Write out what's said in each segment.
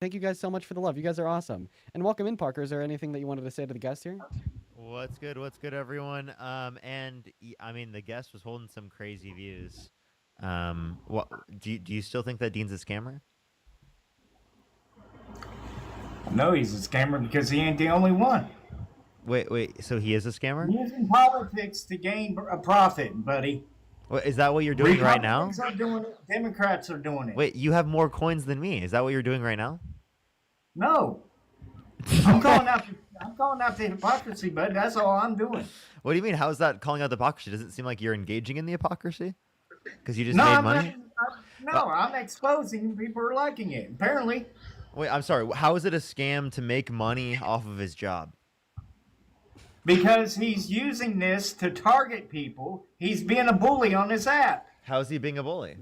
Thank you guys so much for the love. You guys are awesome. And welcome in, Parker. Is there anything that you wanted to say to the guests here? What's good? What's good, everyone? I mean, the guest was holding some crazy views. What do you still think that Dean's a scammer? No, he's a scammer because he ain't the only one. Wait. So he is a scammer? Using politics to gain a profit, buddy. Is that what you're doing right now? Republicans are doing it. Democrats are doing it. Wait, you have more coins than me. Is that what you're doing right now? No, I'm calling out. I'm calling out the hypocrisy, bud. That's all I'm doing. What do you mean? How is that calling out the hypocrisy? Does it seem like you're engaging in the hypocrisy? Because you just No, made I'm money? I'm exposing. People are liking it. Apparently, Wait, I'm sorry. How is it a scam to make money off of his job? because he's using this to target people. He's being a bully on this app. How is he being a bully?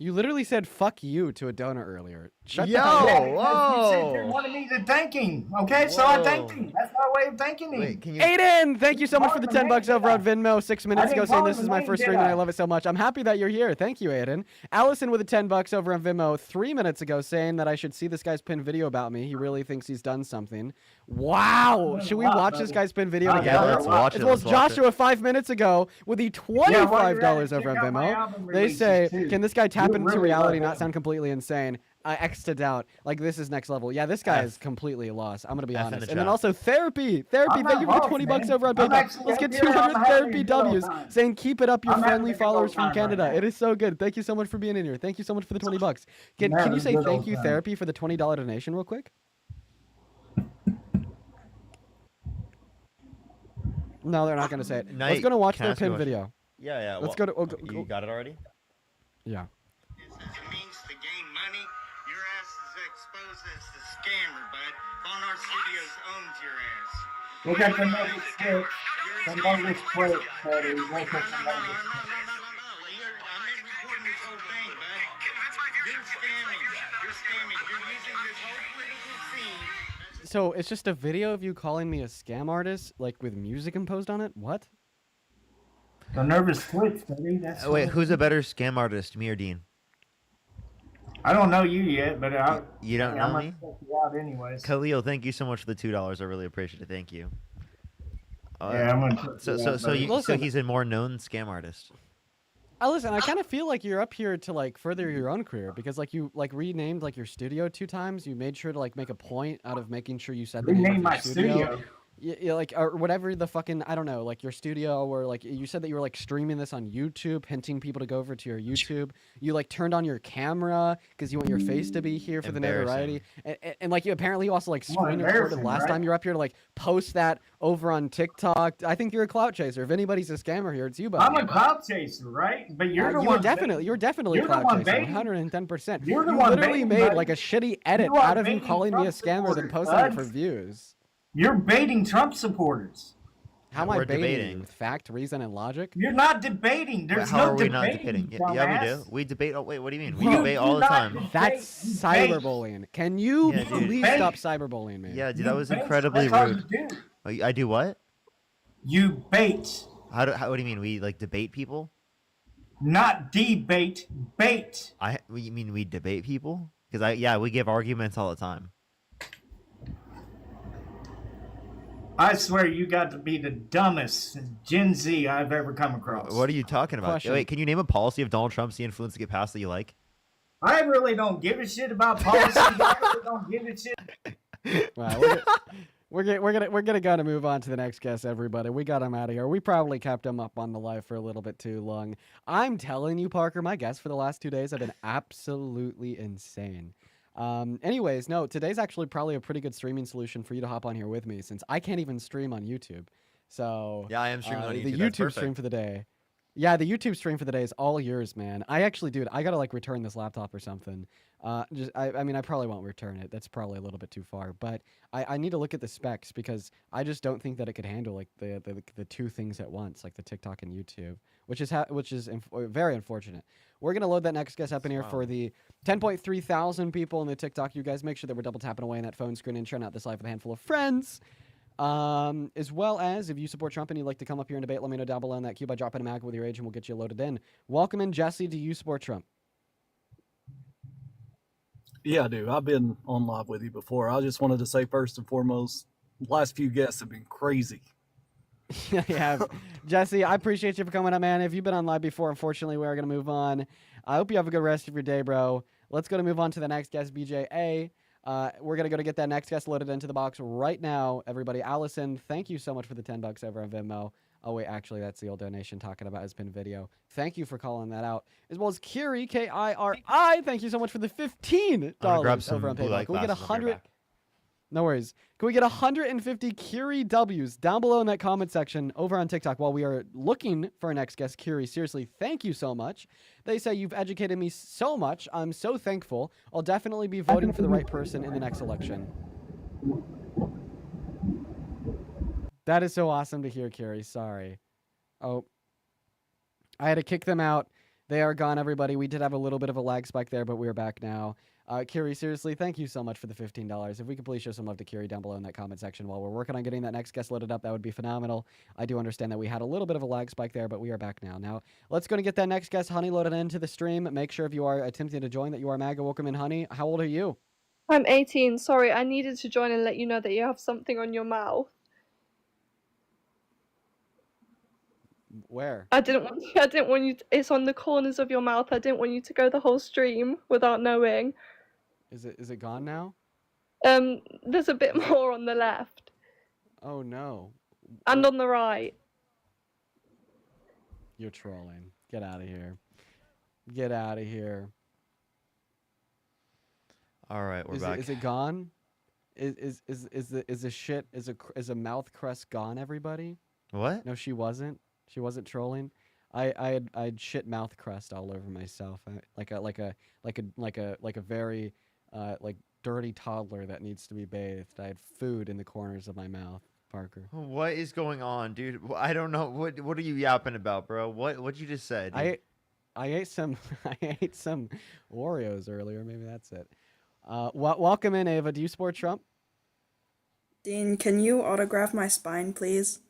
You literally said "fuck you" to a donor earlier. Shut Yo! the hell up. Yeah, because you said you whoa. wanted me to thank him. Okay, so I thanked Whoa. him. That's my way of thanking him. Wait, can you? Aiden, thank you so much for the Call him $10 a over on Venmo 6 minutes I ago, didn't saying call this him is a my name, first did stream and I I? love it so much. I'm happy that you're here. Thank you, Aiden. Allison with the $10 over on Venmo 3 minutes ago, saying that I should see this guy's pinned video about me. He really thinks he's done something. Wow, should we watch this guy's pinned video Yeah, together? let's watch As it. well as Let's watch it. Joshua 5 minutes ago with the $25 over on check out my Venmo. album They releases, say, too. can this guy tap You'll into really reality, love not it. sound completely insane? X to doubt. Like, this is next level. Yeah, this guy F. is completely lost. I'm going to be F in honest. the And then chat. also therapy. Thank I'm you not for the lost, 20 bucks man. over on I'm PayPal. actually Let's get up here. I'm 200 having therapy a good old W's time. saying keep it up, your I'm friendly having a good old followers from time right Canada. now. It is so good. Thank you so much for being in here. Thank you so much for the 20 bucks. Can having you a say good thank old you time. therapy for the $20 donation real quick? No, they're not going to say it. Now Let's you- go to watch can I their ask you a pin question? video. Yeah. Let's go to. You got it already? Yeah. As a means to gain money, your ass is exposed as the scammer, bud. Bonar Studios owns your ass. We got the numbers quick. The numbers quick, buddy. We'll No, put no, the no, no, no, numbers. no, no, no, no. I'm in recording this whole thing, bud. You're scamming. You're scamming. You're using this whole political scene. So it's just a video of you calling me a scam artist, like with music imposed on it? What? The nervous twitch, buddy. That's Wait, who's a better scam artist, me or Dean? I don't know you yet, but You don't I'm know gonna me? check you out anyways. Khalil, thank you so much for the $2. I really appreciate it. Thank you. Yeah, I'm gonna check So you so out, so buddy. you so Listen. he's a more known scam artist. Listen, I kind of feel like you're up here to like further your own career because like you like renamed like your studio 2 times. You made sure to like make a point out of making sure you said the name of Rename your my studio. Yeah, like or whatever the fucking I don't know, like your studio or like you said that you were like streaming this on YouTube, hinting people to go over to your YouTube. You like turned on your camera because you want your face to be here for the notoriety, and like you apparently also like screen recorded embarrassing, last right? time you were up here to like post that over on TikTok. I think you're a clout chaser. If anybody's a scammer here, it's you, buddy. I'm a cloud chaser, right? But you're the you one. were definitely a you're the clout one chaser, baiting. 110%. You're the You one literally baiting, made buddy. like a shitty edit You are out of you baiting calling me a Trump scammer, then supporters, posting it bud. for views. You're baiting Trump supporters. How am I We're baiting you debating. with fact, reason, and logic? You're not debating. Wait, There's how no are we debating. not debating? Yeah, we do. dumbass. We debate. Oh wait, what do you mean? We You debate do all the not time. debate. That's You bait. cyberbullying. Can you Yeah, dude. please Bait. stop cyberbullying me? Yeah, dude, You that was bait. incredibly That's all rude. you do. Oh, I do what? You bait, How? What do you mean? We like debate people? not debate. Bait. You mean we debate people? Because we give arguments all the time. I swear you got to be the dumbest Gen Z I've ever come across. What are you talking about? Question. Wait, can you name a policy of Donald Trump's the influence to get passed that you like? I really don't give a shit about policy. I really don't give a shit. Wow, we're gonna move on to the next guest, everybody. We got him out of here. We probably kept him up on the live for a little bit too long. I'm telling you, Parker, my guests for the last 2 days have been absolutely insane. Anyways, no, today's actually probably a pretty good streaming solution for you to hop on here with me since I can't even stream on YouTube. So Yeah, I am streaming on the YouTube. That's YouTube stream perfect. for the day. Yeah, the YouTube stream for the day is all yours, man. I actually, dude, I gotta like return this laptop or something. I mean, I probably won't return it. That's probably a little bit too far. But I need to look at the specs because I just don't think that it could handle like the two things at once, like the TikTok and YouTube, which is very unfortunate. We're gonna load that next guest up in here for the 10.3 thousand people in the TikTok. You guys make sure that we're double tapping away on that phone screen and sharing out this live with a handful of friends. As well as if you support Trump and you'd like to come up here and debate, let me know down below in that queue by dropping a mag with your age and we'll get you loaded in. Welcome in, Jesse. Do you support Trump? Yeah, I do. I've been on live with you before. I just wanted to say first and foremost, last few guests have been crazy. Yeah, Jesse, I appreciate you for coming up, man. If you've been on live before, unfortunately, we are going to move on. I hope you have a good rest of your day, bro. Let's go to move on to the next guest, BJA. We're going to go to get that next guest loaded into the box right now, everybody. Allison, thank you so much for the $10 over on Venmo. Oh, wait, actually, that's the old donation talking about his pin video. Thank you for calling that out. As well as Kiri, Kiri, thank you so much for the $15 I'm gonna grab some over on blue PayPal. light Can we get glasses. I'll be right 100? back. No worries. Can we get 150 Kiri W's down below in that comment section over on TikTok while we are looking for our next guest, Kiri? Seriously, thank you so much. They say you've educated me so much. I'm so thankful. I'll definitely be voting for the right person in the next election. That is so awesome to hear, Kiri. Sorry. Oh, I had to kick them out. They are gone, everybody. We did have a little bit of a lag spike there, but we're back now. Kiri, seriously, thank you so much for the $15. If we could please show some love to Kiri down below in that comment section while we're working on getting that next guest loaded up, that would be phenomenal. I do understand that we had a little bit of a lag spike there, but we are back now. Now, let's go and get that next guest, Honey, loaded into the stream. Make sure if you are attempting to join that you are MAGA. Welcome in, Honey. How old are you? I'm 18. Sorry, I needed to join and let you know that you have something on your mouth. Where? I didn't want you. It's on the corners of your mouth. I didn't want you to go the whole stream without knowing. Is it gone now? There's a bit more on the left Oh, no. and on the right. You're trolling. Get out of here. Get out of here. All right, we're back. Is it gone? Is the shit is a mouth crust gone? Everybody? What? No, she wasn't. She wasn't trolling. I had shit mouth crust all over myself, like a very like dirty toddler that needs to be bathed. I had food in the corners of my mouth, Parker. What is going on, dude? I don't know. What are you yapping about, bro? What'd you just say? Dude? I ate some I ate some Oreos earlier. Maybe that's it. Welcome in, Ava. Do you support Trump? Dean, can you autograph my spine, please?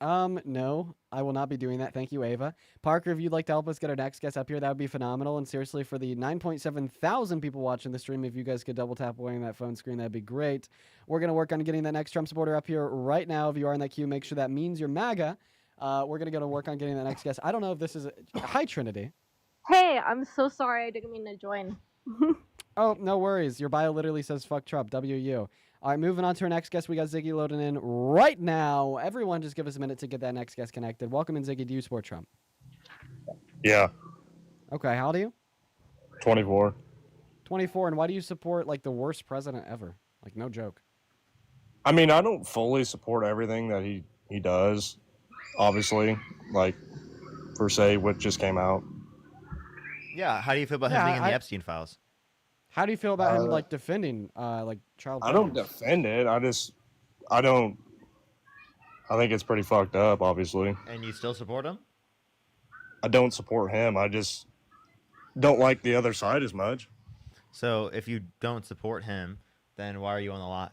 No, I will not be doing that. Thank you, Ava. Parker, if you'd like to help us get our next guest up here, that would be phenomenal. And seriously, for the 9.7 thousand people watching the stream, if you guys could double tap away on that phone screen, that'd be great. We're going to work on getting that next Trump supporter up here right now. If you are in that queue, make sure that means you're MAGA. We're going to go to work on getting that next guest. I don't know if this is... Hi, Trinity. Hey, I'm so sorry. I didn't mean to join. Oh, no worries. Your bio literally says fuck Trump. WU. All right, moving on to our next guest. We got Ziggy loading in right now. Everyone, just give us a minute to get that next guest connected. Welcome in, Ziggy. Do you support Trump? Yeah, Okay, how old are you? 24. 24. And why do you support, like, the worst president ever? Like, no joke. I mean, I don't fully support everything that he does, obviously, like, per se, what just came out. Yeah. How do you feel about him Yeah, being in the Epstein files? How do you feel about him, like, defending, like, child I don't abuse? defend it. I think it's pretty fucked up, obviously. And you still support him? I don't support him. I just don't like the other side as much. So if you don't support him, then why are you on the live?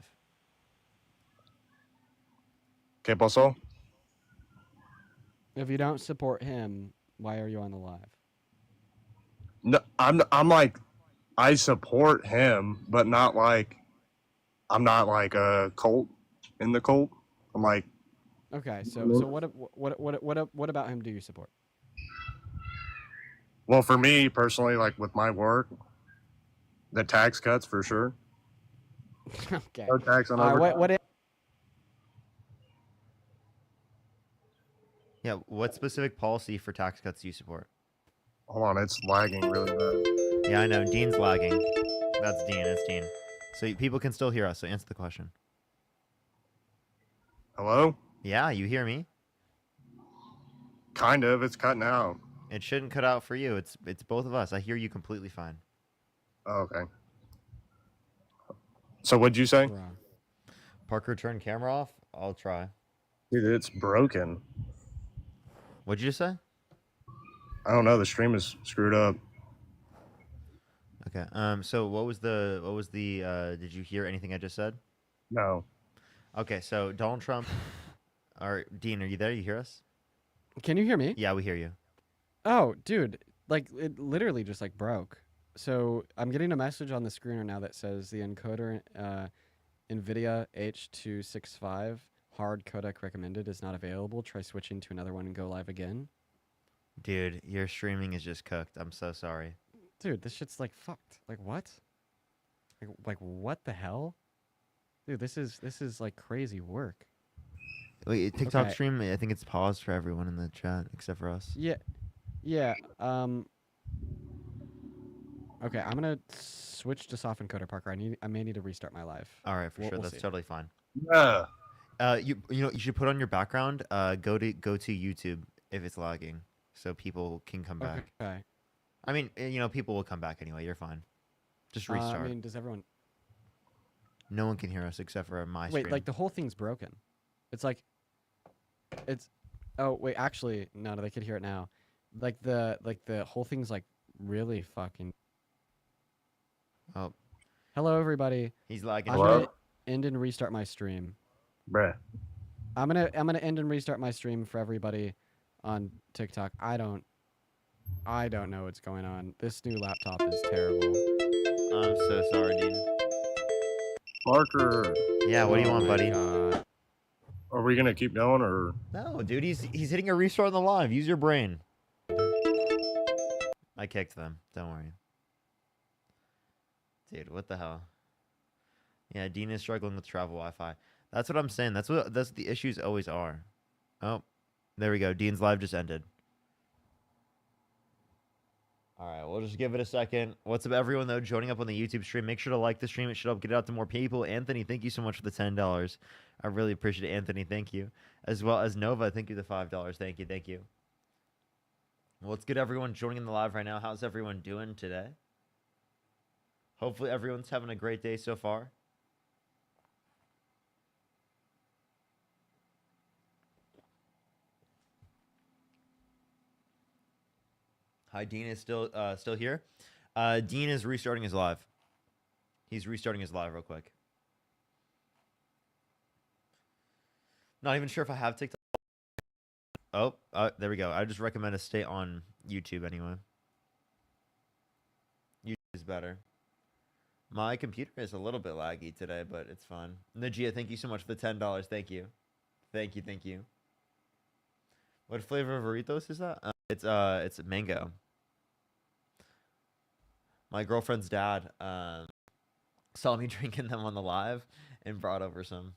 ¿Qué pasó? If you don't support him, why are you on the live? No, I'm like, I support him, but not like, I'm not like a cult in the cult. I'm like, Okay, so what about him do you support? well, for me personally, like with my work, the tax cuts for sure. Okay. No tax on All right, overtime. what Yeah. What specific policy for tax cuts do you support? Hold on, it's lagging really bad. Yeah, I know. Dean's lagging. That's Dean. It's Dean. So people can still hear us. So answer the question. Hello? Yeah, you hear me? Kind of. It's cutting out. It shouldn't cut out for you. It's both of us. I hear you completely fine. Oh, okay. So what'd you say? Wrong. Parker, turn camera off. I'll try. Dude, it's broken. What'd you just say? I don't know. The stream is screwed up. Okay. So what was the did you hear anything I just said? No. Okay, so Donald Trump or Dean, are you there? You hear us? Can you hear me? Yeah, we hear you. Oh, dude, like it literally just like broke. So I'm getting a message on the screen right now that says the encoder NVIDIA H265 hard codec recommended is not available. Try switching to another one and go live again. Dude, your streaming is just cooked. I'm so sorry. Dude, this shit's like fucked. Like what? Like what the hell? Dude, this is like crazy work. Wait, TikTok Okay. stream, I think it's paused for everyone in the chat except for us. Yeah. Yeah. Okay, I'm gonna switch to soft encoder, Parker. I may need to restart my live. All right, for We'll- sure. we'll That's see. totally fine. Yeah. You know you should put on your background. Go to YouTube if it's lagging, so people can come back. Okay. I mean, people will come back anyway. You're fine. Just restart. I mean, does everyone No one can hear us except for my wait? screen. Like the whole thing's broken. It's like, it's. Oh wait, actually, no, they could hear it now. Like the whole thing's like really fucking. Oh, Hello, everybody. he's lagging. I'm Hello? gonna end and restart my stream. Bruh. I'm gonna end and restart my stream for everybody on TikTok. I don't know what's going on. This new laptop is terrible. I'm so sorry, Dean. Parker, Yeah, what do you Oh want, my buddy? God. are we gonna keep going or? No, dude, he's hitting a restart on the live. Use your brain. I kicked them. Don't worry. Dude, what the hell? Yeah, Dean is struggling with travel Wi-Fi. That's what I'm saying. That's the issues always are. Oh, there we go. Dean's live just ended. All right, we'll just give it a second. What's up, everyone, though, joining up on the YouTube stream? Make sure to like the stream. It should help get it out to more people. Anthony, thank you so much for the $10. I really appreciate it, Anthony. Thank you. As well as Nova, thank you for the $5. Thank you. Thank you. Well, it's good everyone joining in the live right now. How's everyone doing today? Hopefully everyone's having a great day so far. Hi, Dean is still here. Dean is restarting his live. He's restarting his live real quick. Not even sure if I have TikTok. Oh, there we go. I just recommend to stay on YouTube anyway. YouTube is better. My computer is a little bit laggy today, but it's fun. Najia, thank you so much for the $10. Thank you. Thank you, thank you. What flavor of burritos is that? It's mango. My girlfriend's dad saw me drinking them on the live and brought over some.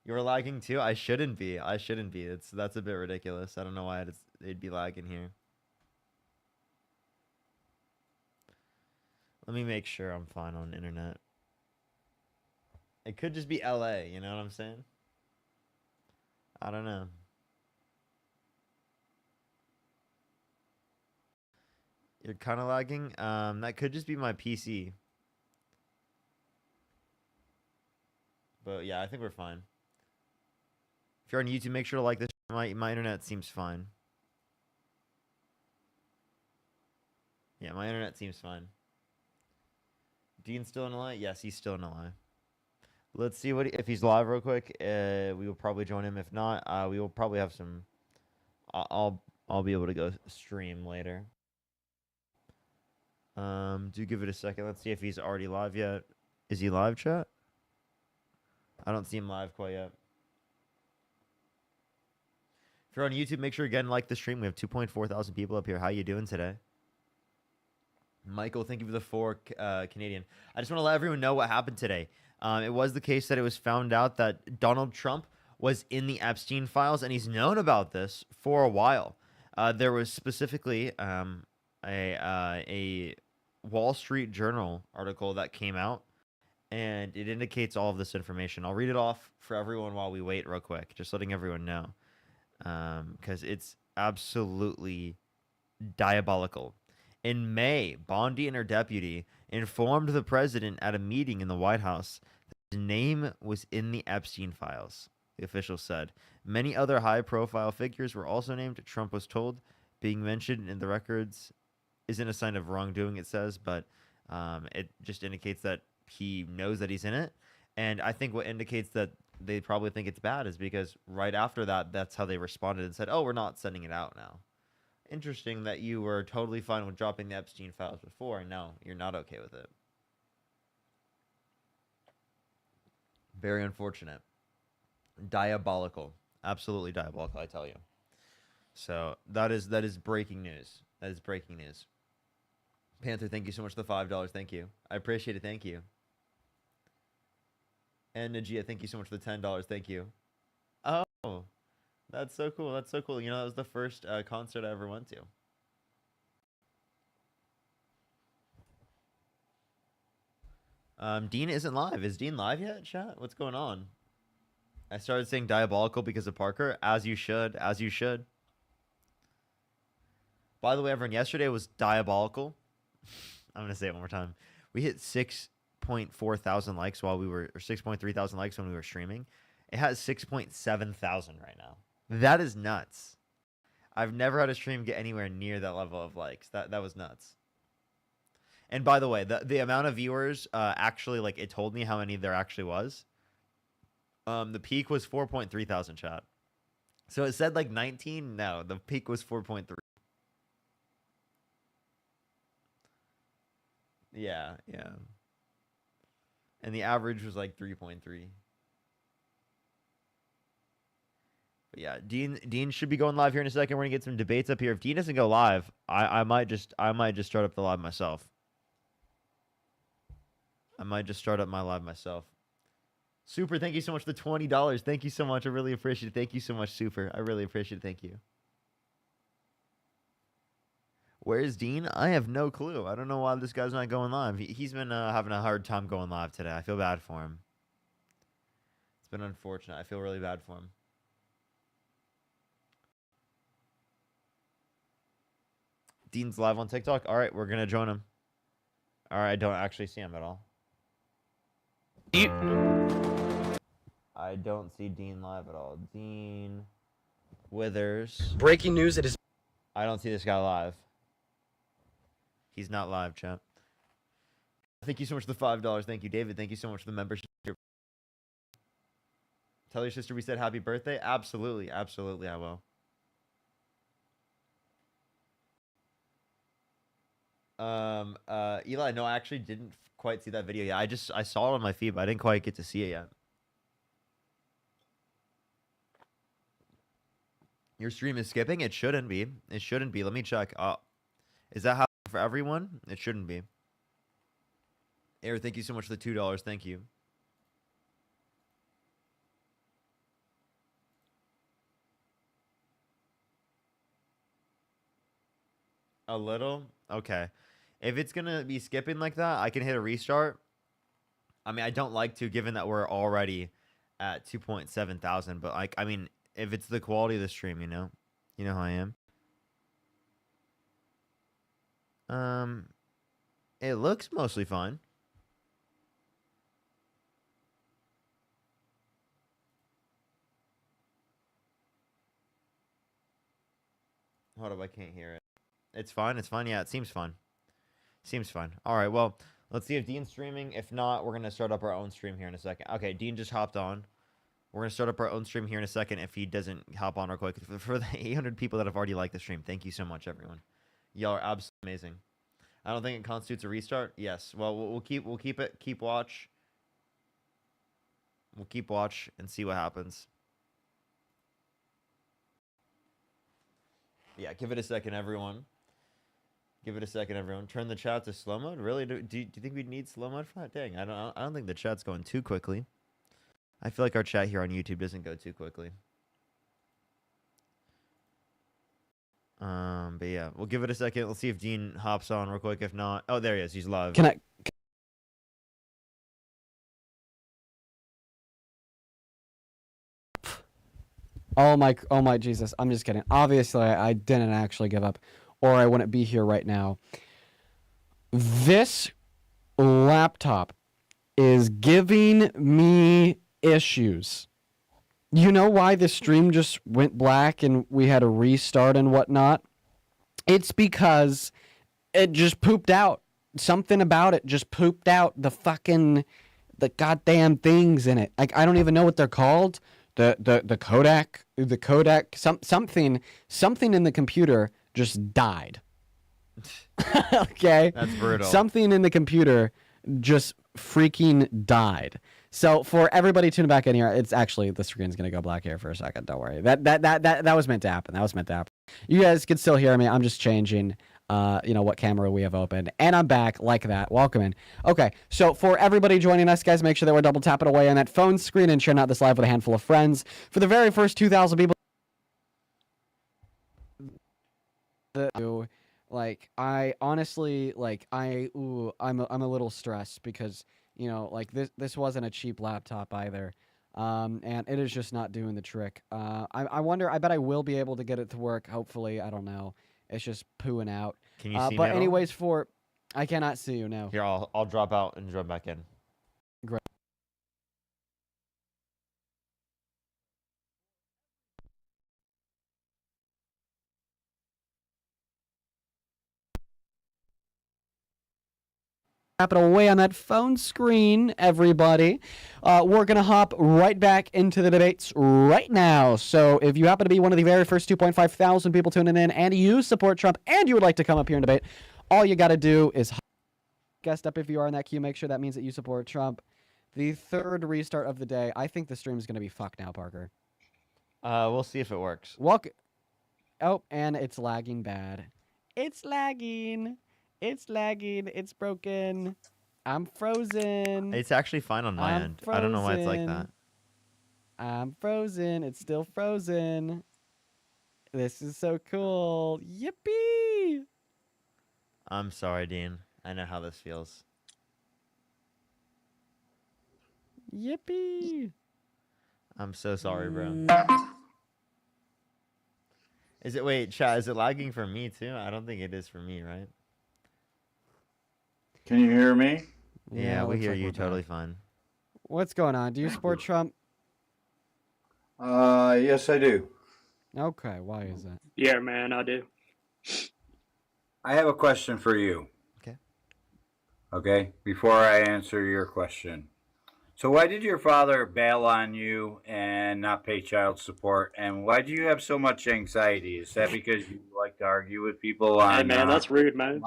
You're lagging too? I shouldn't be. I shouldn't be. That's a bit ridiculous. I don't know why it'd be lagging here. Let me make sure I'm fine on internet. It could just be LA, you know what I'm saying? I don't know. You're kind of lagging? That could just be my PC. But yeah, I think we're fine. If you're on YouTube, make sure to like this. My internet seems fine. Yeah, my internet seems fine. Dean's still in LA? Yes, he's still in LA. Let's see if he's live real quick. We will probably join him. If not, we will probably have some. I'll be able to go stream later. Do give it a second. Let's see if he's already live yet. Is he live, chat? I don't see him live quite yet. If you're on YouTube, make sure again like the stream. We have 2.4 thousand people up here. How you doing today? Michael, thank you for the 4 Canadian. I just want to let everyone know what happened today. It was the case that it was found out that Donald Trump was in the Epstein files, and he's known about this for a while. There was specifically a Wall Street Journal article that came out, and it indicates all of this information. I'll read it off for everyone while we wait real quick, just letting everyone know, because it's absolutely diabolical. In May, Bondi and her deputy informed the president at a meeting in the White House that his name was in the Epstein files, the official said. Many other high-profile figures were also named. Trump was told being mentioned in the records isn't a sign of wrongdoing, it says, but it just indicates that he knows that he's in it. And I think what indicates that they probably think it's bad is because right after that, that's how they responded and said, "Oh, we're not sending it out now." Interesting that you were totally fine with dropping the Epstein files before, and now you're not okay with it. Very unfortunate. Diabolical. Absolutely diabolical, I tell you. So that is breaking news. That is breaking news. Panther, thank you so much for the $5. Thank you. I appreciate it. Thank you. And Najia, thank you so much for the $10. Thank you. Oh, that's so cool. That's so cool. You know, that was the first concert I ever went to. Dean isn't live. Is Dean live yet, chat? What's going on? I started saying diabolical because of Parker. As you should. As you should. By the way, everyone, yesterday was diabolical. I'm going to say it one more time. We hit 6.4 thousand likes while we were, or 6.3 thousand likes when we were streaming. It has 6.7 thousand right now. That is nuts. I've never had a stream get anywhere near that level of likes. That was nuts. And by the way, the amount of viewers, actually, like, it told me how many there actually was. The peak was 4.3 thousand, chat. So it said like 19. No, the peak was 4.3. Yeah, yeah. And the average was like 3.3. But yeah, Dean should be going live here in a second. We're gonna get some debates up here. If Dean doesn't go live, I might just start up the live myself. I might just start up my live myself. Super, thank you so much for the $20. Thank you so much. I really appreciate it. Thank you so much, Super. I really appreciate it. Thank you. Where is Dean? I have no clue. I don't know why this guy's not going live. He's been having a hard time going live today. I feel bad for him. It's been unfortunate. I feel really bad for him. Dean's live on TikTok. All right, we're going to join him. All right, I don't actually see him at all. I don't see Dean live at all. Dean Withers. Breaking news, it is... I don't see this guy live. He's not live, chat. Thank you so much for the $5. Thank you, David. Thank you so much for the membership. Tell your sister we said happy birthday. Absolutely. Absolutely, I will. Eli, no, I actually didn't quite see that video yet. I saw it on my feed, but I didn't quite get to see it yet. Your stream is skipping? It shouldn't be. It shouldn't be. Let me check. Is that how for everyone? It shouldn't be. Air, thank you so much for the $2. Thank you. A little? Okay. If it's going to be skipping like that, I can hit a restart. I mean, I don't like to, given that we're already at 2.7 thousand. But, like, I mean, if it's the quality of the stream, you know how I am. It looks mostly fine. Hold up, I can't hear it. It's fine. It's fine. Yeah, it seems fine. Seems fine. All right, well, let's see if Dean's streaming. If not, we're going to start up our own stream here in a second. Okay, Dean just hopped on. We're going to start up our own stream here in a second if he doesn't hop on real quick. For the 800 people that have already liked the stream, thank you so much, everyone. Y'all are absolutely amazing. I don't think it constitutes a restart. Yes. Well, we'll keep watch. We'll keep watch and see what happens. Yeah, give it a second, everyone. Give it a second, everyone. Turn the chat to slow mode. Really? Do you think we'd need slow mode for that? Dang, I don't think the chat's going too quickly. I feel like our chat here on YouTube doesn't go too quickly. But yeah, we'll give it a second. Let's see if Dean hops on real quick. If not, oh, there he is. He's live. Can I? Oh my Jesus. I'm just kidding. Obviously, I didn't actually give up, or I wouldn't be here right now. This laptop is giving me issues. You know why the stream just went black and we had a restart and whatnot? It's because it just pooped out. Something about it just pooped out. The the goddamn things in it. Like I don't even know what they're called. The codec, something in the computer just died. Okay, That's brutal. Something in the computer just freaking died. So for everybody tuning back in here, it's actually the screen's gonna go black here for a second. Don't worry. That was meant to happen. That was meant to happen. You guys can still hear me. I'm just changing what camera we have open. And I'm back like that. Welcome in. Okay, so for everybody joining us, guys, make sure that we're double tapping away on that phone screen and sharing out this live with a handful of friends. For the very first 2,000 people, like, I honestly, like, I'm a little stressed because, like, this wasn't a cheap laptop either. And it is just not doing the trick. I wonder, I bet I will be able to get it to work, hopefully. I don't know. It's just pooing out. Can you see me but at all? anyways, I cannot see you, no. Here, I'll drop out and join back in. Great. Tap it away on that phone screen, everybody. We're going to hop right back into the debates right now. So if you happen to be one of the very first 2.5 thousand people tuning in and you support Trump and you would like to come up here and debate, all you got to do is guest up if you are in that queue. Make sure that means that you support Trump. The third restart of the day. I think the stream is going to be fucked now, Parker. We'll see if it works. Oh, and it's lagging bad. It's lagging. It's lagging. It's broken. I'm frozen. It's actually fine on my end. I don't know why it's like that. I'm frozen. It's still frozen. This is so cool. Yippee! I'm sorry, Dean. I know how this feels. Yippee! I'm so sorry, bro. Wait, chat, is it lagging for me too? I don't think it is for me, right? Can you hear me? Yeah, we looks hear like you we're totally back. fine. What's going on? Do you support Trump? Yes, I do. Okay, why is that? Yeah, man, I do. I have a question for you. Okay. Okay, before I answer your question. So why did your father bail on you and not pay child support? And why do you have so much anxiety? Is that because you like to argue with people on... Hey, man, that's rude, man.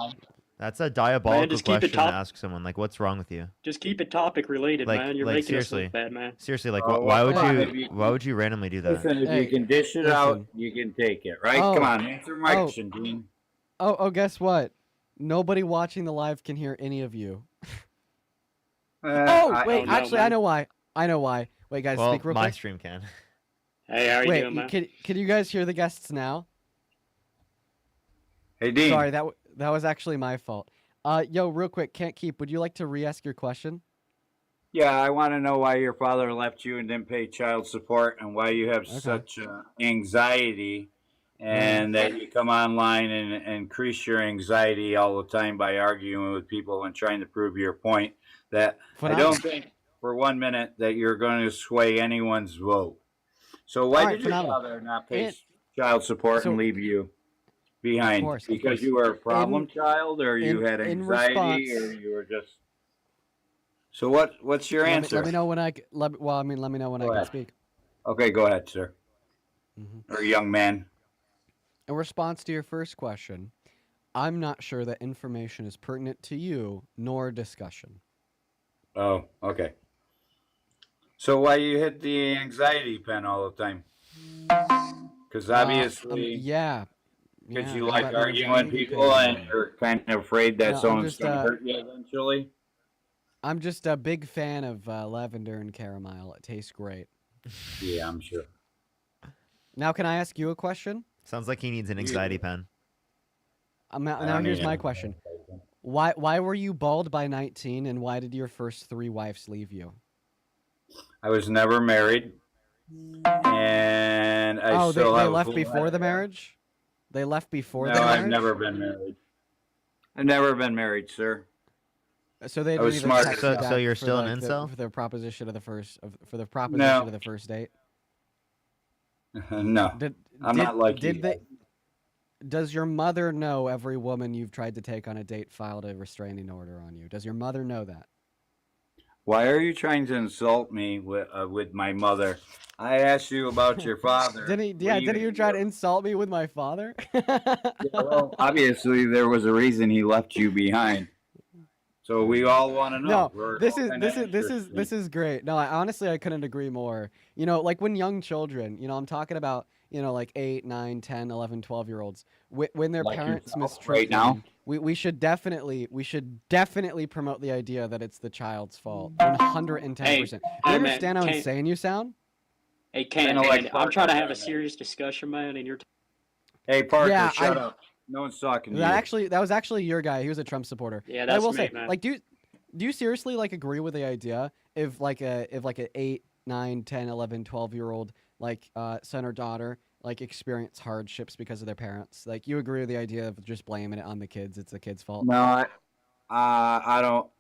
That's a diabolical just keep it question to top- ask someone. Like, what's wrong with you? Just keep it topic related, Like- man. You're like, making us seriously. look bad, man. Seriously, like, Oh, why would well, you? Why would you randomly do that? Listen, if Hey, you can dish it out, listen. you can take it, right? Oh. Come on, answer my Oh. question, Dean. Oh, guess what? Nobody watching the live can hear any of you. Wait, no, actually, man. I know why. I know why. Wait, guys, Well, speak real my quick. stream can. Hey, how are you Wait, doing, man? can you guys hear the guests now? Hey, Dean. Sorry, that was actually my fault. Yo, real quick, can't keep. Would you like to re-ask your question? Yeah, I want to know why your father left you and didn't pay child support, and why you have Okay. such anxiety, and that you come online and increase your anxiety all the time by arguing with people and trying to prove your point. That I don't think for 1 minute that you're going to sway anyone's vote. So why All right, did your phenomenal. father not pay And- child support so- and leave you behind? Of course, Because you were a problem child, or you in- had in anxiety, response- or you were just... So what's your answer? Let me know when I let me know when I Go can ahead. speak. Okay, go ahead, sir. Or young man. In response to your first question, I'm not sure that information is pertinent to you nor discussion. Oh, okay. So why you hit the anxiety pen all the time? Because obviously, yeah. because Yeah, you I like got the arguing with anxiety people pen. and you're kind of afraid that No, I'm someone's just, going to hurt you eventually. I'm just a big fan of lavender and caramel. It tastes great. Yeah, I'm sure. Now, can I ask you a question? Sounds like he needs an anxiety pen. Now here's my question. Why were you bald by 19, and why did your first 3 wives leave you? I was never married, and I They still have a left full before head the of hair. marriage? They left before No, the marriage? I've never been married. I've never been married, sir. So they I didn't was even smart. text So- you back so you're for, still an like, incel? for the proposition of the first date? No, I'm not like you. Does your mother know every woman you've tried to take on a date filed a restraining order on you? Does your mother know that? Why are you trying to insult me with my mother? I asked you about your father. Did he? Yeah, did you try to insult me with my father? Yeah, well, obviously there was a reason he left you behind. So we all want to know. No, this is great. No, honestly I couldn't agree more. You know, like when young children, you know, I'm talking about, you know, like 8, 9, 10, 11, 12-year-olds, when their Like parents yourself mistreat right now? them, we should definitely promote the idea that it's the child's fault. 110%. Hey, You hey man, understand how can't, insane you sound? hey, can't, Kinda like man, I'm trying to have a Parker. serious discussion, man, and you're Hey, Parker, Yeah, shut up. No one's talking to you. that was actually your guy. He was a Trump supporter. yeah, But I that's will me, say, man. like, do you seriously like agree with the idea if like a 8, 9, 10, 11, 12-year-old like son or daughter like experience hardships because of their parents? Like, you agree with the idea of just blaming it on the kids? It's the kids' fault. No, I don't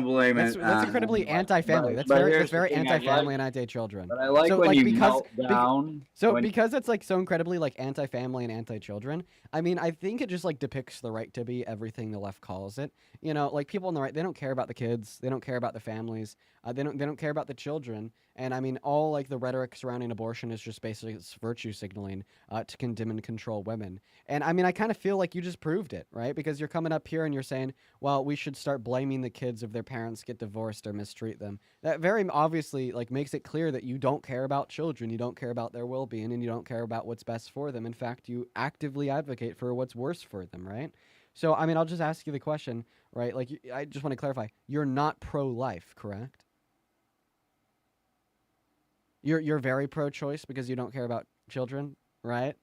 blame That's it. incredibly anti-family. That's here's the very thing, anti-family and anti-children. But I like So when like you because melt down. because it's like so incredibly like anti-family and anti-children. I mean, I think it just like depicts the right to be everything the left calls it. You know, like people on the right, they don't care about the kids, they don't care about the families, they don't care about the children. And I mean, all like the rhetoric surrounding abortion is just basically it's virtue signaling to condemn and control women. And I mean, I kind of feel like you just proved it, right? Because you're coming up here and you're saying, well, we should start blaming the kids if their parents get divorced or mistreat them. That very obviously like makes it clear that you don't care about children, you don't care about their well-being, and you don't care about what's best for them. In fact, you actively advocate for what's worse for them, right? So, I mean, I'll just ask you the question, right? Like, I just want to clarify: you're not pro-life, correct? You're very pro-choice because you don't care about children, right?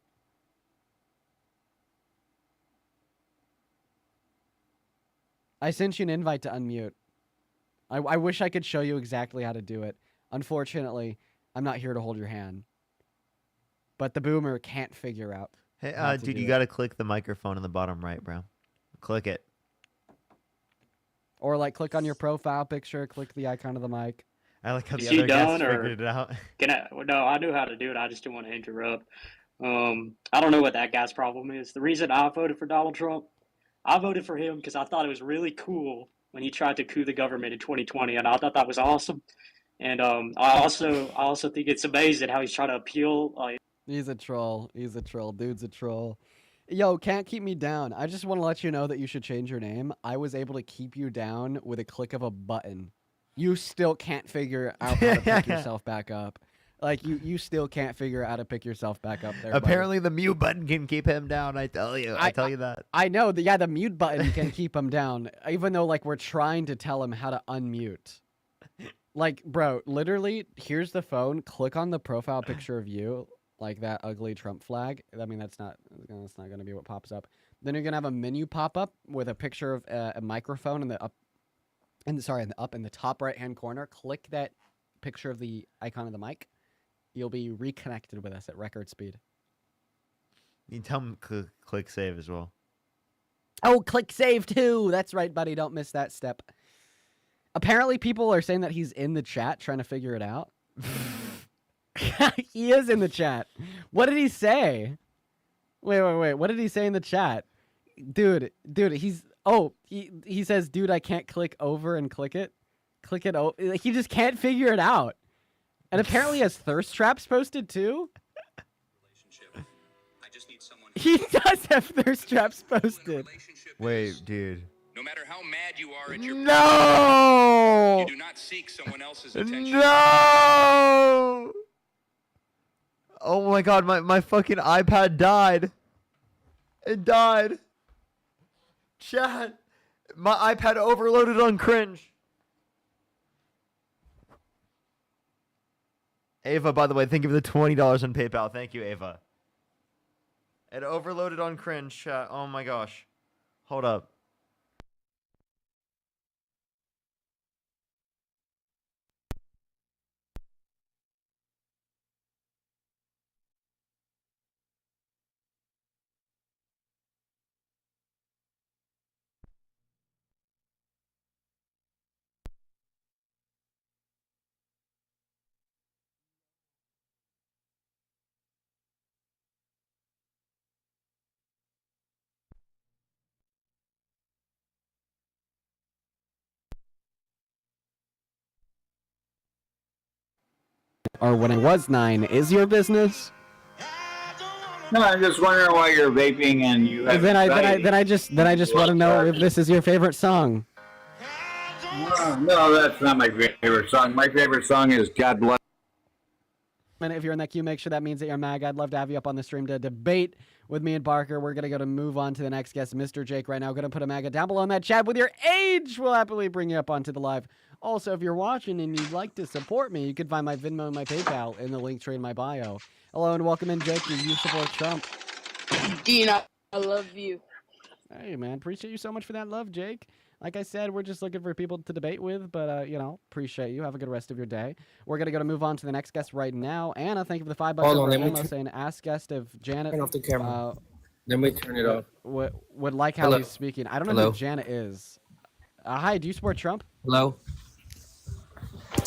I sent you an invite to unmute. I wish I could show you exactly how to do it. Unfortunately, I'm not here to hold your hand. But the boomer can't figure out. Hey, how to dude, do you it. got to click the microphone in the bottom right, bro. Click it. Or like click on your profile picture, click the icon of the mic. I like how Is the he other guys done, or figured it out. can I? No, I knew how to do it. I just didn't want to interrupt. I don't know what that guy's problem is. The reason I voted for Donald Trump, I voted for him because I thought it was really cool when he tried to coup the government in 2020, and I thought that was awesome. And I also think it's amazing how he's trying to appeal. He's a troll. He's a troll. Dude's a troll. Yo, can't keep me down. I just want to let you know that you should change your name. I was able to keep you down with a click of a button. You still can't figure out how to pick yourself back up. Like, you still can't figure out how to pick yourself back up there. buddy. Apparently, the mute button can keep him down. I tell you. I tell you that. I know. The mute button can keep him down, even though, like, we're trying to tell him how to unmute. Like, bro, literally, here's the phone. Click on the profile picture of you, like that ugly Trump flag. I mean, that's not going to be what pops up. Then you're going to have a menu pop up with a picture of a microphone in the top right-hand corner. Click that picture of the icon of the mic. You'll be reconnected with us at record speed. You can tell him click save as well. Oh, click save too. That's right, buddy. Don't miss that step. Apparently, people are saying that he's in the chat trying to figure it out. He is in the chat. What did he say? Wait. What did he say in the chat? Dude, he says, dude, I can't click over and click it. Click it over. He just can't figure it out. And apparently has thirst traps posted too. He does have thirst traps posted. Wait, dude. No matter how mad you are at your No! you do not seek someone else's attention. No! Oh my god, my fucking iPad died. It died. Chat. My iPad overloaded on cringe. Ava, by the way, thank you for the $20 on PayPal. Thank you, Ava. It overloaded on cringe, chat. Oh my gosh. Hold up. or when I was 9 is your business. No, I'm just wondering why you're vaping and you have Then anxiety. I just want to know if this is your favorite song. No, that's not my favorite song. My favorite song is God Bless. And if you're in that queue, make sure that means that you're MAG. I'd love to have you up on the stream to debate with me and Barker. We're going to move on to the next guest, Mr. Jake, right now. Going to put a MAGA down below in that chat with your age. We'll happily bring you up onto the live. Also, if you're watching and you'd like to support me, you can find my Venmo and my PayPal in the link tree in my bio. Hello and welcome in, Jake. Do you support Trump? Dean, I love you. Hey, man. Appreciate you so much for that love, Jake. Like I said, we're just looking for people to debate with, but, appreciate you. Have a good rest of your day. We're going to move on to the next guest right now. Anna, thank you for the $5 Hold on, over let me Ammo saying ask guest if Janet turn off the camera. Let me turn it off. Would like how Hello. he's speaking. I don't know Hello. who Janet is. Hi, do you support Trump? Hello?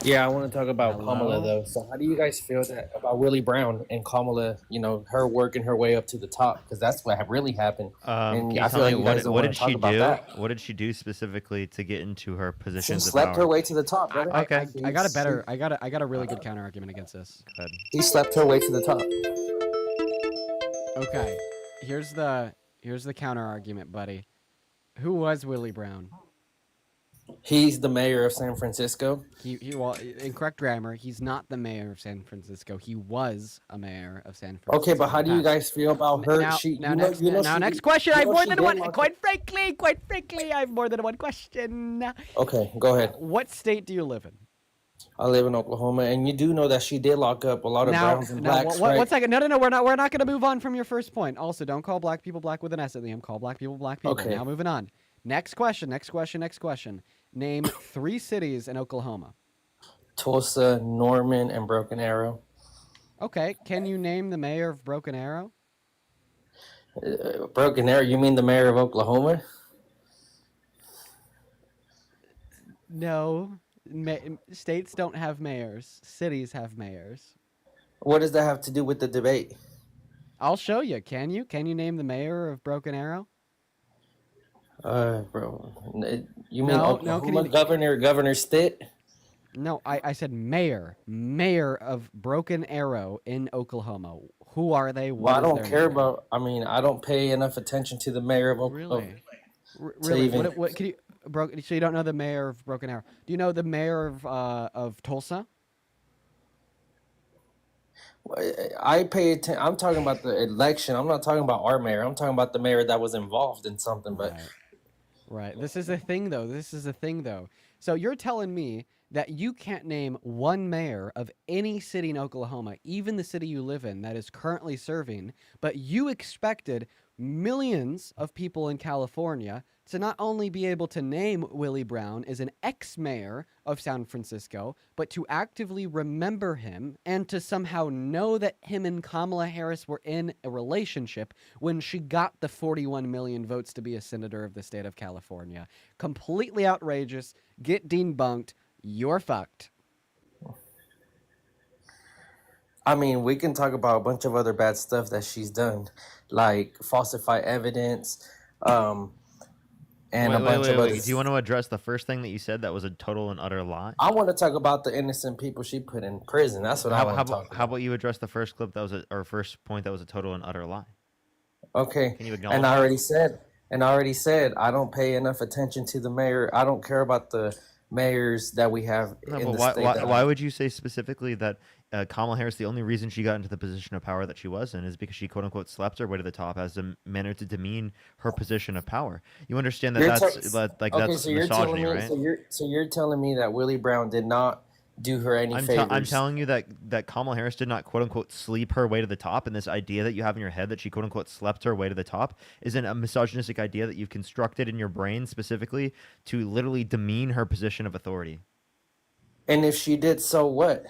Yeah, I want to talk about Hello? Kamala, though. So how do you guys feel about Willie Brown and Kamala, her working her way up to the top? Because that's what really happened. Can you I tell feel me like you guys don't what want did to talk she about do? that. What did she do specifically to get into her She positions of slept her power? way to the top, brother. I got a really good counter argument against this. Good. He slept her way to the top. Okay, here's the counter argument, buddy. Who was Willie Brown? He's the mayor of San Francisco. Well, incorrect grammar. He's not the mayor of San Francisco. He was a mayor of San Francisco. Okay, but how do you guys feel about her? Next question. I have more than one. Quite frankly, I have more than one question. Okay, go ahead. What state do you live in? I live in Oklahoma, and you do know that she did lock up a lot of browns and blacks, right? One second. No. We're not going to move on from your first point. Also, don't call black people black with an S at the end. Call black people black people. Okay. Now moving on. Next question. Name 3 cities in Oklahoma. Tulsa, Norman, and Broken Arrow. Okay. Can you name the mayor of Broken Arrow? Broken Arrow? You mean the mayor of Oklahoma? No. States don't have mayors. Cities have mayors. What does that have to do with the debate? I'll show you. Can you? Can you name the mayor of Broken Arrow? Bro, you mean No, Oklahoma Governor Stitt? No, I said mayor of Broken Arrow in Oklahoma. Who are they? Well, I What is don't their care name? about. I mean, I don't pay enough attention to the mayor of Oklahoma. Really? What can you? So you don't know the mayor of Broken Arrow? Do you know the mayor of Tulsa? I pay attention. I'm talking about the election. I'm not talking about our mayor. I'm talking about the mayor that was involved in something. But Right. This is the thing, though. So you're telling me that you can't name one mayor of any city in Oklahoma, even the city you live in, that is currently serving, but you expected millions of people in California to not only be able to name Willie Brown as an ex-mayor of San Francisco, but to actively remember him and to somehow know that him and Kamala Harris were in a relationship when she got the 41 million votes to be a senator of the state of California. Completely outrageous. Get debunked. You're fucked. I mean, we can talk about a bunch of other bad stuff that she's done, like falsify evidence, and a bunch of other. Do you want to address the first thing that you said that was a total and utter lie? I want to talk about the innocent people she put in prison. That's what I want to talk about. How about you address the first clip that was or first point that was a total and utter lie? Okay. Can you acknowledge? And I already said I don't pay enough attention to the mayor. I don't care about the mayors that we have No, in but the state. why would you say specifically that Kamala Harris, the only reason she got into the position of power that she was in is because she quote unquote slept her way to the top as a manner to demean her position of power? You understand that that's misogyny, right? So you're telling me that Willie Brown did not do her any favors? I'm telling you that Kamala Harris did not quote unquote sleep her way to the top, and this idea that you have in your head that she quote unquote slept her way to the top isn't a misogynistic idea that you've constructed in your brain specifically to literally demean her position of authority. And if she did, so what?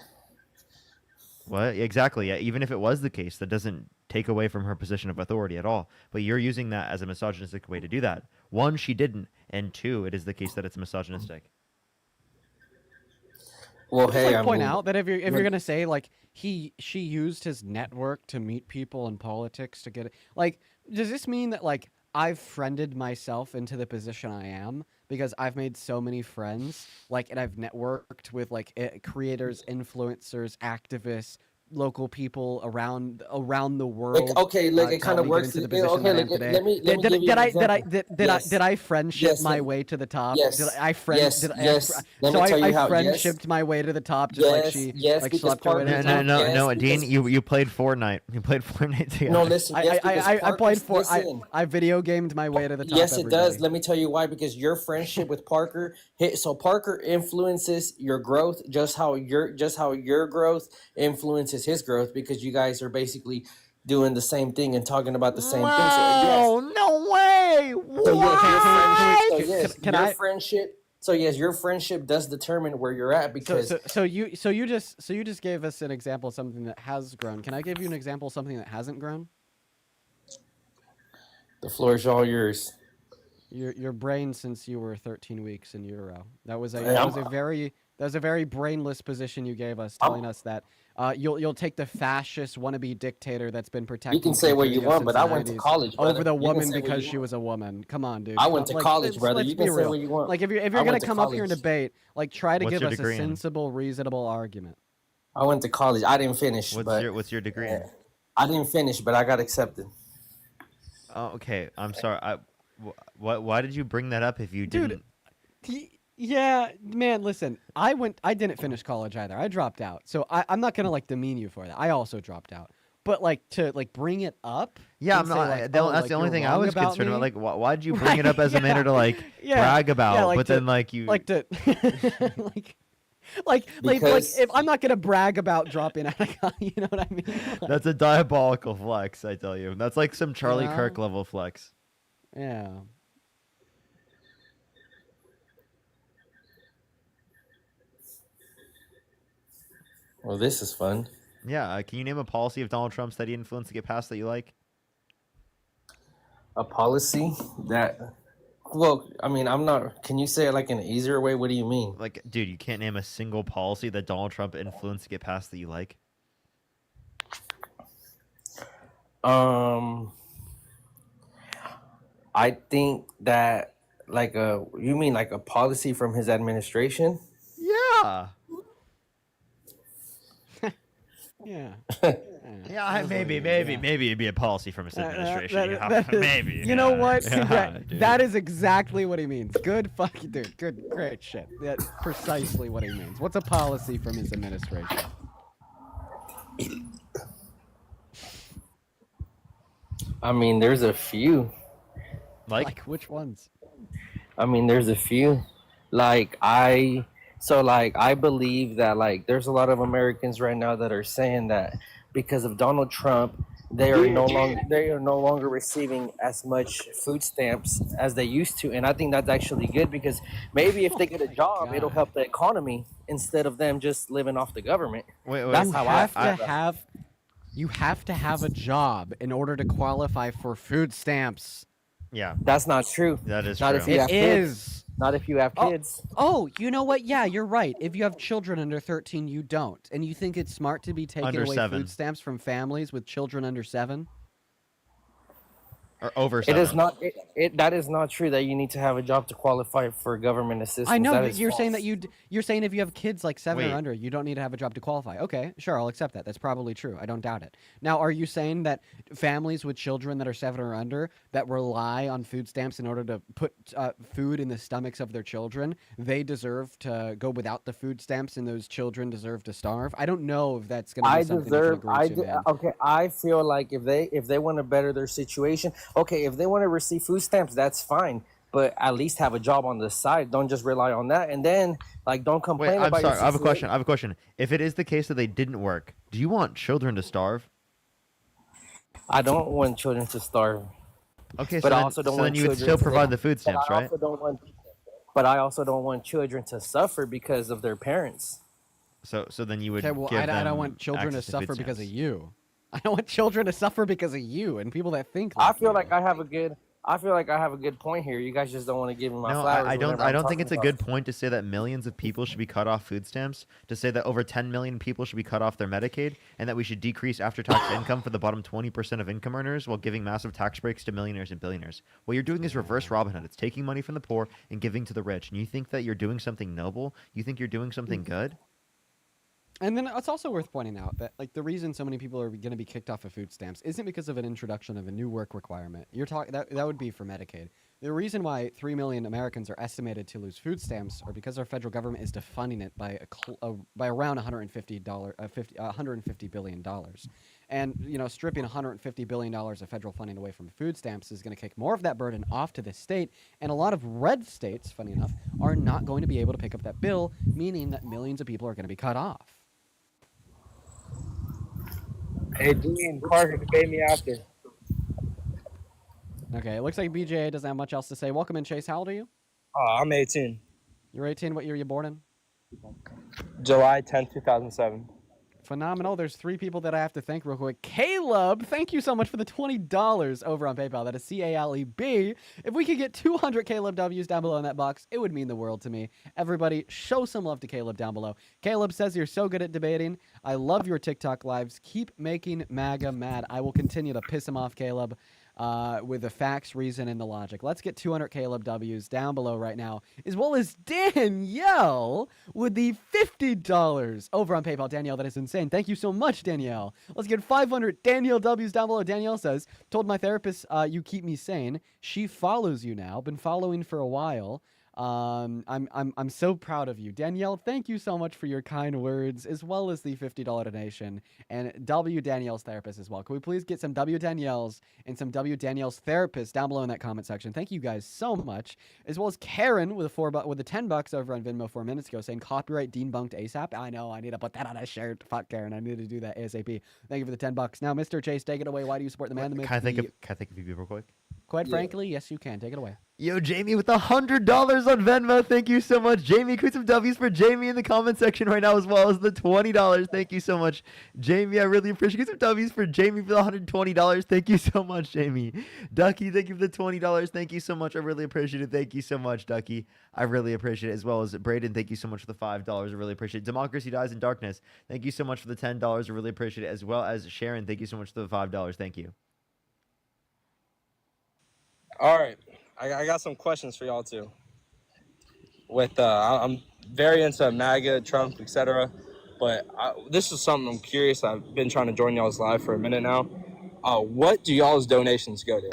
What? Exactly. Yeah, even if it was the case, that doesn't take away from her position of authority at all. But you're using that as a misogynistic way to do that. One, she didn't, and two, it is the case that it's misogynistic. Well, Just point out that if you're gonna say like she used his network to meet people in politics to get it, like, does this mean that like I've friended myself into the position I am because I've made so many friends, like, and I've networked with like creators, influencers, activists, local people around the world. Okay, look, it To kind help of me get works. into the Okay, position that I am look, today. let me give you an example. Yes. Did I friendship Yes, my way to the top? yes, Did I friend? yes, Did I, yes. Let so me tell you I how. Yes, friendshipped my way to the top, just like yes, she yes. like Because slept her way to No, the Parker, no, top. no, yes, no, Dean. because You played Fortnite. You played Fortnite together. no, listen, yes, because I played Parker's for listen. I video gamed my way to the top. Yes, it does. Everybody. Let me tell you why. Because your friendship with Parker hit. So Parker influences your growth, just how your growth influences his growth. Because you guys are basically doing the same thing and talking about the same thing. So yes. Whoa, no way! So yes, your friendship. So Can, yes, can your I? friendship. So yes, your friendship does determine where you're at. Because So you just gave us an example of something that has grown. Can I give you an example of something that hasn't grown? the floor is all yours. Your brain since you were 13 weeks in utero. That was Hey, a very brainless position you gave us, telling us that you'll take the fascist wannabe dictator that's been protecting You can say what you Filipino want, since but I the went to 90s college, brother. over the You can woman say what because you she want. was a woman. Come on, dude. I went to college, brother. Let's You be can say real. what you want. Like if you're I gonna went to come up here and college. debate, like try to What's give your us a degree in? sensible, reasonable argument. I went to college. I didn't finish, but What's your degree in? I didn't finish, but I got accepted. Oh, okay. I'm sorry. Why did you bring that up if you Dude, didn't? Yeah, man, listen, I didn't finish college either. I dropped out. So I'm not gonna like demean you for that. I also dropped out. But like to like bring it up. Yeah, and I'm say, not. like, That's oh, like, the only you're thing I wrong was about concerned about. me? Like, why'd you bring it up as a manner to like Yeah, brag about? yeah, like but to, then like you like to like Because if I'm not gonna brag about dropping out of college, you know what I mean? Like, that's a diabolical flex, I tell you. That's like some Charlie Yeah. Kirk level flex. yeah. well, this is fun. Yeah, can you name a policy of Donald Trump's that he influenced to get passed that you like? A policy that, well, I mean, I'm not. Can you say it like in an easier way? What do you mean? Like, dude, you can't name a single policy that Donald Trump influenced to get passed that you like. I think that you mean like a policy from his administration? Yeah. Yeah. Yeah, maybe it'd be a policy from his administration. that is- Maybe. You know what? Yeah, dude. That is exactly what he means. Good fucking dude. Good, great shit. That's precisely what he means. What's a policy from his administration? I mean, there's a few. Like which ones? I mean, there's a few. I believe that there's a lot of Americans right now that are saying that because of Donald Trump, they are no longer receiving as much food stamps as they used to, and I think that's actually good because maybe if they get a job, it'll help the economy instead of them just living off the government. Wait, That's how you have to have a job in order to qualify for food stamps. Yeah. That's not true. That is Not true. if you have kids. Not if you have kids. Oh, you know what? Yeah, you're right. If you have children under 13, you don't. And you think it's smart to be taking Under away 7. food stamps from families with children under 7? Or over It 7. is not. That is not true. That you need to have a job to qualify for government assistance. I know That but is you're saying false. that you're saying if you have kids like 7 Wait. or under, you don't need to have a job to qualify. Okay, sure, I'll accept that. That's probably true. I don't doubt it. Now, are you saying that families with children that are 7 or under that rely on food stamps in order to put food in the stomachs of their children, they deserve to go without the food stamps and those children deserve to starve? I don't know if that's going to be something you can agree to, man. Okay, I feel like if they want to better their situation, okay, if they want to receive food stamps, that's fine. But at least have a job on the side. Don't just rely on that. And then, don't complain Wait, I'm about sorry. your I have a question. situation. I have a question. If it is the case that they didn't work, do you want children to starve? I don't want children to starve. Okay, But so I then, also don't so then want you would children still to- provide the food stamps, right? But I also don't want children to suffer because of their parents. So then you would Okay, well, give I them don't want children to access food suffer because of stamps. you. I don't want children to suffer because of you and people that think I like feel you. like I have a good I feel like I have a good point here. You guys just don't want to give me my No, flowers. I don't. whenever I I'm don't think talking it's a about good point to say that millions of people should be cut off food stamps. To say that over 10 million people should be cut off their Medicaid, and that we should decrease after-tax income for the bottom 20% of income earners while giving massive tax breaks to millionaires and billionaires. What you're doing is reverse Robin Hood. It's taking money from the poor and giving to the rich. And you think that you're doing something noble? You think you're doing something good? And then it's also worth pointing out that like the reason so many people are going to be kicked off of food stamps isn't because of an introduction of a new work requirement. You're talking that would be for Medicaid. The reason why 3 million Americans are estimated to lose food stamps are because our federal government is defunding it by around $150 billion. And stripping $150 billion of federal funding away from food stamps is going to kick more of that burden off to the state. And a lot of red states, funny enough, are not going to be able to pick up that bill, meaning that millions of people are going to be cut off. Hey, Dean, Parker, debate me after. Okay, it looks like BJA doesn't have much else to say. Welcome in, Chase. How old are you? I'm 18. You're 18. What year were you born in? July 10th, 2007. Phenomenal. There's 3 people that I have to thank real quick. Caleb, thank you so much for the $20 over on PayPal. That is CALEB. If we could get 200 Caleb W's down below in that box, it would mean the world to me. Everybody, show some love to Caleb down below. Caleb says you're so good at debating. I love your TikTok lives. Keep making MAGA mad. I will continue to piss him off, Caleb. With the facts, reason, and the logic. Let's get 200 Caleb W's down below right now, as well as Danielle with the $50 over on PayPal. Danielle, that is insane. Thank you so much, Danielle. Let's get 500 Danielle W's down below. Danielle says, told my therapist you keep me sane. She follows you now. Been following for a while. I'm so proud of you. Danielle, thank you so much for your kind words, as well as the $50 donation, and W Danielle's therapist as well. Can we please get some W Danielle's and some W Danielle's therapist down below in that comment section? Thank you guys so much, as well as Karen with the $10 over on Venmo 4 minutes ago saying copyright debunked ASAP. I know, I need to put that on a shirt. Fuck Karen, I need to do that ASAP. Thank you for the $10. Now, Mr. Chase, take it away. Why do you support the man, the myth? Can I think of you real quick? Quite frankly, yes, you can. Take it away. Yo, Jamie with $100 on Venmo. Thank you so much. Jamie, put some W's for Jamie in the comment section right now, as well as the $20. Thank you so much, Jamie. I really appreciate it. Get some W's for Jamie for the $120. Thank you so much, Jamie. Ducky, thank you for the $20. Thank you so much. I really appreciate it. Thank you so much, Ducky. I really appreciate it, as well as Braden. Thank you so much for the $5. I really appreciate it. Democracy Dies in Darkness. Thank you so much for the $10. I really appreciate it, as well as Sharon. Thank you so much for the $5. Thank you. All right, I got some questions for y'all too. With I'm very into MAGA, Trump, etc. But this is something I'm curious. I've been trying to join y'all's live for a minute now. What do y'all's donations go to?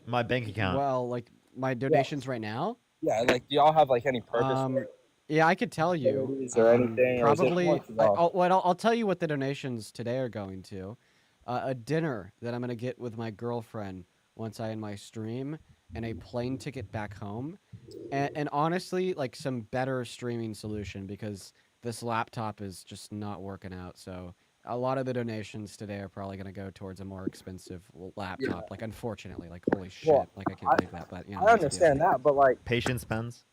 My bank account. Well, like my donations right now. Yeah, like do y'all have like any purpose for it? Yeah, I could tell you. Is there anything? Or is it Probably. once a while? I'll tell you what the donations today are going to. A dinner that I'm gonna get with my girlfriend once I end my stream, and a plane ticket back home, and honestly, like some better streaming solution, because this laptop is just not working out. So a lot of the donations today are probably going to go towards a more expensive laptop. Yeah. Like, unfortunately, like, holy shit, Well, like I can't believe that. But I understand that, but like Patience pens.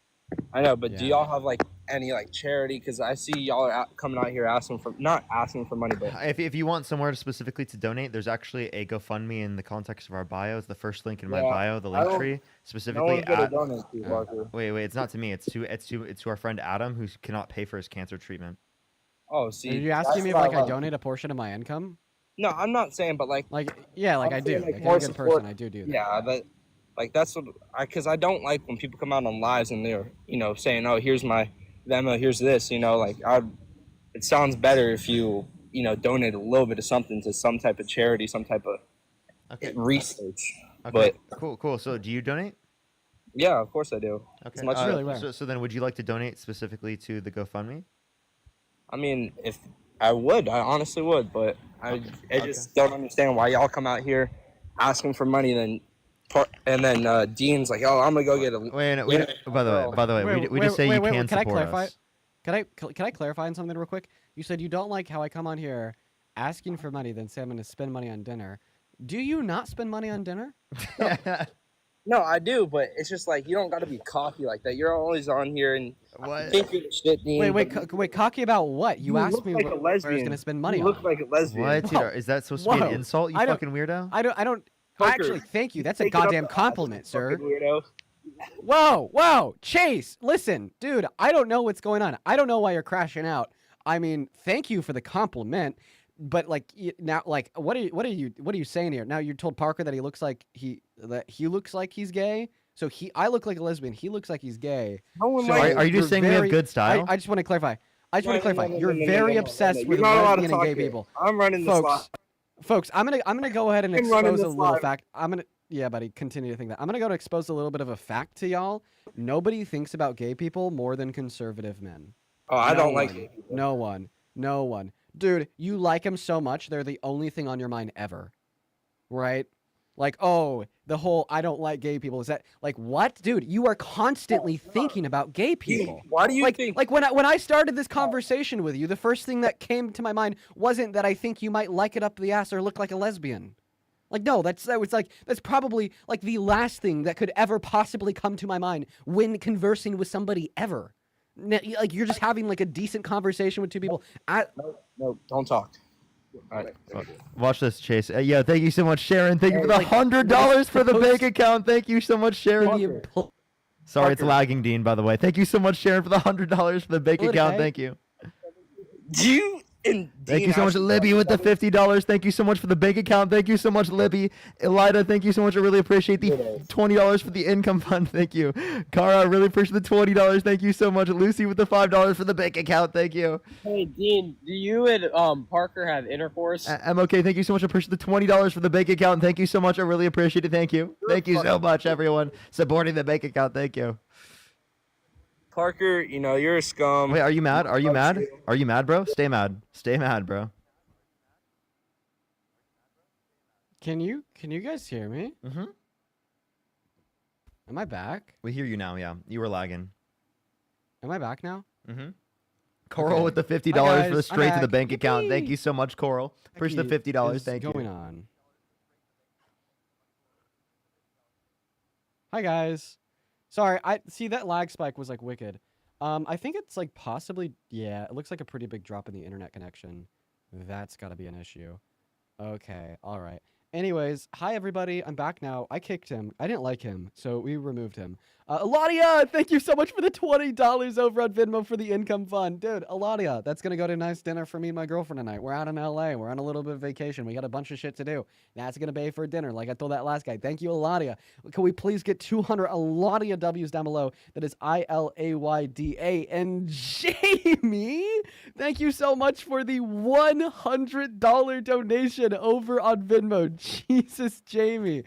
I know, but do Yeah. y'all have like any like charity? Because I see y'all are coming out here asking for, not asking for money, but If you want somewhere specifically to donate, there's actually a GoFundMe in the context of our bio. It's the first link in my Yeah, bio, the I link don't- tree. no Specifically one's gonna at donate to you, Parker. wait, it's not to me. It's to our friend Adam, who cannot pay for his cancer treatment. Oh, see, Are you asking me if like I donate a portion of my income? No, I'm not saying, but like yeah, like I'm I do. saying, Like, like, I'm more a good support. person. I do that. Yeah, but like that's what because I don't like when people come out on lives and they're saying, oh, here's my Venmo, here's this, like it sounds better if you donate a little bit of something to some type of charity, some type of research. Okay, But cool. So do you donate? yeah, of course I do. Okay. As much as So then, would you like to donate specifically to the GoFundMe? I mean, if I would, I honestly would, but I just don't understand why y'all come out here asking for money, and then Dean's like, oh, I'm gonna go get a. By the way, we just say you can Can I support clarify? us. Can I clarify on something real quick? You said you don't like how I come on here asking for money, then say I'm going to spend money on dinner. Do you not spend money on dinner? No, I do, but it's just like you don't got to be cocky like that. You're always on here and think you're the shit, Dean. Wait, cocky about what? You asked look me like where a I was lesbian. going to spend money You on. look like a lesbian. What? Dude, is that supposed to be an insult? You fucking weirdo. I don't. Actually, thank you. That's a Take it up goddamn the ass, compliment, sir. fucking weirdo. Whoa, Chase, listen, dude, I don't know what's going on. I don't know why you're crashing out. I mean, thank you for the compliment, but like now, like, what are you saying here? Now you told Parker that he looks like he's gay. So I look like a lesbian. He looks like he's gay. No one So likes Are you just saying we have good style? I just want to clarify. You're No, very no, obsessed with You're not allowed to lesbian and talk gay here. people. I'm running this live. Folks, I'm gonna go ahead and I'm running expose a this little live. fact. Yeah, buddy, continue to think that. I'm gonna go to expose a little bit of a fact to y'all. Nobody thinks about gay people more than conservative men. Oh, I don't like one. gay people. No one. Dude, you like them so much, they're the only thing on your mind ever. Right? Like, oh, the whole I don't like gay people. Is that like what? Dude, you are constantly thinking about gay people. Why do you think Like when I started this conversation with you, the first thing that came to my mind wasn't that I think you might like it up the ass or look like a lesbian. Like, no, that's probably like the last thing that could ever possibly come to my mind when conversing with somebody ever. Like, you're just having like a decent conversation with two people. No, don't talk. All right. Watch this, Chase. Yeah, thank you so much, Sharon. Thank you for the Like, $100 for the post- bank account. Thank you so much, Sharon. Sorry, it's Parker. lagging, Dean, by the way. Thank you so much, Sharon, for the $100 for the bank account. Thank you. You and Thank Dean you so much, actually Libby, with the talk about $50. Thank you so much for the bank account. Thank you so much, Libby. Elida, thank you so much. I really appreciate the $20 for the income fund. Thank you. Kara, I really appreciate the $20. Thank you so much. Lucy with the $5 for the bank account. Thank you. Hey, Dean, do you and Parker have intercourse? I'm okay. Thank you so much. I appreciate the $20 for the bank account. Thank you so much. I really appreciate it. Thank you. Thank you so much, everyone, supporting the bank account. Thank you. Parker, you know, you're a scum. Wait, are you mad? Are you mad? Are you mad, bro? Stay mad. Stay mad, bro. Can you guys hear me? Mm-hmm. Am I back? We hear you now, yeah. You were lagging. Am I back now? Mm-hmm. Coral Okay. with the $50 Hi, for the guys. straight I'm to the back. bank account. Thank you so much, Coral. Appreciate the $50. Is Thank you. going on? Hi guys. Sorry, I see that lag spike was like wicked. I think it's like possibly, yeah, it looks like a pretty big drop in the internet connection. That's got to be an issue. Okay, all right. Anyways, hi everybody. I'm back now. I kicked him. I didn't like him, so we removed him. Eladia, thank you so much for the $20 over on Venmo for the income fund. Dude, Eladia, that's going to go to a nice dinner for me and my girlfriend tonight. We're out in LA. We're on a little bit of vacation. We got a bunch of shit to do. That's going to pay for dinner, like I told that last guy. Thank you, Eladia. Can we please get 200 Eladia W's down below? That is ILAYDA. And Jamie, thank you so much for the $100 donation over on Venmo. Jesus, Jamie.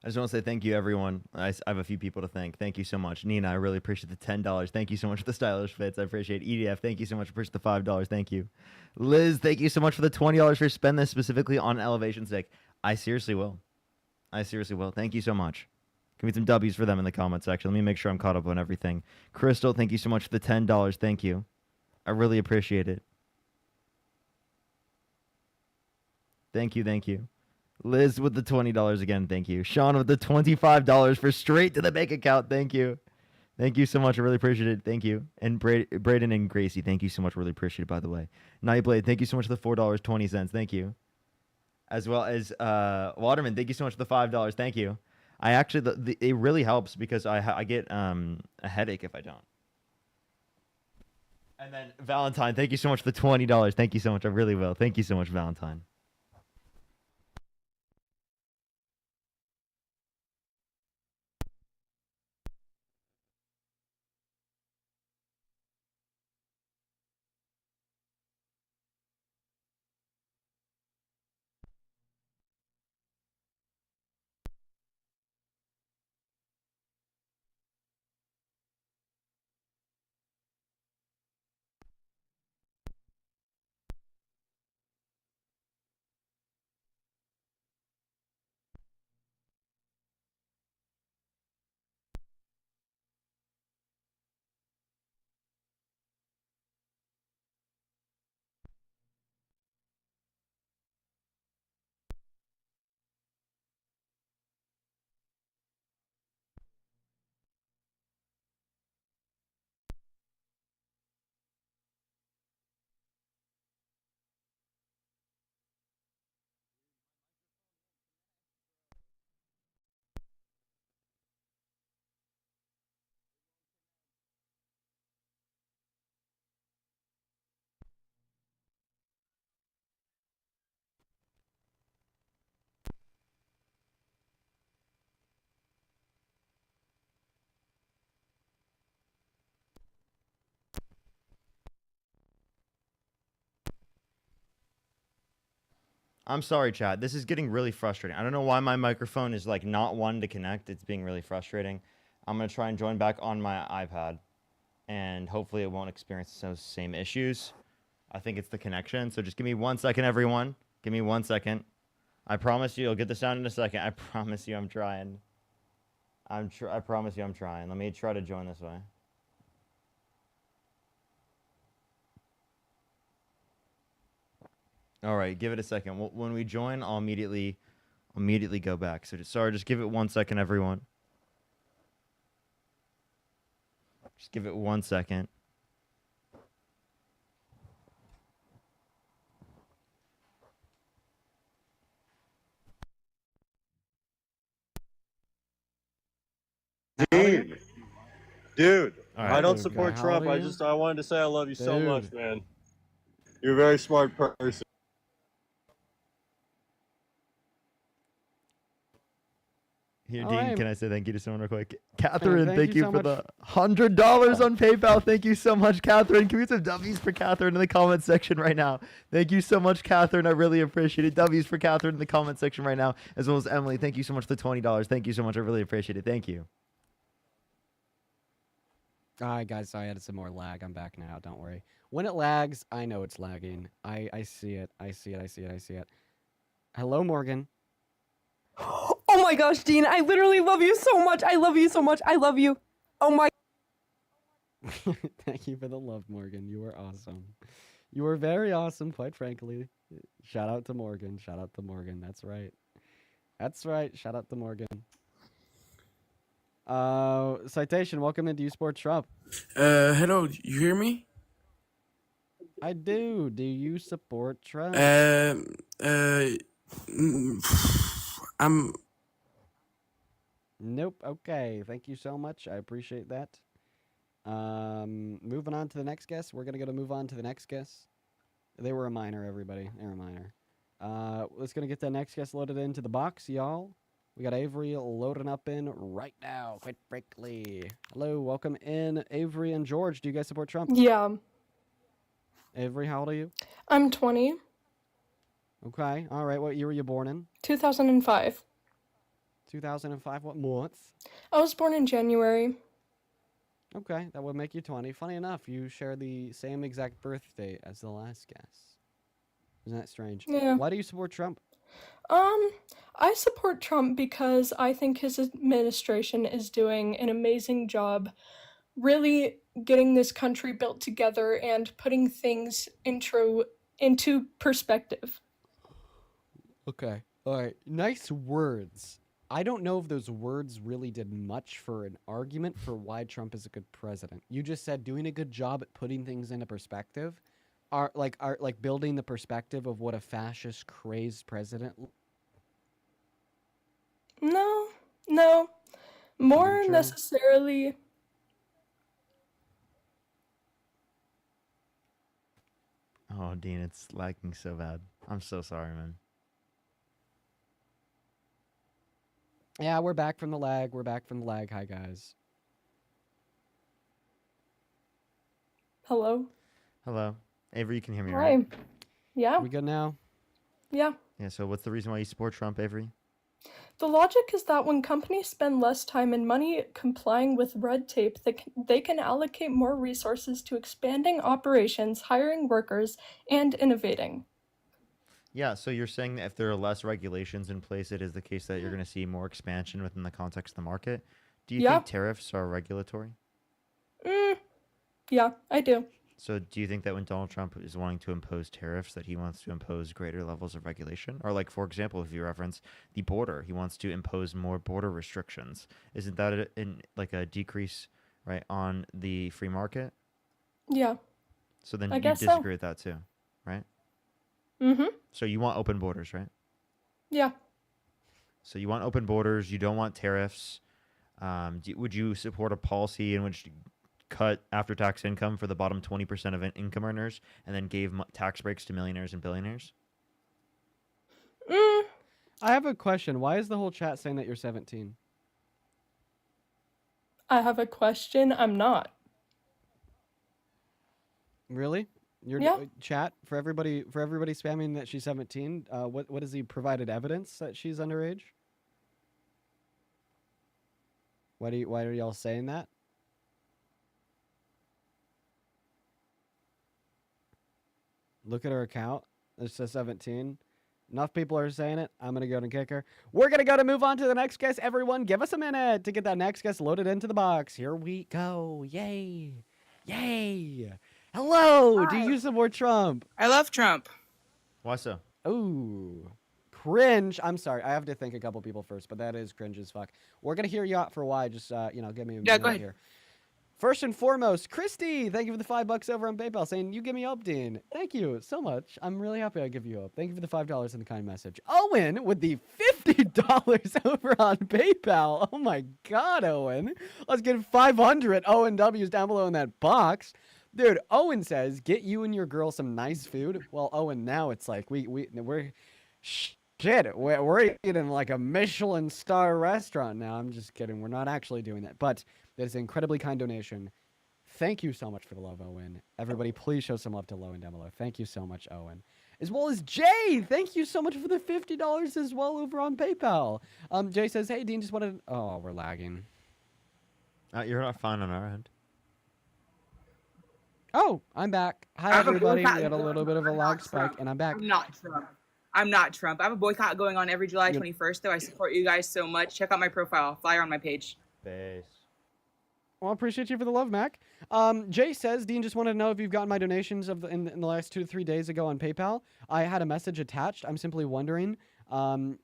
I just want to say thank you, everyone. I have a few people to thank. Thank you so much. Nina, I really appreciate the $10. Thank you so much for the stylish fits. I appreciate EDF. Thank you so much. Appreciate the $5. Thank you. Liz, thank you so much for the $20 for spend this specifically on elevation stick. I seriously will. I seriously will. Thank you so much. Give me some W's for them in the comment section. Let me make sure I'm caught up on everything. Crystal, thank you so much for the $10. Thank you. I really appreciate it. Thank you. Thank you. Liz with the $20 again, thank you. Sean with the $25 for straight to the bank account, thank you. Thank you so much, I really appreciate it, thank you. And Braden and Gracie, thank you so much, really appreciate it, by the way. Nightblade, thank you so much for the $4.20, thank you. As well as Waterman, thank you so much for the $5, thank you. I actually, it really helps because I get a headache if I don't. And then Valentine, thank you so much for the $20, thank you so much, I really will. Thank you so much, Valentine. I'm sorry, chat. This is getting really frustrating. I don't know why my microphone is like not one to connect. It's being really frustrating. I'm gonna try and join back on my iPad, and hopefully it won't experience those same issues. I think it's the connection. So just give me 1 second, everyone. Give me 1 second. I promise you, you'll get the sound in a second. I promise you, I'm trying. I promise you, I'm trying. Let me try to join this way. All right, give it a second. When we join, I'll immediately go back. So just give it 1 second, everyone. Just give it 1 second. Dude, All I right. don't Dude, support how Trump. old are you? I wanted to say I love you so much, Dude. man. You're a very smart person. Here, All Dean, right. can I say thank you to someone real quick? Catherine, thank thank you you so for much. the $100 on PayPal. Thank you so much, Catherine. Can we have some W's for Catherine in the comment section right now? Thank you so much, Catherine. I really appreciate it. W's for Catherine in the comment section right now, as well as Emily. Thank you so much for the $20. Thank you so much. I really appreciate it. Thank you. All right, guys. I added some more lag. I'm back now. Don't worry. When it lags, I know it's lagging. I see it. I see it. I see it. I see it. Hello, Morgan. Oh my gosh, Dean, I literally love you so much. I love you so much. I love you. Oh my. Thank you for the love, Morgan. You are awesome. You are very awesome, quite frankly. Shout out to Morgan. Shout out to Morgan. That's right. That's right. Shout out to Morgan. Citation, welcome into Sport Trump. Hello, you hear me? I do. Do you support Trump? I'm. Nope. Okay. Thank you so much. I appreciate that. Moving on to the next guest. We're gonna move on to the next guest. They were a minor, everybody. They were a minor. Let's gonna get that next guest loaded into the box, y'all. We got Avery loading up in right now, quite frankly. Hello, welcome in, Avery and George. Do you guys support Trump? Yeah. Avery, how old are you? I'm 20. Okay. All right. What year were you born in? 2005. 2005. What month? I was born in January. Okay, that would make you 20. Funny enough, you share the same exact birth date as the last guest. Isn't that strange? Yeah. Why do you support Trump? I support Trump because I think his administration is doing an amazing job really getting this country built together and putting things into perspective. Okay. All right. Nice words. I don't know if those words really did much for an argument for why Trump is a good president. You just said doing a good job at putting things into perspective, are like building the perspective of what a fascist, crazed president. No. More True. necessarily. Oh, Dean, it's lagging so bad. I'm so sorry, man. Yeah, we're back from the lag. We're back from the lag. Hi, guys. Hello. Hello. Avery, you can hear me, Hi. right? Yeah. We good now? Yeah. Yeah, so what's the reason why you support Trump, Avery? The logic is that when companies spend less time and money complying with red tape, they can allocate more resources to expanding operations, hiring workers, and innovating. Yeah, so you're saying that if there are less regulations in place, it is the case that you're going to see more expansion within the context of the market. Do you Yeah. think tariffs are regulatory? Yeah, I do. So do you think that when Donald Trump is wanting to impose tariffs, that he wants to impose greater levels of regulation? Or like, for example, if you reference the border, he wants to impose more border restrictions. Isn't that like a decrease, right, on the free market? Yeah. So then I you guess so. disagree with that too, right? Mm-hmm. So you want open borders, right? Yeah. So you want open borders. You don't want tariffs. Would you support a policy in which cut after-tax income for the bottom 20% of income earners and then gave tax breaks to millionaires and billionaires? I have a question. Why is the whole chat saying that you're 17? I have a question. I'm not. Really? Your Yeah. chat for everybody spamming that she's 17. What is the provided evidence that she's underage? Why are y'all saying that? Look at her account. It says 17. Enough people are saying it. I'm gonna go and kick her. We're gonna go to move on to the next guest. Everyone, give us a minute to get that next guest loaded into the box. Here we go. Yay! Yay! Hello. Do you support Trump? I love Trump. Why so? Ooh. Cringe. I'm sorry. I have to thank a couple people first, but that is cringe as fuck. We're gonna hear you out for why. Just give me a minute go ahead. here. First and foremost, Christy, thank you for the $5 over on PayPal saying, you give me up, Dean. Thank you so much. I'm really happy I give you up. Thank you for the $5 and the kind message. Owen with the $50 over on PayPal. Oh my God, Owen. Let's get 500 Owen W's down below in that box. Dude, Owen says, get you and your girl some nice food. Well, Owen, now it's like we're shit. We're eating like a Michelin star restaurant now. I'm just kidding. We're not actually doing that. But that is an incredibly kind donation. Thank you so much for the love, Owen. Everybody, please show some love to Owen down below. Thank you so much, Owen. As well as Jay. Thank you so much for the $50 as well over on PayPal. Jay says, hey, Dean, just wanted... Oh, we're lagging. You're not fine on our end. Oh, I'm back. Hi, everybody. We had a little bit of a lag spike, and I'm back. I'm not Trump. I'm not Trump. I have a boycott going on every July 21st, though. I support you guys so much. Check out my profile. Flyer on my page. Base. Well, I appreciate you for the love, Mac. Jay says, Dean, just wanted to know if you've gotten my donations in the last 2 to 3 days ago on PayPal. I had a message attached. I'm simply wondering if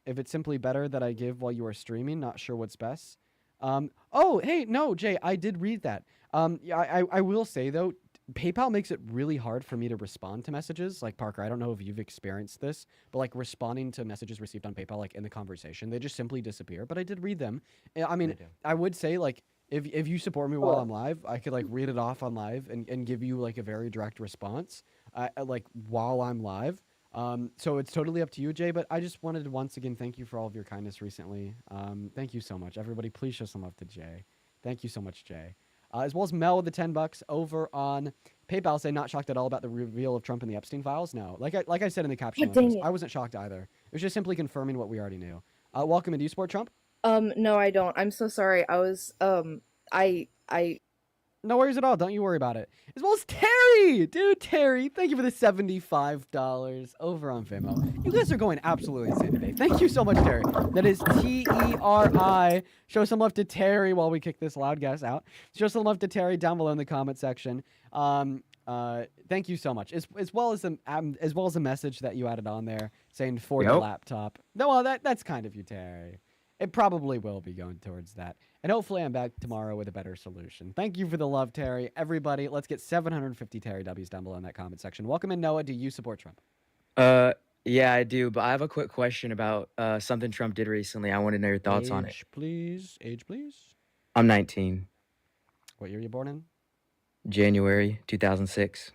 it's simply better that I give while you are streaming. Not sure what's best. Oh, hey, no, Jay, I did read that. I will say, though, PayPal makes it really hard for me to respond to messages. Like, Parker, I don't know if you've experienced this, but, like, responding to messages received on PayPal, like, in the conversation, they just simply disappear. But I did read them. I mean, I would say, like, if you support me while I'm live, I could, like, read it off on live and give you, like, a very direct response, like, while I'm live. So it's totally up to you, Jay, but I just wanted to once again thank you for all of your kindness recently. Thank you so much. Everybody, please show some love to Jay. Thank you so much, Jay. As well as Mel with the $10 over on PayPal, say not shocked at all about the reveal of Trump in the Epstein files. No, like I said in the caption, I wasn't shocked either. It was just simply confirming what we already knew. Welcome, and do you support Trump? No, I don't. I'm so sorry. I was, No worries at all. Don't you worry about it. As well as Terry! Dude, Terry, thank you for the $75 over on Vimeo. You guys are going absolutely insane today. Thank you so much, Terry. That is T-E-R-I. Show some love to Terry while we kick this loud guest out. Show some love to Terry down below in the comment section. Thank you so much. As well as a message that you added on there saying for the laptop. No, well, that's kind of you, Terry. It probably will be going towards that. And hopefully I'm back tomorrow with a better solution. Thank you for the love, Terry. Everybody, let's get 750 Terry W's down below in that comment section. Welcome in, Noah. Do you support Trump? Yeah, I do. But I have a quick question about something Trump did recently. I want to know your thoughts on it. Age, please. I'm 19. What year were you born in? January 2006.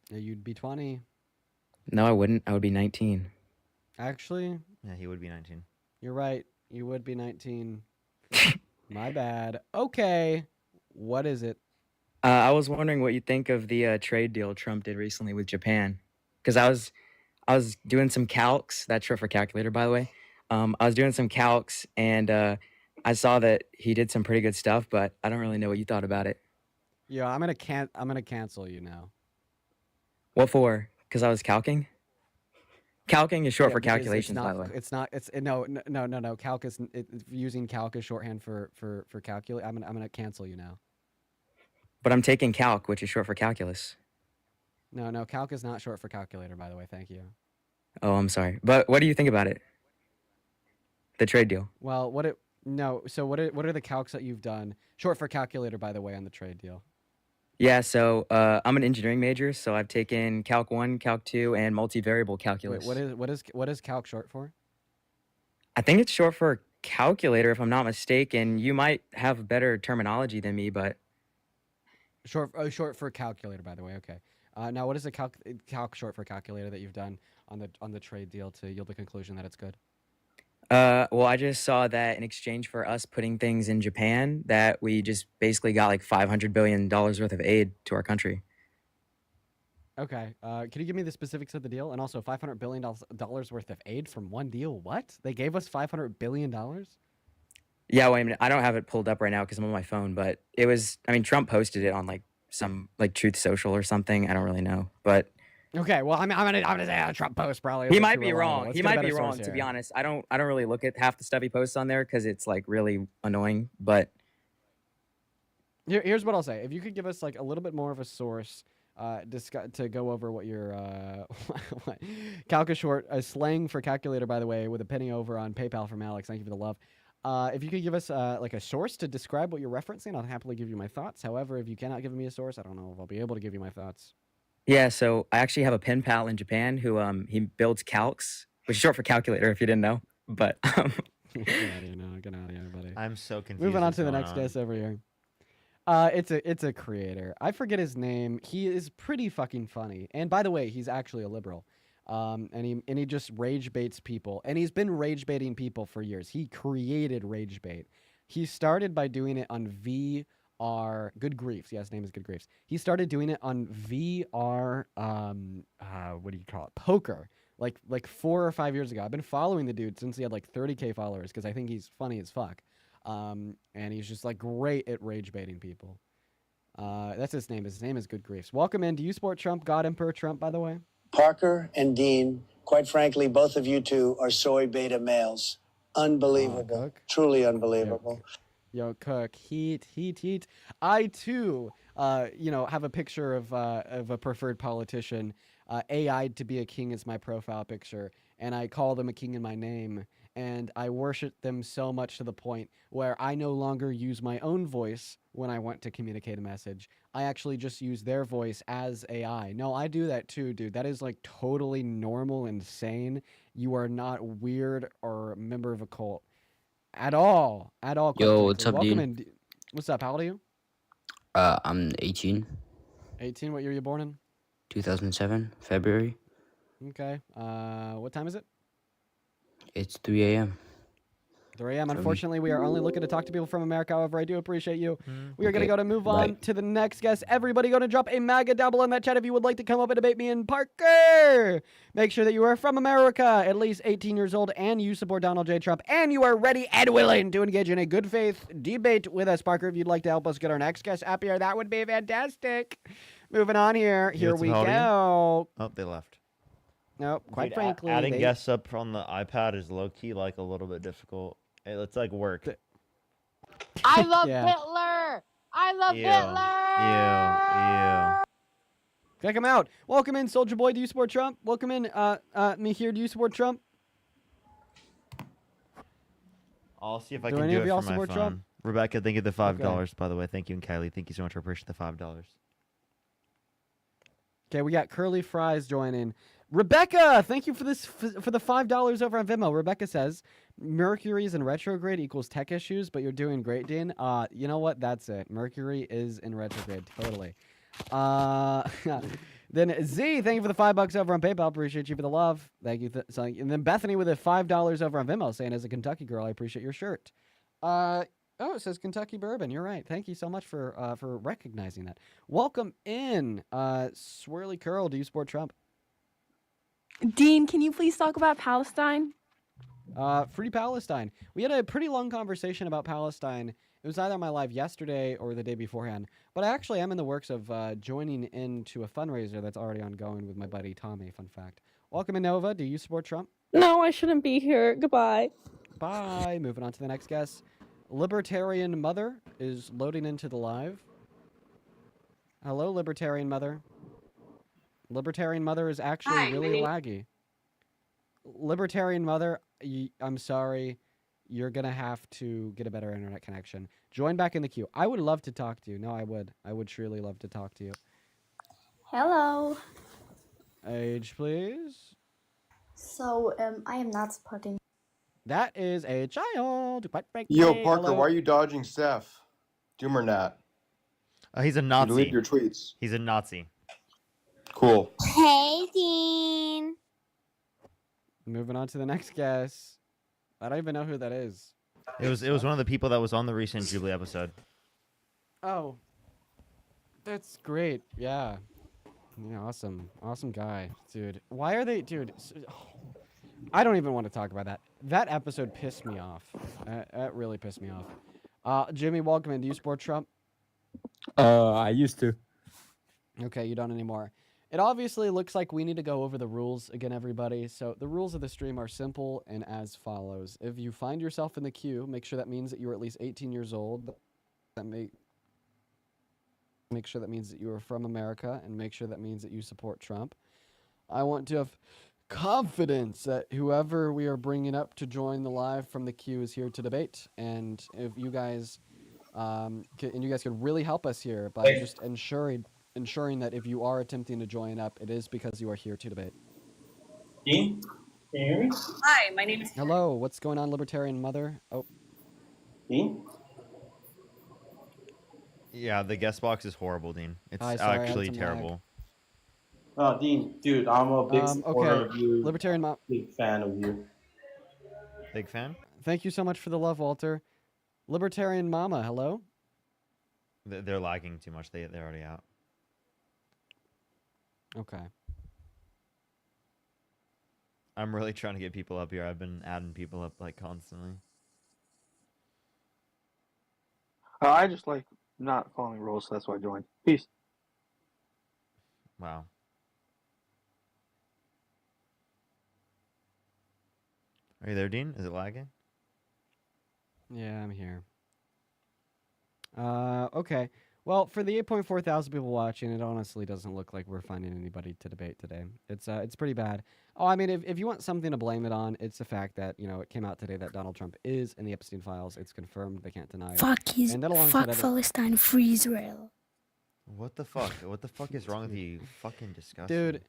You'd be 20. No, I wouldn't. I would be 19. Actually? Yeah, he would be 19. You're right. You would be 19. My bad. Okay. What is it? I was wondering what you think of the trade deal Trump did recently with Japan. Because I was doing some calcs. That's short for calculator, by the way. I was doing some calcs, and I saw that he did some pretty good stuff, but I don't really know what you thought about it. Yeah, I'm gonna cancel you now. What for? Because I was calcing? Calcing is short for because calculations, by the way. No. Calc is using calc as shorthand for calculate. I'm gonna cancel you now. But I'm taking calc, which is short for calculus. No, calc is not short for calculator, by the way. Thank you. Oh, I'm sorry. But what do you think about it? The trade deal. Well, what are the calcs that you've done? Short for calculator, by the way, on the trade deal. Yeah, so I'm an engineering major, so I've taken Calc 1, Calc 2, and multivariable calculus. Wait, what is calc short for? I think it's short for calculator, if I'm not mistaken. You might have better terminology than me, but short for calculator, by the way. Okay. Now, what is the calc short for calculator that you've done on the trade deal to yield the conclusion that it's good? Well, I just saw that in exchange for us putting things in Japan, that we just basically got like $500 billion worth of aid to our country. Okay. Can you give me the specifics of the deal? And also $500 billion worth of aid from one deal? What? They gave us $500 billion? Yeah, wait a minute. I don't have it pulled up right now because I'm on my phone, but it was, I mean, Trump posted it on like some like Truth Social or something. I don't really know, but Okay, well, I'm gonna say Trump post probably. he isn't might too be reliable. wrong. Let's He get a might be better source wrong, to be here. honest. I don't really look at half the stuff he posts on there because it's like really annoying, but Here's what I'll say. If you could give us like a little bit more of a source to go over what your Calca-short, slang for calculator, by the way, with a penny over on PayPal from Alex. Thank you for the love. If you could give us like a source to describe what you're referencing, I'll happily give you my thoughts. However, if you cannot give me a source, I don't know if I'll be able to give you my thoughts. yeah, so I actually have a pen pal in Japan who he builds calcs, which is short for calculator if you didn't know. But Get out of here now. Get out of here, buddy. I'm so confused. Moving on what's to the going next on. guest over here. It's a creator. I forget his name. He is pretty fucking funny. And by the way, he's actually a liberal. And he just rage baits people. And he's been rage baiting people for years. He created rage bait. He started by doing it on VR. Good Griefs. Yeah, his name is Good Griefs. He started doing it on VR. What do you call it? Poker. Like 4 or 5 years ago. I've been following the dude since he had like 30K followers because I think he's funny as fuck. And he's just like great at rage baiting people. That's his name. His name is Good Griefs. Welcome in. Do you support Trump? God Emperor Trump, by the way. Parker and Dean, quite frankly, both of you two are soy beta males. Unbelievable. Truly unbelievable. Yo, Cook, heat. I too, have a picture of a preferred politician. AI'd to be a king is my profile picture, and I call them a king in my name. And I worship them so much to the point where I no longer use my own voice when I want to communicate a message. I actually just use their voice as AI. No, I do that too, dude. That is like totally normal and sane. You are not weird or a member of a cult at all. Yo, what's up, Welcome dude? in. What's up? How old are you? I'm 18, 18. What year were you born in? 2007, February. Okay. What time is it? It's 3 a.m. 3 a.m. For me. Unfortunately, we are only looking to talk to people from America. However, I do appreciate you. We are going to Okay, move bye. on to the next guest. Everybody going to drop a MAGA down below in that chat if you would like to come up and debate me and Parker. Make sure that you are from America, at least 18 years old, and you support Donald J. Trump, and you are ready and willing to engage in a good faith debate with us, Parker. If you'd like to help us get our next guest up here, that would be fantastic. Moving on here. Here we go. Oh, they left. Nope. Quite Dude, frankly, adding they- guests up on the iPad is low key like a little bit difficult. It's like work. I love Yeah. Hitler. I love Ew. Hitler. Check him out. Welcome in, Soldier Boy. Do you support Trump? Welcome in, me here. Do you support Trump? I'll see if I Do can any do of it y'all from my support phone. Trump? Rebecca, thank you for the $5, Okay. by the way. Thank you, and Kylie, thank you so much. I appreciate the $5. Okay, we got Curly Fries joining. Rebecca, thank you for this for the $5 over on Venmo. Rebecca says Mercury's in retrograde equals tech issues, but you're doing great, Dean. You know what? That's it. Mercury is in retrograde. Totally. Then Z, thank you for the $5 over on PayPal. Appreciate you for the love. Thank you. And then Bethany with a $5 over on Venmo saying, as a Kentucky girl, I appreciate your shirt. Oh, it says Kentucky bourbon. You're right. Thank you so much for recognizing that. Welcome in, Swirly Curl. Do you support Trump? Dean, can you please talk about Palestine? Free Palestine. We had a pretty long conversation about Palestine. It was either on my live yesterday or the day beforehand. But I actually am in the works of joining into a fundraiser that's already ongoing with my buddy Tommy. Fun fact. Welcome in, Nova. Do you support Trump? No, I shouldn't be here. Goodbye. Bye. Moving on to the next guest. Libertarian Mother is loading into the live. Hello, Libertarian Mother. Libertarian Mother is actually Hi, really Minnie. laggy. Libertarian Mother, I'm sorry. You're going to have to get a better internet connection. Join back in the queue. I would love to talk to you. No, I would. I would truly love to talk to you. Hello. Age, please. So, I am not supporting. That is a child. Quite frankly. Yo, Parker, Hello. why are you dodging Steph? Doom or not? He's a Nazi. Delete your tweets. He's a Nazi. Cool. Hey, Dean. Moving on to the next guest. I don't even know who that is. It was one of the people that was on the recent Jubilee episode. Oh, that's great. Yeah. Yeah, awesome guy, dude. Why are they, dude? I don't even want to talk about that. That episode pissed me off. That really pissed me off. Jimmy, welcome in. Do you support Trump? I used to. Okay, you don't anymore. It obviously looks like we need to go over the rules again, everybody. So the rules of the stream are simple and as follows. If you find yourself in the queue, make sure that means that you're at least 18 years old. Make sure that means that you are from America, and make sure that means that you support Trump. I want to have confidence that whoever we are bringing up to join the live from the queue is here to debate. And if you guys, could really help us here by just ensuring that if you are attempting to join up, it is because you are here to debate. Dean, can you hear me? Hi, my name is. Hello, what's going on, Libertarian Mother? Oh. Dean? Yeah, the guest box is horrible, Dean. It's Hi, sorry, I had actually some terrible. Oh, Dean, dude, I'm a big supporter okay. of you. Libertarian Mom. Big fan of you. Big fan? Thank you so much for the love, Walter. Libertarian Mama, hello? They're lagging too much. They're already out. Okay. I'm really trying to get people up here. I've been adding people up like constantly. I just like not following rules, so that's why I joined. Peace. Wow. Are you there, Dean? Is it lagging? Yeah, I'm here. Okay. Well, for the 8.4 thousand people watching, it honestly doesn't look like we're finding anybody to debate today. It's pretty bad. Oh, I mean, if you want something to blame it on, it's the fact that, it came out today that Donald Trump is in the Epstein files. It's confirmed. They can't deny it. Fuck Palestine, free Israel. What the fuck? What the fuck is wrong with you? Fucking disgusting. Dude,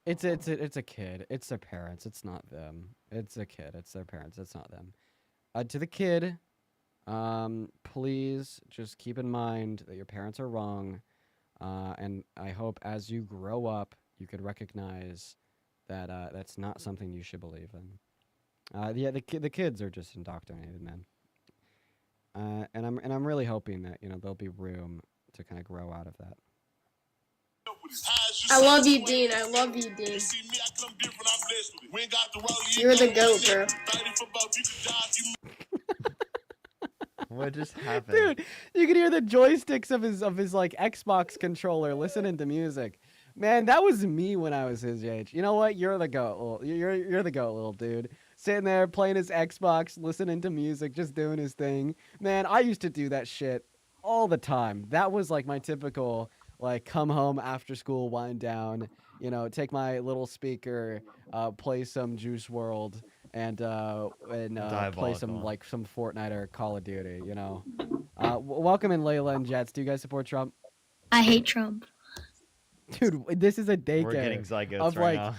it's a kid. It's their parents. It's not them. It's a kid. It's their parents. It's not them. To the kid, please just keep in mind that your parents are wrong, and I hope as you grow up, you could recognize that that's not something you should believe in. Yeah, the kids are just indoctrinated, man. And I'm really hoping that there'll be room to kind of grow out of that. I love you, Dean. I love you, Dean. You're the goat, bro. What just happened? Dude, you can hear the joysticks of his like Xbox controller listening to music. Man, that was me when I was his age. You know what? You're the goat. You're the goat, little dude. Sitting there playing his Xbox, listening to music, just doing his thing. Man, I used to do that shit all the time. That was like my typical like come home after school, wind down, take my little speaker, play some Juice World, and play some Fortnite or Call of Duty. Welcome in, Layla and Jets. Do you guys support Trump? I hate Trump. Dude, this is a daycare. We're getting zygotes of right now.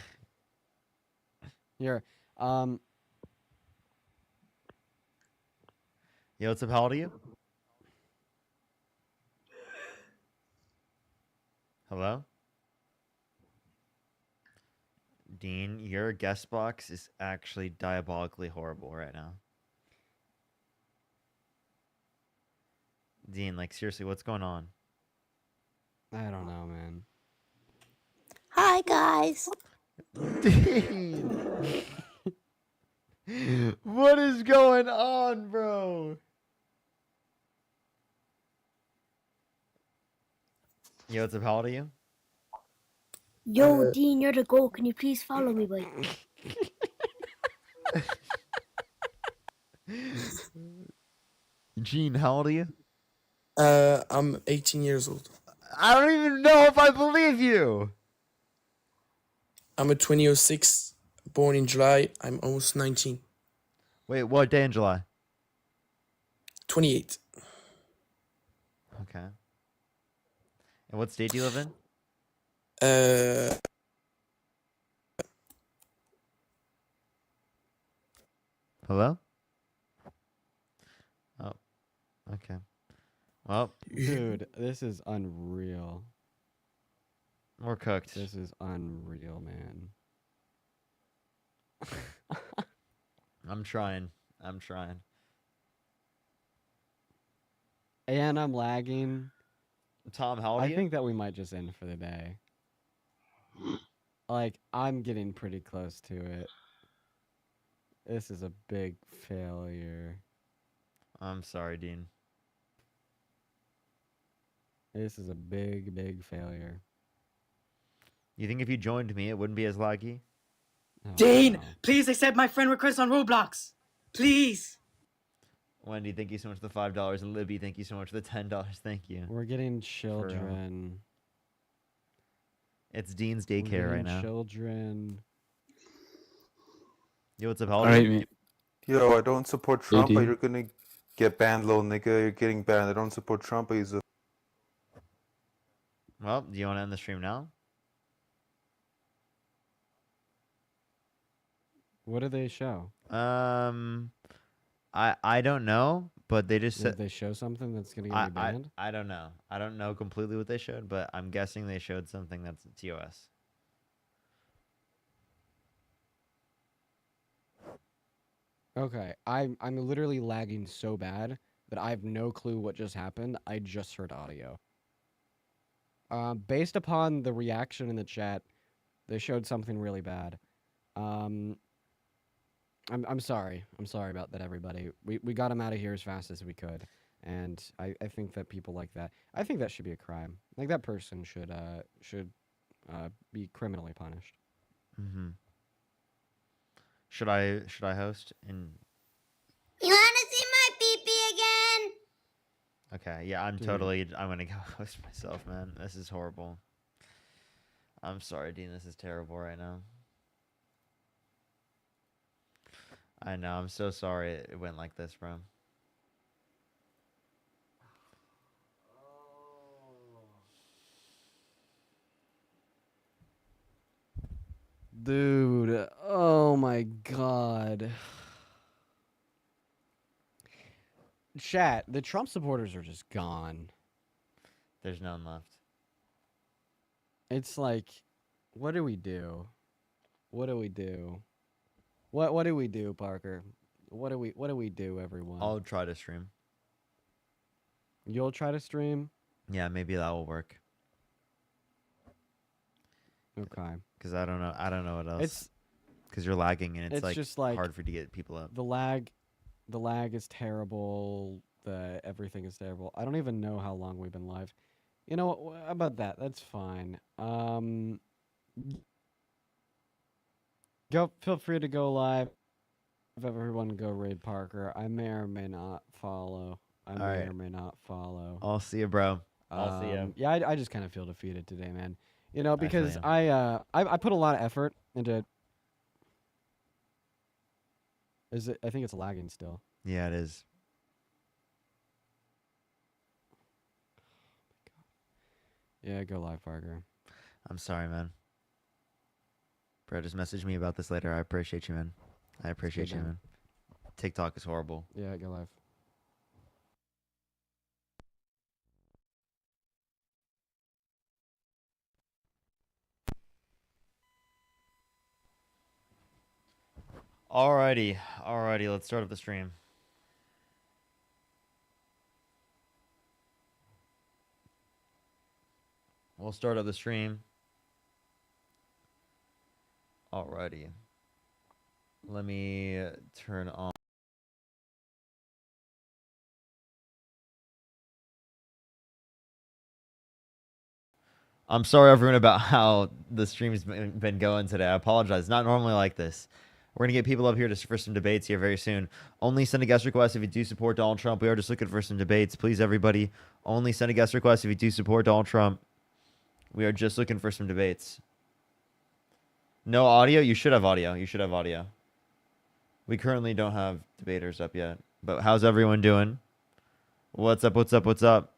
Here, Yo, what's up? How old are you? Hello? Dean, your guest box is actually diabolically horrible right now. Dean, like, seriously, what's going on? I don't know, man. Hi, guys. Dean! What is going on, bro? Yo, what's up? How old are you? Yo, Dean, you're the goat. Can you please follow me, boy? Gene, how old are you? I'm 18 years old. I don't even know if I believe you. I'm a 2006, born in July. I'm almost 19. Wait, what day in July? 28. Okay. And what state do you live in? Hello? Oh, okay. Well, dude, this is unreal. We're cooked. This is unreal, man. I'm trying. I'm trying. And I'm lagging. Tom, how old are I you? think that we might just end for the day. Like, I'm getting pretty close to it. This is a big failure. I'm sorry, Dean. This is a big, big failure. You think if you joined me, it wouldn't be as laggy? Oh, Dean, no. please accept my friend request on Roblox. Please. Wendy, thank you so much for the $5. And Libby, thank you so much for the $10. Thank you. We're getting children. It's Dean's We're daycare getting right now. children. Yo, what's up, how All old are right, you? man. Yo, I don't support Hey, Trump, but dude. you're gonna get banned, little nigga. You're getting banned. I don't support Trump, but he's a. Well, do you want to end the stream now? What do they show? I don't know, but they just Did said they show something that's gonna get me banned? I don't know. I don't know completely what they showed, but I'm guessing they showed something that's TOS. Okay, I'm literally lagging so bad that I have no clue what just happened. I just heard audio. Based upon the reaction in the chat, they showed something really bad. I'm sorry. I'm sorry about that, everybody. We got him out of here as fast as we could, and I think that people like that. I think that should be a crime. Like that person should be criminally punished. Mm-hmm. Should I host? And You wanna see my pee-pee again? okay, yeah, I'm gonna go host myself, man. This is horrible. I'm sorry, Dean. This is terrible right now. I know. I'm so sorry it went like this, bro. Dude, oh my god. Chat, the Trump supporters are just gone. There's none left. It's like, what do we do? What do we do? What do we do, Parker? What do we do, everyone? I'll try to stream. You'll try to stream? Yeah, maybe that will work. Okay. Because I don't know what else. It's because you're lagging and it's like just like hard for you to get people up. the lag is terrible. Everything is terrible. I don't even know how long we've been live. You know what? How about that? That's fine. Feel free to go live. If everyone go raid Parker, I may or may not follow. I may Alright. or may not follow. I'll see you, bro. I'll see you. Yeah, I just kind of feel defeated today, man. You know, I feel because you. I put a lot of effort into. Is it? I think it's lagging still. Yeah, it is. Yeah, go live, Parker. I'm sorry, man. Bro, just message me about this later. I appreciate you, man. I appreciate you, man. man. TikTok is horrible. Yeah, go live. Alrighty, let's start up the stream. We'll start up the stream. Alrighty. Let me turn on. I'm sorry, everyone, about how the stream's been going today. I apologize. It's not normally like this. We're going to get people up here for some debates here very soon. Only send a guest request if you do support Donald Trump. We are just looking for some debates. Please, everybody, only send a guest request if you do support Donald Trump. We are just looking for some debates. No audio? You should have audio. You should have audio. We currently don't have debaters up yet. But how's everyone doing? What's up, what's up, what's up?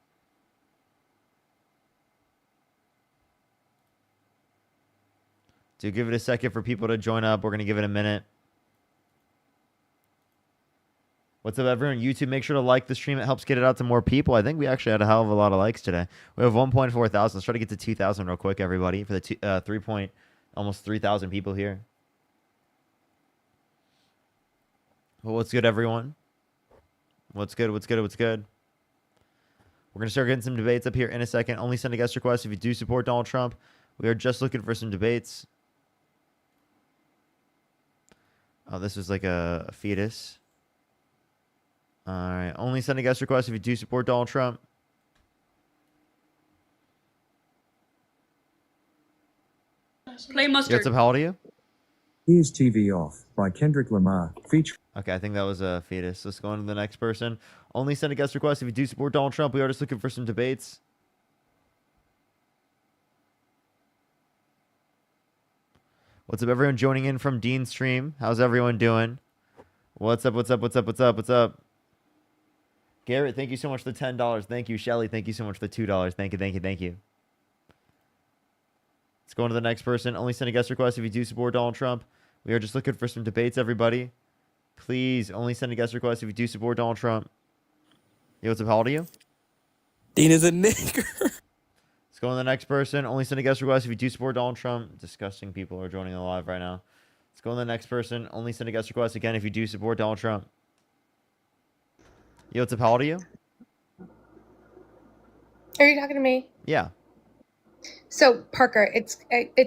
Do give it a second for people to join up. We're going to give it a minute. What's up, everyone? YouTube, make sure to like the stream. It helps get it out to more people. I think we actually had a hell of a lot of likes today. We have 1.4 thousand. Let's try to get to 2,000 real quick, everybody, for the almost 3,000 people here. Well, what's good, everyone? What's good? What's good? What's good? We're going to start getting some debates up here in a second. Only send a guest request if you do support Donald Trump. We are just looking for some debates. Oh, this was like a fetus. All right. Only send a guest request if you do support Donald Trump. Play Yo, mustard. what's up? How old are you? Here's TV Off by Kendrick Lamar, featuring. Okay, I think that was a fetus. Let's go on to the next person. Only send a guest request if you do support Donald Trump. We are just looking for some debates. What's up, everyone joining in from Dean's stream? How's everyone doing? What's up? What's up? What's up? What's up? What's up? Garrett, thank you so much for the $10. Thank you. Shelly, thank you so much for the $2. Thank you, thank you, thank you. Let's go on to the next person. Only send a guest request if you do support Donald Trump. We are just looking for some debates, everybody. Please, only send a guest request if you do support Donald Trump. Yo, what's up? How old are you? Dean is a nigger. Let's go on to the next person. Only send a guest request if you do support Donald Trump. Disgusting people are joining the live right now. Let's go on to the next person. Only send a guest request again if you do support Donald Trump. Yo, what's up? How old are you? Are you talking to me? Yeah. So Parker, it's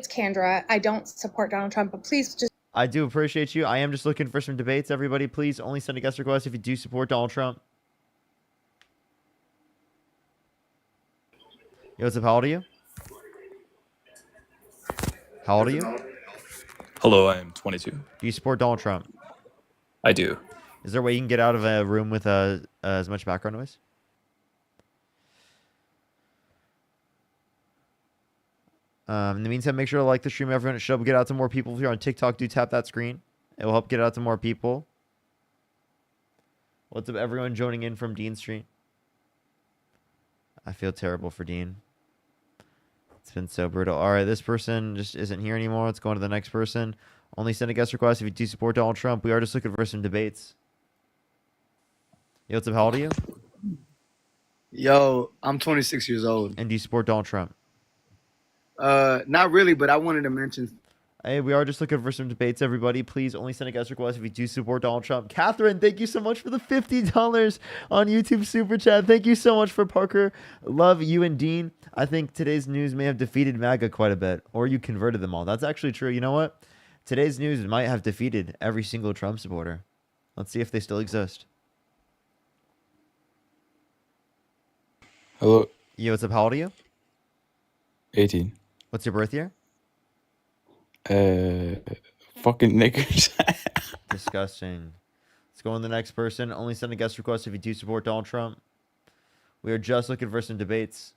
Kendra. I don't support Donald Trump, but please just. I do appreciate you. I am just looking for some debates, everybody. Please only send a guest request if you do support Donald Trump. Yo, what's up? How old are you? How old are you? Hello, I am 22. Do you support Donald Trump? I do. Is there a way you can get out of a room with as much background noise? In the meantime, make sure to like the stream, everyone. It should help get out to more people. If you're on TikTok, do tap that screen. It will help get out to more people. What's up, everyone joining in from Dean Street? I feel terrible for Dean. It's been so brutal. All right, this person just isn't here anymore. Let's go on to the next person. Only send a guest request if you do support Donald Trump. We are just looking for some debates. Yo, what's up? How old are you? Yo, I'm 26 years old. And do you support Donald Trump? Not really, but I wanted to mention. Hey, we are just looking for some debates, everybody. Please only send a guest request if you do support Donald Trump. Catherine, thank you so much for the $50 on YouTube Super Chat. Thank you so much for Parker. Love you and Dean. I think today's news may have defeated MAGA quite a bit, or you converted them all. That's actually true. You know what? Today's news might have defeated every single Trump supporter. Let's see if they still exist. Hello. Yo, what's up? How old are you? 18. What's your birth year? Fucking niggers. Disgusting. Let's go on to the next person. Only send a guest request if you do support Donald Trump. We are just looking for some debates.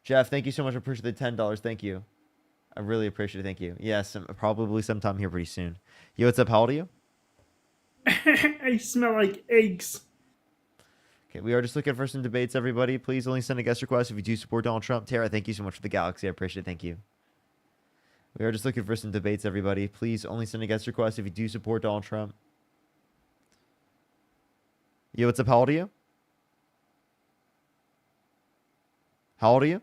Jeff, thank you so much. I appreciate the $10. Thank you. I really appreciate it. Thank you. Yes, probably sometime here pretty soon. Yo, what's up? How old are you? I smell like eggs. Okay, we are just looking for some debates, everybody. Please only send a guest request if you do support Donald Trump. Tara, thank you so much for the galaxy. I appreciate it. Thank you. We are just looking for some debates, everybody. Please only send a guest request if you do support Donald Trump. Yo, what's up? How old are you? How old are you?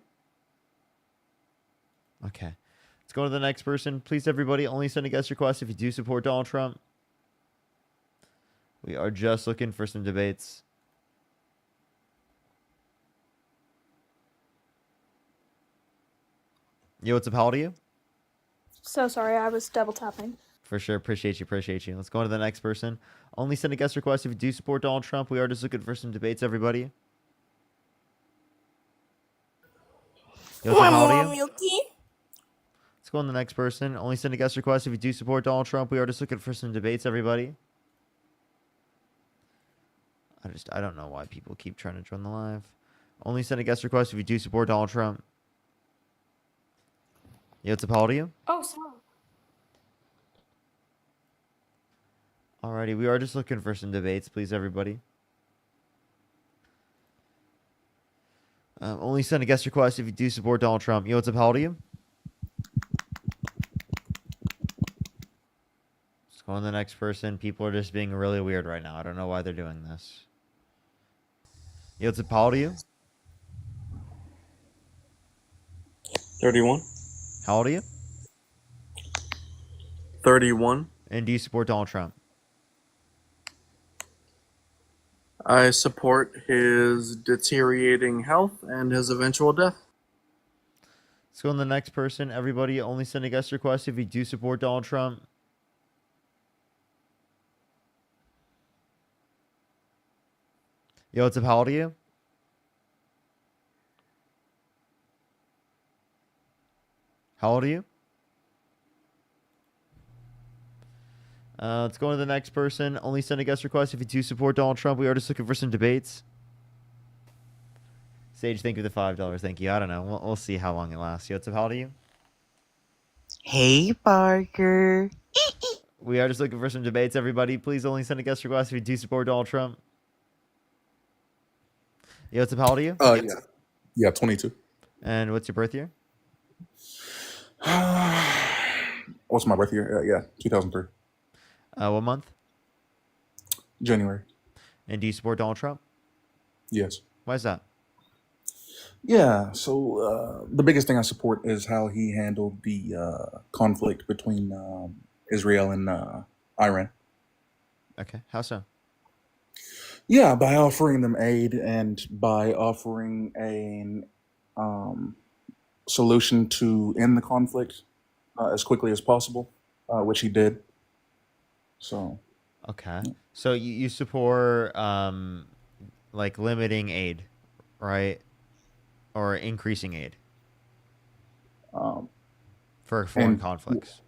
Okay. Let's go to the next person. Please, everybody, only send a guest request if you do support Donald Trump. We are just looking for some debates. Yo, what's up? How old are you? So sorry, I was double tapping. For sure. Appreciate you. Appreciate you. Let's go on to the next person. Only send a guest request if you do support Donald Trump. We are just looking for some debates, everybody. Yo, what's up? How old are you? Let's go on to the next person. Only send a guest request if you do support Donald Trump. We are just looking for some debates, everybody. I don't know why people keep trying to join the live. Only send a guest request if you do support Donald Trump. Yo, what's up? How old are you? Oh, sorry. Alrighty, we are just looking for some debates, please, everybody. Only send a guest request if you do support Donald Trump. Yo, what's up? How old are you? Let's go on to the next person. People are just being really weird right now. I don't know why they're doing this. Yo, what's up? How old are you? 31. How old are you? 31. And do you support Donald Trump? I support his deteriorating health and his eventual death. Let's go on the next person. Everybody only send a guest request if you do support Donald Trump. Yo, what's up? How old are you? How old are you? Let's go on to the next person. Only send a guest request if you do support Donald Trump. We are just looking for some debates. Sage, thank you for the $5. Thank you. I don't know. We'll see how long it lasts. Yo, what's up? How old are you? Hey, Parker. We are just looking for some debates, everybody. Please only send a guest request if you do support Donald Trump. Yo, what's up? How old are you? Yeah, 22. And what's your birth year? What's my birth year? Yeah, 2003. What month? January. And do you support Donald Trump? Yes. Why is that? Yeah, so the biggest thing I support is how he handled the conflict between Israel and Iran. Okay, how so? Yeah, by offering them aid and by offering a solution to end the conflict as quickly as possible, which he did. So. Okay. So you support like limiting aid, right? Or increasing aid for foreign conflicts.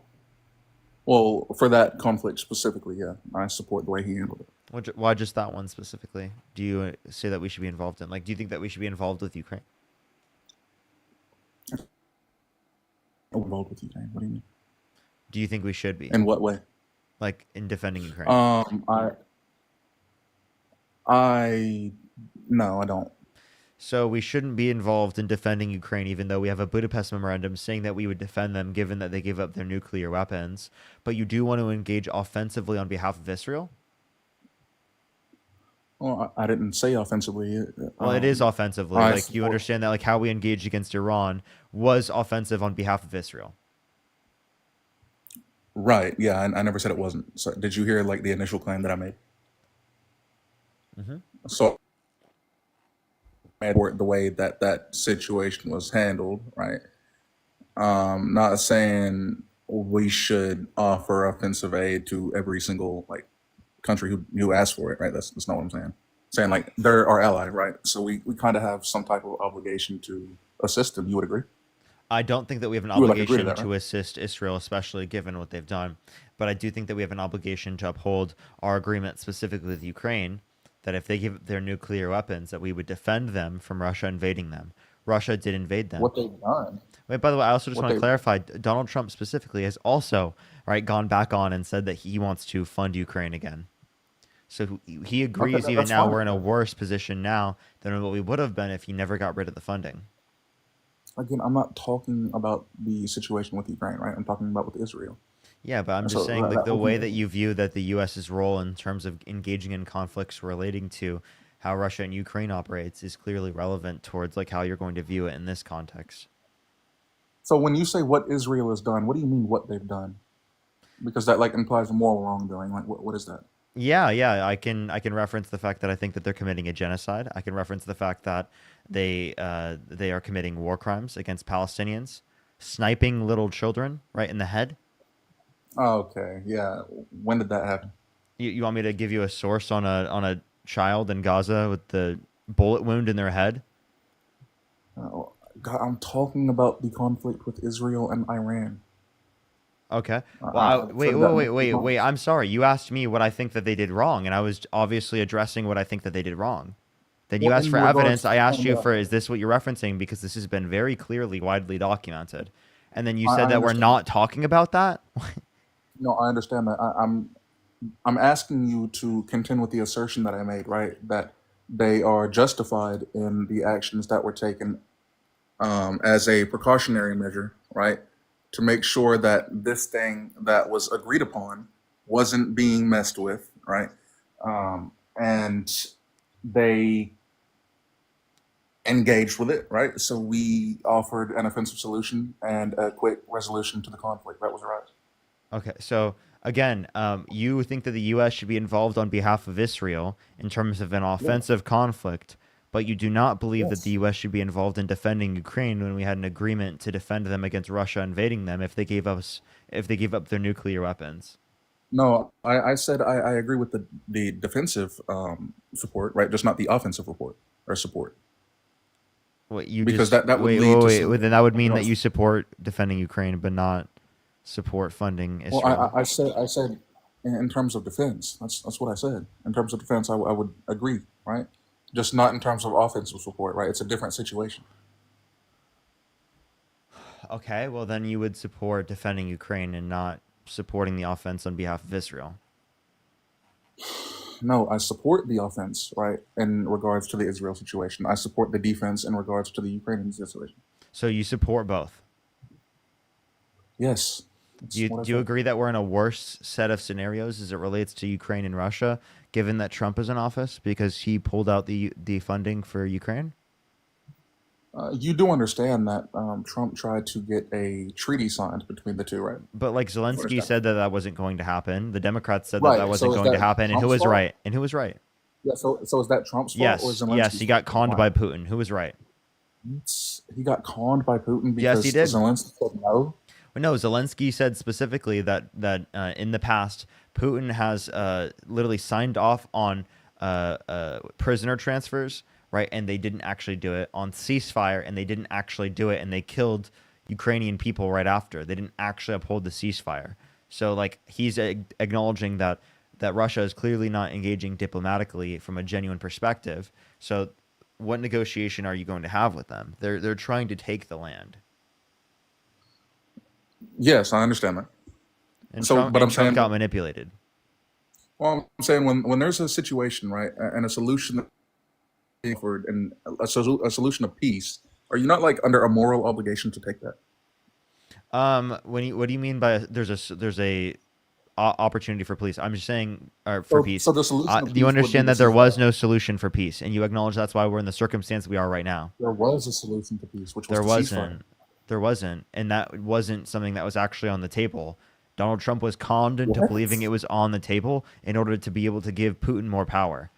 Well, for that conflict specifically, yeah, I support the way he handled it. Why just that one specifically? Do you say that we should be involved in? Like, do you think that we should be involved with Ukraine? Involved with Ukraine? What do you mean? Do you think we should be? In what way? Like in defending Ukraine? No, I don't. So we shouldn't be involved in defending Ukraine, even though we have a Budapest memorandum saying that we would defend them given that they gave up their nuclear weapons. But you do want to engage offensively on behalf of Israel? Well, I didn't say offensively. Well, it is offensively. Like, you understand that like how we engaged against Iran was offensive on behalf of Israel. Right. Yeah, I never said it wasn't. So did you hear like the initial claim that I made? Mm-hmm. So the way that that situation was handled, right? Not saying we should offer offensive aid to every single like country who asked for it, right? That's not what I'm saying. Saying like they're our ally, right? So we kind of have some type of obligation to assist them. You would agree? I don't think that we have an You would like obligation agree to that, to right? assist Israel, especially given what they've done. But I do think that we have an obligation to uphold our agreement specifically with Ukraine, that if they give their nuclear weapons, that we would defend them from Russia invading them. Russia did invade them. What they've done. Wait, by the way, I also just What want to they- clarify, Donald Trump specifically has also, right, gone back on and said that he wants to fund Ukraine again. So he agrees even that's now fine. we're in a worse position now than what we would have been if he never got rid of the funding. Again, I'm not talking about the situation with Ukraine, right? I'm talking about with Israel. Yeah, but I'm And just so saying, that- like, that the would way be- that you view that the U.S.'s role in terms of engaging in conflicts relating to how Russia and Ukraine operates is clearly relevant towards, like, how you're going to view it in this context. So when you say what Israel has done, what do you mean what they've done? Because that like implies moral wrongdoing. Like what is that? Yeah, I can reference the fact that I think that they're committing a genocide. I can reference the fact that they are committing war crimes against Palestinians, sniping little children right in the head. Oh, okay, yeah. When did that happen? You want me to give you a source on a child in Gaza with the bullet wound in their head? God, I'm talking about the conflict with Israel and Iran. Okay. Well, so wait. I'm sorry. You asked me what I think that they did wrong, and I was obviously addressing what I think that they did wrong. Then you Well, asked in for regards evidence. to I asked you Canada- for, is this what you're referencing? Because this has been very clearly, widely documented. And then you I said that we're understand. not talking about that? No, I understand that. I'm asking you to contend with the assertion that I made, right? That they are justified in the actions that were taken as a precautionary measure, right? To make sure that this thing that was agreed upon wasn't being messed with, right? And they engaged with it, right? So we offered an offensive solution and a quick resolution to the conflict. That was right. Okay, so Again, you think that the U.S. should be involved on behalf of Israel in terms of an offensive conflict, but you do not believe that the U.S. should be involved in defending Ukraine when we had an agreement to defend them against Russia invading them if they gave up their nuclear weapons. No, I said I agree with the defensive support, right? Just not the offensive support. What you because just that would wait, lead to wait, some- wait, then that would mean that you support defending Ukraine, but not support funding Israel. Well, I said in terms of defense. That's what I said. In terms of defense, I would agree, right? Just not in terms of offensive support, right? It's a different situation. Okay, well then you would support defending Ukraine and not supporting the offense on behalf of Israel. No, I support the offense, right, in regards to the Israel situation. I support the defense in regards to the Ukrainian situation. So you support both? Yes. Do you agree that we're in a worse set of scenarios as it relates to Ukraine and Russia, given that Trump is in office because he pulled out the funding for Ukraine? You do understand that Trump tried to get a treaty signed between the two, right? But like Zelensky said that wasn't going to happen. The Democrats said Right, that wasn't so is going to that happen. And who Trump's was fault? right? And who was right? Yeah. So is that Trump's fault Yes. or Zelensky's Yes. He got fault? conned by Putin. Who was right? He got conned by Putin because Yes, he did. Zelensky said no. No, Zelensky said specifically that in the past, Putin has literally signed off on prisoner transfers, right? And they didn't actually do it, on ceasefire, and they didn't actually do it, and they killed Ukrainian people right after. They didn't actually uphold the ceasefire. So like he's acknowledging that Russia is clearly not engaging diplomatically from a genuine perspective. So what negotiation are you going to have with them? They're trying to take the land. Yes, I understand that. And So, Trump, but and I'm Trump saying, got manipulated. well, I'm saying when there's a situation, right, and a solution for and a solution of peace, are you not like under a moral obligation to take that? What do you mean by there's a opportunity for peace? I'm just saying, for peace. So the solution of Do you peace would understand be that there was no solution for peace, and you acknowledge that's why we're in the circumstance we are right now? There was a solution to peace, which was There the ceasefire. wasn't, and that wasn't something that was actually on the table. Donald Trump was conned into What? believing it was on the table in order to be able to give Putin more power.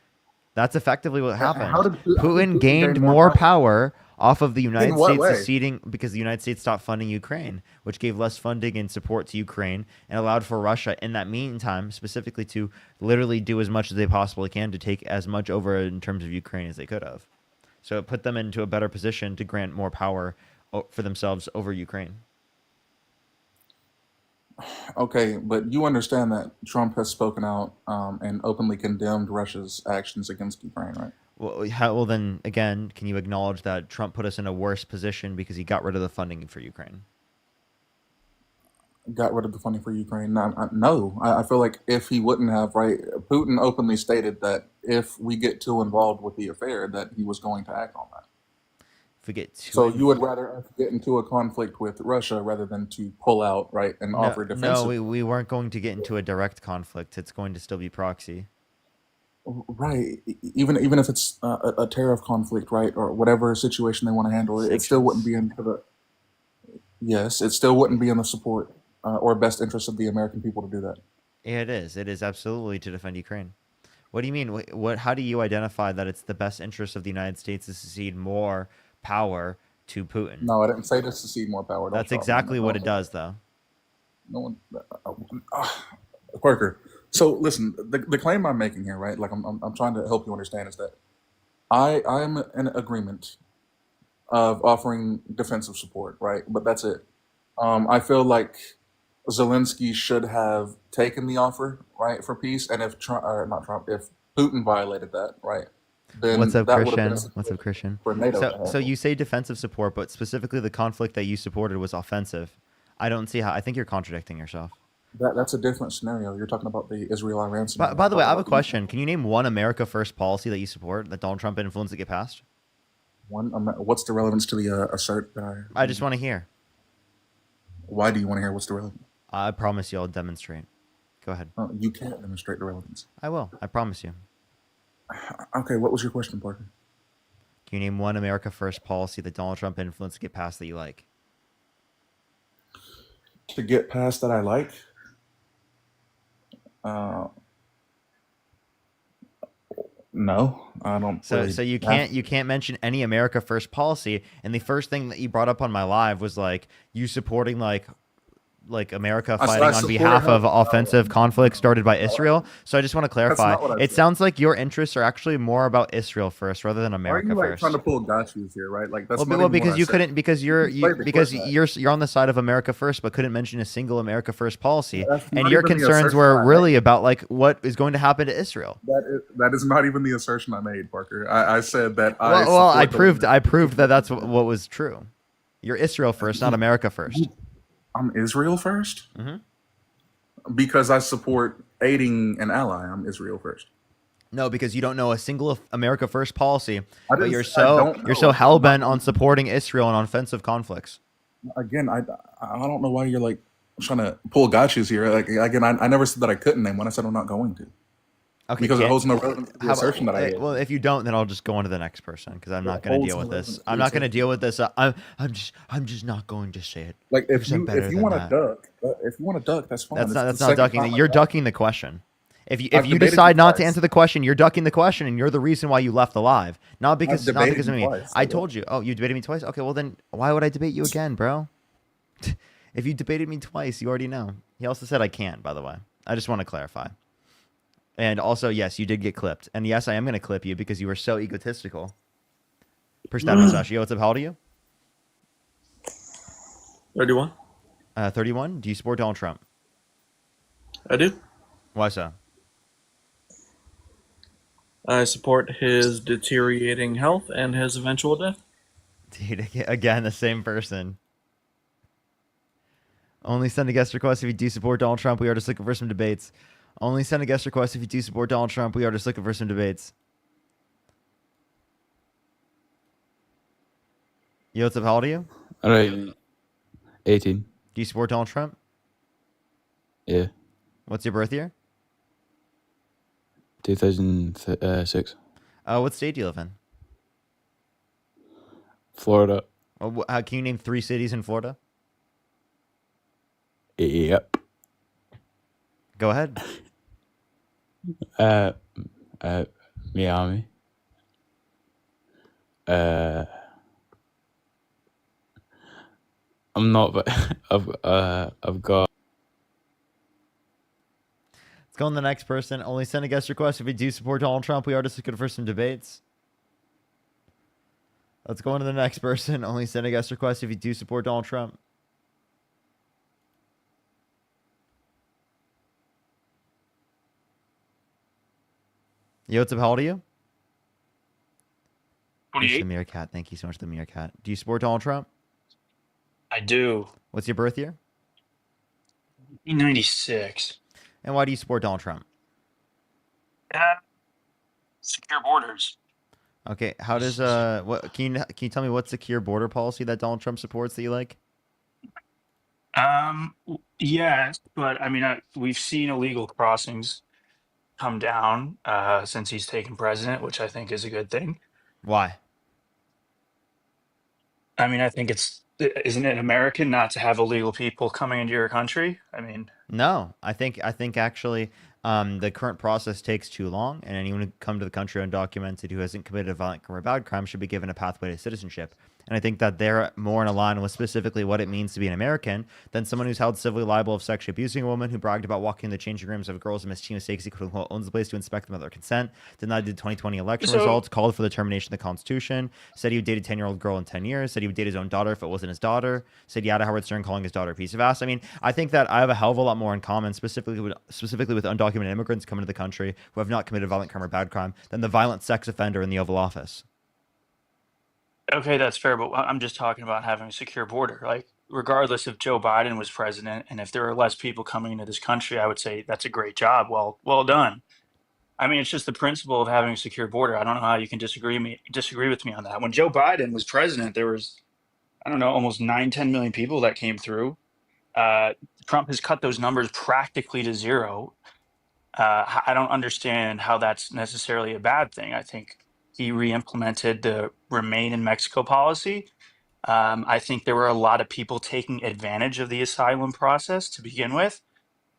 That's effectively what happened. How did Putin gained more power off of the United what States way? seceding because the United States stopped funding Ukraine, which gave less funding and support to Ukraine and allowed for Russia in that meantime specifically to literally do as much as they possibly can to take as much over in terms of Ukraine as they could have. So it put them into a better position to grant more power for themselves over Ukraine. Okay, but you understand that Trump has spoken out and openly condemned Russia's actions against Ukraine, right? Well, then again, can you acknowledge that Trump put us in a worse position because he got rid of the funding for Ukraine? Got rid of the funding for Ukraine? No, I feel like if he wouldn't have, right? Putin openly stated that if we get too involved with the affair, that he was going to act on that. If we get too So you would rather get into a conflict with Russia rather than to pull out, right, and offer defensive? No, we weren't going to get into a direct conflict. It's going to still be proxy. Right. Even if it's a tariff conflict, right, or whatever situation they want to handle, it still wouldn't be into the. Yes, it still wouldn't be in the support or best interest of the American people to do that. Yeah, it is. It is absolutely to defend Ukraine. What do you mean? What? How do you identify that it's the best interest of the United States to cede more power to Putin? No, I didn't say to secede more power. That's exactly what it does, though. No one, Parker. So listen, the claim I'm making here, right? Like I'm trying to help you understand is that I'm in agreement of offering defensive support, right? But that's it. I feel like Zelensky should have taken the offer, right, for peace, and if if Putin violated that, right, then What's up, that would have been Christian? What's up, Christian? for NATO to So handle. you say defensive support, but specifically the conflict that you supported was offensive. I don't see how. I think you're contradicting yourself. That's a different scenario. You're talking about the Israel-Iran scenario. By the way, I have a question. Can you name one America First policy that you support that Donald Trump influenced to get passed? What's the relevance to the assert that I just want to hear. Why do you want to hear what's the relevance? I promise you I'll demonstrate. Go ahead. You can't demonstrate the relevance. I will. I promise you. Okay, what was your question, Parker? Can you name one America First policy that Donald Trump influenced to get passed that you like? To get past that I like? No, I don't. So Really so you have can't mention any America First policy. And the first thing that you brought up on my live was like you supporting like America I fighting on supported behalf help. of offensive conflict started by Israel. So I just want to That's clarify. not what I It said. sounds like your interests are actually more about Israel first rather than Why are America you like first. trying to pull gotchas here, right? Like that's Well, not well, even what because I you said. couldn't because You can play the because clip back. you're on the side of America First, but couldn't mention a single America First policy, That's and not your even the concerns assertion were I really made. about like what is going to happen to Israel. That is not even the assertion I made, Parker. I said that I Well, I support the proved that that's what was true. You're Israel first, not America first. I'm Israel 1st Mhm. because I support aiding an ally. I'm Israel first. No, because you don't know a single America First policy, but I you're don't you're know. so I'm hell not bent on going supporting Israel in offensive conflicts. again. I don't know why you're like trying to pull gotchas here. Like again, I never said that I couldn't name one. I said I'm not going to. Okay, Because it can't. holds no relevance to the How about, assertion that I made. well, if you don't, then I'll just go on to the next person because I'm not It going to holds deal no with this. relevance to I'm the not going to assertion. deal with this. I'm just not going to say it. Like because I'm better if you than want to that. duck, that's fine. That's It's not the that's not second ducking. time I You're ducked. ducking the question. If you I've debated you decide not to twice. answer the question, you're ducking the question, and you're the reason why you left the live. Not I've because debated of you me. twice. I told you. Oh, you debated me twice. Okay, well then why would I debate you again, bro? If you debated me twice, you already know. He also said I can't. By the way, I just want to clarify. And also, yes, you did get clipped. And yes, I am going to clip you because you were so egotistical. Push that message. Yo, what's up? How old are you? 31. 31. Do you support Donald Trump? I do. Why so? I support his deteriorating health and his eventual death. Dude, again, the same person. Only send a guest request if you do support Donald Trump. We are just looking for some debates. Only send a guest request if you do support Donald Trump. We are just looking for some debates. Yo, what's up? How old are you? All right. 18. Do you support Donald Trump? Yeah. What's your birth year? 2006. What state do you live in? Florida. Can you name 3 cities in Florida? Yep. Go ahead. Miami. I'm not, but I've got. Let's go on the next person. Only send a guest request if you do support Donald Trump. We are just looking for some debates. Let's go on to the next person. Only send a guest request if you do support Donald Trump. Yo, what's up? How old are you? 28. The Meerkat. Thank you so much, the Meerkat. Do you support Donald Trump? I do. What's your birth year? 1996. And why do you support Donald Trump? Secure borders. Okay, how does what can you tell me what secure border policy that Donald Trump supports that you like? Yes, but I mean, we've seen illegal crossings come down since he's taken president, which I think is a good thing. Why? I mean, I think isn't it American not to have illegal people coming into your country? I mean, No, I think actually the current process takes too long, and anyone who come to the country undocumented who hasn't committed a violent crime or bad crime should be given a pathway to citizenship. And I think that they're more in line with specifically what it means to be an American than someone who's held civilly liable of sexually abusing a woman, who bragged about walking in the changing rooms of girls and mischievous mistakes, he quote unquote owns the place to inspect them with their consent, denied the 2020 election results, called for the termination of the Constitution, said he would date a 10-year-old girl in 10 years, said he would date his own daughter if it wasn't his daughter, said yeah to Howard Stern calling his daughter a piece of ass. I mean, I think that I have a hell of a lot more in common specifically with undocumented immigrants coming to the country who have not committed violent crime or bad crime than the violent sex offender in the Oval Office. okay, that's fair, but I'm just talking about having a secure border. Like, regardless if Joe Biden was president and if there are less people coming into this country, I would say that's a great job. Well done. I mean, it's just the principle of having a secure border. I don't know how you can disagree with me on that. When Joe Biden was president, there was, I don't know, almost 9-10 million people that came through. Trump has cut those numbers practically to zero. I don't understand how that's necessarily a bad thing. I think he re-implemented the Remain in Mexico policy. I think there were a lot of people taking advantage of the asylum process to begin with.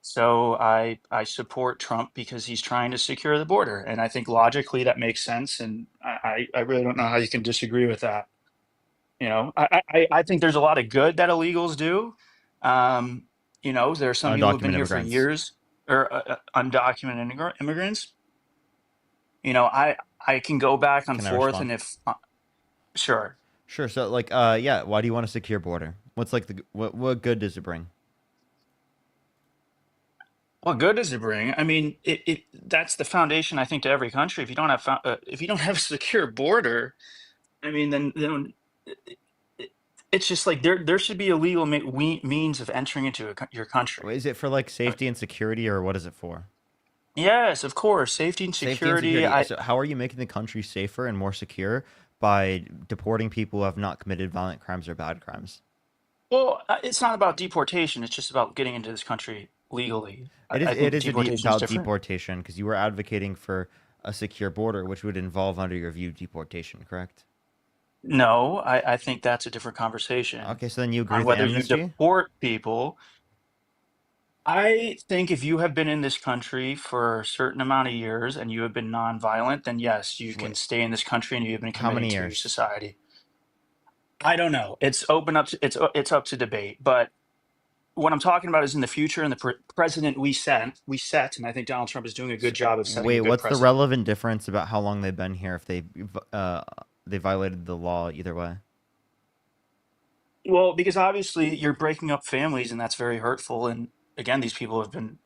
So I support Trump because he's trying to secure the border, and I think logically that makes sense. And I really don't know how you can disagree with that. You know, I think there's a lot of good that illegals do. You know, there are some people who've been Undocumented here for immigrants. years, or undocumented immigrants. You know, I can go back and Can I forth, respond? and if sure. Sure. So like, yeah. Why do you want a secure border? What's like what good does it bring? What good does it bring? I mean, it that's the foundation, I think, to every country. If you don't have if you don't have a secure border, I mean, then it's just like there should be a legal means of entering into your country. Is it for like safety and security, or what is it for? Yes, of course, safety and Safety and security. security. So how are you making the country safer and more secure by deporting people who have not committed violent crimes or bad crimes? Well, it's not about deportation. It's just about getting into this country legally. It is. I think It is deportation is about different. deportation because you were advocating for a secure border, which would involve, under your view, deportation. Correct? No, I think that's a different conversation. Okay, so then you agree On with whether amnesty? you deport people. I think if you have been in this country for a certain amount of years and you have been nonviolent, then yes, you can stay in this country and you have been How many committing to years? society. I don't know. It's open up. It's up to debate. But what I'm talking about is in the future, and the precedent we set, and I think Donald Trump is doing a good job of setting a Wait, good what's the precedent. relevant difference about how long they've been here if they violated the law either way? Well, because obviously you're breaking up families, and that's very hurtful. And again, these people have been,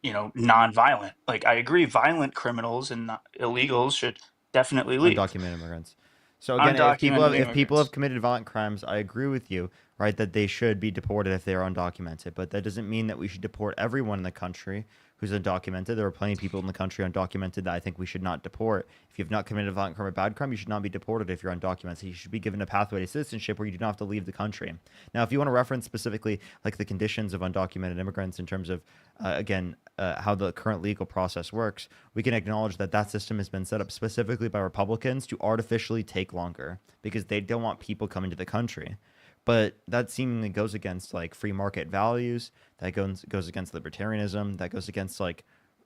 you know, non-violent. Like, I agree, violent criminals and illegals should definitely leave. Undocumented immigrants. So again, if people have committed violent crimes, I agree with you, right, that they should be deported if they are undocumented. But that doesn't mean that we should deport everyone in the country who's undocumented. There are plenty of people in the country undocumented that I think we should not deport. If you've not committed a violent crime or bad crime, you should not be deported if you're undocumented. You should be given a pathway to citizenship where you do not have to leave the country. Now, if you want to reference specifically like the conditions of undocumented immigrants in terms of, how the current legal process works, we can acknowledge that that system has been set up specifically by Republicans to artificially take longer because they don't want people coming to the country. But that seemingly goes against like free market values. That goes against libertarianism. That goes against like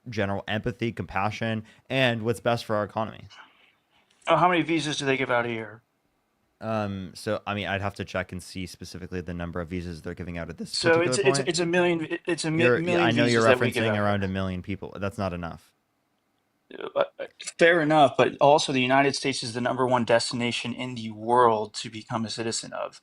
general empathy, compassion, and what's best for our economy. Oh, how many visas do they give out a year? So I mean, I'd have to check and see specifically the number of visas they're giving out at this So particular point. it's a million. It's a million. I know you're visas that we give referencing out. around 1 million people. That's not enough. Fair enough, but also the United States is the #1 destination in the world to become a citizen of.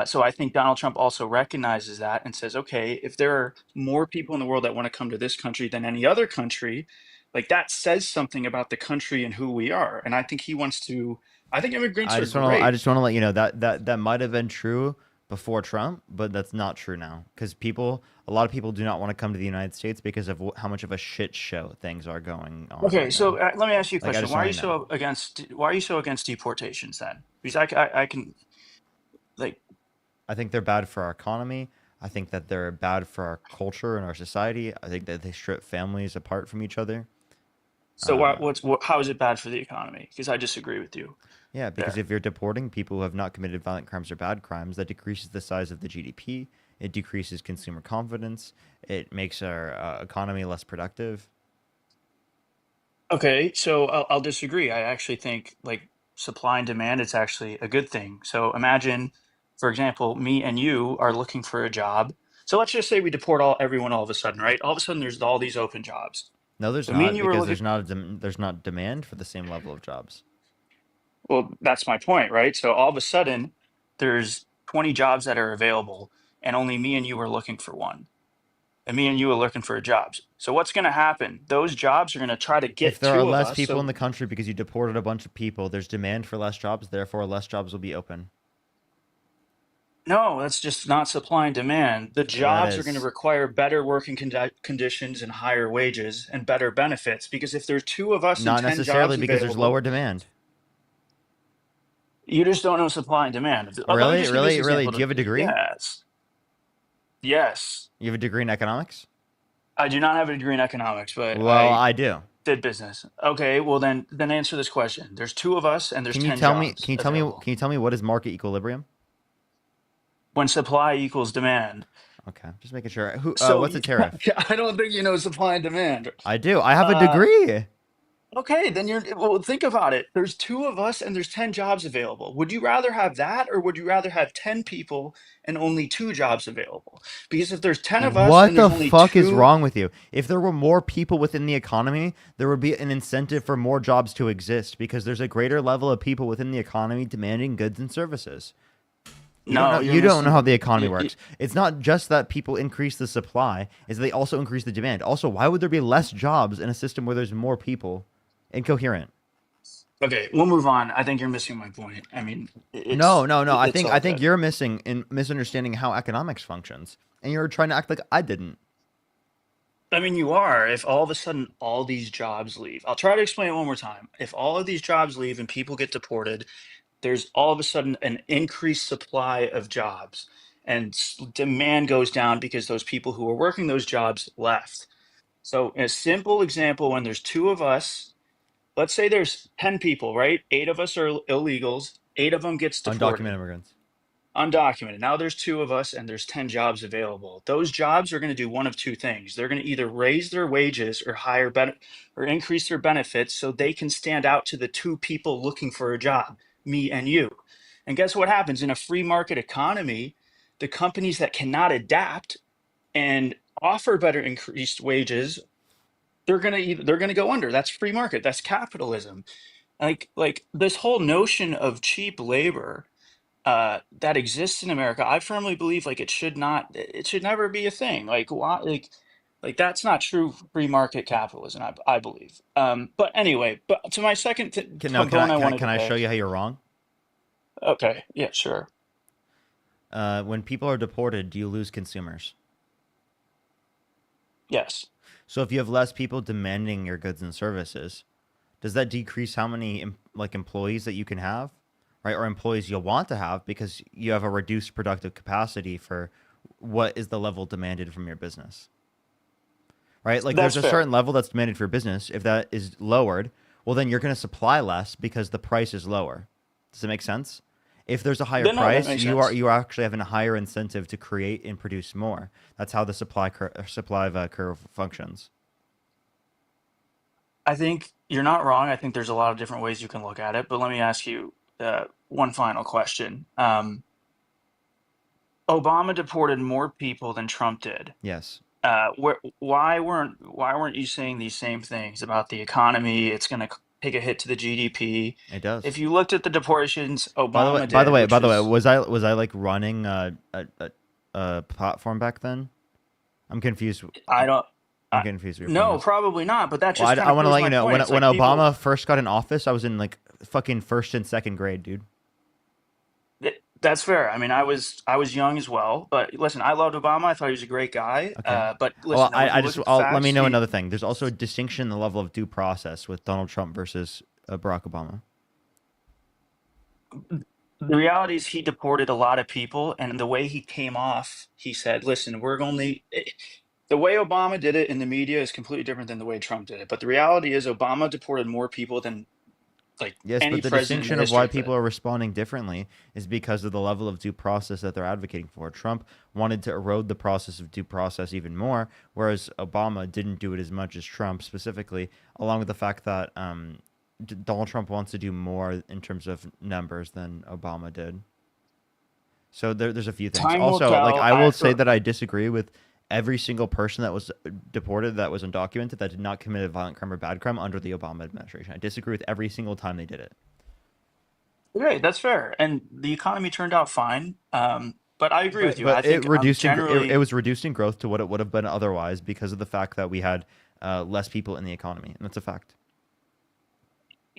So I think Donald Trump also recognizes that and says, okay, if there are more people in the world that want to come to this country than any other country, like that says something about the country and who we are. And I think he wants to. I think immigrants I are just want great. to let you know that might have been true before Trump, but that's not true now because a lot of people do not want to come to the United States because of how much of a shit show things are going on. Okay, right so now. let me ask you a Like, I question. just Why are want you to know. Why are you so against deportations then? Because I can, like, I think they're bad for our economy. I think that they're bad for our culture and our society. I think that they strip families apart from each other. So how is it bad for the economy? Because I disagree with you. Yeah, because there. if you're deporting people who have not committed violent crimes or bad crimes, that decreases the size of the GDP. It decreases consumer confidence. It makes our economy less productive. Okay, so I'll disagree. I actually think like supply and demand is actually a good thing. So imagine, for example, me and you are looking for a job. So let's just say we deport everyone all of a sudden, right? All of a sudden, there's all these open jobs. No, there's So not, me and you were because looking. there's not demand for the same level of jobs. Well, that's my point, right? So all of a sudden, there's 20 jobs that are available, and only me and you are looking for one. And me and you are looking for jobs. So what's going to happen? Those jobs are going to try to get If there two are of less us. people So in the country because you deported a bunch of people, there's demand for less jobs. Therefore, less jobs will be open. no, that's just not supply and demand. The jobs are going to is. require better working conditions and higher wages and better benefits. Because if there's two of us Not and 10 necessarily, jobs because there's available, lower demand. you just don't know supply and demand. Let me Really? just give you this Really? example. Do you have a degree? Yes. Yes. You have a degree in economics? I do not have a degree in economics, but Well, I do. did business. Okay, well then answer this question. There's two of us and there's Can you 10 tell me? jobs Can you tell available. me? Can you tell me what is market equilibrium? When supply equals demand. Okay, just making sure. Who? So What's a tariff? I don't think you know supply and demand. I do. I have a degree. Okay, then well, think about it. There's 2 of us and there's 10 jobs available. Would you rather have that, or would you rather have 10 people and only 2 jobs available? Because if there's 10 of us What and there's the only fuck is 2, wrong with you? If there were more people within the economy, there would be an incentive for more jobs to exist because there's a greater level of people within the economy demanding goods and services. You don't know how the economy works. It's not just that people increase the supply, it's that they also increase the demand. Also, why would there be less jobs in a system where there's more people? Incoherent. Okay, we'll move on. I think you're missing my point. I mean, No. I it's all think good. you're misunderstanding how economics functions, and you're trying to act like I didn't. I mean, you are. If all of a sudden all these jobs leave, I'll try to explain it one more time. If all of these jobs leave and people get deported, there's all of a sudden an increased supply of jobs, and demand goes down because those people who were working those jobs left. So, a simple example: when there's 2 of us, let's say there's 10 people, right? 8 of us are illegals. 8 of them gets deported. Undocumented immigrants. Undocumented. Now there's 2 of us and there's 10 jobs available. Those jobs are going to do one of 2 things. They're going to either raise their wages or or increase their benefits so they can stand out to the 2 people looking for a job, me and you. And guess what happens in a free market economy? The companies that cannot adapt and offer better increased wages, they're going to go under. That's free market. That's capitalism. Like this whole notion of cheap labor that exists in America, I firmly believe like it should never be a thing. Like why like that's not true free market capitalism, I believe. But anyway, but to my second component, Can I show you how you're wrong? Okay, yeah, sure. When people are deported, do you lose consumers? Yes. So if you have less people demanding your goods and services, does that decrease how many employees that you can have? Right, or employees you'll want to have because you have a reduced productive capacity for what is the level demanded from your business. Right, like That's there's a fair. certain level that's demanded for your business. If that is lowered, well, then you're going to supply less because the price is lower. Does it make sense? If there's a higher No, that price, makes you sense. are actually having a higher incentive to create and produce more. That's how the supply curve functions. I think you're not wrong. I think there's a lot of different ways you can look at it, but let me ask you one final question. Obama deported more people than Trump did. Yes. Why weren't you saying these same things about the economy? It's going to take a hit to the GDP. It does. If you looked at the deportations Obama did, By the way, was was I like running a platform back then? I'm confused. I'm confused. With your no, premise. probably not. But that's just. I want to let you know when when Obama first got in office, I was in like fucking first and second grade, dude. That's fair. I mean, I was young as well, but listen, I loved Obama. I thought he was a great guy. Okay. But listen, let me know another thing. There's also a distinction in the level of due process with Donald Trump versus Barack Obama. The reality is he deported a lot of people, and the way he came off, he said, listen, the way Obama did it in the media is completely different than the way Trump did it. But the reality is Obama deported more people than Yes, any but the president in distinction of history why did. people are responding differently is because of the level of due process that they're advocating for. Trump wanted to erode the process of due process even more, whereas Obama didn't do it as much as Trump specifically, along with the fact that Donald Trump wants to do more in terms of numbers than Obama did. So there's a few things. Time will Also, tell. like I will say that I disagree with every single person that was deported that was undocumented that did not commit a violent crime or bad crime under the Obama administration. I disagree with every single time they did it. Right, that's fair. And the economy turned out fine. But I agree with you. But I think it was reducing growth to what it would have been otherwise because of the fact that we had less people in the economy, and that's a fact.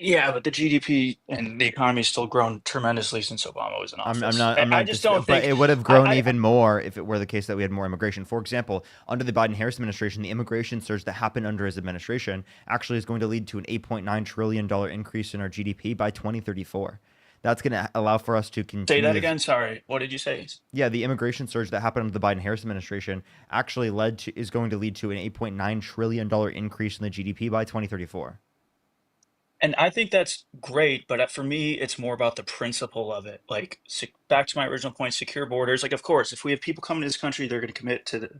Yeah, but the GDP and the economy has still grown tremendously since Obama was in office. I'm not. I just don't But think it would have grown even more if it were the case that we had more immigration. For example, under the Biden-Harris administration, the immigration surge that happened under his administration actually is going to lead to an $8.9 trillion increase in our GDP by 2034. That's going to allow for us to continue. Say that again. Sorry. What did you say? Yeah, the immigration surge that happened under the Biden-Harris administration actually is going to lead to an $8.9 trillion increase in the GDP by 2034. And I think that's great, but for me, it's more about the principle of it. Like back to my original point, secure borders. Like, of course, if we have people coming to this country, they're going to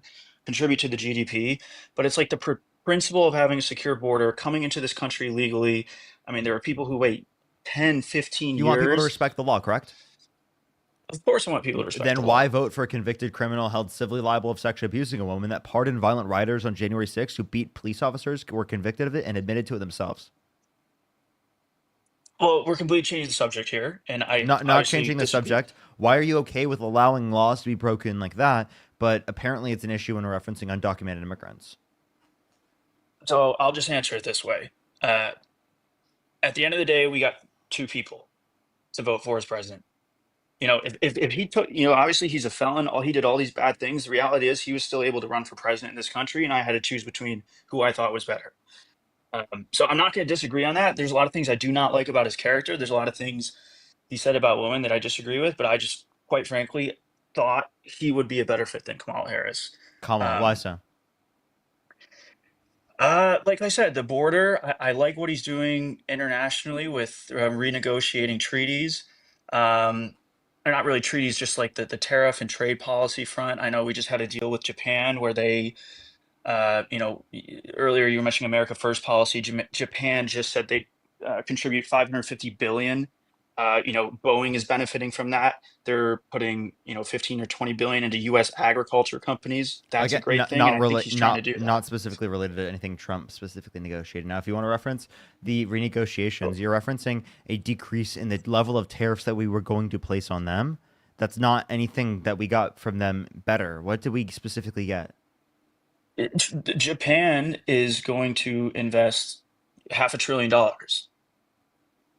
contribute to the GDP. But it's like the principle of having a secure border, coming into this country legally. I mean, there are people who wait 10, 15 You want people to years. respect the law, correct? Of course, I want people to respect Then the why law. vote for a convicted criminal held civilly liable of sexually abusing a woman that pardoned violent rioters on January 6th who beat police officers, were convicted of it, and admitted to it themselves? Well, we're completely changing the subject here, and I Not obviously changing the disagree. subject. Why are you okay with allowing laws to be broken like that? But apparently, it's an issue when we're referencing undocumented immigrants. So I'll just answer it this way. At the end of the day, we got two people to vote for as president. You know, if he took, you know, obviously he's a felon. He did all these bad things. The reality is he was still able to run for president in this country, and I had to choose between who I thought was better. So I'm not going to disagree on that. There's a lot of things I do not like about his character. There's a lot of things he said about women that I disagree with, but I just, quite frankly, thought he would be a better fit than Kamala Harris. Kamala, why so? Like I said, the border, I like what he's doing internationally with renegotiating treaties. Or not really treaties, just like the tariff and trade policy front. I know we just had a deal with Japan where they, you know, earlier you were mentioning America First policy. Japan just said they contribute 550 billion. You know, Boeing is benefiting from that. They're putting, you know, 15 or 20 billion into U.S. agriculture companies. That's a great thing, and I think he's trying to do that. Not specifically related to anything Trump specifically negotiated. Now, if you want to reference the renegotiations, you're referencing a decrease in the level of tariffs that we were going to place on them. That's not anything that we got from them better. What did we specifically get? Japan is going to invest $500 billion.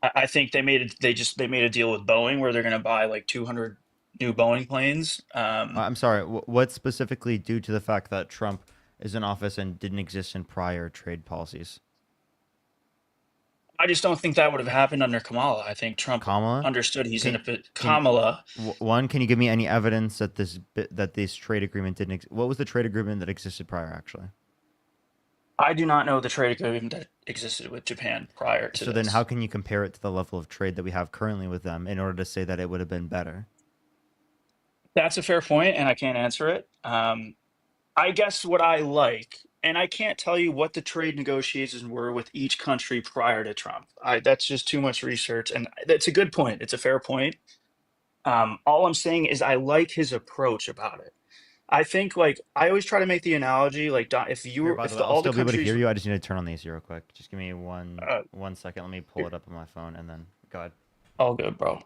I think they made a deal with Boeing where they're going to buy like 200 new Boeing planes. I'm sorry. What specifically due to the fact that Trump is in office and didn't exist in prior trade policies? I just don't think that would have happened under Kamala. I think Trump understood he's in a Kamala. Can you give me any evidence that this trade agreement didn't? What was the trade agreement that existed prior? Actually, I do not know the trade agreement that existed with Japan prior to. So then, how can you compare it to the level of trade that we have currently with them in order to say that it would have been better? That's a fair point, and I can't answer it. I guess what I like, and I can't tell you what the trade negotiations were with each country prior to Trump. That's just too much research, and that's a good point. It's a fair point. All I'm saying is I like his approach about it. I think, like, I always try to make the analogy, like, if you were, if I'll all still the be able to countries, hear you. I just need to turn on the AC real quick. Just give me one second. Let me pull it up on my phone and then go ahead. All good, bro.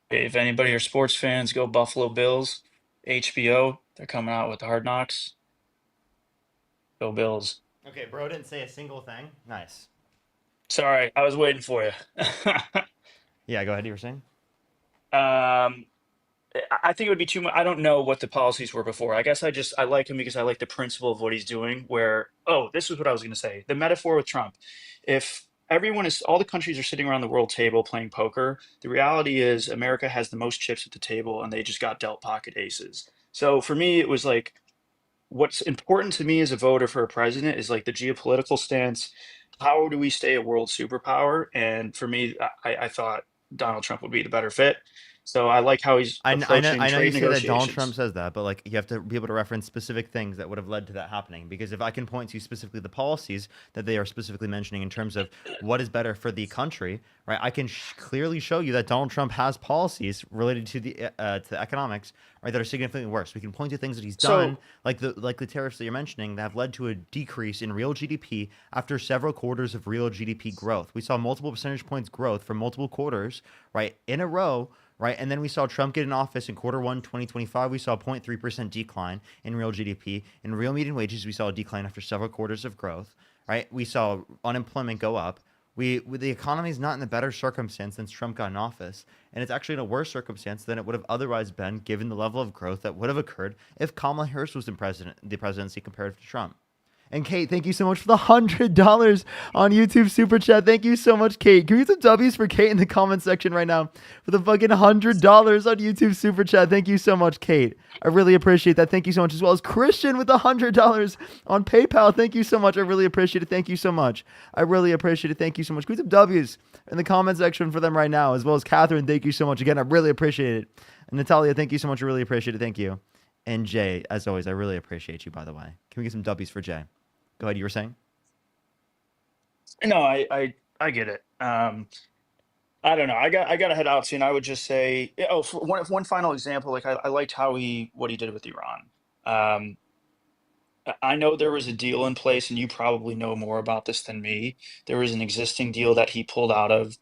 If anybody are sports fans, go Buffalo Bills. HBO, they're coming out with Hard Knocks. Go Bills. Okay, bro didn't say a single thing. Nice. Sorry, I was waiting for you. Yeah, go ahead. You were saying? I think it would be too much. I don't know what the policies were before. I guess I like him because I like the principle of what he's doing. This is what I was going to say. The metaphor with Trump. If all the countries are sitting around the world table playing poker, the reality is America has the most chips at the table and they just got dealt pocket aces. So for me, it was like, what's important to me as a voter for a president is like the geopolitical stance. How do we stay a world superpower? And for me, I thought Donald Trump would be the better fit. So I like how he's approaching I know you trade say that Donald negotiations. Trump says that, but like you have to be able to reference specific things that would have led to that happening. Because if I can point to specifically the policies that they are specifically mentioning in terms of what is better for the country, right? I can clearly show you that Donald Trump has policies related to the economics, right, that are significantly worse. We can point to things that he's done, like the tariffs that you're mentioning, that have led to a decrease in real GDP after several quarters of real GDP growth. We saw multiple percentage points growth for multiple quarters, right, in a row. Right, and then we saw Trump get in office in Q1 2025. We saw a 0.3% decline in real GDP. In real median wages, we saw a decline after several quarters of growth. Right, we saw unemployment go up. The economy is not in a better circumstance since Trump got in office, and it's actually in a worse circumstance than it would have otherwise been, given the level of growth that would have occurred if Kamala Harris was in the presidency compared to Trump. And Kate, thank you so much for the $100 on YouTube Super Chat. Thank you so much, Kate. Can we get some W's for Kate in the comment section right now for the fucking $100 on YouTube Super Chat? Thank you so much, Kate. I really appreciate that. Thank you so much, as well as Christian with the $100 on PayPal. Thank you so much. I really appreciate it. Thank you so much. I really appreciate it. Thank you so much. Can we get some W's in the comment section for them right now, as well as Catherine. Thank you so much again. I really appreciate it. And Natalia, thank you so much. I really appreciate it. Thank you. And Jay, as always, I really appreciate you, by the way. Can we get some W's for Jay? Go ahead. You were saying? No, I get it. I don't know. I got to head out soon. I would just say, for one final example, like I liked what he did with Iran. I know there was a deal in place, and you probably know more about this than me. There was an existing deal that he pulled out of.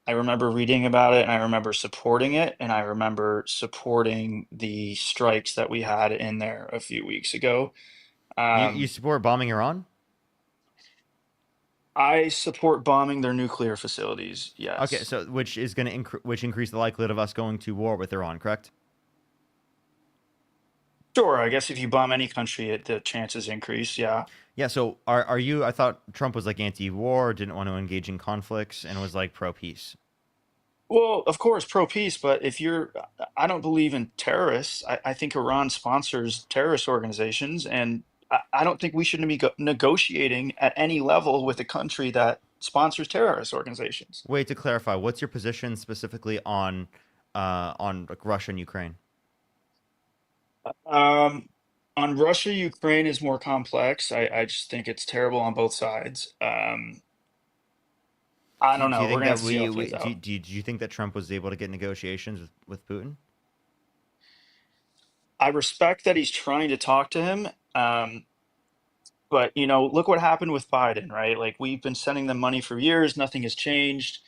I remember reading about it, and I remember supporting it, and I remember supporting the strikes that we had in there a few weeks ago. You support bombing Iran? I support bombing their nuclear facilities. Yes. Okay, so which is going to increase the likelihood of us going to war with Iran, correct? Sure. I guess if you bomb any country, the chances increase. Yeah. Yeah. So are you? I thought Trump was like anti-war, didn't want to engage in conflicts, and was like pro-peace. Well, of course, pro-peace, but I don't believe in terrorists. I think Iran sponsors terrorist organizations, and I don't think we should be negotiating at any level with a country that sponsors terrorist organizations. Wait, to clarify, what's your position specifically on like Russia and Ukraine? On Russia, Ukraine is more complex. I just think it's terrible on both sides. I don't know. Do you think We're gonna have that to see how it plays out. do you think that Trump was able to get negotiations with Putin? I respect that he's trying to talk to him. But look what happened with Biden, right? Like, we've been sending them money for years, nothing has changed.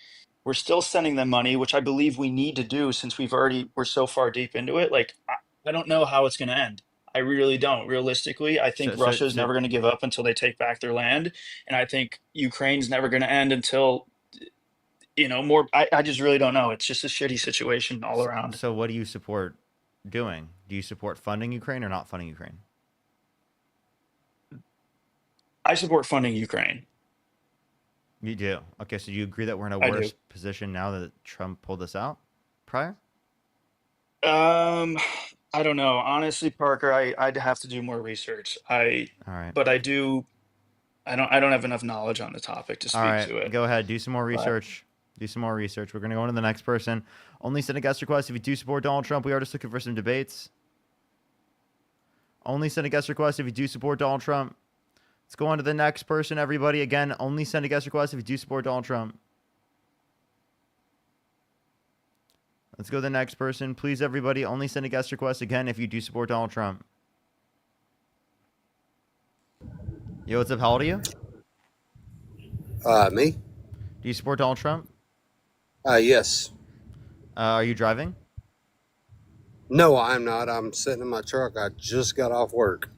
We're still sending them money, which I believe we need to do since we're so far deep into it. Like, I don't know how it's going to end. I really don't. Realistically, I think Russia's never going to give up until they take back their land, and I think Ukraine's never going to end until more. I just really don't know. It's just a shitty situation all around. So what do you support doing? Do you support funding Ukraine or not funding Ukraine? I support funding Ukraine. You do? Okay, so do you agree that we're in a worse position now that Trump pulled us out prior? I don't know. Honestly, Parker, I'd have to do more research. All right. But I don't have enough knowledge on the topic to speak to it. Go ahead, do some more research. Do some more research. We're going to go on to the next person. Only send a guest request if you do support Donald Trump. We are just looking for some debates. Only send a guest request if you do support Donald Trump. Let's go on to the next person, everybody. Again, only send a guest request if you do support Donald Trump. Let's go to the next person. Please, everybody, only send a guest request again if you do support Donald Trump. Yo, what's up? How old are you? Me? Do you support Donald Trump? Yes. Are you driving? No, I'm not. I'm sitting in my truck. I just got off work.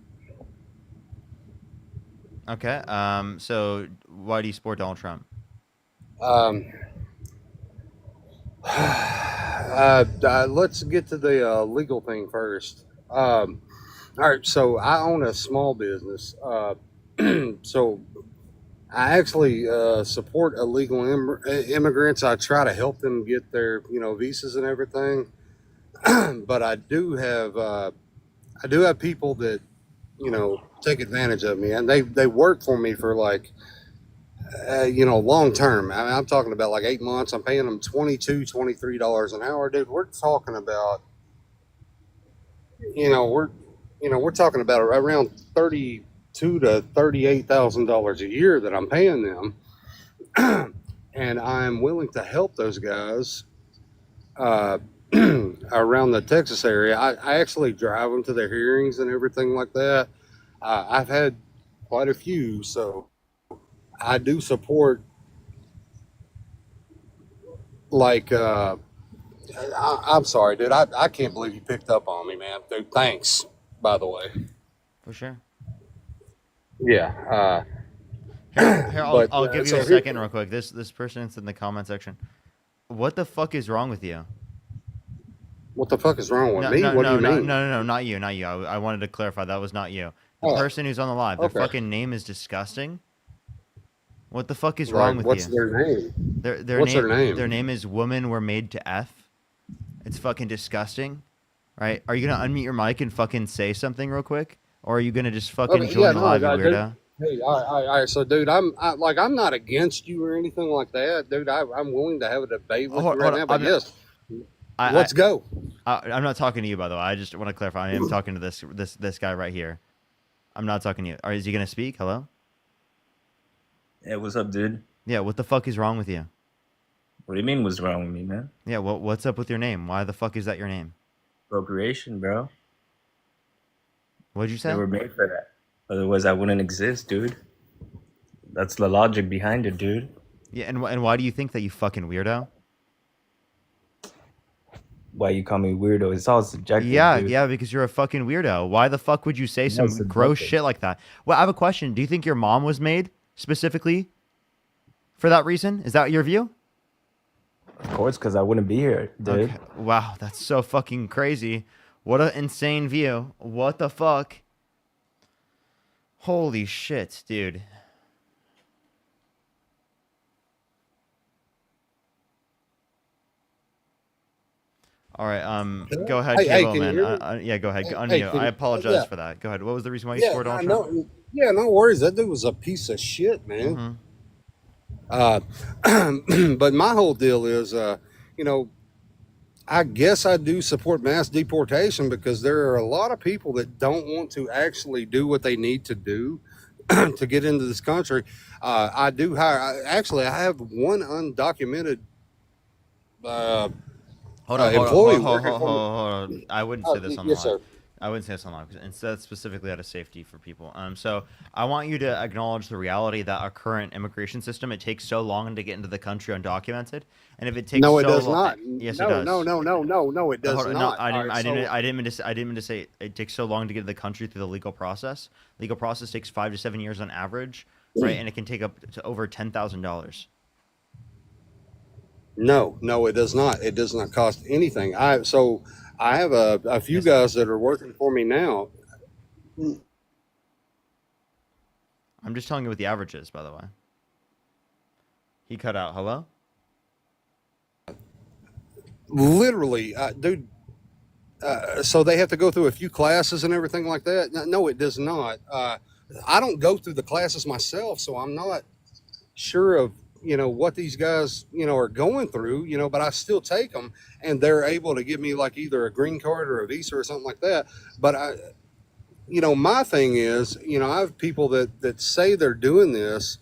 Okay. So why do you support Donald Trump? Let's get to the legal thing first. All right. So I own a small business. So I actually support illegal immigrants. I try to help them get their visas and everything. But I do have people that take advantage of me, and they work for me for like long term. I mean, I'm talking about like 8 months. I'm paying them $23 an hour, dude. We're talking about we're talking about around $32,000 to $38,000 a year that I'm paying them, and I'm willing to help those guys around the Texas area. I actually drive them to their hearings and everything like that. I've had quite a few, so I do support. Like, I'm sorry, dude. I can't believe you picked up on me, man. Dude, thanks, by the way. For sure. Yeah. Here, I'll give you a second real quick. This person's in the comment section. What the fuck is wrong with you? What the fuck is wrong with me? What do you mean? No, not you. I wanted to clarify that was not you. The Oh, person who's on the live. Their okay. fucking name is disgusting. What the fuck is Like, wrong with what's you? their name? Their What's name. their name? Their name is Women Were Made to F. It's fucking disgusting, right? Are you gonna unmute your mic and fucking say something real quick, or are you gonna just fucking Okay, join the live, you dude. weirdo? Hey, all right. So, dude, I'm not against you or anything like that, dude. I'm willing to have a debate with you right now. But yes, let's go. I'm not talking to you, by the way. I just want to clarify. I am talking to this guy right here. I'm not talking to you. Is he gonna speak? Hello? Yeah, what's up, dude? Yeah, what the fuck is wrong with you? What do you mean what's wrong with me, man? Yeah, what's up with your name? Why the fuck is that your name? Procreation, bro. What'd you say? They were made for that. Otherwise, I wouldn't exist, dude. That's the logic behind it, dude. Yeah, and why do you think that, you fucking weirdo? Why you call me weirdo? It's all subjective, Yeah, dude. yeah, because you're a fucking weirdo. Why the fuck would you say some subjective. gross shit like that? Well, I have a question. Do you think your mom was made specifically for that reason? Is that your view? Of course, because I wouldn't be here, dude. Okay. Wow, that's so fucking crazy. What an insane view. What the fuck? Holy shit, dude. All right, go ahead, Hey, Kilo, can you man. hear me? Yeah, go ahead. Hey, I apologize yeah. for that. Go ahead. What was the reason why you supported Donald Trump? No worries. That dude was a piece of shit, man. But my whole deal is, I guess I do support mass deportation because there are a lot of people that don't want to actually do what they need to do to get into this country. I do hire. Actually, I have one undocumented Hold on, employee hold working for me. on. I wouldn't say this on Yes, live. sir. I wouldn't say this on live because instead specifically out of safety for people. So I want you to acknowledge the reality that our current immigration system, it takes so long to get into the country undocumented, and if it takes No, it so does long, not. yes, No, it does. no, it does Hold on, not. No, I didn't. All right, I didn't mean to say it takes so long to get to the country through the legal process. Legal process takes 5 to 7 years on average, right? And it can take up to over $10,000. No, it does not. It does not cost anything. I have a few guys that are working for me now. I'm just telling you what the average is, by the way. He cut out. Hello? Literally, dude. So they have to go through a few classes and everything like that. No, it does not. I don't go through the classes myself, so I'm not sure of what these guys are going through. But I still take them, and they're able to give me like either a green card or a visa or something like that. But my thing is, I have people that say they're doing this.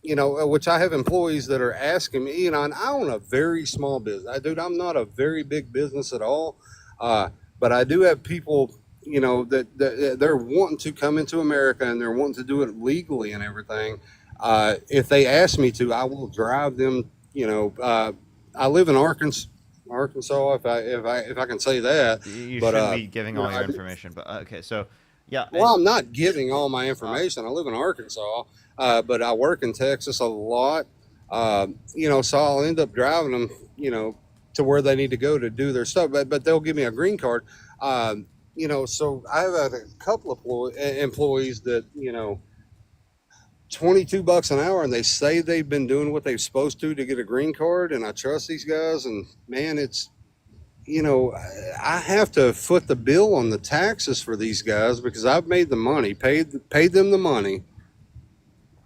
Which I have employees that are asking me, and I own a very small business. Dude, I'm not a very big business at all. But I do have people, that they're wanting to come into America and they're wanting to do it legally and everything. If they ask me to, I will drive them. I live in Arkansas, if I can say that. You but, shouldn't be giving all your information, but okay. So, yeah. Well, I'm not giving all my information. I live in Arkansas, but I work in Texas a lot. So I'll end up driving them, to where they need to go to do their stuff. But they'll give me a green card. So I have a couple of employees that, $22 an hour, and they say they've been doing what they're supposed to get a green card. And I trust these guys. And man, it's, I have to foot the bill on the taxes for these guys because I've made the money, paid them the money.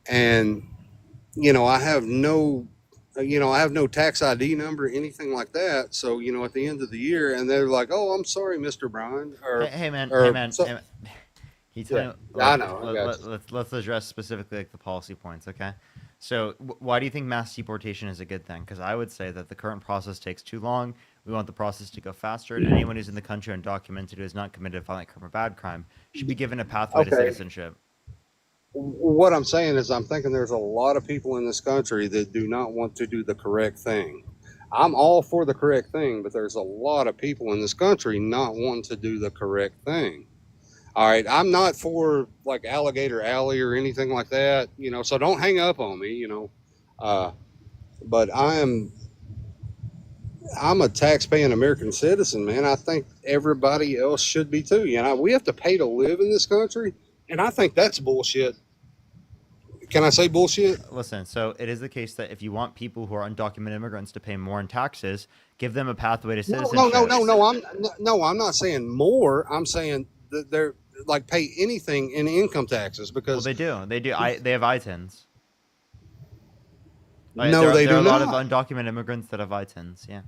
And, I have no tax ID number, anything like that. So, at the end of the year, and they're like, "Oh, I'm sorry, Mr. Brian." Hey man. He's Yeah, I know. Let's address specifically like the policy points, okay? So why do you think mass deportation is a good thing? Because I would say that the current process takes too long. We want the process to go faster. And anyone who's in the country undocumented who has not committed a violent crime or bad crime should be given a pathway to citizenship. What I'm saying is, I'm thinking there's a lot of people in this country that do not want to do the correct thing. I'm all for the correct thing, but there's a lot of people in this country not wanting to do the correct thing. All right, I'm not for like Alligator Alley or anything like that, so don't hang up on me, but I'm a tax-paying American citizen, man. I think everybody else should be too. You know, we have to pay to live in this country, and I think that's bullshit. Can I say bullshit? Listen, so it is the case that if you want people who are undocumented immigrants to pay more in taxes, give them a pathway to citizenship. I'm not saying more. I'm saying that they're like pay anything in income taxes Well, because they do. They do. They have ITINs. no, they there are do a lot of not. undocumented immigrants that have ITINs. Yeah.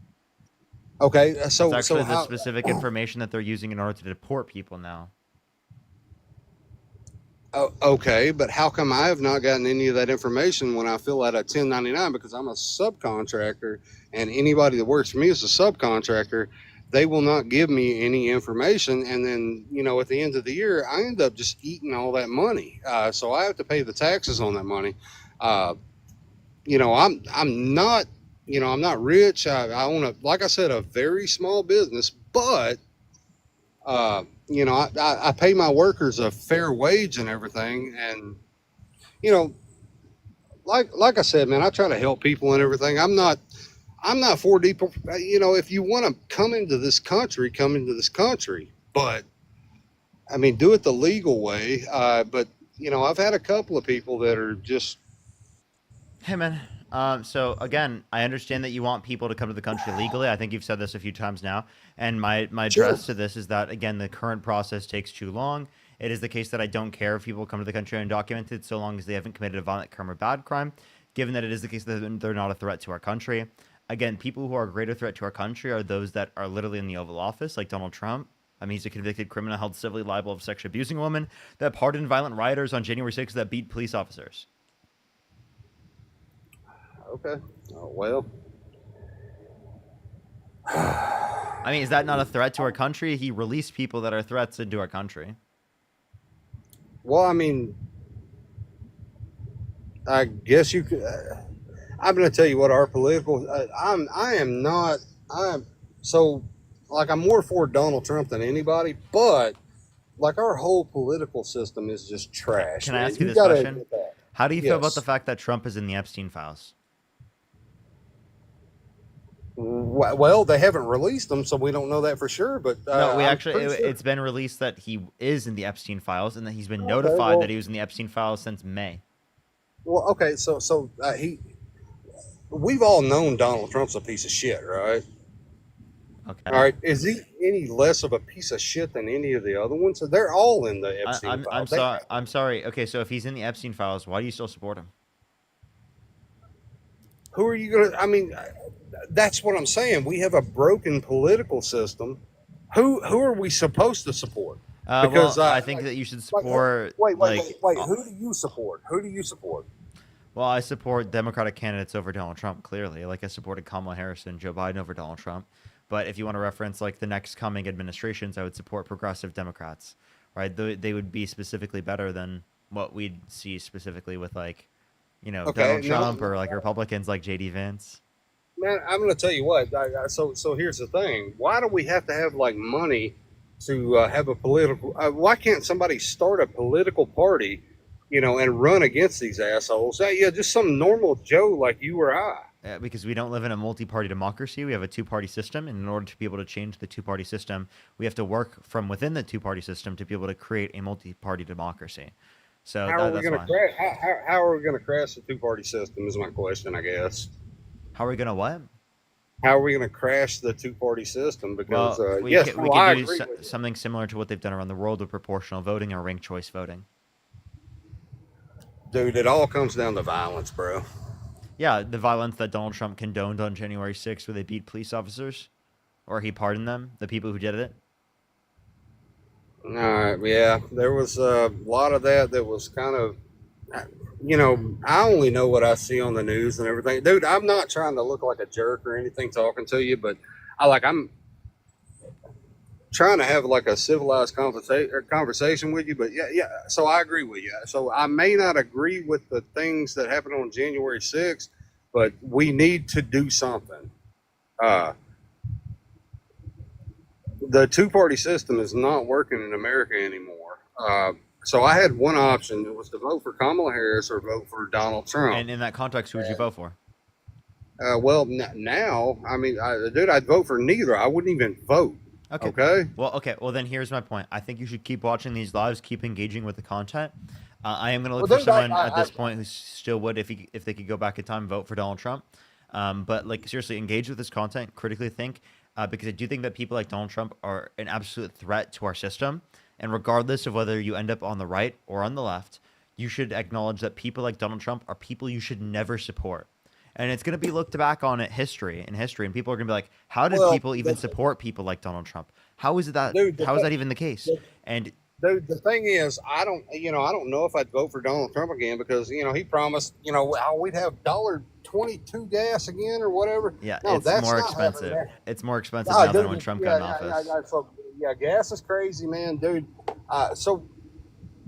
Okay, That's so actually the how? specific information that they're using in order to deport people now. Oh, okay, but how come I have not gotten any of that information when I fill out a 1099? Because I'm a subcontractor, and anybody that works for me as a subcontractor, they will not give me any information. And then, you know, at the end of the year, I end up just eating all that money. So I have to pay the taxes on that money. You know, I'm not, you know, I'm not rich. I own like I said, a very small business, but you know, I pay my workers a fair wage and everything, and you know, like I said, man, I try to help people and everything. I'm not for deep. You know, if you want to come into this country, come into this country, but I mean, do it the legal way. But you know, I've had a couple of people that are just. Hey, man. So again, I understand that you want people to come to the country legally. I think you've said this a few times now. And my Sure. address to this is that, again, the current process takes too long. It is the case that I don't care if people come to the country undocumented so long as they haven't committed a violent crime or bad crime, given that it is the case that they're not a threat to our country. Again, people who are a greater threat to our country are those that are literally in the Oval Office, like Donald Trump. I mean, he's a convicted criminal held civilly liable of sexually abusing a woman, that pardoned violent rioters on January 6th, that beat police officers. Okay. Oh, well. I mean, is that not a threat to our country? He released people that are threats into our country. Well, I mean, I guess you could. I'm going to tell you what our political. I am not. I'm so like I'm more for Donald Trump than anybody, but like our whole political system is just trash. Can I man. ask you this gotta question? admit that. How do you feel about Yes. the fact that Trump is in the Epstein files? Well, they haven't released them, so we don't know that for sure. But No, I'm pretty sure. it's been released that he is in the Epstein files and that he's been Okay, notified well- that he was in the Epstein files since May. Well, okay, so we've all known Donald Trump's a piece of shit, right? Okay. All right, is he any less of a piece of shit than any of the other ones? So they're all in the Epstein files. I'm sorry. Okay, so if he's in the Epstein files, why do you still support him? Who are you gonna? I mean, that's what I'm saying. We have a broken political system. Who are we supposed to support? Well, I think that you should support. Wait. Who do you support? Who do you support? Well, I support Democratic candidates over Donald Trump, clearly. Like, I supported Kamala Harris and Joe Biden over Donald Trump. But if you want to reference, like, the next coming administrations, I would support progressive Democrats, right? They would be specifically better than what we'd see specifically with, like, you know, Donald Trump or, like, Republicans like J.D. Vance. Man, I'm going to tell you what. So here's the thing. Why do we have to have, like, money to have a political... why can't somebody start a political party, you know, and run against these assholes? Yeah, just some normal Joe like you or I. Because we don't live in a multi-party democracy. We have a two-party system, and in order to be able to change the two-party system, we have to work from within the two-party system to be able to create a multi-party democracy. So How are we that's going why. to crash? How are we going to crash the two-party system? Is my question, I guess. How are we going to what? How are we going to crash the two-party system? Because Well, we yes, can I do agree with you. something similar to what they've done around the world with proportional voting or ranked choice voting. Dude, it all comes down to violence, bro. Yeah, the violence that Donald Trump condoned on January 6th, where they beat police officers, or he pardoned them, the people who did it. All right, yeah, there was a lot of that was kind of, you know, I only know what I see on the news and everything. Dude, I'm not trying to look like a jerk or anything talking to you, but I'm trying to have like a civilized conversation with you. But yeah, so I agree with you. So I may not agree with the things that happened on January 6th, but we need to do something. The two-party system is not working in America anymore. So I had one option. It was to vote for Kamala Harris or vote for Donald Trump. And in that context, who would you vote for? Now, I mean, dude, I'd vote for neither. I wouldn't even vote. Okay. Okay. Well, then here's my point. I think you should keep watching these lives, keep engaging with the content. I am going to look Well, for dude, someone at this point who still would, if they could go back in time, and vote for Donald Trump. But like seriously, engage with this content, critically think, because I do think that people like Donald Trump are an absolute threat to our system. And regardless of whether you end up on the right or on the left, you should acknowledge that people like Donald Trump are people you should never support. And it's going to be looked back on at history, and people are going to be like, how did people even support people like Donald Trump? How is that? Dude, How is that even the case? And dude, the thing is, I don't know if I'd vote for Donald Trump again because he promised, we'd have $1.22 gas again or whatever. yeah, No, it's that's more not happening. expensive. It's more expensive Ah, now than dude, when Trump got in office. So gas is crazy, man, dude. So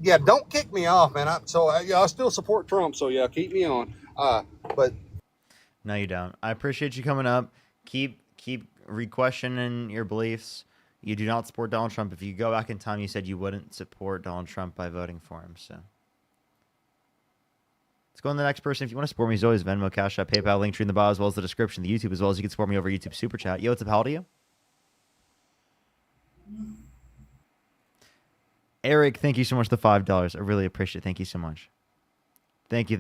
yeah, don't kick me off, man. I still support Trump. So yeah, keep me on. But No, you don't. I appreciate you coming up. Keep re-questioning your beliefs. You do not support Donald Trump. If you go back in time, you said you wouldn't support Donald Trump by voting for him. So let's go on to the next person. If you want to support me, as always, Venmo, Cash App, PayPal, link tree in the bio, as well as the description, the YouTube, as well as you can support me over YouTube Super Chat. Yo, what's up? How old are you? Eric, thank you so much for the $5. I really appreciate it. Thank you so much. Thank you.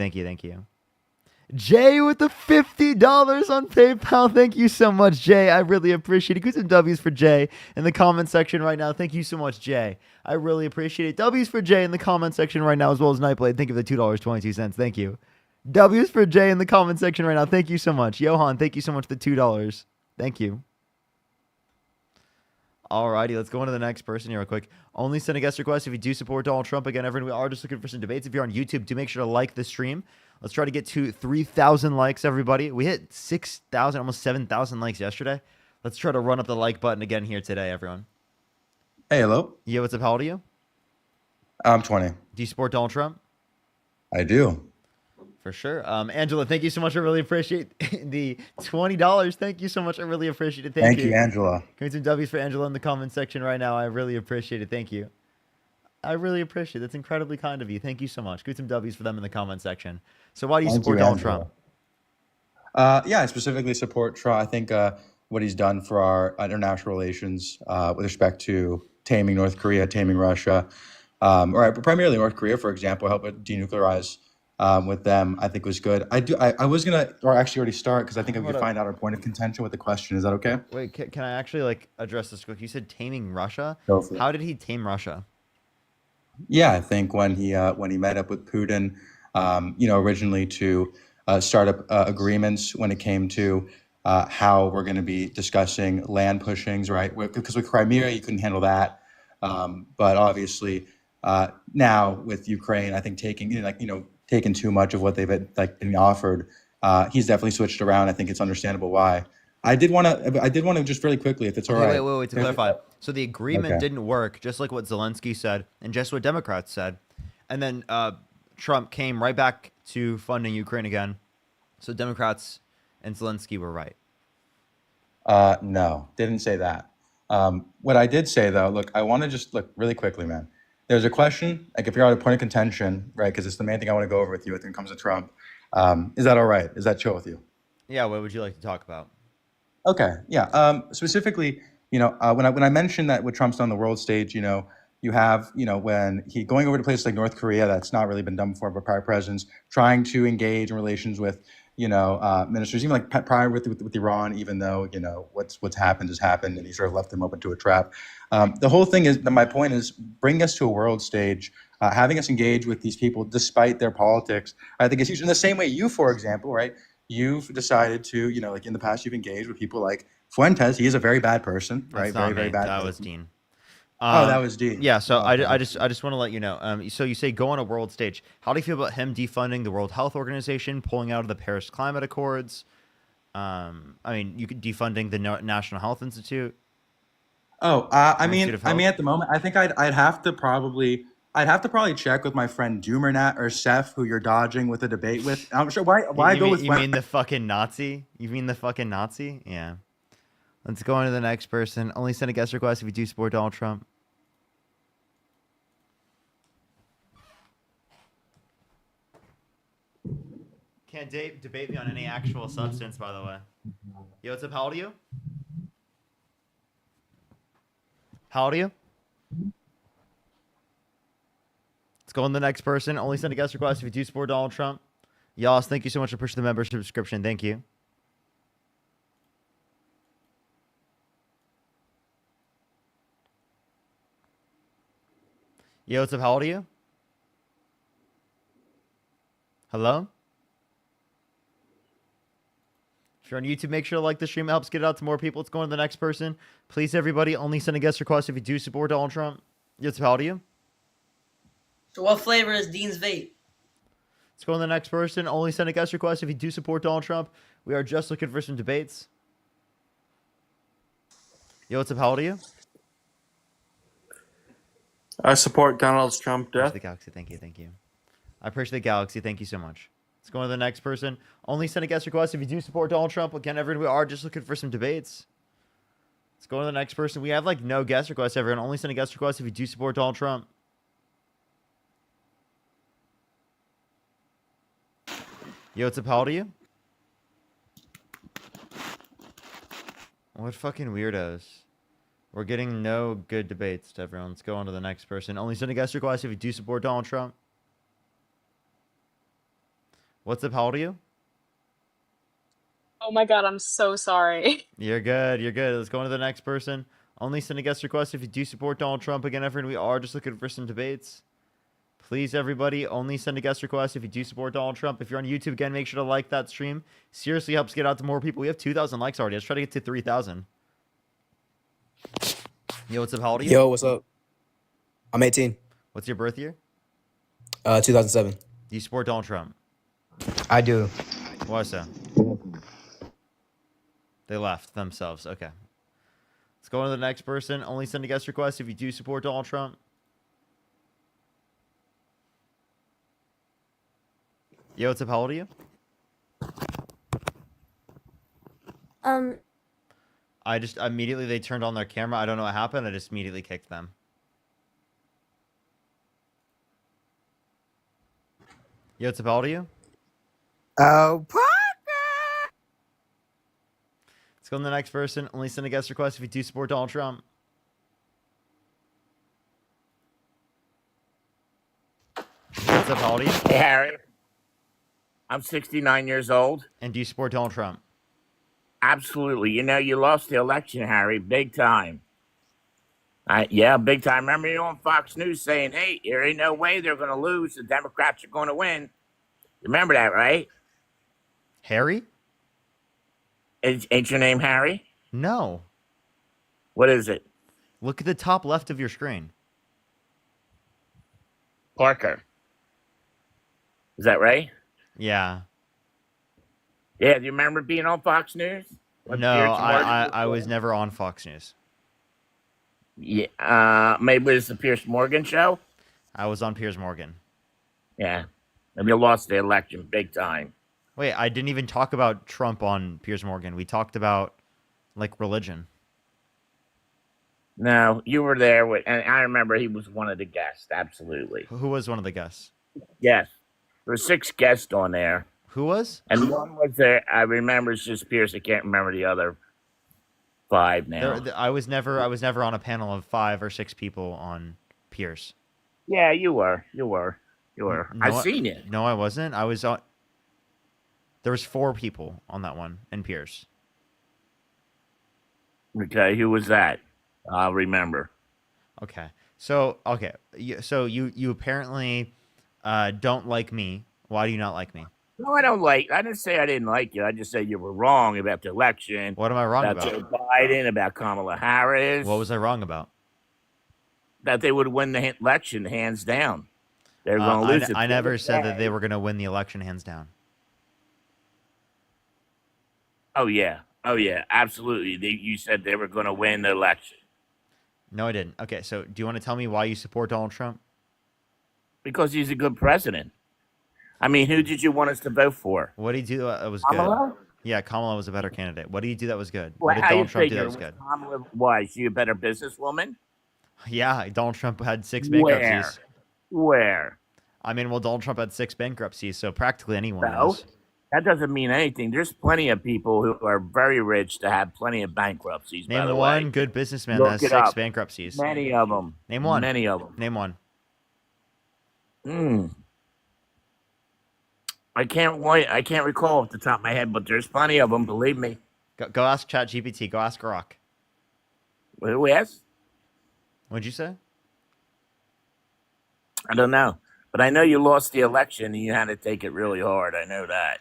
Jay with the $50 on PayPal. Thank you so much, Jay. I really appreciate it. Give some W's for Jay in the comment section right now. Thank you so much, Jay. I really appreciate it. W's for Jay in the comment section right now, as well as Nightblade. Thank you for the $2.22. Thank you. W's for Jay in the comment section right now. Thank you so much. Johan, thank you so much for the $2. Thank you. Alrighty, let's go on to the next person here real quick. Only send a guest request if you do support Donald Trump. Again, everyone, we are just looking for some debates. If you're on YouTube, do make sure to like the stream. Let's try to get to 3,000 likes, everybody. We hit 6,000, almost 7,000 likes yesterday. Let's try to run up the like button again here today, everyone. Hey, hello. Yeah, what's up? How old are you? I'm 20. Do you support Donald Trump? I do. For sure. Angela, thank you so much. I really appreciate the $20. Thank you so much. I really appreciate it. Thank you, Angela. Give me some W's for Angela in the comment section right now. I really appreciate it. Thank you. I really appreciate it. That's incredibly kind of you. Thank you so much. Give some W's for them in the comment section. So why do you support Donald Trump? Yeah, I specifically support Trump. I think what he's done for our international relations with respect to taming North Korea, taming Russia, or primarily North Korea, for example, help it denuclearize with them, I think was good. I was going to, or actually already start, because I think we could find out our point of contention with the question. Is that okay? Wait, can I actually address this quick? You said taming Russia. Go for it. How did he tame Russia? Yeah, I think when he met up with Putin, originally to start up agreements when it came to how we're going to be discussing land pushings, right? Because with Crimea, you couldn't handle that. But obviously now with Ukraine, I think taking too much of what they've been offered, he's definitely switched around. I think it's understandable why. I did want to just really quickly, if it's all right. Wait, to clarify. So the agreement didn't work, just like what Zelensky said and just what Democrats said. And then Trump came right back to funding Ukraine again. So Democrats and Zelensky were right. No, didn't say that. What I did say, though, look, I want to just look really quickly, man. There's a question, if you're at a point of contention, right, because it's the main thing I want to go over with you when it comes to Trump. Is that all right? Is that chill with you? Yeah, what would you like to talk about? Okay, yeah. Specifically, when I mentioned that what Trump's done on the world stage, you have, when he going over to places like North Korea, that's not really been done before, but prior presidents trying to engage in relations with, ministers, even like prior with Iran, even though, what's happened has happened and he sort of left them open to a trap. The whole thing is, my point is, bring us to a world stage, having us engage with these people despite their politics. I think it's huge. In the same way you, for example, right, you've decided to, in the past, you've engaged with people like Fuentes. He is a very bad person, right? Very bad. That was Dean. That was Dean. Yeah, so I just want to let you know. So you say go on a world stage. How do you feel about him defunding the World Health Organization, pulling out of the Paris Climate Accords? You could defunding the National Health Institute. At the moment, I think I'd have to probably check with my friend Doomer or Seth, who you're dodging with a debate with. I'm sure. Why go with? You mean the fucking Nazi? You mean the fucking Nazi? Yeah. Let's go on to the next person. Only send a guest request if you do support Donald Trump. Can't debate me on any actual substance, by the way. Yo, what's up? How old are you? How old are you? Let's go on the next person. Only send a guest request if you do support Donald Trump. Yas, thank you so much for pushing the membership subscription. Thank you. Yo, what's up? How old are you? Hello? If you're on YouTube, make sure to like the stream. It helps get it out to more people. Let's go on to the next person. Please, everybody, only send a guest request if you do support Donald Trump. Yo, what's up? How old are you? So what flavor is Dean's vape? Let's go on to the next person. Only send a guest request if you do support Donald Trump. We are just looking for some debates. Yo, what's up? How old are you? I support Donald Trump death. The Galaxy, thank you, thank you. I appreciate the Galaxy, thank you so much. Let's go on to the next person. Only send a guest request if you do support Donald Trump. Again, everyone, we are just looking for some debates. Let's go on to the next person. We have like no guest requests, everyone. Only send a guest request if you do support Donald Trump. Yo, what's up? How old are you? What fucking weirdos. We're getting no good debates to everyone. Let's go on to the next person. Only send a guest request if you do support Donald Trump. What's up? How old are you? Oh my god, I'm so sorry. You're good. You're good. Let's go on to the next person. Only send a guest request if you do support Donald Trump. Again, everyone, we are just looking for some debates. Please, everybody, only send a guest request if you do support Donald Trump. If you're on YouTube, again, make sure to like that stream. Seriously helps get out to more people. We have 2,000 likes already. Let's try to get to 3,000. Yo, what's up? How old are you? Yo, what's up? I'm 18. What's your birth year? 2007. Do you support Donald Trump? I do. Why so? They left themselves. Okay. Let's go on to the next person. Only send a guest request if you do support Donald Trump. Yo, what's up? How old are you? I just immediately they turned on their camera. I don't know what happened. I just immediately kicked them. Yo, what's up? How old are you? Oh, Let's go on to the next person. Only send a guest request if you do support Donald Trump. What's up? How old are you? Hey, Harry. I'm 69 years old. And do you support Donald Trump? Absolutely. You know, you lost the election, Harry, big time. Yeah, big time. Remember you on Fox News saying, hey, there ain't no way they're going to lose. The Democrats are going to win. Remember that, right? Harry? Ain't your name Harry? No. What is it? Look at the top left of your screen. Parker. Is that right? Yeah. Yeah, do you remember being on Fox News? No, I was never on Fox News. Yeah, maybe it was the Piers Morgan show? I was on Piers Morgan. Yeah. Maybe you lost the election big time. Wait, I didn't even talk about Trump on Piers Morgan. We talked about, like, religion. No, you were there, and I remember he was one of the guests, absolutely. Who was one of the guests? Yes. There were 6 guests on there. Who was? And one was there, I remember it's just Pierce. I can't remember the other 5 now. I was never on a panel of 5 or 6 people on Piers. Yeah, you were. I seen it. No, I wasn't. I was on. There was 4 people on that one in Piers. Okay, who was that? I'll remember. Okay. So you apparently don't like me. Why do you not like me? No, I didn't say I didn't like you. I just said you were wrong about the election. What am I wrong about? Joe Biden, about Kamala Harris. What was I wrong about? That they would win the election hands down. They were going to lose it. I never said that they were going to win the election hands down. Oh yeah, absolutely. You said they were going to win the election. No, I didn't. Okay, so do you want to tell me why you support Donald Trump? Because he's a good president. I mean, who did you want us to vote for? What did he do that was Kamala? good? Yeah, Kamala was a better candidate. What did he do that was good? Well, What did how Donald you Trump do figure? that was good? Kamala, why? Is she a better businesswoman? Yeah, Donald Trump had 6 bankruptcies. Where? I mean, well, Donald Trump had 6 bankruptcies, so practically anyone No. was. That doesn't mean anything. There's plenty of people who are very rich to have plenty of bankruptcies. By Name the one way, good businessman that look has it 6 up. bankruptcies. Many of them. Name one. Many of them. Name one. I can't wait. I can't recall off the top of my head, but there's plenty of them. Believe me. Go ask ChatGPT. Go ask Grok. Who asked? What'd you say? I don't know, but I know you lost the election and you had to take it really hard. I know that.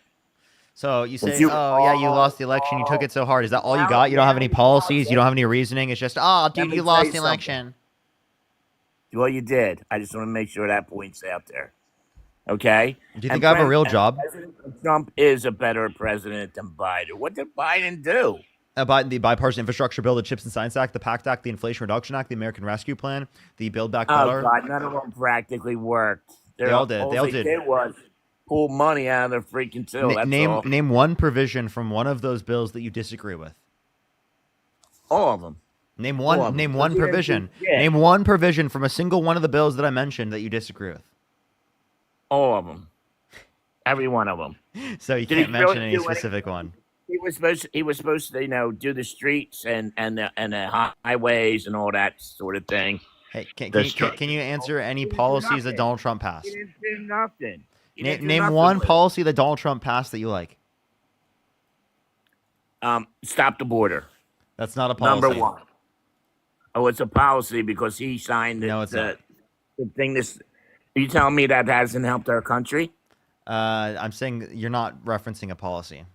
So you say, you- oh yeah, you lost the election. You took it so hard. Is that all you got? You don't have any policies. You don't have any reasoning. It's just, oh, dude, me you tell lost you the election. Well, you did. I just want to make sure that point's out there. Okay. Do you think I have a real job? President Trump is a better president than Biden. What did Biden do? About the bipartisan infrastructure bill, the Chips and Science Act, the PACT Act, the Inflation Reduction Act, the American Rescue Plan, the Build Back Better. Oh God, none of them practically worked. They all did. All They all they did. did was pull money out of their freaking till. That's all. Name one provision from one of those bills that you disagree with. All of them. Name All of one. them. Name one Yeah, provision. yeah. Name one provision from a single one of the bills that I mentioned that you disagree with. All of them. Every one of them. So you Did he can't mention really any do specific one. He was supposed to, do the streets and the highways and all that sort of thing. Hey, The can you answer any policies that Donald Trump passed? He didn't do nothing. He didn't do Name nothing one with it. policy that Donald Trump passed that you like. Stop the border. That's not a policy. Number one. Oh, it's a policy because he signed No, it's not. the thing. Are you telling me that hasn't helped our country? I'm saying you're not referencing a policy.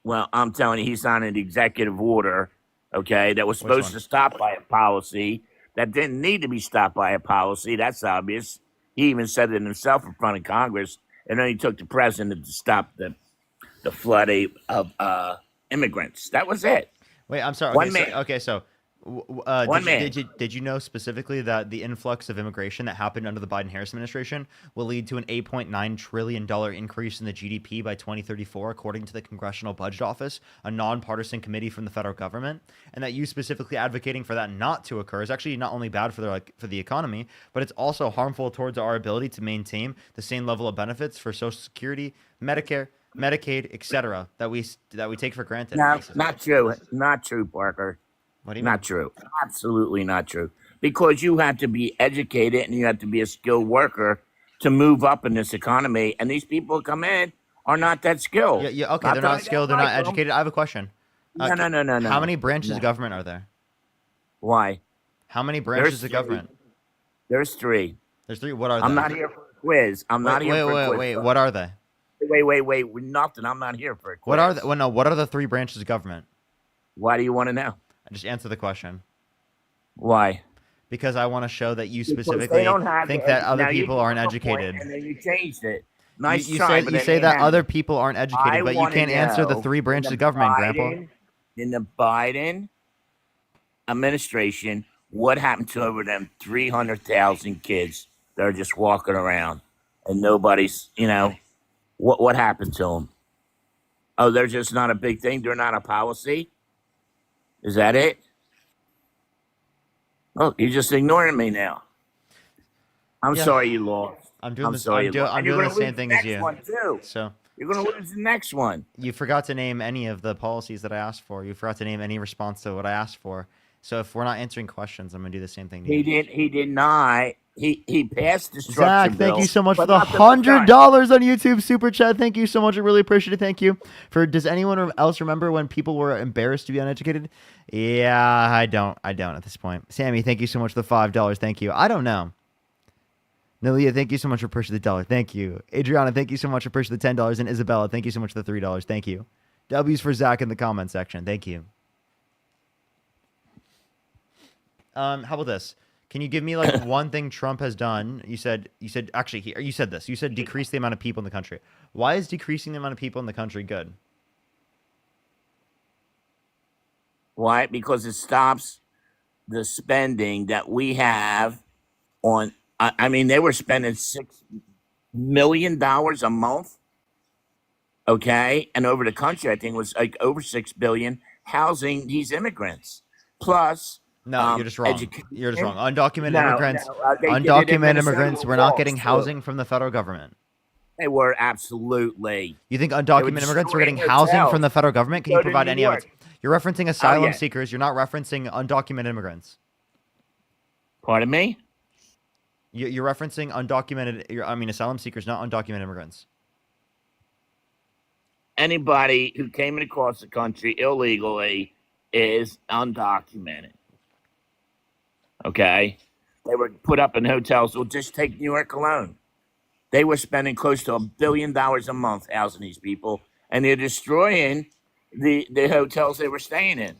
Well, I'm telling you, he signed an executive order, okay, that was Which supposed one? to stop by a policy that didn't need to be stopped by a policy. That's obvious. He even said it himself in front of Congress, and then he took the president to stop the flood of immigrants. That was it. Wait, I'm sorry. One Okay, man. so, okay, so One man. did you know specifically that the influx of immigration that happened under the Biden-Harris administration will lead to an $8.9 trillion increase in the GDP by 2034, according to the Congressional Budget Office, a nonpartisan committee from the federal government, and that you specifically advocating for that not to occur is actually not only bad for the economy, but it's also harmful towards our ability to maintain the same level of benefits for Social Security, Medicare, Medicaid, etc. that we take for granted. No, not true. Not true, Parker. What do you Not true. Absolutely not true. Because you have to be educated and you have to be a skilled worker to move up in this economy. And these people who come in are not that skilled. Yeah, okay, they're not skilled, they're not educated. I have a question. No. How many branches No. of government are there? Why? How many branches There's of government? There's three. There's three. What are they? I'm not here for a quiz. I'm not here for a quiz. Wait. What are they? Wait. Nothing. I'm not here for a quiz. What are the? Well, no. What are the three branches of government? Why do you want to know? Just answer the question. Why? Because I want to show that you Because they specifically don't have think it. that other Now, you people brought aren't up a point, educated. And then you changed it. Nice You try, say but you it say ain't that happening. other people aren't educated, but you wanna can't answer the know, three branches in of the government, Grandpa. In the Biden administration, what happened to over them 300,000 kids that are just walking around and nobody's, what happened to them? Oh, they're just not a big thing. They're not a policy. Is that it? Oh, you're just ignoring me now. I'm Yeah. sorry you lost. I'm doing this. sorry I'm you lost. And doing you're the gonna same lose thing the as next you. one, too. So You're going to lose the next one. you forgot to name any of the policies that I asked for. You forgot to name any response to what I asked for. So if we're not answering questions, I'm gonna do the same thing to you. He did not. He passed the structure Zach, bill. thank you so much for but the nothing was done. $100 on YouTube super chat. Thank you so much. I really appreciate it. Thank you. Does anyone else remember when people were embarrassed to be uneducated? Yeah, I don't at this point. Sammy, thank you so much for the $5. Thank you. I don't know. Nalia, thank you so much for pushing the $1. Thank you. Adriana, thank you so much for pushing the $10. And Isabella, thank you so much for the $3. Thank you. W's for Zach in the comment section. Thank you. How about this? Can you give me like one thing Trump has done? You said actually you said this. You said decrease the amount of people in the country. Why is decreasing the amount of people in the country good? Why? Because it stops the spending that we have on. I mean, they were spending $6 million a month. Okay, and over the country, I think it was like over $6 billion housing these immigrants. Plus, No, you're just wrong. You're just wrong. Undocumented No, immigrants. no, they did it in Undocumented Minnesota immigrants. with We're not walls, getting too. housing from the federal government. they were, absolutely. You think They were undocumented immigrants are getting destroying housing from hotels. the federal government? Can Go you to provide New any evidence? York. You're referencing asylum yeah. seekers. You're not referencing undocumented immigrants. Pardon me? You're referencing asylum seekers, not undocumented immigrants. Anybody who came across the country illegally is undocumented. Okay? They were put up in hotels. Well, just take New York alone. They were spending close to $1 billion a month housing these people, and they're destroying the hotels they were staying in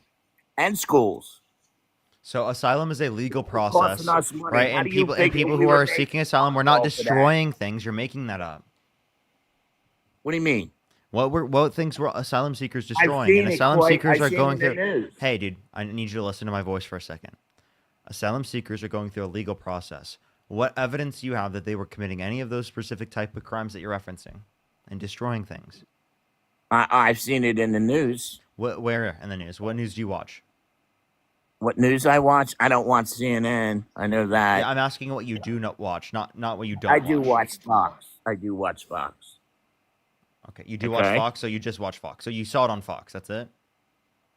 and schools. So asylum is a legal Costing process, us money. right? How And do you people figure who we were are making seeking asylum, we're not all for that? destroying things. You're making that up. What do you mean? What things were asylum seekers I've destroying? seen And it, asylum Coy. seekers I've are seen going it in through. the news. Hey, dude, I need you to listen to my voice for a second. Asylum seekers are going through a legal process. What evidence do you have that they were committing any of those specific type of crimes that you're referencing and destroying things? I've seen it in the news. Where in the news? What news do you watch? What news I watch? I don't watch CNN. I know that. Yeah, I'm asking what you do not watch, not what you don't I watch. do watch Fox. I do watch Fox. Okay, you do watch Fox, so you just watch Fox. So you saw it on Fox, that's it?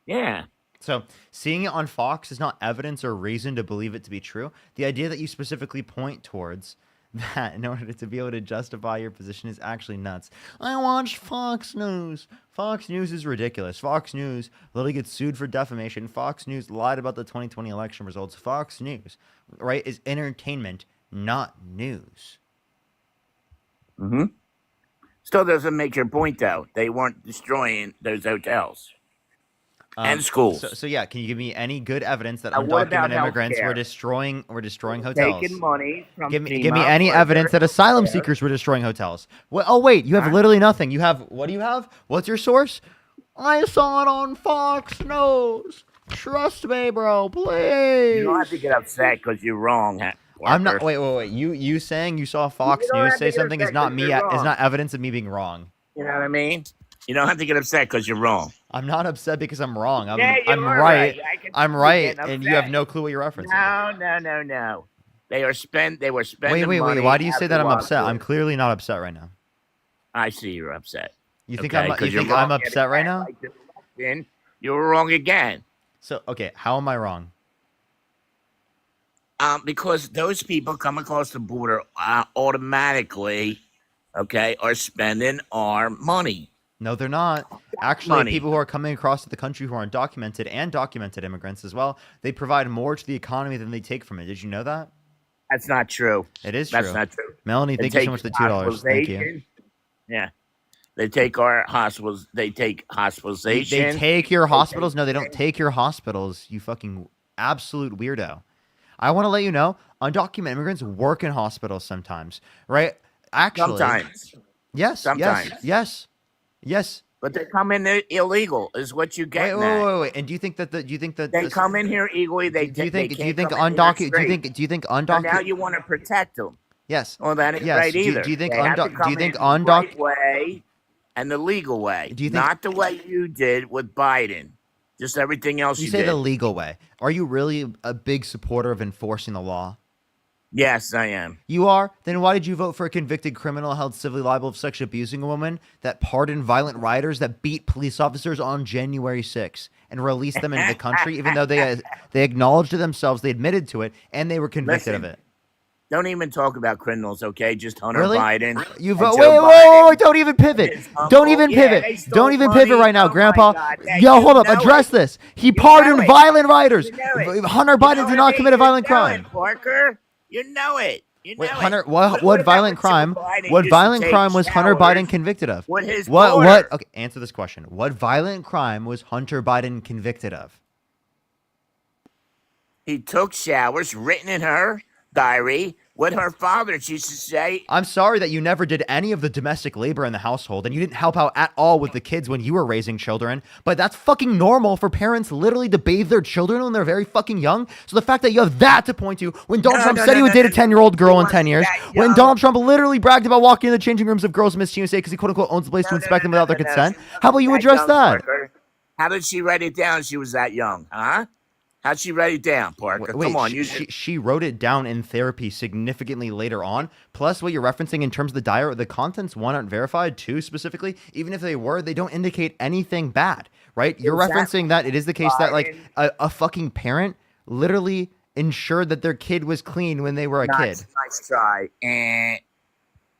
Yeah. So seeing it on Fox is not evidence or reason to believe it to be true. The idea that you specifically point towards that in order to be able to justify your position is actually nuts. I watched Fox News. Fox News is ridiculous. Fox News literally gets sued for defamation. Fox News lied about the 2020 election results. Fox News, right, is entertainment, not news. Mm-hmm. Still doesn't make your point, though. They weren't destroying those hotels and schools. So yeah, can you give me any good evidence that What about undocumented immigrants were healthcare? destroying hotels? Taking money from Give me FEMA any for evidence their that asylum healthcare. seekers were destroying hotels. Well, oh wait, you have literally nothing. You have what do you have? What's your source? I saw it on Fox News. Trust me, bro, please. You don't have to get upset because you're wrong. I'm not. Parker. Wait. You saying you saw Fox don't News have to say get something is upset not 'cause me. you're Is wrong. not evidence of me being wrong. You know what I mean? You don't have to get upset because you're wrong. I'm not upset because I'm wrong. I'm Yeah, you I'm are right. I can I'm see you right, getting and you have upset. no clue what you're referencing. No. They were spending Wait. money. Why do you say that I'm after upset? Wall I'm Street. clearly not upset right now. I see you're upset. You think Okay, I'm 'cause you you're think I'm wrong upset right again, now? like this election, you were wrong again. So okay, how am I wrong? Because those people come across the border automatically, okay, are spending our money. No, they're not. Actually, Money. people who are coming across to the country who are undocumented and documented immigrants as well, they provide more to the economy than they take from it. Did you know that? That's not true. It is That's true. not true. Melanie, They thank you so take much for the $2. Thank you. hospitalization. Yeah. They take our hospitals. They take hospitalization. They take your hospitals? No, they don't take your hospitals. You fucking absolute weirdo. I want to let you know, undocumented immigrants work in hospitals sometimes, right? Actually, Sometimes. Yes. Sometimes. Yes. But they come in there illegal, is what you get. Wait. And do you think that they come in here illegally? They do you think they do you can't think come in here undocumented straight. do you think So now undocumented you want to protect them? Yes. Well, that ain't Yes. right Do either. you think They have to do come you think in the right undocumented way and the legal way? Do you think- not the way you did with Biden? Just everything else you you say did. the legal way? Are you really a big supporter of enforcing the law? Yes, I am. You are? Then why did you vote for a convicted criminal held civilly liable of sexually abusing a woman that pardoned violent rioters that beat police officers on January 6th and released them into the country, even though they acknowledged to themselves, they admitted to it, and they were convicted of Listen, it? Don't even talk about criminals, okay? Just Hunter Really? Biden. You and vote? Joe Biden. Wait! Don't even pivot. His uncle. Don't even Yeah, pivot. they stole Don't even money. pivot right now, Oh my Grandpa. God. Yeah, Yo, you hold up. know Address it. this. He You pardoned know it. violent rioters. You know it. Hunter Biden You know did what not I commit a mean? You violent know crime. it, Parker. You know it. You know Wait, it. Hunter, What what about violent Joe crime? Biden What used to violent take crime was Hunter showers Biden convicted of? with his What? daughter? Okay, answer this question. What violent crime was Hunter Biden convicted of? He took showers written in her diary with her father. She used to say, I'm sorry that you never did any of the domestic labor in the household and you didn't help out at all with the kids when you were raising children, but that's fucking normal for parents literally to bathe their children when they're very fucking young. So the fact that you have that to point to when Donald Trump said he would date a 10-year-old girl in 10 years, when Donald Trump literally bragged about walking in the changing rooms of girls in Miss USA because he quote unquote owns the place to inspect them without their consent, how about you address that? How did she write it down? She was that young, huh? How'd she write it down, Parker? Wait, Come on, she wrote it down in therapy significantly later on. Plus, what you're referencing in terms of the diary, the contents, one, aren't verified. Two, specifically, even if they were, they don't indicate anything bad, right? You're referencing that it is the case that like a fucking parent literally ensured that their kid was clean when they were a kid. Nice try.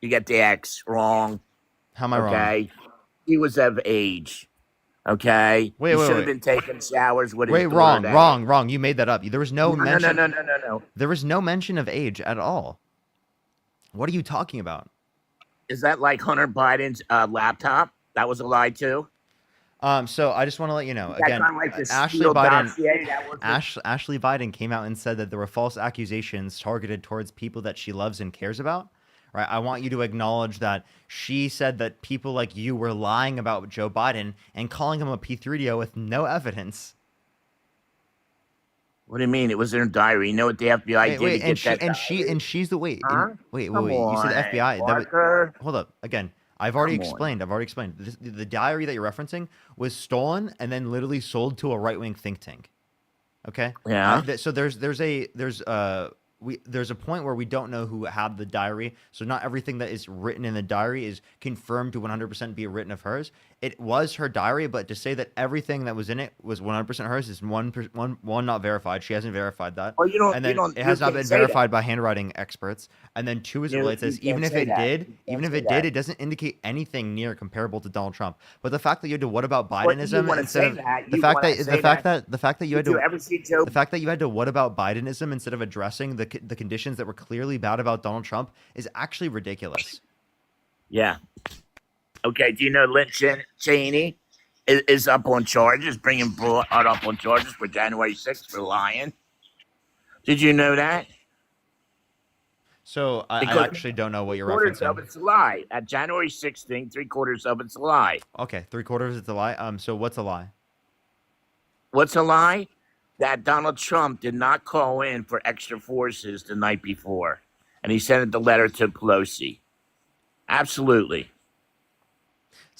You got the X wrong. How am I wrong? He was of age. Okay. Wait, he wait, should have wait. been taking showers with his Wait, daughter. wrong. You made that up. There was no mention. No. There was no mention of age at all. What are you talking about? Is that like Hunter Biden's laptop? That was a lie too. So I just want to let you know That again. kinda like the Ashley Steele Biden. dossier, that was Ashley Biden came out and said that there were false accusations targeted towards people that she loves and cares about. Right? I want you to acknowledge that she said that people like you were lying about Joe Biden and calling him a P3DO with no evidence. What do you mean? It was in her diary. You know what the FBI did to get that diary? And she's the wait. Huh? Wait. Come You said the on, FBI. Parker. Hold up. Again, I've already Come on. explained. The diary that you're referencing was stolen and then literally sold to a right-wing think tank. Okay. Yeah. So there's a point where we don't know who had the diary. So not everything that is written in the diary is confirmed to 100% be written of hers. It was her diary, but to say that everything that was in it was 100% hers is one not verified. She hasn't verified that. Well, you don't. And then it has not been verified by handwriting experts. And then two, as it relates, says even if it did, it doesn't indicate anything near comparable to Donald Trump. But the fact that you had to what about Bidenism instead of the fact that you had to what about Bidenism instead of addressing the conditions that were clearly bad about Donald Trump is actually ridiculous. Yeah. Okay. Do you know Lynn Cheney is up on charges, brought up on charges for January 6th for lying? Did you know that? So I actually don't know what you're Three-quarters referencing. of it's a lie. At January 6th thing, 3/4 of it's a lie. Okay, 3/4 it's a lie. So what's a lie? What's a lie? That Donald Trump did not call in for extra forces the night before, and he sent the letter to Pelosi. Absolutely.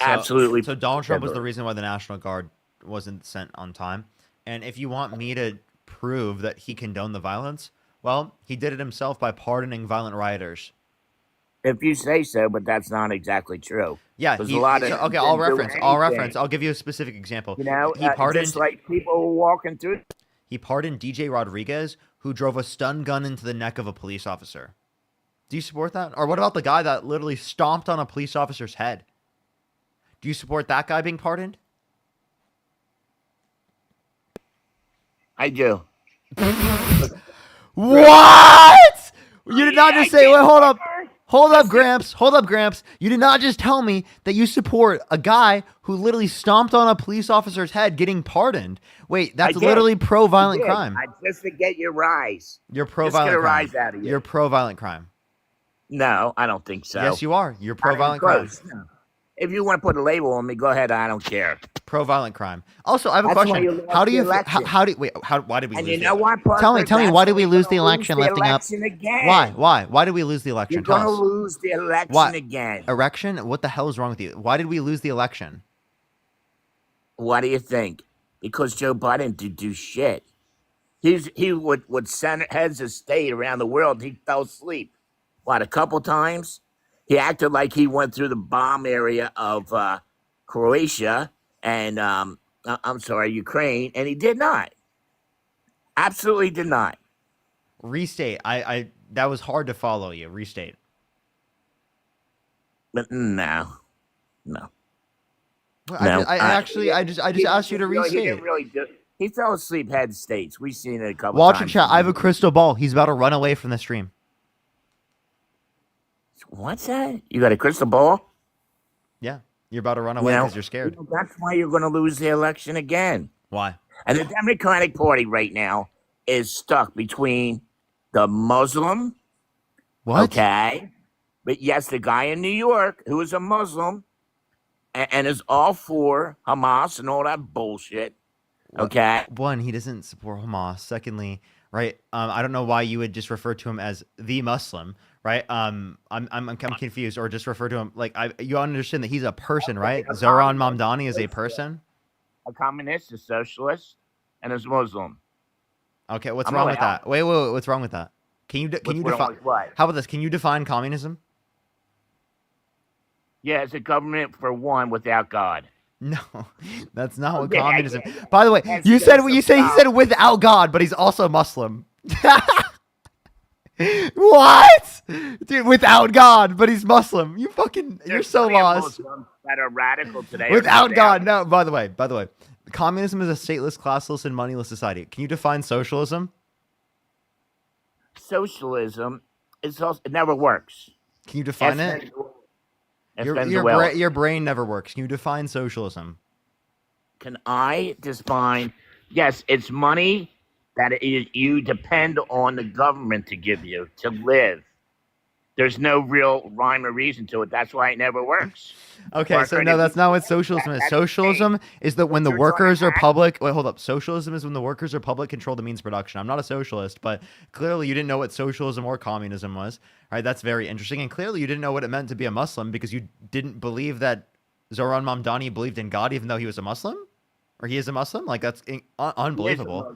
Absolutely. So Donald Trump was the reason why the National Guard wasn't sent on time. And if you want me to prove that he condoned the violence, well, he did it himself by pardoning violent rioters. If you say so, but that's not exactly true. Yeah, There's a lot of okay. I'll reference. I'll give you a specific example. You know, he pardoned just like people walking through. He pardoned DJ Rodriguez, who drove a stun gun into the neck of a police officer. Do you support that? Or what about the guy that literally stomped on a police officer's head? Do you support that guy being pardoned? I do. What? You did not just say, wait, hold up. Hold up, Gramps. You did not just tell me that you support a guy who literally stomped on a police officer's head getting pardoned. Wait, that's literally pro-violent crime. Just to get your rise. You're pro-violent crime. Rise out of you. You're pro-violent crime. No, I don't think so. Yes, you are. You're pro-violent crime. No. If you want to put a label on me, go ahead. I don't care. Pro-violent crime. Also, I have a question. Why did we lose? You know what, Parker? Tell me, why did we lose the election? Lifting up. Again. Why did we lose the election? You're going to lose the election again. Erection? What the hell is wrong with you? Why did we lose the election? What do you think? Because Joe Biden did do shit. He would send heads of state around the world. He fell asleep. What, a couple times? He acted like he went through the bomb area of Croatia and Ukraine, and he did not. Absolutely did not. Restate. I that was hard to follow you. Restate. But no. Well, I just asked you to restate. He didn't really do. He fell asleep head states. We've seen it a couple Watch times. your chat. I have a crystal ball. He's about to run away from the stream. What's that? You got a crystal ball? Yeah. You're about to run away because you're scared. That's why you're going to lose the election again. Why? And the Democratic Party right now is stuck between the Muslim. What? Okay. But yes, the guy in New York who is a Muslim and is all for Hamas and all that bullshit. Okay. One, he doesn't support Hamas. Secondly, right? I don't know why you would just refer to him as the Muslim, right? I'm confused, or just refer to him like you understand that he's a person, right? Zoran Mamdani is a person. A communist, a socialist, and is Muslim. Okay, what's I'm wrong gonna with that? Wait, what's wrong with that? Can you What's wrong define? with what? How about this? Can you define communism? Yeah, it's a government for one without God. No, that's not what Yeah, communism. yeah, yeah. By the way, That's you said he God. said without God, but he's also Muslim. What? Dude, without God, but he's Muslim. You're There's so plenty of lost. Muslims that are radical today. Without God, no. By the way, communism is a stateless, classless, and moneyless society. Can you define socialism? Socialism is also, it never works. Can you define it? Your brain never works. Can you define socialism? Can I define? Yes, it's money that you depend on the government to give you to live. There's no real rhyme or reason to it. That's why it never works. Okay, so no, that's not what socialism is. Socialism is that when the workers are public. Wait, hold up. Socialism is when the workers are public control the means of production. I'm not a socialist, but clearly you didn't know what socialism or communism was. All right, that's very interesting. And clearly you didn't know what it meant to be a Muslim because you didn't believe that Zoran Mamdani believed in God, even though he was a Muslim, or he is a Muslim. Like that's unbelievable.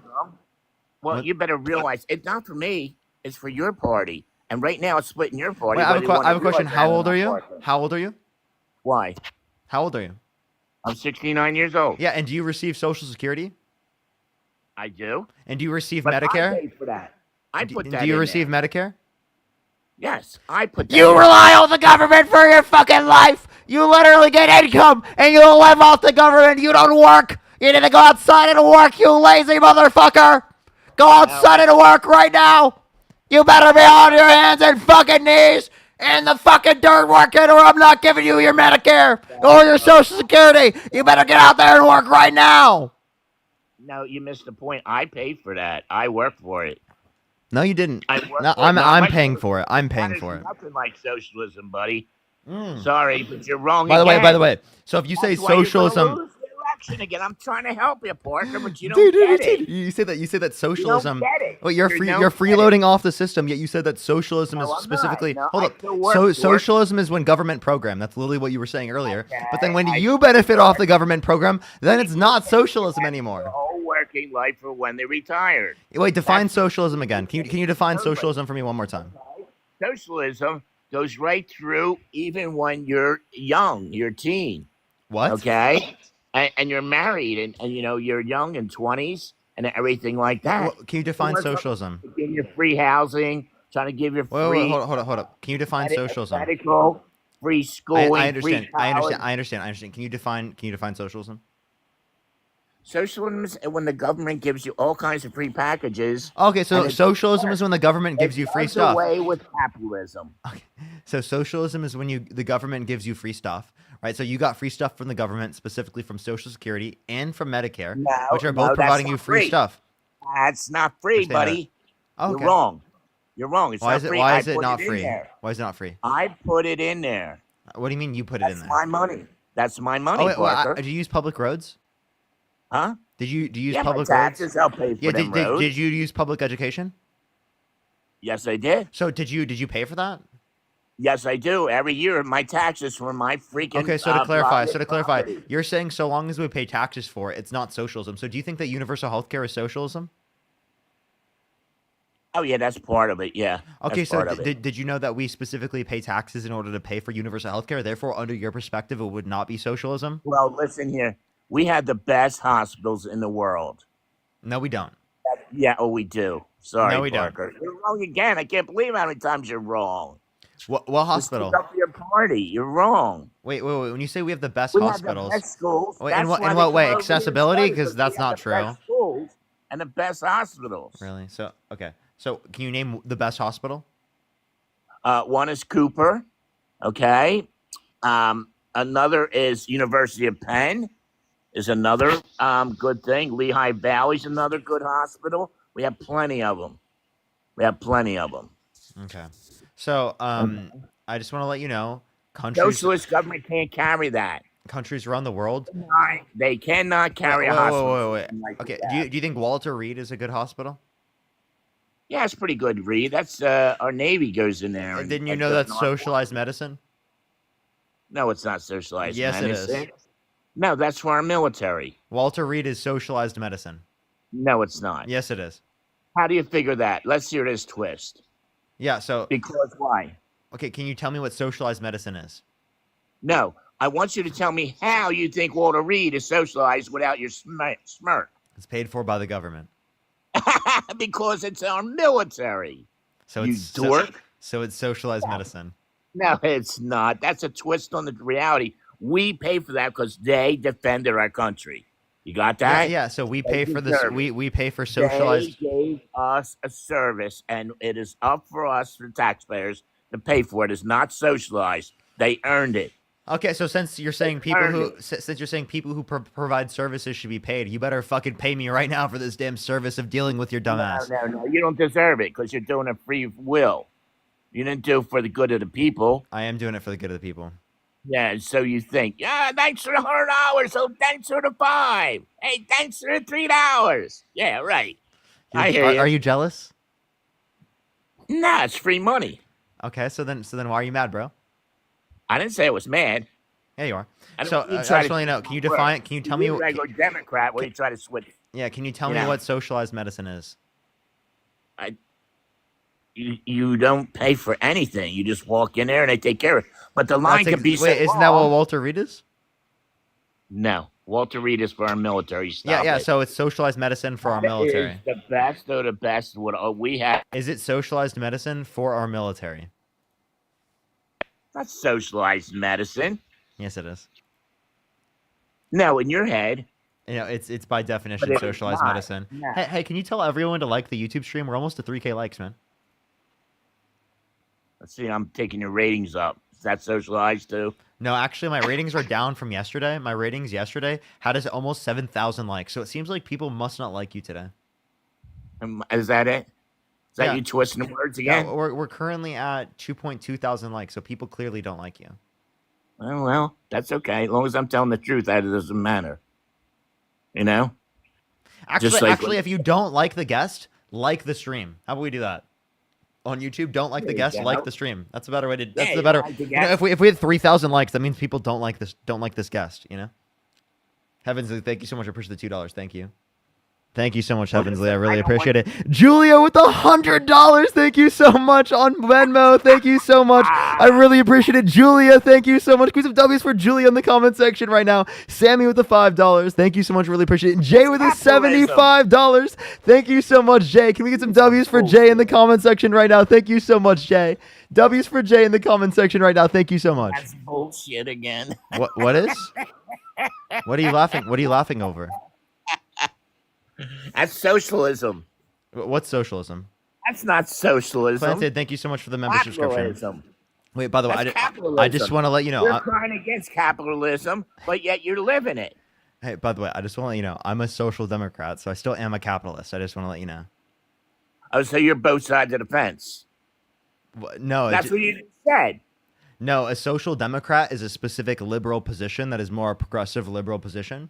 Well, you better realize it's not for me. It's for your party. And right now, it's splitting your party. Wait, I have a question. How old are you? How old are you? Why? How old are you? I'm 69 years old. Yeah, and do you receive Social Security? I do. And do you receive But Medicare? I paid for that. I put that Do you in receive there. Medicare? Yes, I put that You in. rely on the government for your fucking life. You literally get income and you live off the government. You don't work. You need to go outside and work, you lazy motherfucker. Go outside and work right now. You better be on your hands and fucking knees in the fucking dirt working, or I'm not giving you your Medicare or your Social Security. You better get out there and work right now. No, you missed the point. I paid for that. I worked for it. No, you didn't. I worked No, for it. Not I'm like paying socialism. for it. I'm paying That is for it. nothing like socialism, buddy. Sorry, but you're wrong By again. the way, so if you say That's why you're gonna socialism, lose the election again. I'm trying to help you, Parker, but you don't dude, get it. you say that socialism. get it. Well, You you're don't freeloading off the system. Yet you said that socialism No, is I'm not. specifically. No, Hold I up. still work So for it. socialism is when government program. That's literally what you were saying earlier. But then when I you benefit off the government program, then it's not socialism anymore. Their whole working life for when they retired. Wait, define socialism again. Can you define socialism for me one more time? Socialism goes right through even when you're young, you're a teen. What? Okay? And you're married and you know, you're young in 20s and everything like that. Well, can you define socialism? Giving you free housing, trying to give you free Wait, hold up. Can you define socialism? medical, free schooling, I understand. free college. I understand. Can you define socialism? Socialism is when the government gives you all kinds of free packages. Okay, so and it socialism is when the government gives you free does stuff. away with capitalism. So socialism is when the government gives you free stuff, right? So you got free stuff from the government, specifically from Social Security and from Medicare, which are both that's providing not you free stuff. That's not free, Understand that. buddy. Oh, You're okay. wrong. You're wrong. It's Why not is it? free. Why I is it put not in free? there. Why is it not free? I put it in there. What do you mean you put it in there? My money. That's my money, Oh, wait, Parker. do you use public roads? Huh? Do you use Yeah, my public taxes, roads? I'll pay for them roads. Did you use public education? Yes, I did. So did you pay for that? Yes, I do. Every year, my taxes for my freaking. Okay, so to clarify, private property. you're saying so long as we pay taxes for it, it's not socialism. So do you think that universal health care is socialism? Oh yeah, that's part of it. Yeah. Okay, that's so part of it. did you know that we specifically pay taxes in order to pay for universal health care? Therefore, under your perspective, it would not be socialism? Well, listen here. We have the best hospitals in the world. No, we don't. Yeah, oh, we do. Sorry, No, we don't. Parker. You're wrong again. I can't believe how many times you're wrong. What Just hospital? stick up for your party. You're wrong. Wait. When you say we have the best We have hospitals, the best schools. wait, That's in what why they way? come over here and Accessibility? study, Because that's we have not the true. best schools and the best hospitals. Really? So okay. So can you name the best hospital? One is Cooper. Okay. Another is University of Penn. Is another good thing. Lehigh Valley's another good hospital. We have plenty of them. Okay. So I just want to let you know, countries Socialist government can't carry that. countries around the world. They cannot carry a Wait. hospital. Like Okay. that. Do you think Walter Reed is a good hospital? Yeah, it's pretty good, Reed. That's our Navy goes in there. Didn't you and know does that's not- socialized medicine? No, it's not socialized. Yes, it is. medicine. No, that's for our military. Walter Reed is socialized medicine. No, it's not. Yes, it is. How do you figure that? Let's hear this twist. Yeah. So Because why? okay, can you tell me what socialized medicine is? No, I want you to tell me how you think Walter Reed is socialized without your smirk. It's paid for by the government. Because it's our military. So You it's dork. So it's socialized medicine. No, it's not. That's a twist on the reality. We pay for that because they defended our country. You got Yeah, that? yeah. So we They pay for this. deserve it. We pay for socialized. They gave us a service, and it is up for us, the taxpayers, to pay for it. It's not socialized. They earned it. Okay, so since you're saying people who provide services should be paid, you better fucking pay me right now for this damn service of dealing with your dumbass. No. You don't deserve it because you're doing it free will. You didn't do it for the good of the people. I am doing it for the good of the people. Yeah, so you think, yeah, thanks for the $100. So thanks for the $5. Hey, thanks for the $3. Yeah, right. I hear you. Are you jealous? Nah, it's free money. Okay, so then why are you mad, bro? I didn't say I was mad. Yeah, you are. I don't So want you I to just try want to to know. Can you define? Can you tell me? You're a regular Democrat where you try to switch. Yeah, can you tell me know. what socialized medicine is? You don't pay for anything. You just walk in there and they take care of it. But the line can be wait, isn't that what Walter Reed is? No, Walter Reed is for our military. Yeah. So it's socialized medicine for our military. Is the best of the best. What we have. Is it socialized medicine for our military? That's socialized medicine. Yes, it is. No, in your head. You know, it's by definition it's socialized not. medicine. No. Hey, can you tell everyone to like the YouTube stream? We're almost to 3K likes, man. Let's see, I'm taking your ratings up. Is that socialized too? No, actually, my ratings are down from yesterday. My ratings yesterday had us almost 7,000 likes. So it seems like people must not like you today. Is that it? Is that Yeah. you twisting the words again? No, we're currently at 2.2 thousand likes, so people clearly don't like you. Well, that's okay. As long as I'm telling the truth, that it doesn't matter. You know? Actually, if you don't like the guest, like the stream. How about we do that? On YouTube, don't like the guest, like the stream. That's a better way to. That's the better. Like the You know, guest. if we had 3,000 likes, that means people don't like this guest. You know. Heavensley, thank you so much. I appreciate the $2. Thank you. Thank you so much, Heavensley. I really appreciate it. Julia with $100. Thank you so much on Venmo. Thank you so much. I really appreciate it. Julia, thank you so much. Give some W's for Julia in the comment section right now. Sammy with the $5. Thank you so much. Really appreciate it. Jay with the $75. Thank you so much, Jay. Can we get some W's for Jay in the comment section right now? Thank you so much, Jay. W's for Jay in the comment section right now. Thank you so much. That's bullshit again. What is? What are you laughing? What are you laughing over? That's socialism. What's socialism? That's not socialism. Planted, thank you so much for the membership subscription. Capitalism. Wait, by the way, That's I capitalism. just want to let you know. You're crying against capitalism, but yet you're living it. Hey, by the way, I just want to let you know, I'm a social democrat, so I still am a capitalist. I just want to let you know. Oh, so you're both sides of the fence. No, That's what you said. No, a social democrat is a specific liberal position that is more a progressive liberal position,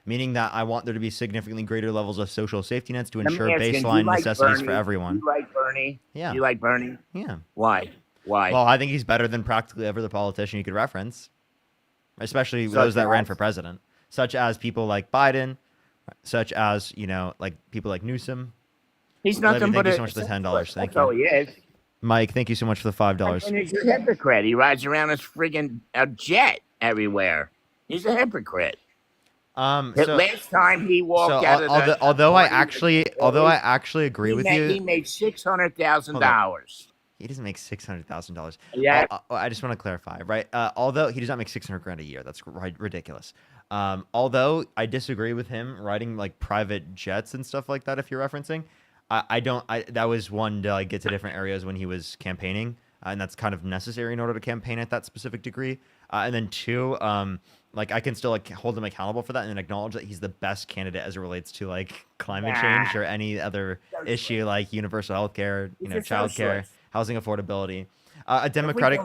meaning that I want there to be significantly greater levels of social safety nets to Let me ensure ask you, do you baseline like necessities for Bernie? everyone. You like Bernie? Yeah. You like Bernie? Yeah. Why? Why? Well, I think he's better than practically every other politician you could reference, especially those that ran for president, such as people like Biden, such as, you know, like people like Newsom. He's nothing Levy, but thank you a so much for the $10. Thank That's all you. he is. Mike, thank you so much for the $5. And he's a hypocrite. He rides around his friggin' jet everywhere. He's a hypocrite. Last time he walked out of the, although I actually agree with you, he made $600,000. He doesn't make $600,000. Yeah. I just want to clarify, right? Although he does not make $600,000 a year, that's ridiculous. Although I disagree with him riding like private jets and stuff like that. If you're referencing, that was one to like get to different areas when he was campaigning, and that's kind of necessary in order to campaign at that specific degree. And then two, like I can still like hold him accountable for that and acknowledge that he's the best candidate as it relates to like climate change or any other issue like universal health care, you know, childcare, housing affordability. A democratic,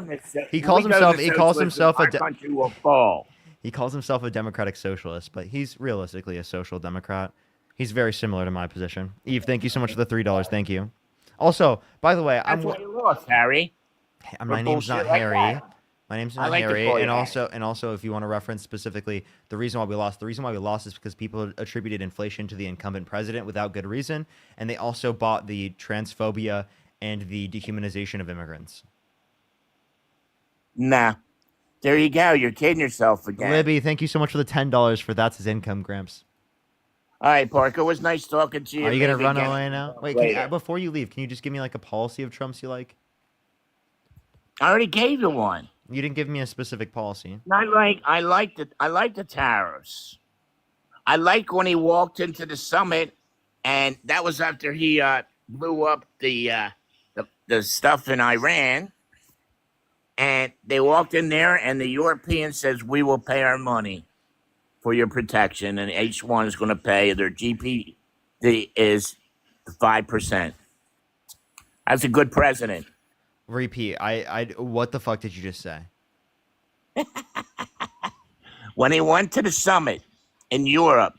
he calls himself a country will fall. He calls himself a democratic socialist, but he's realistically a social democrat. He's very similar to my position. Eve, thank you so much for the $3. Thank you. Also, by the way, That's why you lost, Harry. My name's not Harry. My name's I not like to Harry, call you and Harry. also, if you want to reference specifically the reason why we lost, the reason why we lost is because people attributed inflation to the incumbent president without good reason, and they also bought the transphobia and the dehumanization of immigrants. Nah. There you go. You're kidding yourself again. Libby, thank you so much for the $10 for that's his income, Gramps. All right, Parker. It was nice talking to you. Are you gonna Maybe run again away now? Wait, later. before you leave, can you just give me like a policy of Trump's you like? I already gave you one. You didn't give me a specific policy. I like the tariffs. I like when he walked into the summit, and that was after he blew up the stuff in Iran. And they walked in there, and the European says, "We will pay our money for your protection," and each one is going to pay their GP is 5%. That's a good president. Repeat. What the fuck did you just say? When he went to the summit in Europe,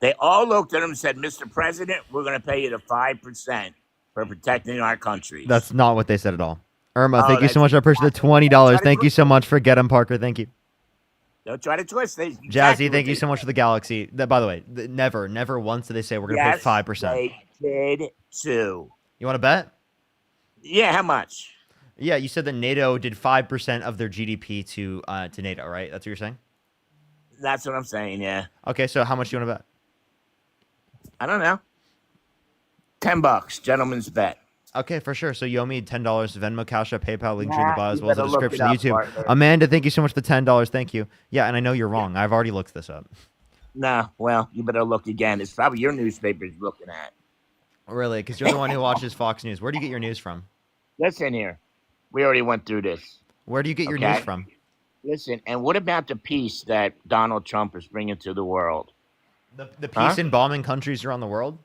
they all looked at him and said, "Mr. President, we're going to pay you the 5% for protecting our country." That's not what they said at all. Irma, Oh, thank you so much. I appreciate the $20. Thank you so much for Get 'em, Parker. Thank you. Don't try to twist things. Jazzy, thank you so much for the galaxy. By the way, never once did they say we're going to pay 5%. They did too. You want to bet? Yeah, how much? Yeah, you said that NATO did 5% of their GDP to NATO, right? That's what you're saying? That's what I'm saying, yeah. Okay, so how much do you want to bet? I don't know. $10, gentleman's bet. Okay, for sure. So you owe me $10. Venmo, Cash App, PayPal, link tree in the bio, as well as the better look it description of up, YouTube. partner. Amanda, thank you so much for the $10. Thank you. Yeah, and I know you're wrong. I've already looked this up. Nah, well, you better look again. It's probably your newspaper's looking at. Really? Because you're the one who watches Fox News. Where do you get your news from? Listen here. We already went through this. Where do you get your news from? Listen, and what about the peace that Donald Trump is bringing to the world? The peace in bombing countries around the world?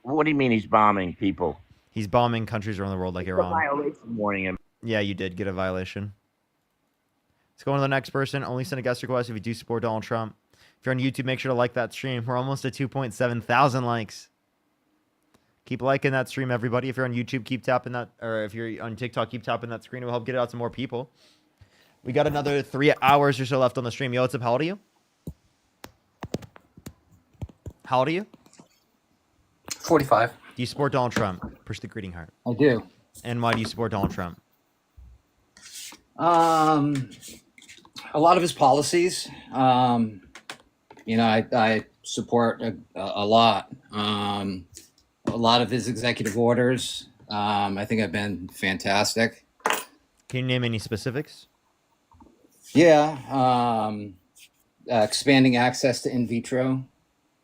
What do you mean he's bombing people? He's bombing countries around the world like It's Iran. a violation warning him. Yeah, you did get a violation. Let's go on to the next person. Only send a guest request if you do support Donald Trump. If you're on YouTube, make sure to like that stream. We're almost at 2.7 thousand likes. Keep liking that stream, everybody. If you're on YouTube, keep tapping that. Or if you're on TikTok, keep tapping that screen. It will help get it out to more people. We got another 3 hours or so left on the stream. Yo, what's up? How old are you? How old are you? 45. Do you support Donald Trump? Push the greeting heart. I do. And why do you support Donald Trump? A lot of his policies. I support a lot. A lot of his executive orders. I think have been fantastic. Can you name any specifics? Yeah. Expanding access to in vitro.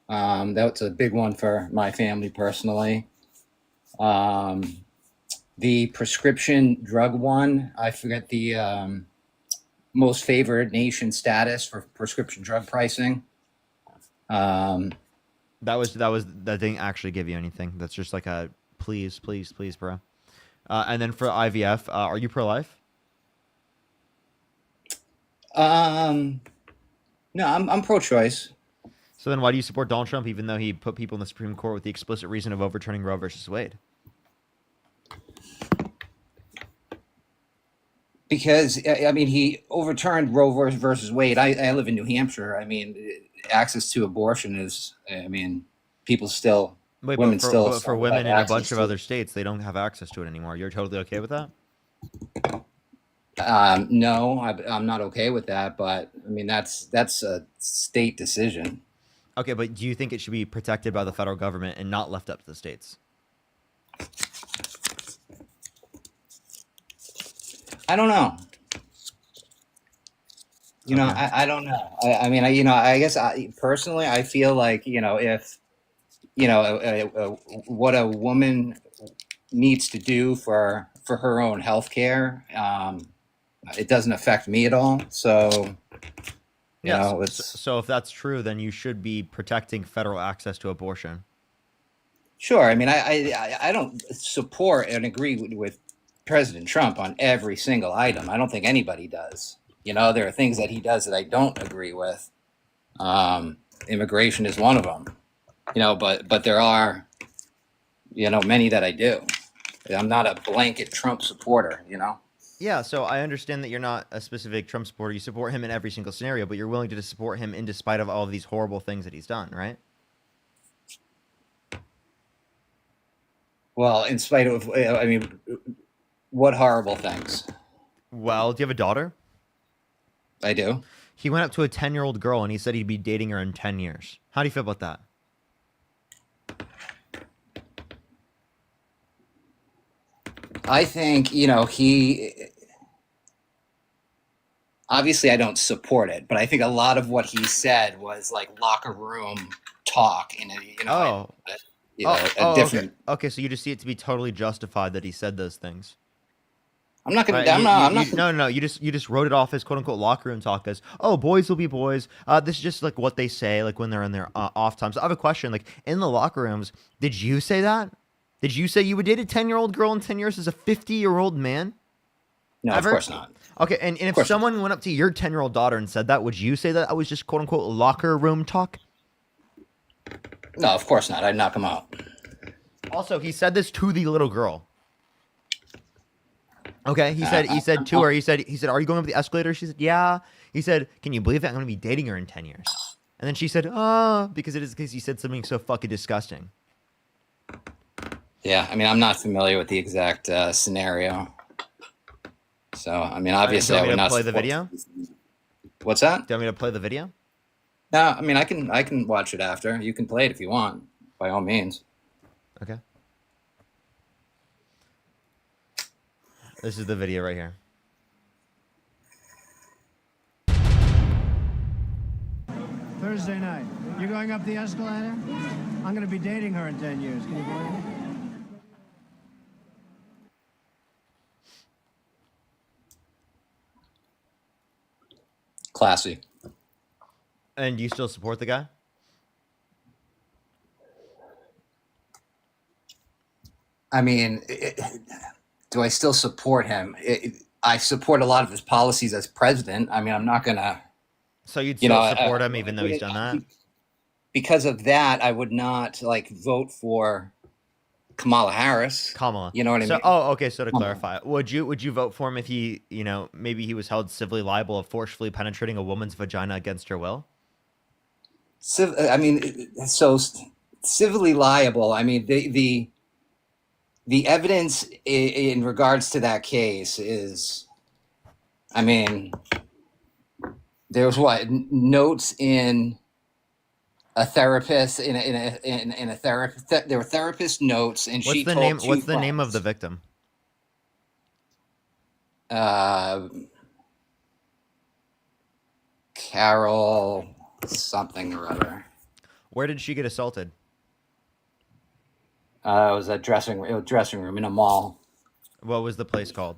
That's a big one for my family personally. The prescription drug one, I forget the most favored nation status for prescription drug pricing. That didn't actually give you anything. That's just like a please, bro. And then for IVF, are you pro-life? No, I'm pro-choice. So then why do you support Donald Trump even though he put people in the Supreme Court with the explicit reason of overturning Roe versus Wade? Because, he overturned Roe versus Wade. I live in New Hampshire. Access to abortion is, people still, women still. But for women in a bunch of other states, they don't have access to it anymore. You're totally okay with that? No, I'm not okay with that. But, that's a state decision. Okay, but do you think it should be protected by the federal government and not left up to the states? I don't know. I don't know. I guess personally, I feel like, if, what a woman needs to do for her own health care, it doesn't affect me at all. So, so if that's true, then you should be protecting federal access to abortion. Sure. I don't support and agree with President Trump on every single item. I don't think anybody does. There are things that he does that I don't agree with. Immigration is one of them. But there are, many that I do. I'm not a blanket Trump supporter. Yeah, so I understand that you're not a specific Trump supporter. You support him in every single scenario, but you're willing to support him in despite of all of these horrible things that he's done, right? Well, in spite of, I mean, what horrible things? Well, do you have a daughter? I do. He went up to a 10-year-old girl and he said he'd be dating her in 10 years. How do you feel about that? I think, he obviously I don't support it, but I think a lot of what he said was like locker room talk in a, a different. Okay, so you just see it to be totally justified that he said those things. I'm not gonna. Right? I'm not. No. You just wrote it off as quote unquote locker room talk as boys will be boys. This is just like what they say like when they're in their off times. So I have a question. Like in the locker rooms, did you say that? Did you say you would date a 10-year-old girl in 10 years as a 50-year-old man? No, Ever? Of course not. Okay, and if someone went up to your 10-year-old daughter and said that, would you say that was just quote unquote locker room talk? No, of course not. I'd knock him out. Also, he said this to the little girl. Okay, he said to her, he said, are you going up the escalator? She said, yeah. He said, can you believe that I'm going to be dating her in 10 years? And then she said, because he said something so fucking disgusting. Yeah, I mean, I'm not familiar with the exact scenario. So, I mean, obviously, I would not play the video. What's that? Do you want me to play the video? No, I mean, I can watch it after. You can play it if you want, by all means. Okay. This is the video right here. Thursday night. You're going up the escalator? I'm going to be dating her in 10 years. Can you believe it? Classy. And do you still support the guy? I mean, do I still support him? I support a lot of his policies as president. I mean, I'm not going to... So you'd still support him even though he's done that? Because of that, I would not, vote for Kamala Harris. You know what I mean? Okay, so to clarify, would you vote for him if he, maybe he was held civilly liable of forcefully penetrating a woman's vagina against her will? Civilly liable, I mean, the evidence in regards to that case is, I mean, there was notes in a therapist in a therapist. There were therapist notes, and What's the name of the victim? Carol something or other. Where did she get assaulted? It was a dressing room in a mall. What was the place called?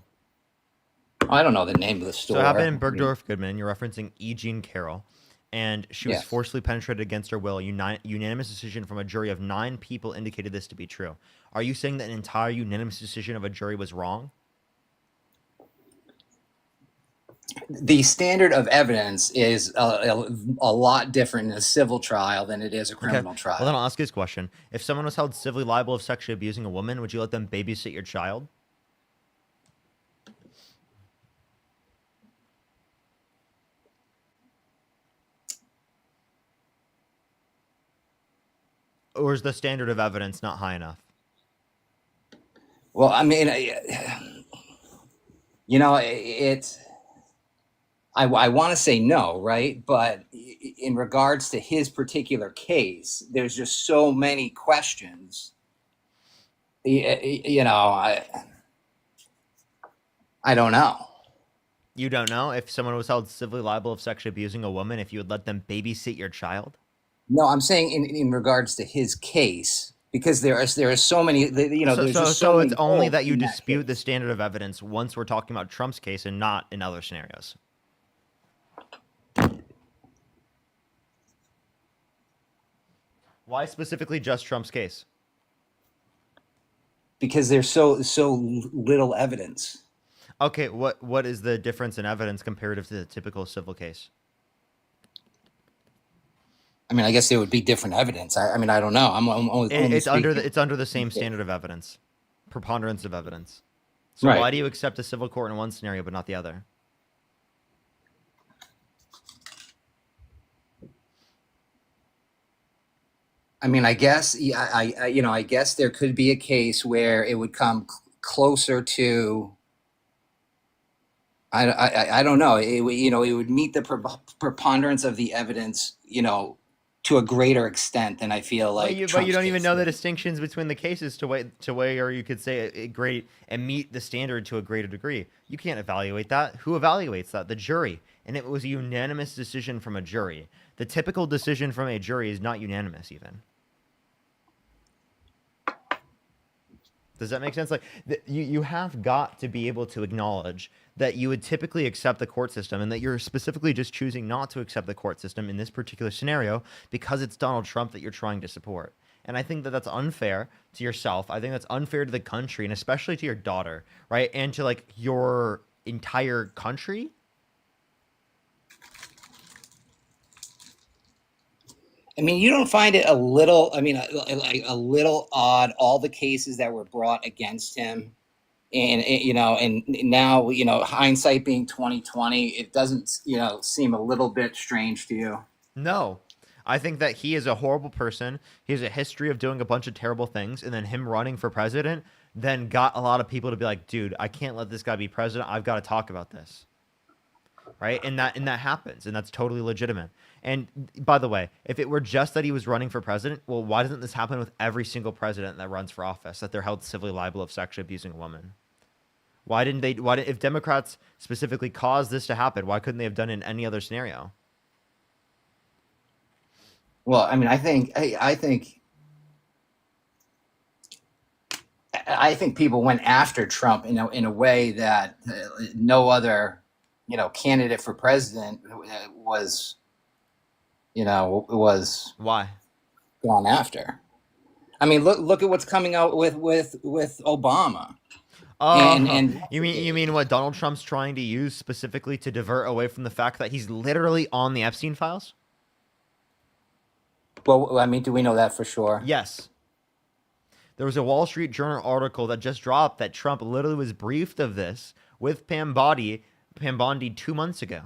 I don't know the name of the store. So it happened in Bergdorf Goodman. You're referencing E. Jean Carroll. And she was forcefully penetrated against her will. Unanimous decision from a jury of 9 people indicated this to be true. Are you saying that an entire unanimous decision of a jury was wrong? The standard of evidence is a lot different in a civil trial than it is a criminal trial. Well, then I'll ask you this question. If someone was held civilly liable of sexually abusing a woman, would you let them babysit your child? Or is the standard of evidence not high enough? Well, I mean, I want to say no, right? But in regards to his particular case, there's just so many questions. I don't know. You don't know if someone was held civilly liable of sexually abusing a woman, if you would let them babysit your child? No, I'm saying in regards to his case, because there are so many, So it's only that you dispute the standard of evidence once we're talking about Trump's case and not in other scenarios. Why specifically just Trump's case? Because there's so little evidence. Okay, what is the difference in evidence comparative to the typical civil case? I mean, I guess there would be different evidence. I mean, I don't know. I'm only It's under the same standard of evidence, preponderance of evidence. So Right. why do you accept a civil court in one scenario but not the other? I mean, I guess I guess there could be a case where it would come closer to. I don't know. It would meet the preponderance of the evidence, to a greater extent than I feel like. But you Trump's don't even case know the did. distinctions between the cases to where you could say a great and meet the standard to a greater degree. You can't evaluate that. Who evaluates that? The jury. And it was a unanimous decision from a jury. The typical decision from a jury is not unanimous even. Does that make sense? Like you have got to be able to acknowledge that you would typically accept the court system and that you're specifically just choosing not to accept the court system in this particular scenario because it's Donald Trump that you're trying to support. And I think that that's unfair to yourself. I think that's unfair to the country and especially to your daughter, right? And to like your entire country. I mean, you don't find it a little, like a little odd, all the cases that were brought against him. And now, hindsight being 2020, it doesn't, seem a little bit strange to you. No. I think that he is a horrible person. He has a history of doing a bunch of terrible things. And then him running for president then got a lot of people to be like, dude, I can't let this guy be president. I've got to talk about this. Right? And that happens. And that's totally legitimate. And by the way, if it were just that he was running for president, well, why doesn't this happen with every single president that runs for office, that they're held civilly liable of sexually abusing a woman? If Democrats specifically caused this to happen, why couldn't they have done it in any other scenario? Well, I mean, I think people went after Trump in a way that no other, candidate for president was why gone after. I mean, look at what's coming out with Obama. And you mean what Donald Trump's trying to use specifically to divert away from the fact that he's literally on the Epstein files? Well, I mean, do we know that for sure? Yes. There was a Wall Street Journal article that just dropped that Trump literally was briefed of this with Pam Bondi 2 months ago.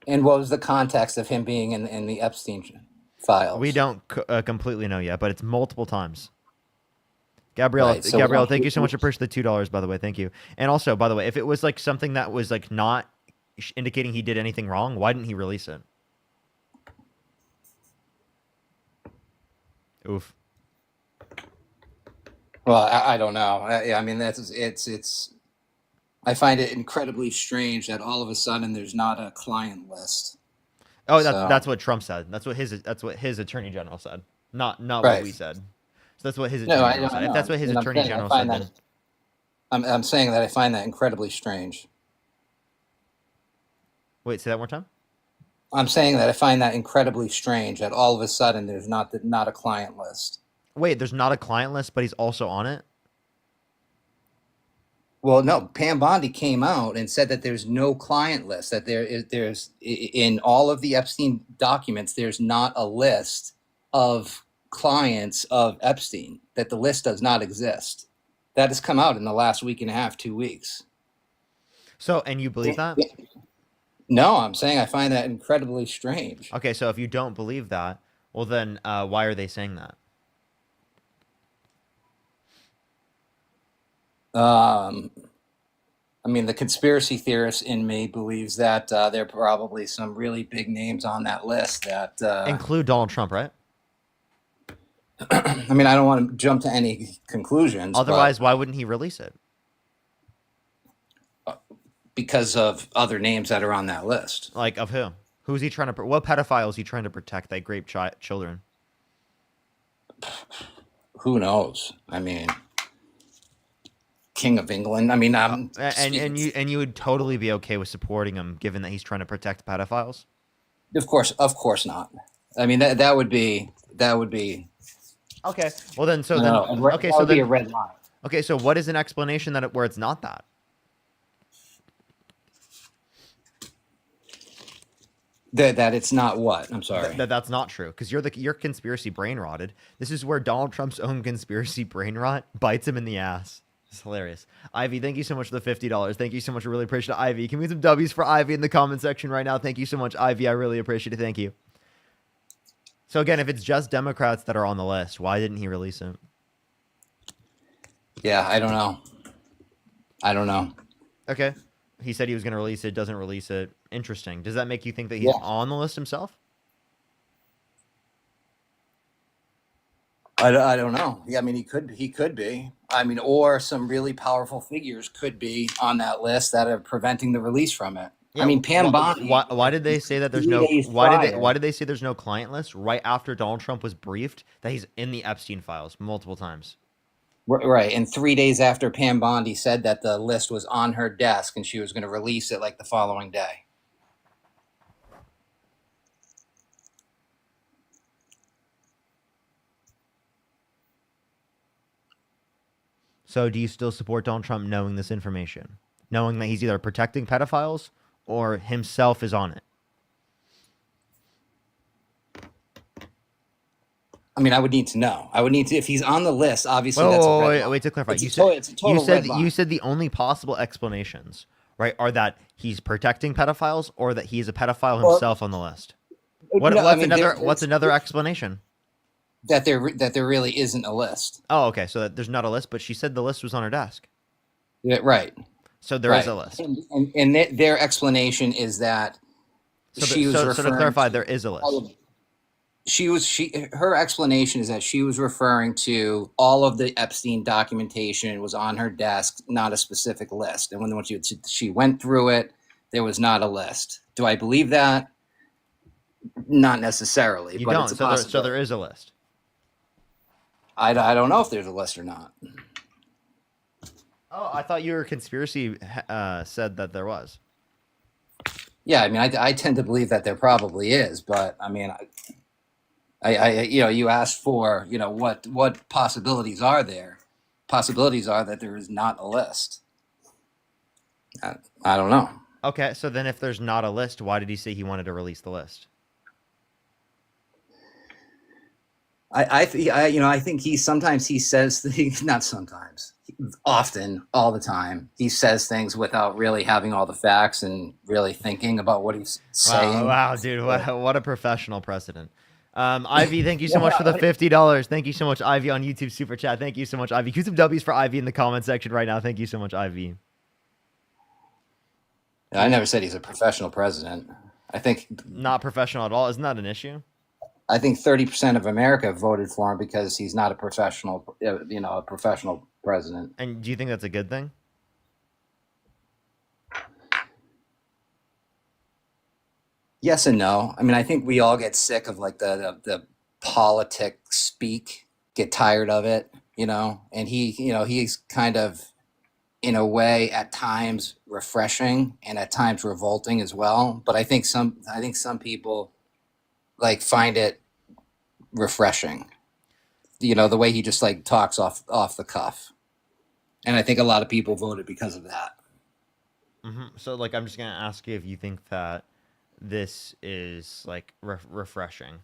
And what was the context of him being in the Epstein files? We don't completely know yet, but it's multiple times. Gabrielle, Right, so Gabrielle, thank you so much. I appreciate the $2, by the way. Thank you. And also, by the way, if it was like something that was like not indicating he did anything wrong, why didn't he release it? Oof. Well, I don't know. I mean, it's. I find it incredibly strange that all of a sudden there's not a client list. Oh, that's what Trump said. That's what his attorney general said. Not what we said. So that's what his attorney general said. If that's what his attorney general said, then I'm saying that I find that incredibly strange. Wait, say that one more time. I'm saying that I find that incredibly strange that all of a sudden there's not a client list. Wait, there's not a client list, but he's also on it? Well, no, Pam Bondi came out and said that there's no client list, that there's in all of the Epstein documents, there's not a list of clients of Epstein, that the list does not exist. That has come out in the last week and a half, 2 weeks. So, and you believe that? No, I'm saying I find that incredibly strange. Okay, so if you don't believe that, well then why are they saying that? I mean, the conspiracy theorist in me believes that there are probably some really big names on that list that include Donald Trump, right? I mean, I don't want to jump to any conclusions. Otherwise, why wouldn't he release it? Because of other names that are on that list. Like of who? Who's he trying to? What pedophile is he trying to protect that rape children? Who knows? I mean, King of England. I mean, and you would totally be okay with supporting him, given that he's trying to protect pedophiles. Of course not. I mean, that would be. Okay. Well then, would be a red line. Okay, so what is an explanation where it's not that? That it's not what? I'm sorry. That's not true, because you're conspiracy brain rotted. This is where Donald Trump's own conspiracy brain rot bites him in the ass. It's hilarious. Ivy, thank you so much for the $50. Thank you so much. I really appreciate it, Ivy. Can we get some W's for Ivy in the comment section right now? Thank you so much, Ivy. I really appreciate it. Thank you. So again, if it's just Democrats that are on the list, why didn't he release it? Yeah, I don't know. I don't know. Okay. He said he was going to release it, doesn't release it. Interesting. Does that make you think that he's on the list himself? I don't know. Yeah, I mean, he could be. I mean, or some really powerful figures could be on that list that are preventing the release from it. Yeah, I mean, Pam Bondi. Why did they say that there's 3 no? days Why prior- did they say there's no client list right after Donald Trump was briefed that he's in the Epstein files multiple times? Right, and 3 days after Pam Bondi said that the list was on her desk and she was going to release it like the following day. So do you still support Donald Trump knowing this information? Knowing that he's either protecting pedophiles or himself is on it? I mean, I would need to know. I would need to, if he's on the list, obviously Wait, that's a red wait, line. wait, to clarify. It's You a said, to- it's a total red line. you said the only possible explanations, right, are that he's protecting pedophiles or that he's a pedophile himself on the list. What's another explanation? That there really isn't a list. Oh, okay. So that there's not a list, but she said the list was on her desk. Yeah, right. So there is a list. And their explanation is that So she was to referring clarify, there is a list. Her explanation is that she was referring to all of the Epstein documentation was on her desk, not a specific list. And when she went through it, there was not a list. Do I believe that? Not necessarily. You but don't. It's a So possibility. there is a list. I don't know if there's a list or not. Oh, I thought your conspiracy said that there was. Yeah, I mean, I tend to believe that there probably is, but I mean, I you asked for, what possibilities are there? Possibilities are that there is not a list. I don't know. Okay, so then if there's not a list, why did he say he wanted to release the list? I think sometimes he says things, not sometimes, often, all the time, he says things without really having all the facts and really thinking about what he's saying. Wow, dude, what a professional president. Ivy, thank you so much for the $50. Thank you so much, Ivy, on YouTube Super Chat. Thank you so much, Ivy. Cue some W's for Ivy in the comment section right now. Thank you so much, Ivy. I never said he's a professional president. I think not professional at all. Isn't that an issue? I think 30% of America voted for him because he's not a professional, a professional president. And do you think that's a good thing? Yes and no. I mean, I think we all get sick of like the politics speak, get tired of it, and he's kind of, in a way, at times refreshing and at times revolting as well. But I think some people like find it refreshing, the way he just like talks off the cuff. And I think a lot of people voted because of that. Mm-hmm. So like, I'm just going to ask you if you think that this is like refreshing.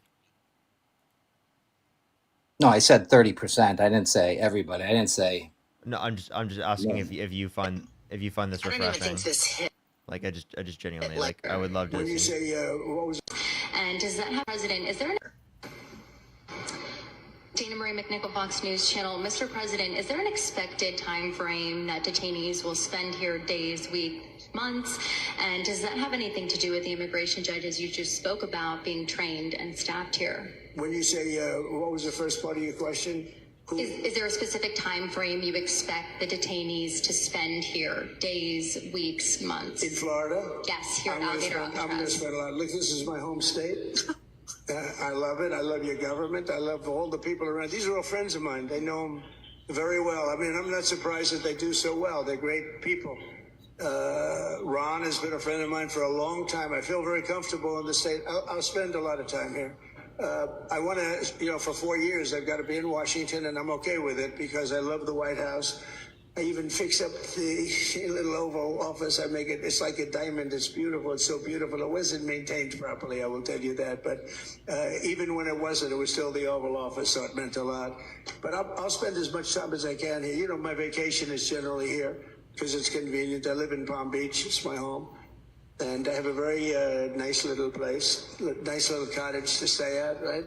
No, I said 30%. I didn't say everybody. I didn't say. No, I'm just asking if you find this refreshing. Like I just genuinely like I would love to. When you say what was? And does that have President? Is there Dana Marie McNichol, Fox News Channel. Mr. President, is there an expected time frame that detainees will spend here, days, weeks, months? And does that have anything to do with the immigration judges you just spoke about being trained and staffed here? When you say what was the first part of your question? Is there a specific time frame you expect the detainees to spend here? Days, weeks, months? In Florida? Yes, here at I'm Alligator going to spend a lot. Look, this is my home state. I love it. I love your government. I love all the people around. These are all friends of mine. They know them very well. I mean, I'm not surprised that they do so well. They're great people. Ron has been a friend of mine for a long time. I feel very comfortable in the state. I'll spend a lot of time here. I want to, for 4 years, I've got to be in Washington, and I'm okay with it because I love the White House. I even fix up the little Oval Office. I make it, it's like a diamond. It's beautiful. It's so beautiful. It wasn't maintained properly, I will tell you that. But even when it wasn't, it was still the Oval Office, so it meant a lot. But I'll spend as much time as I can here. You know, my vacation is generally here because it's convenient. I live in Palm Beach. It's my home. And I have a very nice little place, nice little cottage to stay at, right?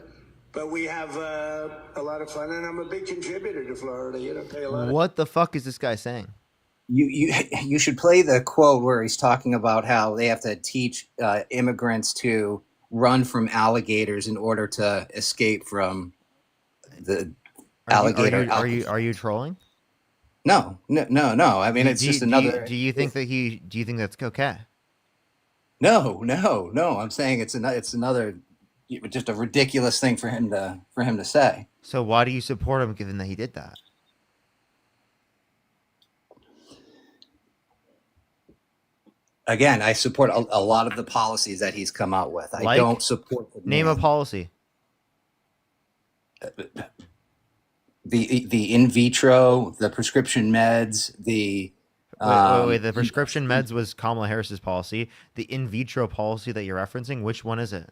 But we have a lot of fun, and I'm a big contributor to Florida. You know, pay a lot. What the fuck is this guy saying? You should play the quote where he's talking about how they have to teach immigrants to run from alligators in order to escape from the alligator. Are you trolling? No. I mean, it's just another. Do you think that's okay? No. I'm saying it's another, just a ridiculous thing for him to say. So why do you support him, given that he did that? Again, I support a lot of the policies that he's come out with. I don't support the name a policy. The in vitro, the prescription meds, the wait. The prescription meds was Kamala Harris's policy. The in vitro policy that you're referencing, which one is it?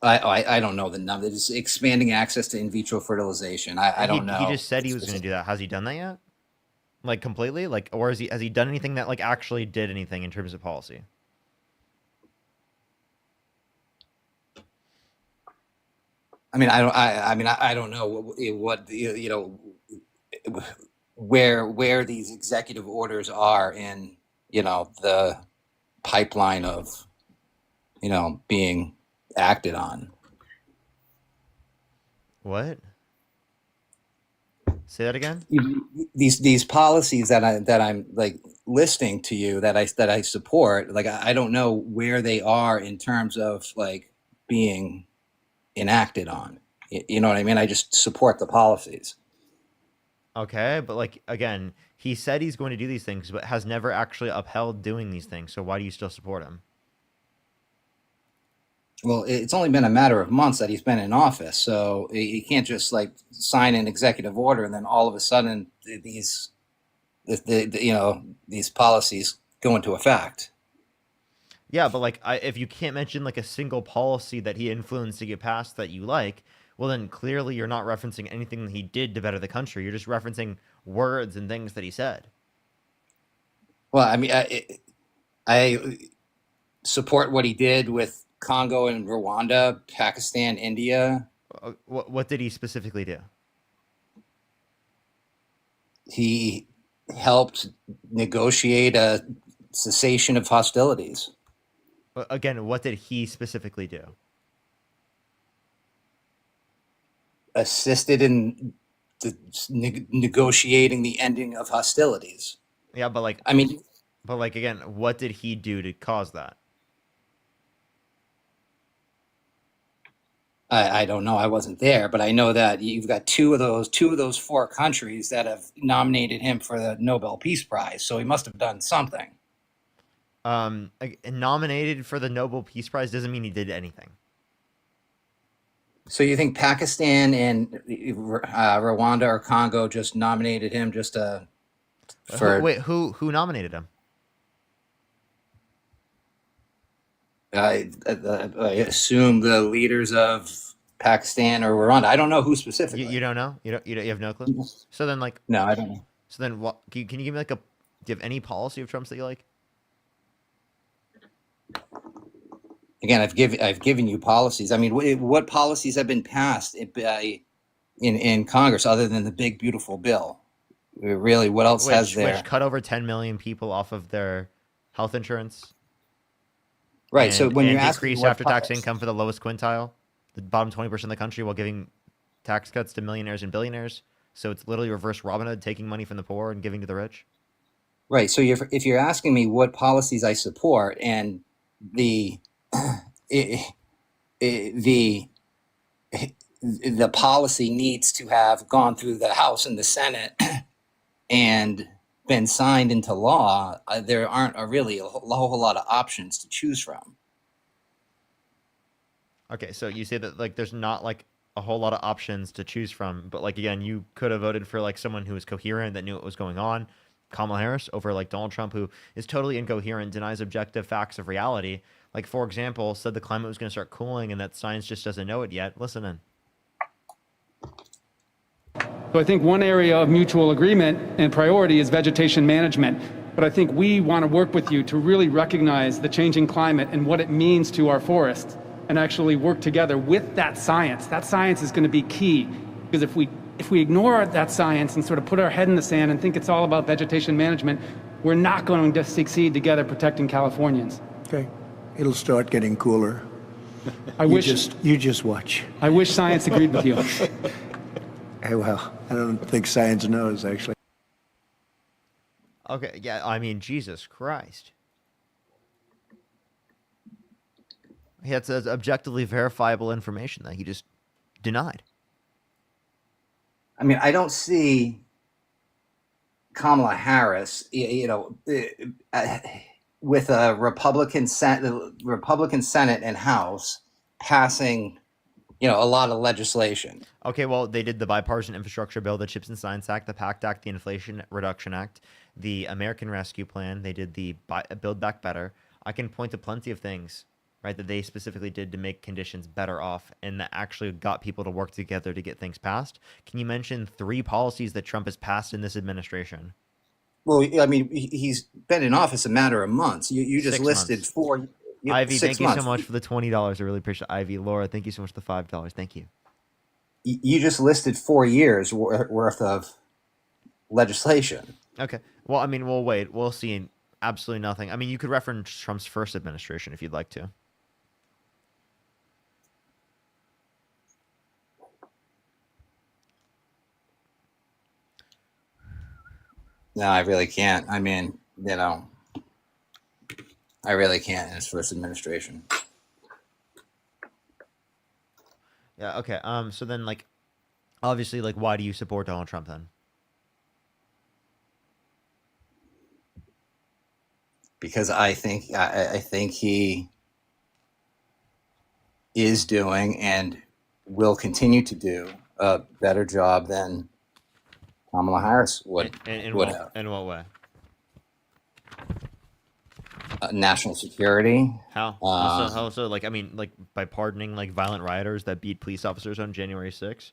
I don't know the number. It's expanding access to in vitro fertilization. I don't know. He just said he was going to do that. Has he done that yet? Like completely? Like, or has he done anything that like actually did anything in terms of policy? I mean, I don't know what you know where these executive orders are in, you know, the pipeline of, you know, being acted on. What? Say that again. These policies that I'm like listing to you that I support, like I don't know where they are in terms of like being enacted on. You know what I mean? I just support the policies. Okay, but like again, he said he's going to do these things, but has never actually upheld doing these things. So why do you still support him? Well, it's only been a matter of months that he's been in office, so he can't just like sign an executive order and then all of a sudden these policies go into effect. Yeah, but like if you can't mention like a single policy that he influenced to get passed that you like, well then clearly you're not referencing anything that he did to better the country. You're just referencing words and things that he said. Well, I mean, I support what he did with Congo and Rwanda, Pakistan, India. What did he specifically do? He helped negotiate a cessation of hostilities. Again, what did he specifically do? Assisted in negotiating the ending of hostilities. Yeah, but like, again, what did he do to cause that? I don't know. I wasn't there, but I know that you've got two of those four countries that have nominated him for the Nobel Peace Prize. So he must have done something. Nominated for the Nobel Peace Prize doesn't mean he did anything. So you think Pakistan and Rwanda or Congo just nominated him just for? Wait, who nominated him? I assume the leaders of Pakistan or Rwanda. I don't know who specifically. You don't know? You have no clue? So then like. No, I don't know. So then what? Can you give me like do you have any policy of Trump's that you like? Again, I've given you policies. I mean, what policies have been passed in Congress other than the big beautiful bill? Really, what else has there? Which cut over 10 million people off of their health insurance. Right. So when you're asking decrease after-tax income for the lowest quintile, the bottom 20% of the country, while giving tax cuts to millionaires and billionaires. So it's literally reverse Robin Hood, taking money from the poor and giving to the rich. Right. So if you're asking me what policies I support, and the policy needs to have gone through the House and the Senate and been signed into law, there aren't really a whole lot of options to choose from. Okay, so you say that like there's not like a whole lot of options to choose from. But like again, you could have voted for like someone who was coherent, that knew what was going on, Kamala Harris, over like Donald Trump, who is totally incoherent, denies objective facts of reality. Like, for example, said the climate was going to start cooling and that science just doesn't know it yet. Listen in. So I think one area of mutual agreement and priority is vegetation management. But I think we want to work with you to really recognize the changing climate and what it means to our forests, and actually work together with that science. That science is going to be key, because if we ignore that science and sort of put our head in the sand and think it's all about vegetation management, we're not going to succeed together protecting Californians. Okay. It'll start getting cooler. You just watch. I wish science agreed with you. Hey, well, I don't think science knows, actually. Okay, yeah, I mean, Jesus Christ. He had objectively verifiable information that he just denied. I mean, I don't see Kamala Harris, with a Republican Senate and House passing, a lot of legislation. Okay, well, they did the bipartisan infrastructure bill, the CHIPS and Science Act, the PACT Act, the Inflation Reduction Act, the American Rescue Plan. They did the Build Back Better. I can point to plenty of things, right, that they specifically did to make conditions better off and that actually got people to work together to get things passed. Can you mention 3 policies that Trump has passed in this administration? Well, I mean, he's been in office a matter of months. You just 6 listed months. 4. Ivy, 6 thank you months. so much for the $20. I really appreciate it. Ivy. Laura, thank you so much for the $5. Thank you. You just listed 4 years worth of legislation. Okay. Well, I mean, we'll wait. We'll see absolutely nothing. I mean, you could reference Trump's first administration if you'd like to. No, I really can't. I mean, I really can't in his first administration. Yeah, okay. So then, like, obviously, like, why do you support Donald Trump then? Because I think he is doing and will continue to do a better job than Kamala Harris would have. In what way? National security. How? How so? Like, I mean, like, by pardoning, like, violent rioters that beat police officers on January 6th?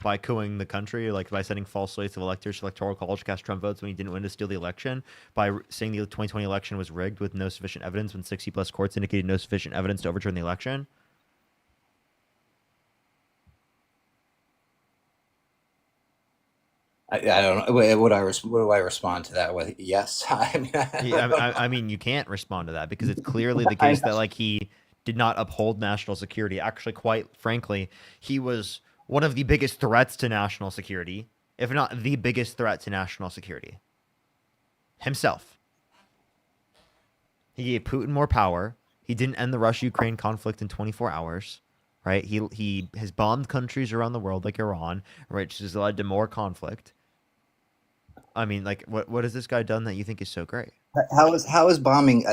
By cooing the country, like by sending false slates of electors to Electoral College to cast Trump votes when he didn't win to steal the election, by saying the 2020 election was rigged with no sufficient evidence when 60-plus courts indicated no sufficient evidence to overturn the election? I don't know. What do I respond to that with? Yes. I mean, you can't respond to that because it's clearly the case that like he did not uphold national security. Actually, quite frankly, he was one of the biggest threats to national security, if not the biggest threat to national security. Himself. He gave Putin more power. He didn't end the Russia-Ukraine conflict in 24 hours, right? He has bombed countries around the world like Iran, which has led to more conflict. I mean, like, what has this guy done that you think is so great? How is bombing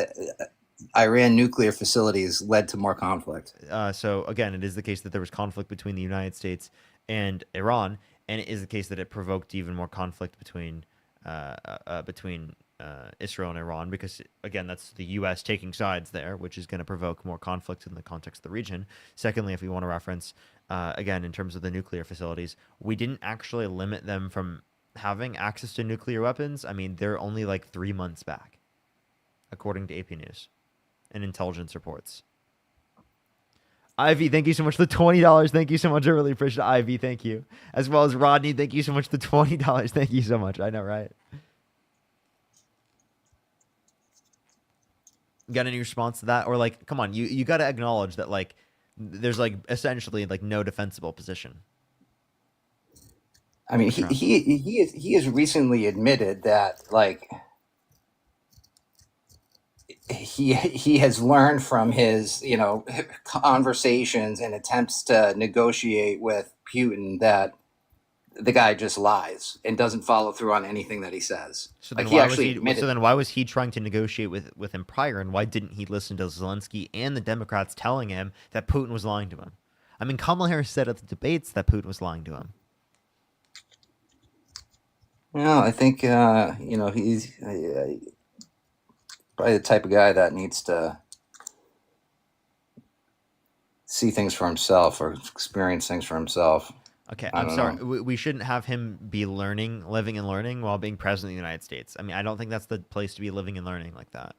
Iran nuclear facilities led to more conflict? So again, it is the case that there was conflict between the United States and Iran, and it is the case that it provoked even more conflict between Israel and Iran, because again, that's the U.S. taking sides there, which is going to provoke more conflict in the context of the region. Secondly, if we want to reference again in terms of the nuclear facilities, we didn't actually limit them from having access to nuclear weapons. I mean, they're only like 3 months back, according to AP News and intelligence reports. Ivy, thank you so much for the $20. Thank you so much. I really appreciate it. Ivy, thank you. As well as Rodney, thank you so much for the $20. Thank you so much. I know, right? Got any response to that? Or like, come on, you got to acknowledge that like there's like essentially like no defensible position. I mean, he has recently admitted that like he has learned from his conversations and attempts to negotiate with Putin that the guy just lies and doesn't follow through on anything that he says. So then why was he trying to negotiate with him prior, and why didn't he listen to Zelensky and the Democrats telling him that Putin was lying to him? I mean, Kamala Harris said at the debates that Putin was lying to him. Well, I think he's probably the type of guy that needs to see things for himself or experience things for himself. Okay, I'm sorry. We shouldn't have him be living and learning while being president of the United States. I mean, I don't think that's the place to be living and learning like that.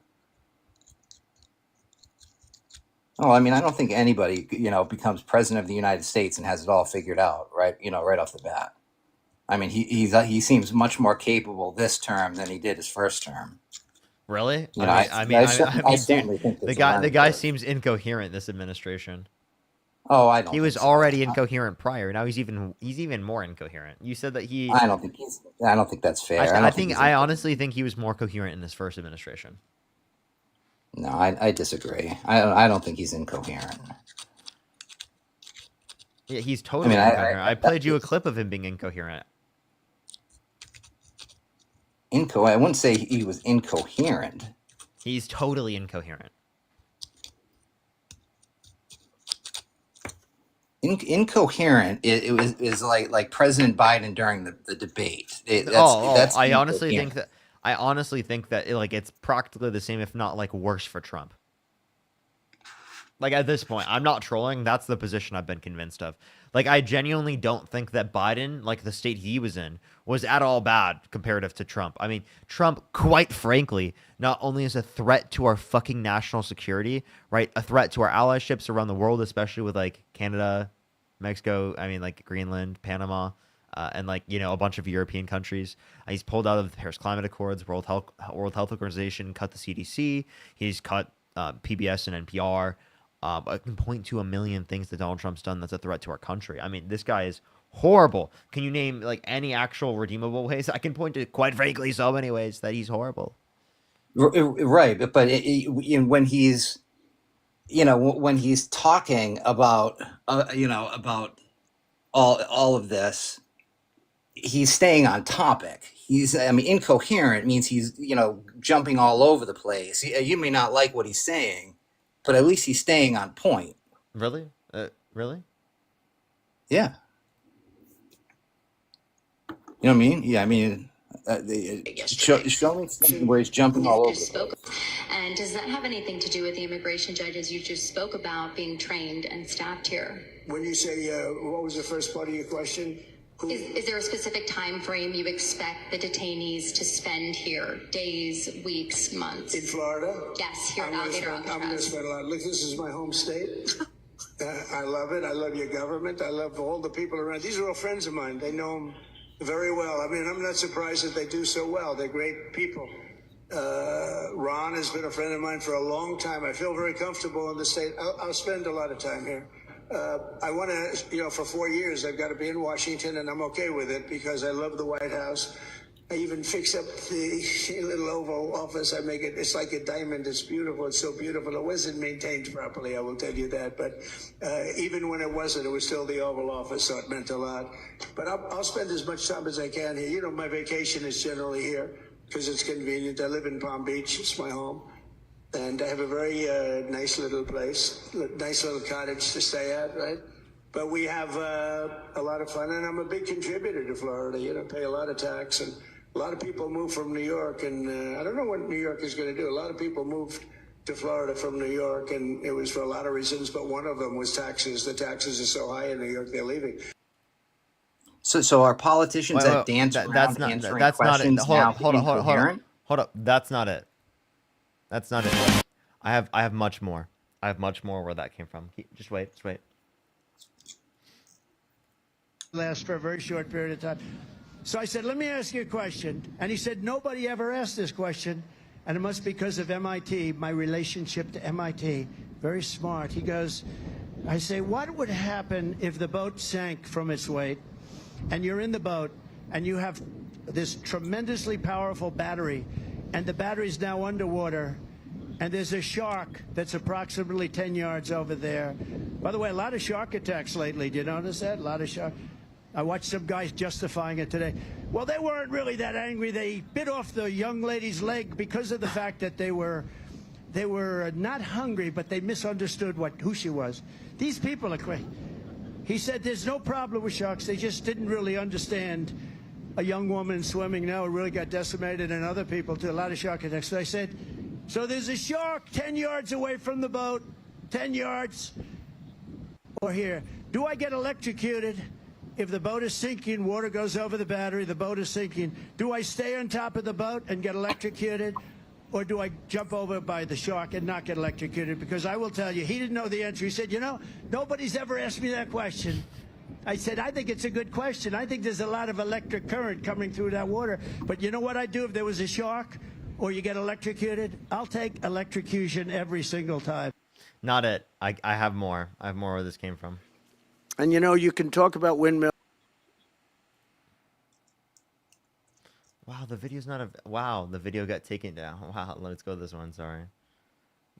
Oh, I mean, I don't think anybody, becomes president of the United States and has it all figured out, right? Right off the bat. I mean, he seems much more capable this term than he did his first term. Really? I certainly think the guy seems incoherent this administration. Oh, I don't. He was already incoherent prior. Now he's even more incoherent. You said that he. I don't think that's fair. I honestly think he was more coherent in his first administration. No, I disagree. I don't think he's incoherent. Yeah, he's totally incoherent. I played you a clip of him being incoherent. I wouldn't say he was incoherent. He's totally incoherent. Incoherent is like President Biden during the debate. I honestly think that it's practically the same, if not worse for Trump. At this point, I'm not trolling. That's the position I've been convinced of. I genuinely don't think that Biden, the state he was in, was at all bad comparative to Trump. I mean, Trump, quite frankly, not only is a threat to our fucking national security, right? A threat to our allyships around the world, especially with Canada, Mexico, Greenland, Panama, and a bunch of European countries. He's pulled out of the Paris Climate Accords, World Health Organization, cut the CDC. He's cut PBS and NPR. I can point to a million things that Donald Trump's done that's a threat to our country. I mean, this guy is horrible. Can you name any actual redeemable ways? I can point to, quite frankly, so many ways that he's horrible. Right, but when he's talking about about all of this, he's staying on topic. Incoherent means he's jumping all over the place. You may not like what he's saying, but at least he's staying on point. Really? Really? Yeah. You know what I mean? Yeah, I mean, show me something where he's jumping all over the place. And does that have anything to do with the immigration judges you just spoke about being trained and staffed here? When you say, what was the first part of your question? Is there a specific time frame you expect the detainees to spend here? Days, weeks, months? In Florida? Yes, here at Alligator Alcatraz. I'm going to spend a lot. Look, this is my home state. I love it. I love your government. I love all the people around. These are all friends of mine. They know them very well. I mean, I'm not surprised that they do so well. They're great people. Ron has been a friend of mine for a long time. I feel very comfortable in the state. I'll spend a lot of time here. I want to, for 4 years, I've got to be in Washington, and I'm okay with it because I love the White House. I even fix up the little Oval Office. I make it, it's like a diamond. It's beautiful. It's so beautiful. It wasn't maintained properly, I will tell you that. But even when it wasn't, it was still the Oval Office, so it meant a lot. But I'll spend as much time as I can here. You know, my vacation is generally here because it's convenient. I live in Palm Beach. It's my home. And I have a very nice little place, nice little cottage to stay at, right? But we have a lot of fun, and I'm a big contributor to Florida. You know, pay a lot of tax, and a lot of people move from New York, and I don't know what New York is going to do. A lot of people moved to Florida from New York, and it was for a lot of reasons, but one of them was taxes. The taxes are so high in New York, they're leaving. So our politicians that dance around answering questions now incoherent? Hold up. That's not it. That's not it. I have much more. I have much more where that came from. Just wait. Last for a very short period of time. So I said, let me ask you a question. And he said, nobody ever asked this question. And it must be because of MIT, my relationship to MIT. Very smart. He goes, I say, what would happen if the boat sank from its weight and you're in the boat and you have this tremendously powerful battery and the battery's now underwater and there's a shark that's approximately 10 yards over there. By the way, a lot of shark attacks lately. Do you notice that? A lot of shark. I watched some guys justifying it today. Well, they weren't really that angry. They bit off the young lady's leg because of the fact that they were not hungry, but they misunderstood who she was. These people are crazy. He said there's no problem with sharks. They just didn't really understand a young woman swimming now really got decimated, and other people too, a lot of shark attacks. So I said, so there's a shark 10 yards away from the boat, 10 yards, or here. Do I get electrocuted if the boat is sinking, water goes over the battery, the boat is sinking? Do I stay on top of the boat and get electrocuted? Or do I jump over by the shark and not get electrocuted? Because I will tell you, he didn't know the answer. He said, you know, nobody's ever asked me that question. I said, I think it's a good question. I think there's a lot of electric current coming through that water. But you know what I'd do if there was a shark or you get electrocuted? I'll take electrocution every single time. Not it. I have more. I have more where this came from. And you know, you can talk about windmills. Wow, the video's not a... Wow, the video got taken down. Wow, let's go this one, sorry.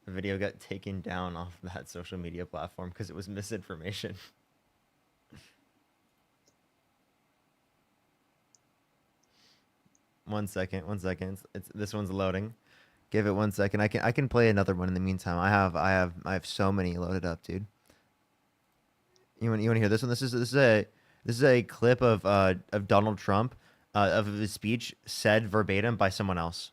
The video got taken down off that social media platform because it was misinformation. One second. This one's loading. Give it 1 second. I can play another one in the meantime. I have so many loaded up, dude. You want to hear this one? This is a clip of Donald Trump of his speech said verbatim by someone else.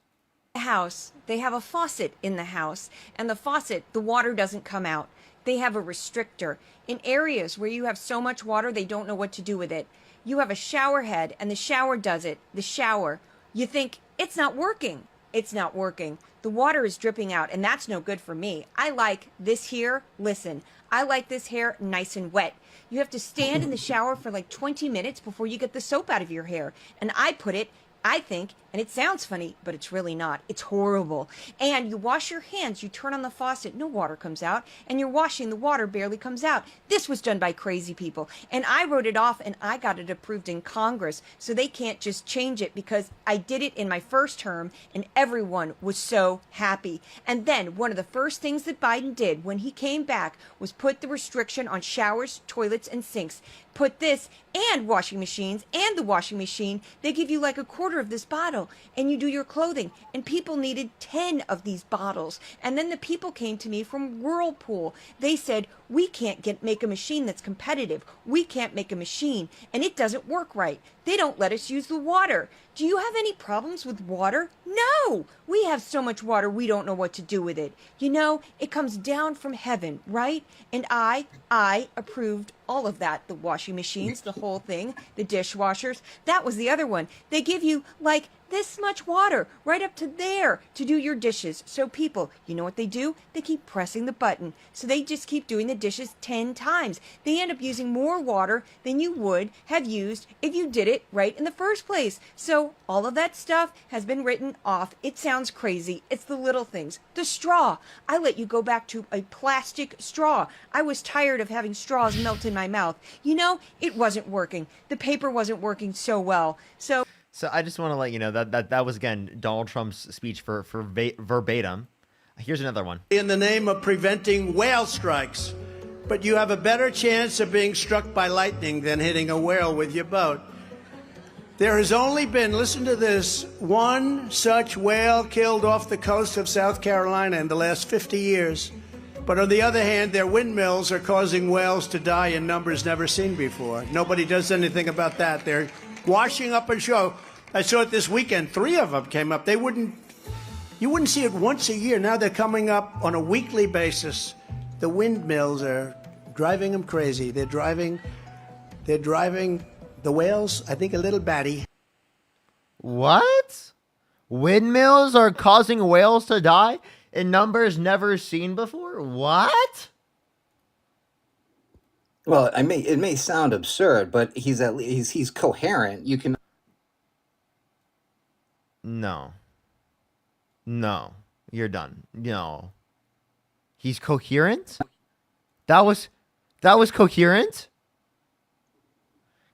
House, they have a faucet in the house, and the faucet, the water doesn't come out. They have a restrictor. In areas where you have so much water, they don't know what to do with it. You have a shower head, and the shower does it. The shower. You think, it's not working. It's not working. The water is dripping out, and that's no good for me. I like this here. Listen, I like this hair nice and wet. You have to stand in the shower for like 20 minutes before you get the soap out of your hair. And I put it, I think, and it sounds funny, but it's really not. It's horrible. And you wash your hands, you turn on the faucet, no water comes out, and you're washing, the water barely comes out. This was done by crazy people. And I wrote it off, and I got it approved in Congress, so they can't just change it because I did it in my first term, and everyone was so happy. And then one of the first things that Biden did when he came back was put the restriction on showers, toilets, and sinks. Put this and washing machines, and the washing machine, they give you like a quarter of this bottle, and you do your clothing. And people needed 10 of these bottles. And then the people came to me from Whirlpool. They said, we can't make a machine that's competitive. We can't make a machine, and it doesn't work right. They don't let us use the water. Do you have any problems with water? No! We have so much water, we don't know what to do with it. You know, it comes down from heaven, right? And I approved all of that. The washing machines, the whole thing, the dishwashers. That was the other one. They give you, like, this much water right up to there to do your dishes. So people, you know what they do? They keep pressing the button. So they just keep doing the dishes 10 times. They end up using more water than you would have used if you did it right in the first place. So all of that stuff has been written off. It sounds crazy. It's the little things. The straw. I let you go back to a plastic straw. I was tired of having straws melt in my mouth. You know, it wasn't working. The paper wasn't working so well. So I just want to let you know that was, again, Donald Trump's speech for verbatim. Here's another one. In the name of preventing whale strikes, but you have a better chance of being struck by lightning than hitting a whale with your boat. There has only been, listen to this, one such whale killed off the coast of South Carolina in the last 50 years. But on the other hand, their windmills are causing whales to die in numbers never seen before. Nobody does anything about that. They're washing up on shore. I saw it this weekend. 3 of them came up. You wouldn't see it once a year. Now they're coming up on a weekly basis. The windmills are driving them crazy. They're driving the whales, I think, a little batty. What? Windmills are causing whales to die in numbers never seen before? What? Well, it may sound absurd, but he's coherent. You can. No, you're done. No, he's coherent. That was coherent.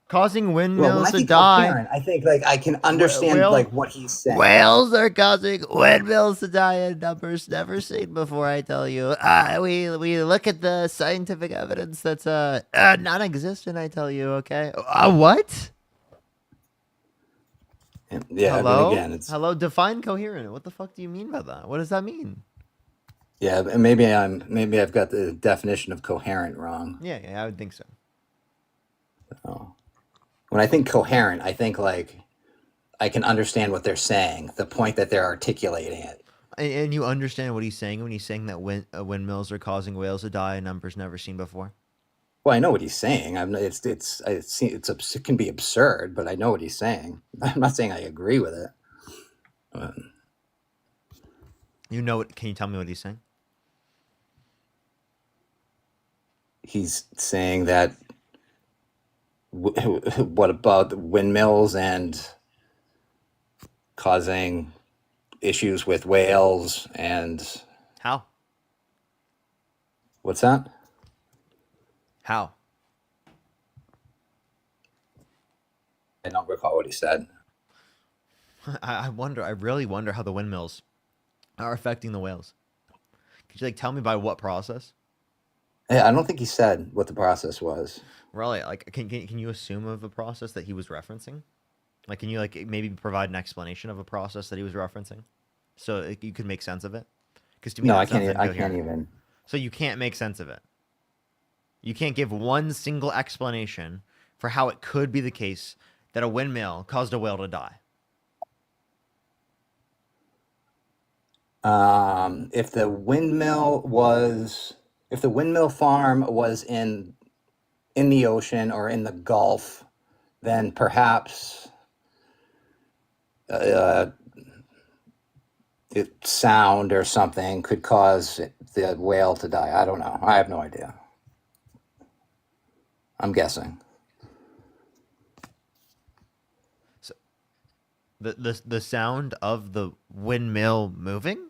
Causing windmills to die. Coherent, I think I can understand what he's saying. Whales are causing windmills to die in numbers never seen before. I tell you, we look at the scientific evidence that's non-existent. I tell you, okay. What? Yeah. Hello. Again, Hello. Define coherent. What the fuck do you mean by that? What does that mean? Yeah, maybe I've got the definition of coherent wrong. Yeah, I would think so. So, when I think coherent, I think like I can understand what they're saying, the point that they're articulating it. And you understand what he's saying when he's saying that windmills are causing whales to die in numbers never seen before? Well, I know what he's saying. It can be absurd, but I know what he's saying. I'm not saying I agree with it. But You know what? Can you tell me what he's saying? he's saying that what about the windmills and causing issues with whales and how? What's that? How? I don't recall what he said. I wonder. I really wonder how the windmills are affecting the whales. Could you like tell me by what process? Yeah, I don't think he said what the process was. Really? Like, can you assume of a process that he was referencing? Like, can you like maybe provide an explanation of a process that he was referencing, so you could make sense of it? Because to me, No, that I sounds can't. I incoherent. can't even. So you can't make sense of it. You can't give one single explanation for how it could be the case that a windmill caused a whale to die. If the windmill farm was in the ocean or in the Gulf, then perhaps sound or something could cause the whale to die. I don't know. I have no idea. I'm guessing. So the sound of the windmill moving?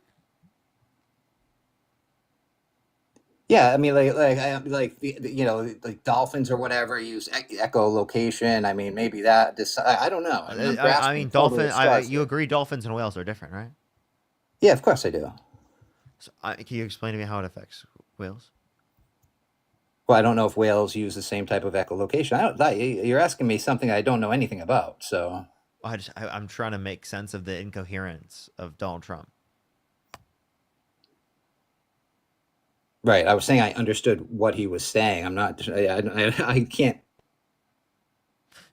Yeah, I mean, like dolphins or whatever use echolocation. I mean, maybe that. I don't know. I mean, I'm I grasping mean, totally at straws you here. agree dolphins and whales are different, right? Yeah, of course I do. So, can you explain to me how it affects whales? Well, I don't know if whales use the same type of echolocation. You're asking me something I don't know anything about. So I'm trying to make sense of the incoherence of Donald Trump. Right. I was saying I understood what he was saying. I'm not. I can't.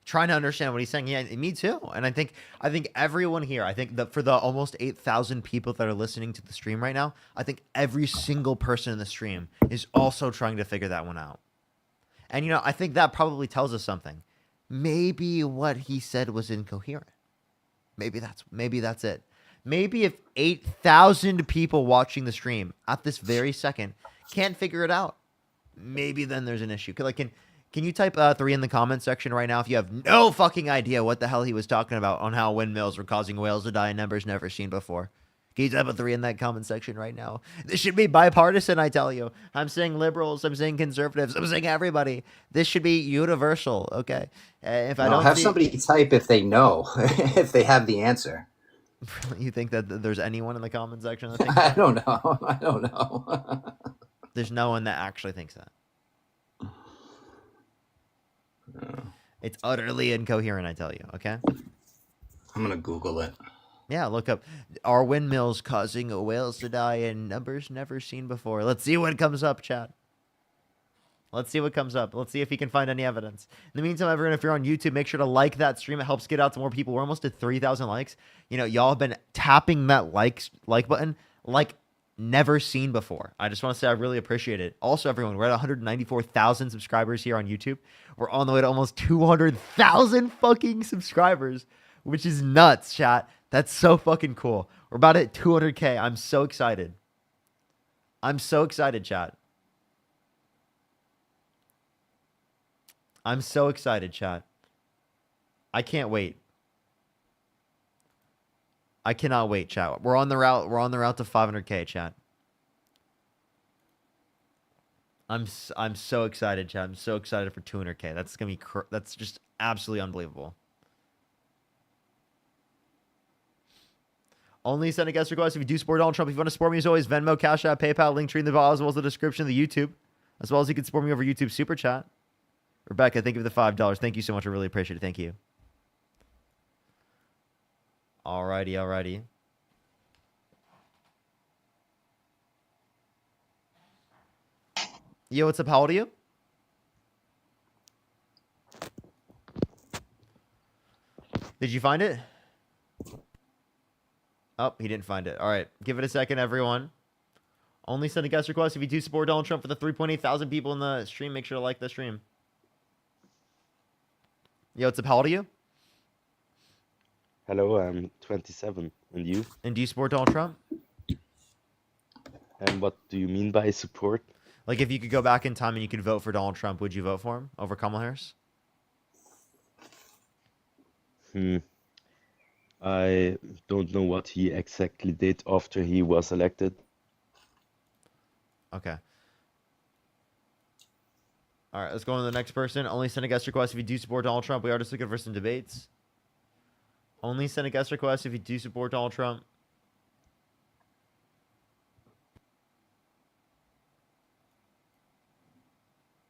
Trying to understand what he's saying. Yeah, me too. And I think everyone here. I think that for the almost 8,000 people that are listening to the stream right now, I think every single person in the stream is also trying to figure that one out. And you know, I think that probably tells us something. Maybe what he said was incoherent. Maybe that's it. Maybe if 8,000 people watching the stream at this very second can't figure it out, maybe then there's an issue. Can you type 3 in the comment section right now if you have no fucking idea what the hell he was talking about on how windmills were causing whales to die in numbers never seen before? Can you type a 3 in that comment section right now? This should be bipartisan, I tell you. I'm saying liberals, I'm saying conservatives, I'm saying everybody. This should be universal, okay? If I don't have somebody type if they know, if they have the answer. You think that there's anyone in the comment section that thinks I that? don't know. I don't know. There's no one that actually thinks that. It's utterly incoherent, I tell you, okay? I'm going to Google it. Yeah, look up, are windmills causing whales to die in numbers never seen before? Let's see what comes up, chat. Let's see what comes up. Let's see if he can find any evidence. In the meantime, everyone, if you're on YouTube, make sure to like that stream. It helps get out to more people. We're almost at 3,000 likes. You know, y'all have been tapping that like button like never seen before. I just want to say I really appreciate it. Also, everyone, we're at 194,000 subscribers here on YouTube. We're on the way to almost 200,000 fucking subscribers, which is nuts, chat. That's so fucking cool. We're about at 200K. I'm so excited. I'm so excited, chat. I'm so excited, chat. I can't wait. I cannot wait, chat. We're on the route. We're on the route to 500K, chat. I'm so excited, chat. I'm so excited for 200K. That's gonna be that's just absolutely unbelievable. Only send a guest request if you do support Donald Trump. If you want to support me, as always, Venmo, Cash App, PayPal, link tree in the bio, as well as the description of the YouTube, as well as you can support me over YouTube Super Chat. Rebecca, thank you for the $5. Thank you so much. I really appreciate it. Thank you. Alrighty. Yo, what's up? How old are you? Did you find it? Oh, he didn't find it. All right. Give it a second, everyone. Only send a guest request if you do support Donald Trump. For the 3.8 thousand people in the stream, make sure to like the stream. Yo, what's up? How old are you? Hello, I'm 27. And you? And do you support Donald Trump? And what do you mean by support? Like, if you could go back in time and you could vote for Donald Trump, would you vote for him over Kamala Harris? I don't know what he exactly did after he was elected. Okay. All right, let's go on to the next person. Only send a guest request if you do support Donald Trump. We are just looking for some debates. Only send a guest request if you do support Donald Trump.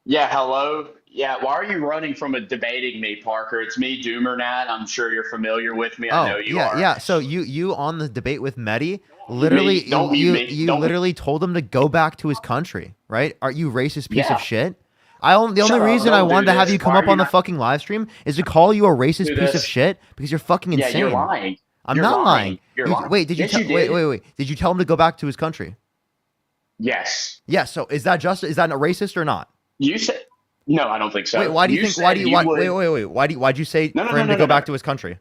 Yeah, hello. Yeah, why are you running from debating me, Parker? It's me, Doomernat. I'm sure you're familiar with me. I know you are. Yeah. So you on the debate with Mehdi, literally, Don't mute me. you Don't- literally told him to go back to his country, right? Are you racist piece Yeah. of shit? The only Shut up, reason I don't do wanted to have this. you come Why up are on you the not- fucking live stream is to call you a racist Do piece of this. shit because you're fucking Yeah, insane. you're lying. I'm You're not lying. lying. You're lying. Wait, did you Yes, tell? you did. Wait. Did you tell him to go back to his country? Yes. Yeah. So is that not racist or not? You said no. I don't think so. Wait, why do you think? said Why do you? he would- Wait. Why'd you say No, no, for no, him no, to go no, back no. to his country?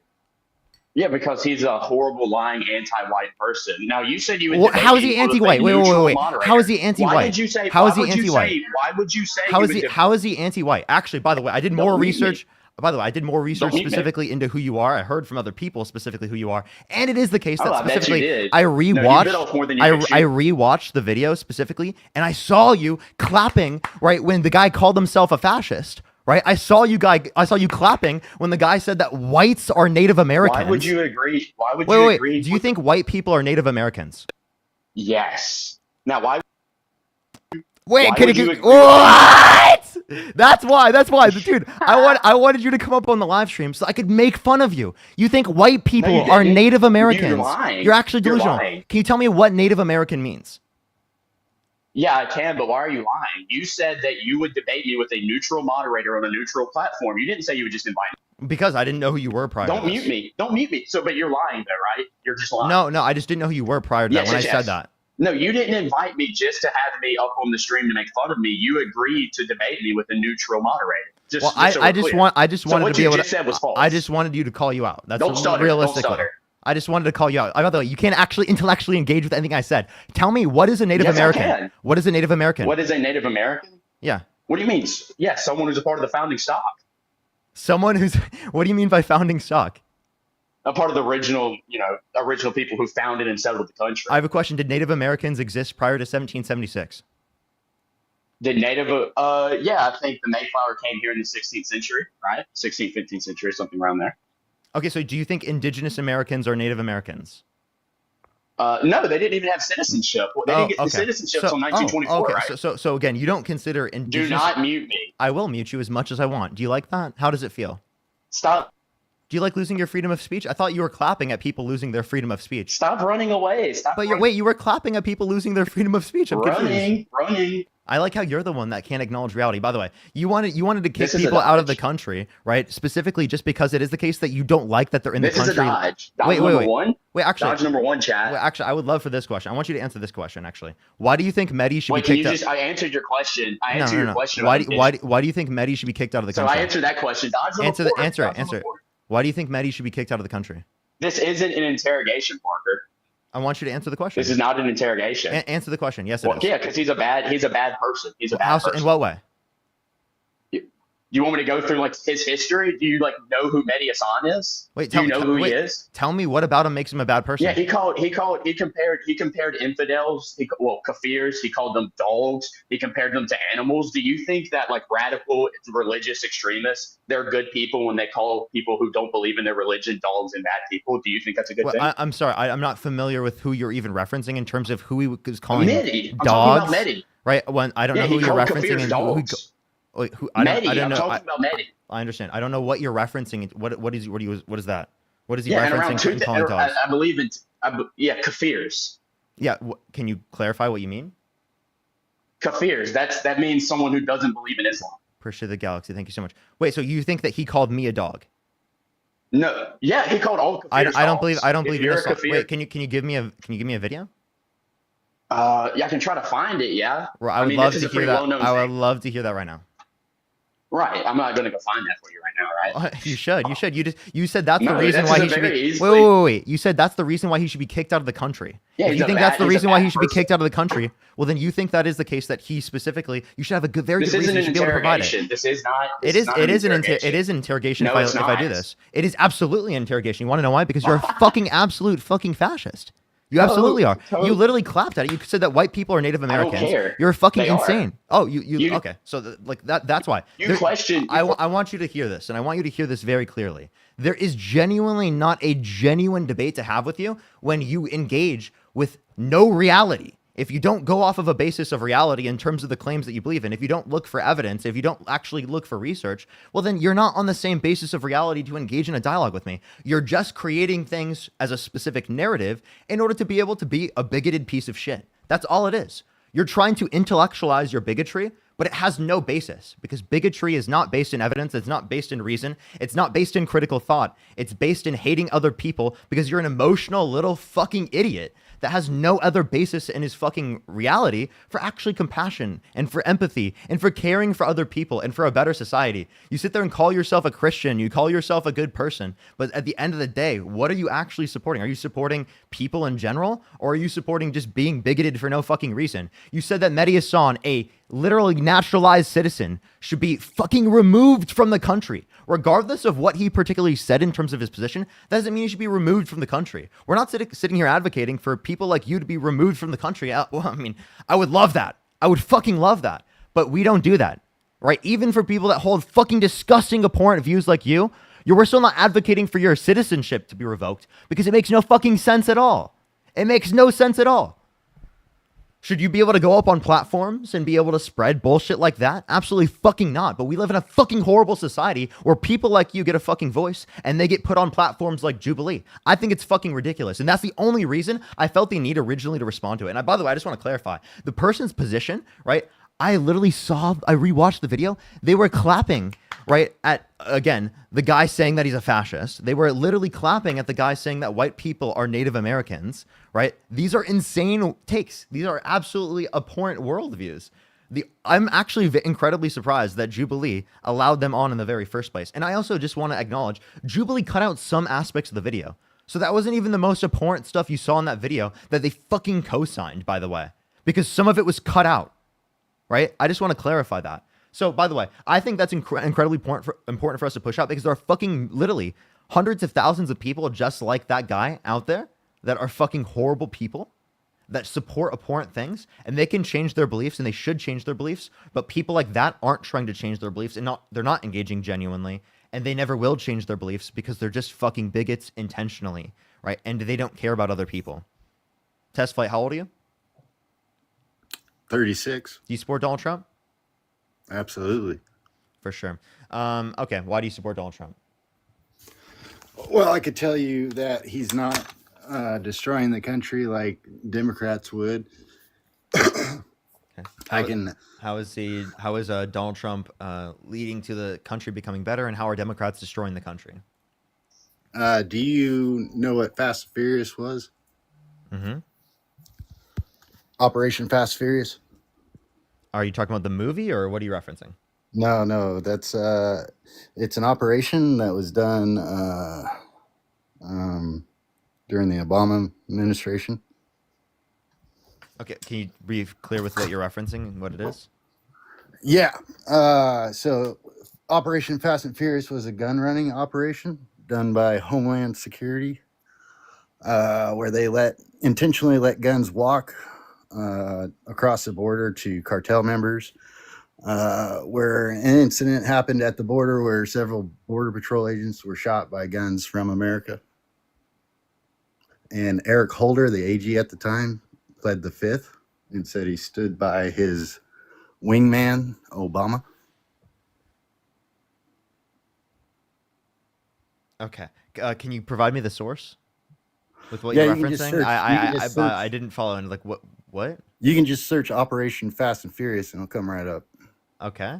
Yeah, because he's a horrible, lying, anti-white person. Now you said you would. Well, debate how is me he with a anti-white? Wait. neutral How moderator. is he anti-white? Why did you say? How why is he would you anti-white? say- Why would you say? How you is would he? deb- How is he anti-white? Actually, by the way, I did more Don't mute research. me. By the way, I did more research mute me. specifically into who you are. I heard from other people specifically who you are, and it is the case that Oh, I bet you specifically did. I No, you bit rewatched. off more than you I could chew. rewatched the video specifically, and I saw you clapping right when the guy called himself a fascist. Right, I saw you clapping when the guy said that whites are Native Americans. Why would you agree? Why would Wait, you wait. agree? Do you think white people are Native Americans? Yes. Now, why? Wait, Why can would you you get agree? what? That's why, dude. I wanted you to come up on the live stream so I could make fun of you. You think white people you are didn't. Native Americans? You're lying. You're actually You're delusional. lying. Can you tell me what Native American means? Yeah, I can, but why are you lying? You said that you would debate me with a neutral moderator on a neutral platform. You didn't say you would just invite me. Because I didn't know who you were prior. Don't to this. mute me. Don't mute me. So, but you're lying, though, right? You're just lying. No, I just didn't know who you were prior to that when I said that. No, you didn't invite me just to have me up on the stream to make fun of me. You agreed to debate me with a neutral moderator. Just, Well, just so I we're just clear. want, I just So wanted what to be you able just to. said was false. I just wanted you to call you out. That's Don't stutter. Don't realistically. stutter. I just wanted to call you out. By the way, you can't actually intellectually engage with anything I said. Tell me, what is a Native Yes, I American? can. What is a Native American? What is a Native American? Yeah. What do you mean? Yeah, someone who's a part of the founding stock. Someone who's. What do you mean by founding stock? A part of the original people who founded and settled the country. I have a question. Did Native Americans exist prior to 1776? The Native, yeah, I think the Mayflower came here in the 16th century, right? 16th, 15th century, something around there. Okay, so do you think indigenous Americans are Native Americans? No, they didn't even have citizenship. They didn't get the citizenship until 1924, okay. right? So again, you don't consider Do indigenous. not mute me. I will mute you as much as I want. Do you like that? How does it feel? Stop. Do you like losing your freedom of speech? I thought you were clapping at people losing their freedom of speech. Stop running away. Stop. But wait, you were clapping at people losing their freedom of speech. I'm confused. Running. I like how you're the one that can't acknowledge reality. By the way, you wanted to kick This is a people out of the dodge. country, right? Specifically, just because it is the case that you don't like that they're in This the is a country. dodge. Dodge Wait, number one. Wait, actually, Dodge number one, chat. Wait, actually, I would love for this question. I want you to answer this question. Actually, why do you think Mehdi should Wait, be can kicked you out? just? I answered your question. I No, answered no, your no. question. Why about do you think Mehdi should be kicked out of the So country? I answered that question. Dodge number Answer four. answer it. Dodge Answer number it. four. Why do you think Mehdi should be kicked out of the country? This isn't an interrogation, Parker. I want you to answer the question. This is not an interrogation. Answer the question. Yes, it Well, is. yeah, because he's a bad person. He's a bad How so- person. in what way? You want me to go through like his history? Do you like know who Mehdi Hassan is? Wait, Do you know who he is? Tell me what about him makes him a bad person. Yeah, he compared infidels, kafirs, he called them dogs, he compared them to animals. Do you think that like radical religious extremists, they're good people when they call people who don't believe in their religion dogs and bad people? Do you think that's a good Well, thing? I'm sorry. I'm not familiar with who you're even referencing in terms of who he was calling Mehdi. I'm dogs. talking about Mehdi. Right? When I don't Yeah, know who he you're called referencing kafirs and dogs. who Mehdi, I don't I'm know. talking about Mehdi. I understand. I don't know what you're referencing. What is that? What is he Yeah, and referencing? around to calling dogs? I believe it's kafirs. Yeah. Can you clarify what you mean? Kafirs. That means someone who doesn't believe in Islam. Appreciate the galaxy. Thank you so much. Wait. So you think that he called me a dog? No, yeah, he called all Kafir's I don't believe dogs. I don't If believe in you're a this. Kafir, Wait, can you give me a video? yeah, I can try to find it. Yeah, Well, I I would mean, this love is to a hear pretty that. well-known I thing, would love to hear that right now. right? I'm not gonna go find that for you right now, right? You should. You said that's the No, reason this why is a he should be. very Wait, easily. wait, wait, wait. You said that's the reason why he should be kicked out of the country. Yeah, If he's you a think bad. that's the He's a reason why bad he should be person. kicked out of the country, well, then you think that is the case that he specifically. You should have a very This good reason. isn't You an should be able to provide it. interrogation. This is not. It This is. not It an is an. interrogation. It is an interrogation. No, it's if I do not. this, it is absolutely an interrogation. You want to know why? Because you're a fucking absolute fucking fascist. You absolutely are. You literally clapped at it. You said that white people are Native I don't Americans. care. You're fucking They are. insane. Oh, you okay? So like that's why. You question. I want you to hear this, and I want you to hear this very clearly. There is genuinely not a genuine debate to have with you when you engage with no reality. If you don't go off of a basis of reality in terms of the claims that you believe in, if you don't look for evidence, if you don't actually look for research, well, then you're not on the same basis of reality to engage in a dialogue with me. You're just creating things as a specific narrative in order to be able to be a bigoted piece of shit. That's all it is. You're trying to intellectualize your bigotry, but it has no basis because bigotry is not based in evidence. It's not based in reason. It's not based in critical thought. It's based in hating other people because you're an emotional little fucking idiot that has no other basis in his fucking reality for actually compassion and for empathy and for caring for other people and for a better society. You sit there and call yourself a Christian, you call yourself a good person, but at the end of the day, what are you actually supporting? Are you supporting people in general, or are you supporting just being bigoted for no fucking reason? You said that Mehdi Hassan, a literally naturalized citizen, should be fucking removed from the country. Regardless of what he particularly said in terms of his position, that doesn't mean he should be removed from the country. We're not sitting here advocating for people like you to be removed from the country. Well, I mean, I would love that. I would fucking love that. But we don't do that, right? Even for people that hold fucking disgusting, abhorrent views like you, we're still not advocating for your citizenship to be revoked because it makes no fucking sense at all. It makes no sense at all. Should you be able to go up on platforms and be able to spread bullshit like that? Absolutely fucking not. But we live in a fucking horrible society where people like you get a fucking voice and they get put on platforms like Jubilee. I think it's fucking ridiculous. And that's the only reason I felt the need originally to respond to it. And by the way, I just want to clarify the person's position, right? I rewatched the video. They were clapping, right, at, again, the guy saying that he's a fascist. They were literally clapping at the guy saying that white people are Native Americans, right? These are insane takes. These are absolutely abhorrent worldviews. I'm actually incredibly surprised that Jubilee allowed them on in the very first place. And I also just want to acknowledge, Jubilee cut out some aspects of the video. So that wasn't even the most abhorrent stuff you saw in that video that they fucking co-signed, by the way, because some of it was cut out. Right? I just want to clarify that. So, by the way, I think that's incredibly important for us to push out because there are fucking literally hundreds of thousands of people just like that guy out there that are fucking horrible people that support abhorrent things, and they can change their beliefs and they should change their beliefs. But people like that aren't trying to change their beliefs and they're not engaging genuinely, and they never will change their beliefs because they're just fucking bigots intentionally, right? And they don't care about other people. Test Flight, how old are you? 36. Do you support Donald Trump? Absolutely. For sure. Okay, why do you support Donald Trump? Well, I could tell you that he's not destroying the country like Democrats would. Okay. How is Donald Trump leading to the country becoming better, and how are Democrats destroying the country? Do you know what Fast and Furious was? Mm-hmm. Operation Fast Furious. Are you talking about the movie, or what are you referencing? No, that's it's an operation that was done during the Obama administration. Okay, can you be clear with what you're referencing and what it is? Yeah. So Operation Fast and Furious was a gun running operation done by Homeland Security, where they intentionally let guns walk across the border to cartel members, where an incident happened at the border where several Border Patrol agents were shot by guns from America. And Eric Holder, the AG at the time, pled the fifth and said he stood by his wingman, Obama. Okay. Can you provide me the source with what Yeah, you're you can just referencing? search- you can just search- I didn't follow. And like what? You can just search Operation Fast and Furious and it'll come right up. Okay.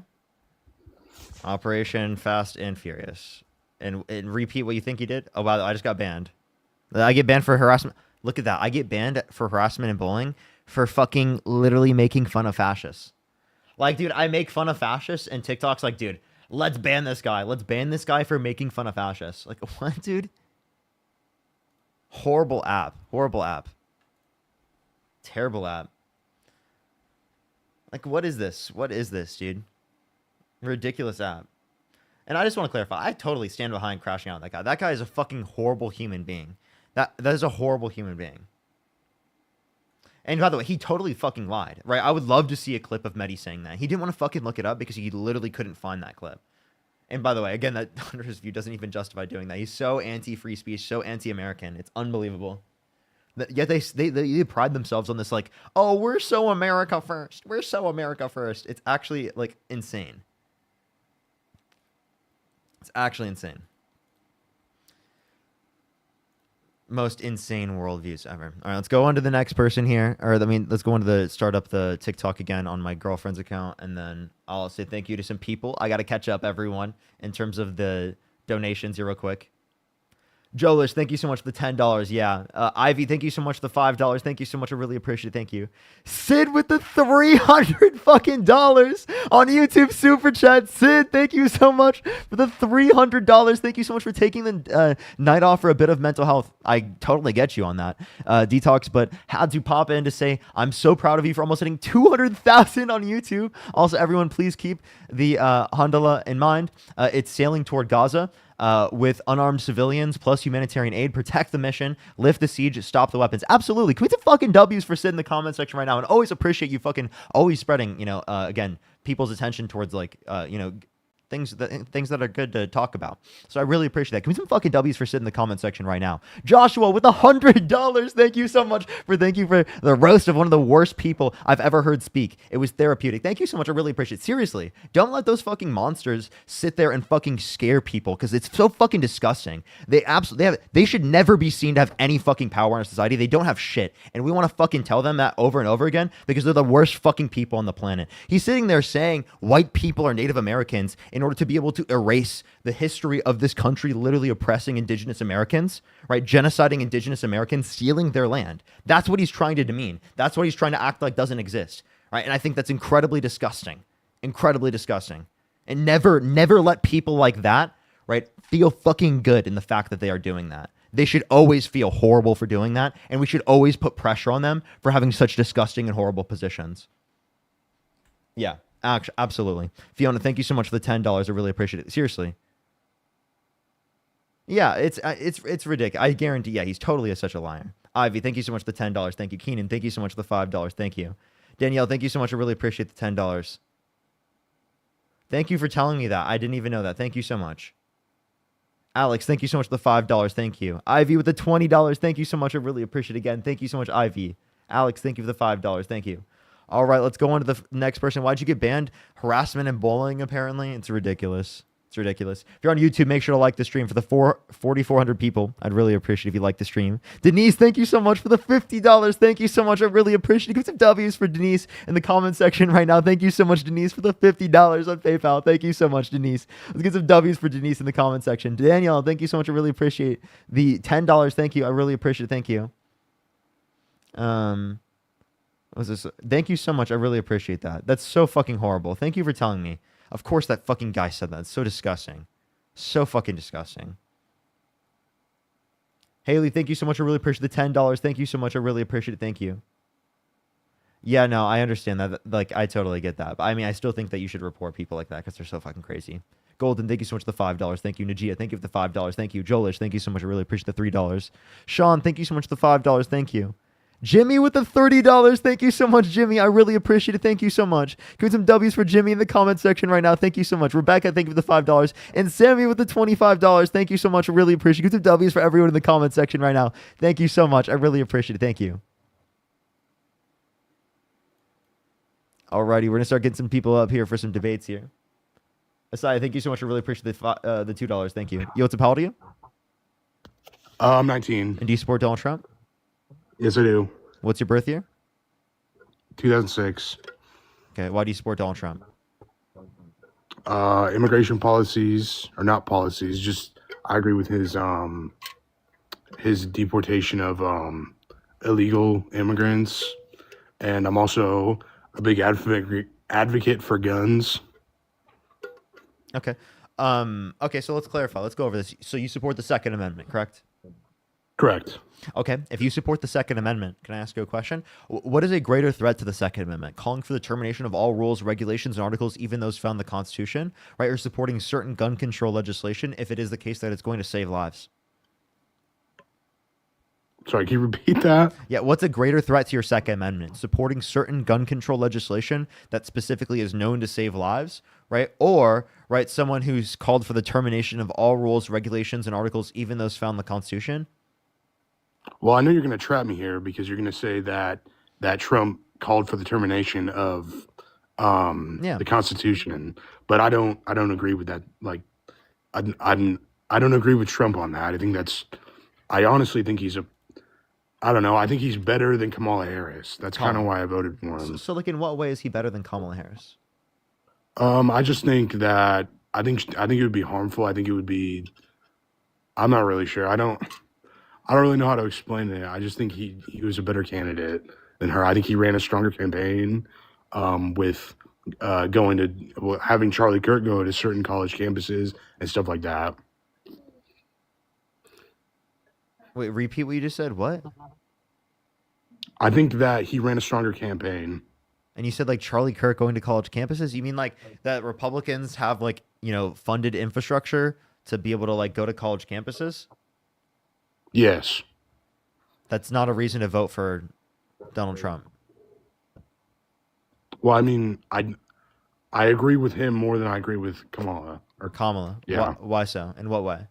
Operation Fast and Furious. and repeat what you think you did? Oh wow, I just got banned. I get banned for harassment. Look at that. I get banned for harassment and bullying for fucking literally making fun of fascists. Like, dude, I make fun of fascists, and TikTok's like, dude, let's ban this guy. Let's ban this guy for making fun of fascists. Like, what, dude? Horrible app. Horrible app. Terrible app. Like, what is this? What is this, dude? Ridiculous app. And I just want to clarify, I totally stand behind crashing out that guy. That guy is a fucking horrible human being. That is a horrible human being. And by the way, he totally fucking lied, right? I would love to see a clip of Mehdi saying that. He didn't want to fucking look it up because he literally couldn't find that clip. And by the way, again, that under his view doesn't even justify doing that. He's so anti-free speech, so anti-American. It's unbelievable. Yet they pride themselves on this, like, oh, we're so America first. We're so America first. It's actually, like, insane. It's actually insane. Most insane worldviews ever. All right, let's go on to the next person here. Or, I mean, let's go on to the start up the TikTok again on my girlfriend's account. And then I'll say thank you to some people. I got to catch up, everyone, in terms of the donations here real quick. Jolish, thank you so much for the $10. Yeah. Ivy, thank you so much for the $5. Thank you so much. I really appreciate it. Thank you. Sid with the $300 fucking dollars on YouTube Super Chat. Sid, thank you so much for the $300. Thank you so much for taking the night off for a bit of mental health. I totally get you on that detox, but had to pop in to say I'm so proud of you for almost hitting 200,000 on YouTube. Also, everyone, please keep the Handala in mind. It's sailing toward Gaza. With unarmed civilians plus humanitarian aid, protect the mission, lift the siege, stop the weapons. Absolutely. Can we some fucking W's for Sid in the comment section right now? And always appreciate you fucking always spreading, again, people's attention towards things that are good to talk about. So I really appreciate that. Can we some fucking W's for Sid in the comment section right now? Joshua with $100. Thank you so much for the roast of one of the worst people I've ever heard speak. It was therapeutic. Thank you so much. I really appreciate it. Seriously, don't let those fucking monsters sit there and fucking scare people because it's so fucking disgusting. They should never be seen to have any fucking power in our society. They don't have shit. And we want to fucking tell them that over and over again because they're the worst fucking people on the planet. He's sitting there saying white people are Native Americans in order to be able to erase the history of this country literally oppressing indigenous Americans, right? Genociding indigenous Americans, stealing their land. That's what he's trying to demean. That's what he's trying to act like doesn't exist, right? And I think that's incredibly disgusting. Incredibly disgusting. And never let people like that, right, feel fucking good in the fact that they are doing that. They should always feel horrible for doing that, and we should always put pressure on them for having such disgusting and horrible positions. Yeah. Absolutely. Fiona, thank you so much for the $10. I really appreciate it. Seriously. Yeah, it's ridiculous. I guarantee, yeah, he's totally such a liar. Ivy, thank you so much for the $10. Thank you. Keenan, thank you so much for the $5. Thank you. Danielle, thank you so much. I really appreciate the $10. Thank you for telling me that. I didn't even know that. Thank you so much. Alex, thank you so much for the $5. Thank you. Ivy with the $20. Thank you so much. I really appreciate it again. Thank you so much, Ivy. Alex, thank you for the $5. Thank you. All right, let's go on to the next person. Why'd you get banned? Harassment and bullying, apparently. It's ridiculous. It's ridiculous. If you're on YouTube, make sure to like the stream for the 4,400 people. I'd really appreciate it if you like the stream. Denise, thank you so much for the $50. Thank you so much. I really appreciate it. Give some W's for Denise in the comment section right now. Thank you so much, Denise, for the $50 on PayPal. Thank you so much, Denise. Let's get some W's for Denise in the comment section. Danielle, thank you so much. I really appreciate the $10. Thank you. I really appreciate it. Thank you. Was this? Thank you so much. I really appreciate that. That's so fucking horrible. Thank you for telling me. Of course that fucking guy said that. It's so disgusting. So fucking disgusting. Haley, thank you so much. I really appreciate the $10. Thank you so much. I really appreciate it. Thank you. Yeah, no, I understand that. Like, I totally get that. But I mean, I still think that you should report people like that because they're so fucking crazy. Golden, thank you so much for the $5. Thank you. Najia, thank you for the $5. Thank you. Jolish, thank you so much. I really appreciate the $3. Sean, thank you so much for the $5. Thank you. Jimmy with the $30. Thank you so much, Jimmy. I really appreciate it. Thank you so much. Give some W's for Jimmy in the comment section right now. Thank you so much. Rebecca, thank you for the $5. And Sammy with the $25. Thank you so much. I really appreciate it. Give some W's for everyone in the comment section right now. Thank you so much. I really appreciate it. Thank you. Alrighty, we're going to start getting some people up here for some debates here. Asai, thank you so much. I really appreciate the $2. Thank you. Yo, how old are you? I'm 19. And do you support Donald Trump? Yes, I do. What's your birth year? 2006. Okay, why do you support Donald Trump? Immigration policies, or not policies, just I agree with his deportation of illegal immigrants, and I'm also a big advocate for guns. Okay. Okay, so let's clarify. Let's go over this. So you support the Second Amendment, correct? Correct. Okay. If you support the Second Amendment, can I ask you a question? What is a greater threat to the Second Amendment? Calling for the termination of all rules, regulations, and articles, even those found in the Constitution, right? Or supporting certain gun control legislation if it is the case that it's going to save lives? Sorry, can you repeat that? Yeah, what's a greater threat to your Second Amendment? Supporting certain gun control legislation that specifically is known to save lives, right? Or, right, someone who's called for the termination of all rules, regulations, and articles, even those found in the Constitution? Well, I know you're going to trap me here because you're going to say that Trump called for the termination of the Constitution, but I don't agree with that. Like, I don't agree with Trump on that. I honestly think I don't know. I think he's better than Kamala Harris. That's kind of why I voted for him. So, like, in what way is he better than Kamala Harris? I just think that I think it would be harmful. I think it would be. I'm not really sure. I don't really know how to explain it. I just think he was a better candidate than her. I think he ran a stronger campaign with having Charlie Kirk go to certain college campuses and stuff like that. Wait, repeat what you just said. What? I think that he ran a stronger campaign. And you said like Charlie Kirk going to college campuses? You mean like that Republicans have like, funded infrastructure to be able to like go to college campuses? Yes. That's not a reason to vote for Donald Trump. Well, I mean, I agree with him more than I agree with Kamala. Or Kamala. Yeah. Why so? In what way?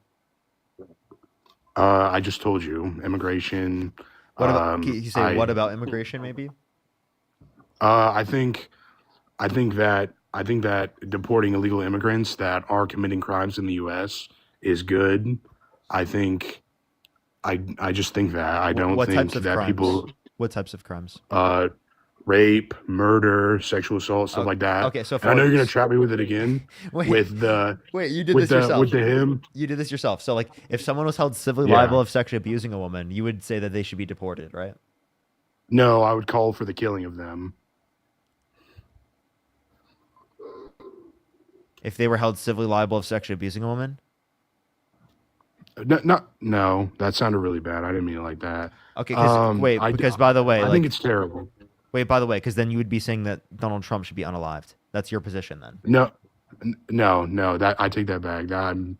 I just told you, immigration. What about, can you say what about immigration maybe? I think that deporting illegal immigrants that are committing crimes in the U.S. is good. I just think that. I don't What think types of that crimes? people. What types of crimes? Rape, murder, sexual assault, stuff like that. Okay, so and I know you're gonna trap me with it again. Wait, you did with this yourself. With the him. You did this yourself. So like, if someone was held civilly Yeah. liable of sexually abusing a woman, you would say that they should be deported, right? No, I would call for the killing of them. If they were held civilly liable of sexually abusing a woman? No, that sounded really bad. I didn't mean it like that. Okay, because by the way, I think it's terrible. Wait, by the way, because then you would be saying that Donald Trump should be unalived. That's your position then. No, that I take that back. I'm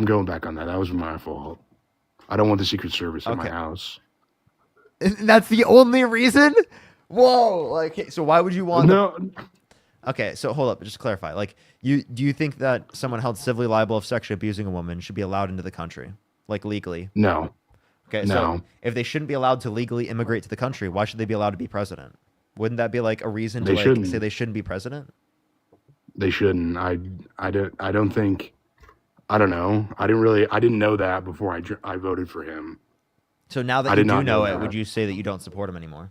going back on that. That was my fault. I don't want the Secret Service in my house. That's the only reason? Whoa! Like, so why would you want? No. Okay, so hold up, just to clarify. Like, do you think that someone held civilly liable of sexually abusing a woman should be allowed into the country, like legally? No. Okay, No. so if they shouldn't be allowed to legally immigrate to the country, why should they be allowed to be president? Wouldn't that be like a reason to say they shouldn't be president? They shouldn't. I don't think. I don't know. I didn't know that before I voted for him. So now that you do know it, would you say that you don't support him anymore?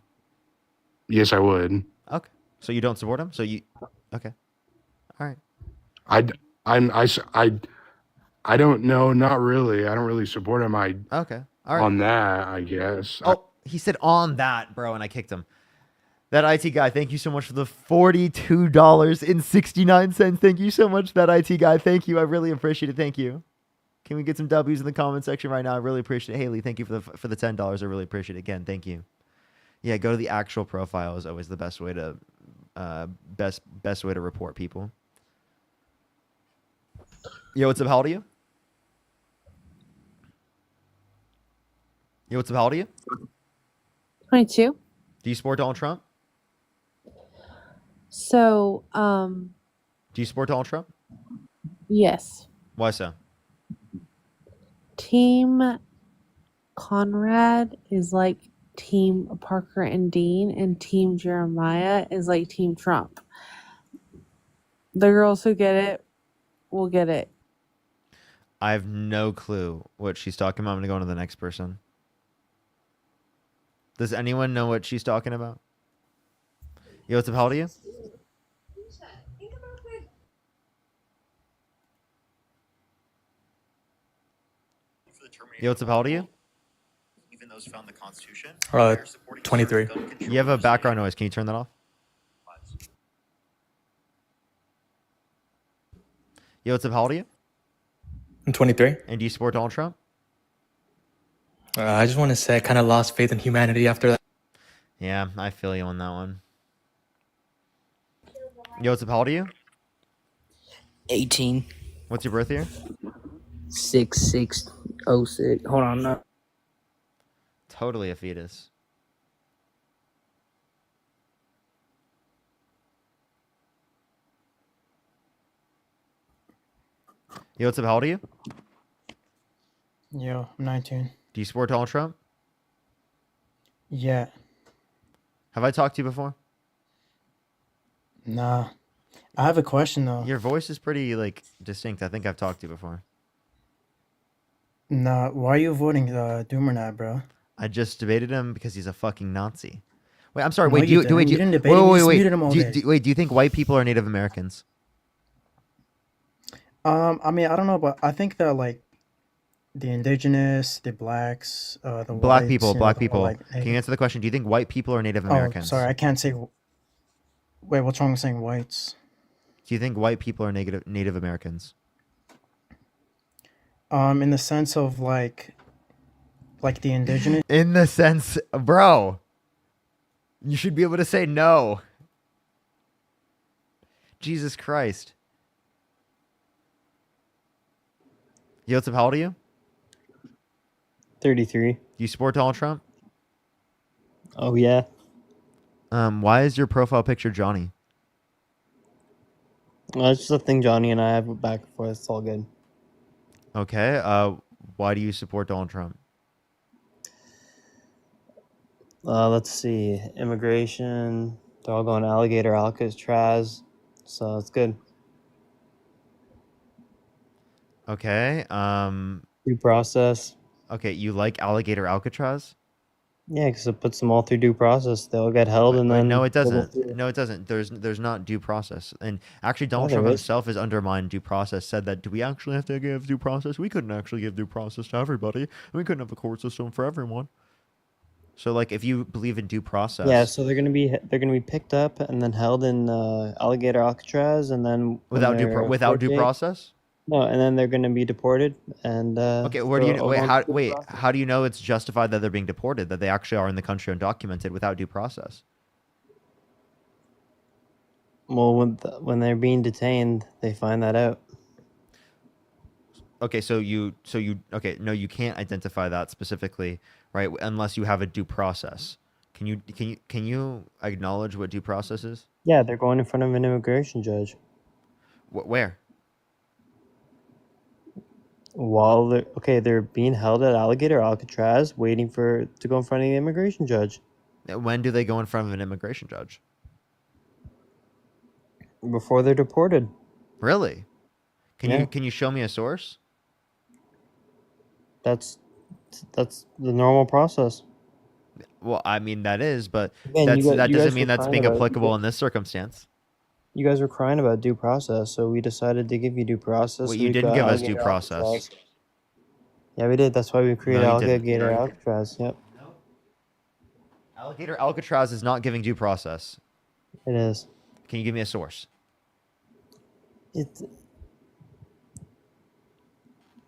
Yes, I would. Okay. So you don't support him? Okay. All right. I don't know. Not really. I don't really support him. Okay. All right. On that, I guess. Oh, he said on that, bro, and I kicked him. That IT guy, thank you so much for the $42.69. Thank you so much, that IT guy. Thank you. I really appreciate it. Thank you. Can we get some W's in the comment section right now? I really appreciate it. Haley, thank you for the $10. I really appreciate it. Again, thank you. Yeah, go to the actual profile is always the best way to best way to report people. Yo, what's up? How old are you? Yo, what's up? How old are you? 22. Do you support Donald Trump? So, do you support Donald Trump? Yes. Why so? Team Conrad is like Team Parker and Dean, and Team Jeremiah is like Team Trump. The girls who get it will get it. I have no clue what she's talking about. I'm going to go on to the next person. Does anyone know what she's talking about? Yo, what's up? How old are you? Yo, what's up? How old are you? 23. You have a background noise. Can you turn that off? Yo, what's up? How old are you? I'm 23. And do you support Donald Trump? I just want to say I kind of lost faith in humanity after that. Yeah, I feel you on that one. Yo, what's up? How old are you? 18. What's your birth year? 6606. Hold on, no. Totally a fetus. Yo, what's up? How old are you? Yo, I'm 19. Do you support Donald Trump? Yeah. Have I talked to you before? Nah. I have a question though. Your voice is pretty like distinct. I think I've talked to you before. Nah, why are you avoiding Doomer, bro? I just debated him because he's a fucking Nazi. Wait, I'm sorry. No, Wait, you do you didn't debate him, you just muted him all day. Wait, do you think white people are Native Americans? I mean, I don't know, but I think that like the indigenous, the blacks, the Black whites, people, you know, black the people. whole, like, Can you answer the question? Do you think white people are Native Americans? Oh, sorry, I can't say. Wait, what's wrong with saying whites? Do you think white people are Native Americans? In the sense of like the indigenous. In the sense, bro, you should be able to say no. Jesus Christ. Yo, what's up? How old are you? 33. Do you support Donald Trump? Oh, yeah. Why is your profile picture Johnny? It's just a thing Johnny and I have back and forth. It's all good. Okay. Why do you support Donald Trump? Let's see. Immigration. They're all going alligator, Alcatraz. So it's good. Okay. Due process. Okay, you like alligator Alcatraz? Yeah, because it puts them all through due process. They all get held and then. No, it they go doesn't. through- No, it doesn't. There's not due process. And actually, Donald there Trump is. himself has undermined due process. Said that, do we actually have to give due process? We couldn't actually give due process to everybody. We couldn't have a court system for everyone. So, like, if you believe in due process, Yeah, so they're gonna be picked up and then held in alligator Alcatraz, and then when without their without court due date- process. No, and then they're gonna be deported. And Okay, where do you so wait? along How with due wait? process- How do you know it's justified that they're being deported? That they actually are in the country undocumented without due process? Well, when they're being detained, they find that out. Okay, so you okay? No, you can't identify that specifically, right? Unless you have a due process. Can you acknowledge what due process is? Yeah, they're going in front of an immigration judge. Where? While they're being held at alligator Alcatraz, waiting to go in front of the immigration judge. When do they go in front of an immigration judge? Before they're deported. Really? Yeah. Can you show me a source? That's the normal process. Well, I mean that is, but Again, that you guys doesn't were mean that's crying being about it. applicable in this circumstance. You guys were crying about due process, so we decided to give you due process. Well, so you we didn't got give us due alligator process. Alcatraz. Yeah, we did. That's why we created No, you didn't. alligator Alcatraz. Yep, Alligator Alcatraz is not giving due process. it is. Can you give me a source?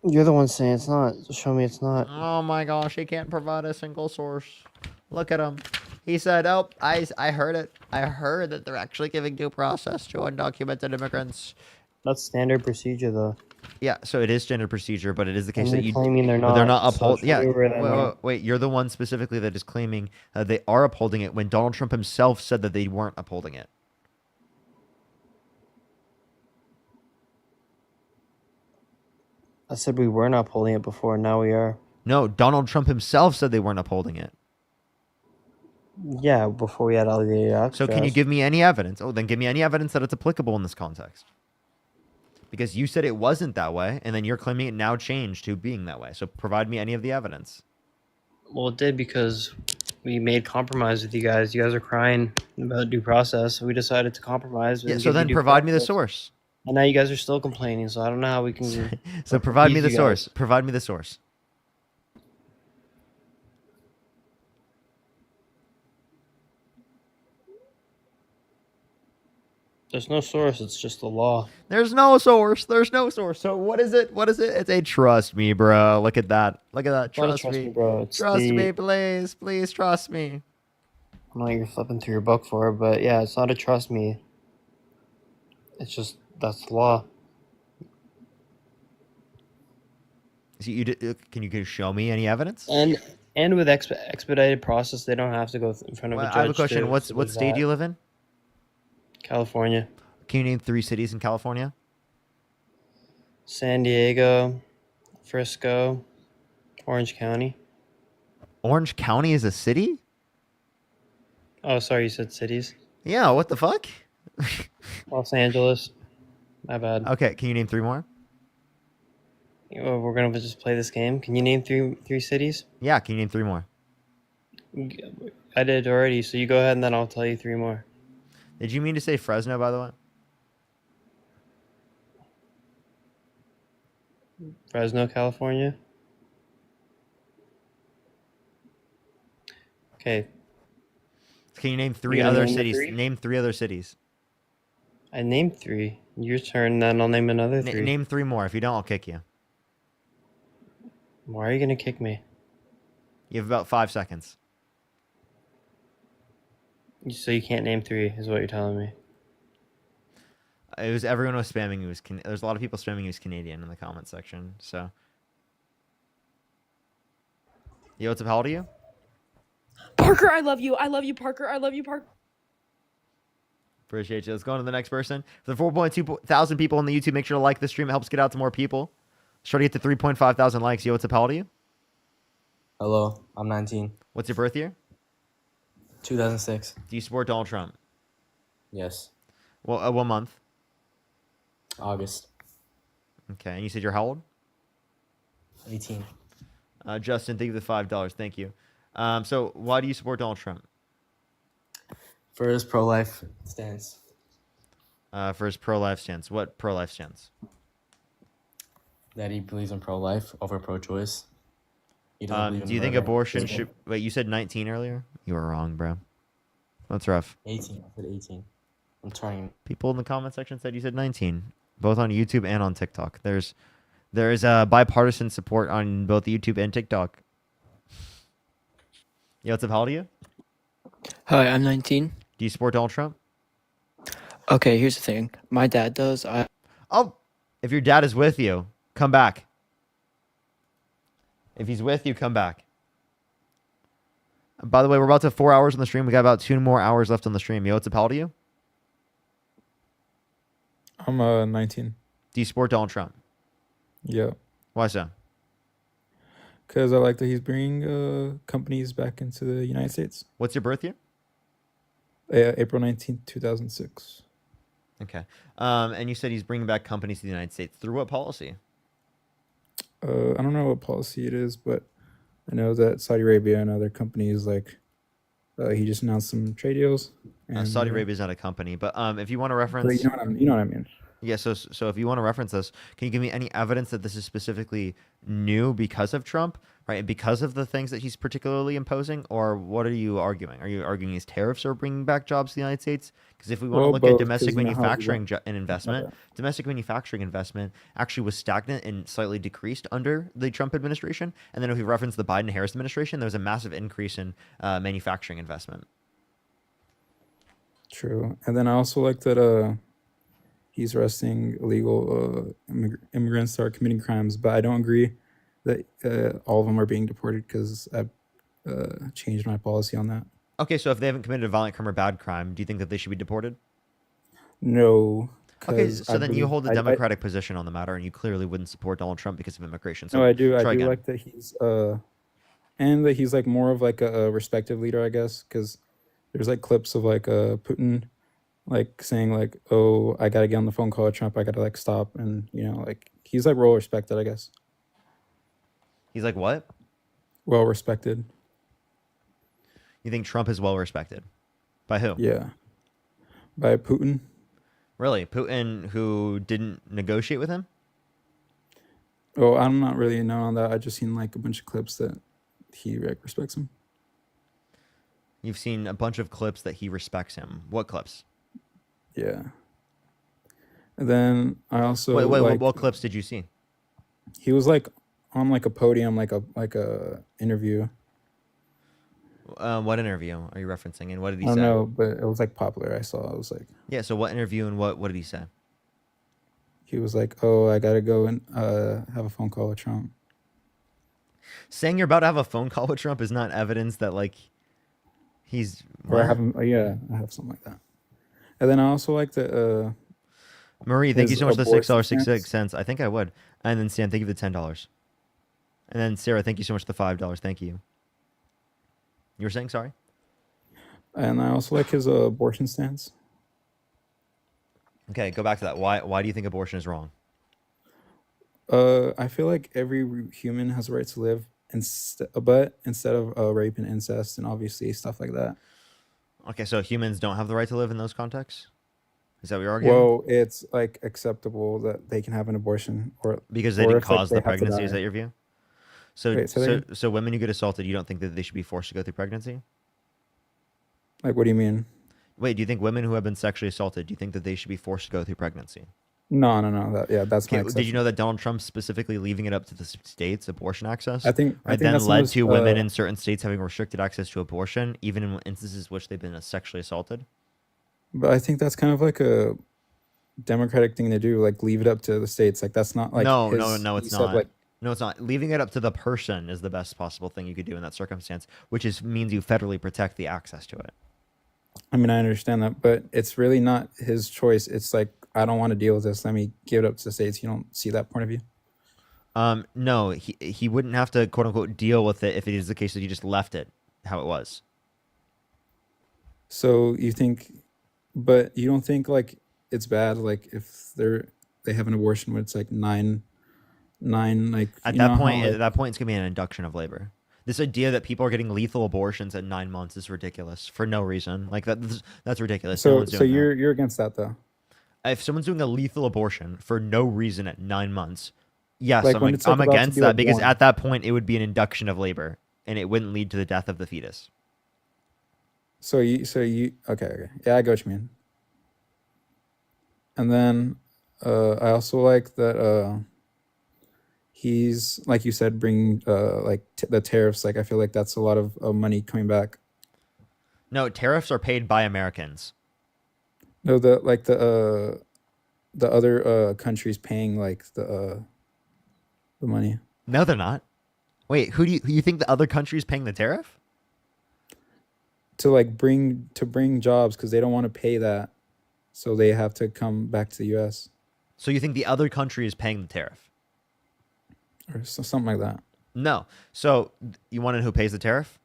You're the one saying it's not. Show me it's not. Oh my gosh, he can't provide a single source. Look at him. He said, "Oh, I heard it. I heard that they're actually giving due process to undocumented immigrants." That's standard procedure, though. Yeah, so it is standard procedure, but it is the case And that you're claiming they're but they're not, not so uphold. show Yeah, me where they're not. wait, you're the one specifically that is claiming they are upholding it when Donald Trump himself said that they weren't upholding it. I said we were not upholding it before. Now we are. No, Donald Trump himself said they weren't upholding it. Yeah, before we had alligator Alcatraz. So can you give me any evidence? Oh, then give me any evidence that it's applicable in this context. Because you said it wasn't that way, and then you're claiming it now changed to being that way. So provide me any of the evidence. Well, it did because we made compromise with you guys. You guys are crying about due process, so we decided to compromise. Yeah, and so give you then due provide me the process. source. And now you guys are still complaining, so I don't know how we can. So provide me appease the you source. guys. Provide me the source. There's no source. It's just the law. There's no source. There's no source. So what is it? What is it? It's a trust me, bro. Look at that. Look at that. It's not a Trust me. bro. It's Trust the. me, please. Please trust me. I know you're flipping through your book for it, but yeah, it's not a trust me. It's just that's the law. So can you show me any evidence? And with expedited process, they don't have to go in front of a judge. I have a question. What state do you live in? California. Can you name 3 cities in California? San Diego, Frisco, Orange County. Orange County is a city? Oh, sorry, you said cities. Yeah, what the fuck? Los Angeles. My bad. Okay, can you name 3 more? We're gonna just play this game. Can you name three cities? Yeah, can you name 3 more? I did already, so you go ahead and then I'll tell you 3 more. Did you mean to say Fresno, by the way? Fresno, California. Okay. Can you name 3 other cities? Name 3 other cities. I named 3. Your turn, then I'll name another 3. Name 3 more. If you don't, I'll kick you. Why are you gonna kick me? You have about 5 seconds. So you can't name 3, is what you're telling me. Everyone was spamming. There's a lot of people spamming. He was Canadian in the comment section. So, yo, what's up? How old are you? Parker, I love you. I love you, Parker. I love you, Parker. Appreciate you. Let's go on to the next person. For the 4.2 thousand people on the YouTube, make sure to like the stream. It helps get out to more people. Try to get to 3.5 thousand likes. Yo, what's up? How old are you? Hello, I'm 19. What's your birth year? 2006. Do you support Donald Trump? Yes. Well, what month? August. Okay, and you said you're how old? 18. Justin, thank you for the $5. Thank you. So why do you support Donald Trump? For his pro-life stance. For his pro-life stance. What pro-life stance? That he believes in pro-life over pro-choice. Do you think abortion should... Wait, you said 19 earlier? You were wrong, bro. That's rough. 18. I said 18. I'm trying. People in the comment section said you said 19, both on YouTube and on TikTok. There is bipartisan support on both YouTube and TikTok. Yo, what's up? How old are you? Hi, I'm 19. Do you support Donald Trump? Okay, here's the thing. My dad does. Oh, if your dad is with you, come back. If he's with you, come back. By the way, we're about to have 4 hours on the stream. We got about 2 more hours left on the stream. Yo, what's up? How old are you? I'm 19. Do you support Donald Trump? Yeah. Why so? Because I like that he's bringing companies back into the United States. What's your birth year? April 19th, 2006. Okay. And you said he's bringing back companies to the United States. Through what policy? I don't know what policy it is, but I know that Saudi Arabia and other companies, like, he just announced some trade deals. And, Saudi Arabia is not a company, but if you want to reference... You know what I mean. Yeah, so if you want to reference this, can you give me any evidence that this is specifically new because of Trump, right? Because of the things that he's particularly imposing, or what are you arguing? Are you arguing his tariffs are bringing back jobs to the United States? Because if we want to look at domestic manufacturing and investment, domestic manufacturing investment actually was stagnant and slightly decreased under the Trump administration. And then if we reference the Biden-Harris administration, there was a massive increase in manufacturing investment. True. And then I also like that he's arresting illegal immigrants that are committing crimes, but I don't agree that all of them are being deported because I've changed my policy on that. Okay, so if they haven't committed a violent crime or bad crime, do you think that they should be deported? No. Okay, so then you hold a Democratic position on the matter, and you clearly wouldn't support Donald Trump because of immigration. So no, I do. Try again. Like that he's and that he's like more of like a respected leader, I guess, because there's like clips of like Putin like saying like, oh, I gotta get on the phone call with Trump, I gotta like stop, and you know, like he's like well respected, I guess. He's like what? Well respected. You think Trump is well respected? By who? Yeah. By Putin. Really? Putin, who didn't negotiate with him? Oh, I'm not really known on that. I just seen like a bunch of clips that he respects him. You've seen a bunch of clips that he respects him. What clips? Yeah. And then I also Wait, like what clips did you see? he was like on like a podium, like a interview. What interview are you referencing, and what did he I don't say? know, but it was like popular. I saw. I was like, Yeah. So what interview and what did he say? he was like, "Oh, I gotta go and have a phone call with Trump." Saying you're about to have a phone call with Trump is not evidence that like he's. Or I What? have him. Yeah, I have something like that. And then I also like the Marie, thank you his so much for the abortion $6.66. I think I would. And then Stan, thank you for the $10. And then Sarah, thank you so much for the $5. Thank you. You were saying sorry? And I also like his abortion stance. Okay, go back to that. Why do you think abortion is wrong? I feel like every human has a right to live, but instead of rape and incest and obviously stuff like that. Okay, so humans don't have the right to live in those contexts? Is that what you're arguing? Well, it's like acceptable that they can have an abortion, or Because they or didn't if, like, cause they the have to pregnancy, is die. that your view? So Wait, say that again? so women who get assaulted, you don't think that they should be forced to go through pregnancy? Like, what do you mean? Wait, do you think women who have been sexually assaulted, do you think that they should be forced to go through pregnancy? No. That's my Okay, did you exception. know that Donald Trump specifically leaving it up to the states abortion access? I think Right, that's then the led most, to women in certain states having restricted access to abortion, even in instances which they've been sexually assaulted. But I think that's kind of like a democratic thing to do, like leave it up to the states. Like that's not like No, he it's said, not. like, No, it's not. Leaving it up to the person is the best possible thing you could do in that circumstance, which means you federally protect the access to it. I mean, I understand that, but it's really not his choice. It's like, I don't want to deal with this. Let me give it up to the states. You don't see that point of view? No, he wouldn't have to quote unquote deal with it if it is the case that you just left it how it was. So you think, but you don't think like it's bad, like if they have an abortion when it's like nine, like At you that know point, how, at like, that point, it's gonna be an induction of labor. This idea that people are getting lethal abortions at 9 months is ridiculous for no reason. Like that's ridiculous. No so one's doing that. you're against that though? If someone's doing a lethal abortion for no reason at 9 months, yes, Like when it's, like, I'm about to against be, that like, because born. at that point it would be an induction of labor and it wouldn't lead to the death of the fetus. So you okay. Yeah, I get what you mean. And then I also like that he's, like you said, bringing like the tariffs. Like I feel like that's a lot of money coming back. No, tariffs are paid by Americans. No, the other countries paying like the money. No, they're not. Wait, who you think the other country is paying the tariff? To bring jobs because they don't want to pay that, so they have to come back to the U.S. So you think the other country is paying the tariff? or something like that. No. So you want to know who pays the tariff?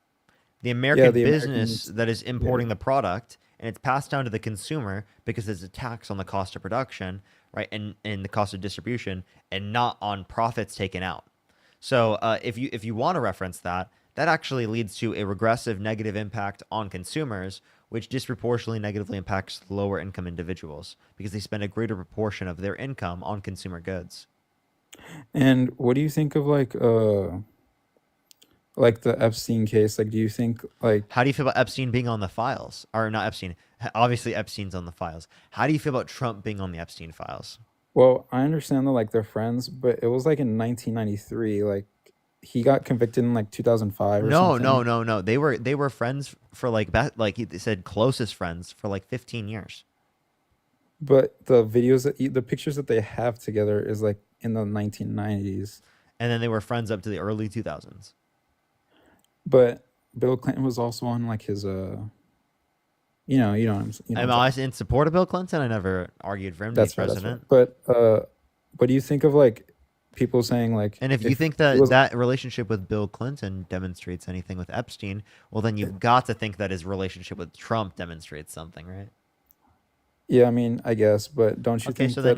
The American the business Americans- that is importing the product, and it's passed down to the consumer because there's a tax on the cost of production, right, and the cost of distribution, and not on profits taken out. So if you want to reference that, that actually leads to a regressive negative impact on consumers, which disproportionately negatively impacts lower income individuals because they spend a greater proportion of their income on consumer goods. And what do you think of like the Epstein case? Like, do you think like How do you feel about Epstein being on the files? Or not Epstein. Obviously, Epstein's on the files. How do you feel about Trump being on the Epstein files? Well, I understand that like they're friends, but it was like in 1993. Like he got convicted in like 2005 or No, something. no. They were friends for like he said closest friends for like 15 years. But the the pictures that they have together is like in the 1990s. And then they were friends up to the early 2000s. But Bill Clinton was also on like his you know what I'm saying. Am I in support of Bill Clinton? I never argued for him to be president. But what do you think of like people saying like? And if you think that that relationship with Bill Clinton demonstrates anything with Epstein, well, then you've got to think that his relationship with Trump demonstrates something, right? Yeah, I mean, I guess, but don't you think so that?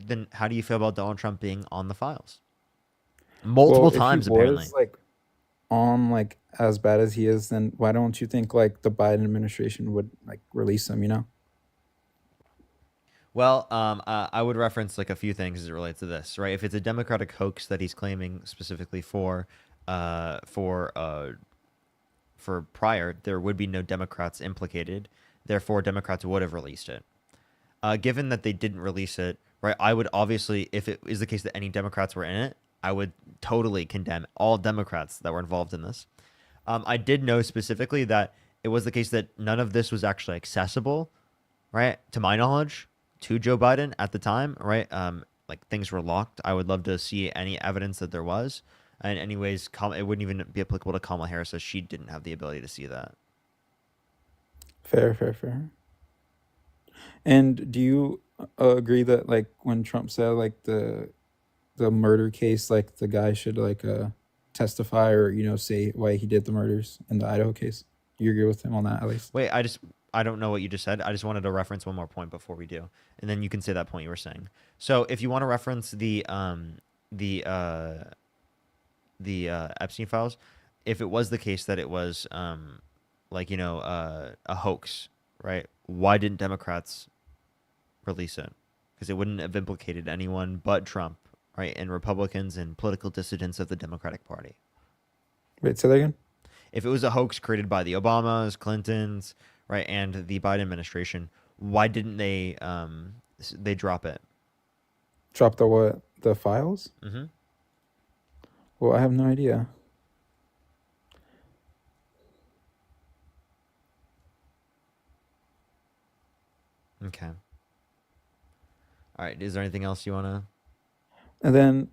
then how do you feel about Donald Trump being on the files? Multiple times, apparently. Like on like as bad as he is, then why don't you think like the Biden administration would like release him? You know. Well, I would reference like a few things as it relates to this, right? If it's a Democratic hoax that he's claiming specifically for prior, there would be no Democrats implicated. Therefore, Democrats would have released it. Given that they didn't release it, right? I would obviously, if it is the case that any Democrats were in it, I would totally condemn all Democrats that were involved in this. I did know specifically that it was the case that none of this was actually accessible, right? To my knowledge, to Joe Biden at the time, right? Like things were locked. I would love to see any evidence that there was. And anyways, it wouldn't even be applicable to Kamala Harris, as she didn't have the ability to see that. Fair. And do you agree that like when Trump said like the murder case, like the guy should like testify or say why he did the murders in the Idaho case? Do you agree with him on that at least? Wait, I don't know what you just said. I just wanted to reference one more point before we do, and then you can say that point you were saying. So if you want to reference the Epstein files, if it was the case that it was a hoax, right? Why didn't Democrats release it? Because it wouldn't have implicated anyone but Trump, right? And Republicans and political dissidents of the Democratic Party. Wait, say that again? If it was a hoax created by the Obamas, Clintons, right, and the Biden administration, why didn't they drop it? Drop the what? The files? Mm-hmm. Well, I have no idea. Okay. All right. Is there anything else you want to? And then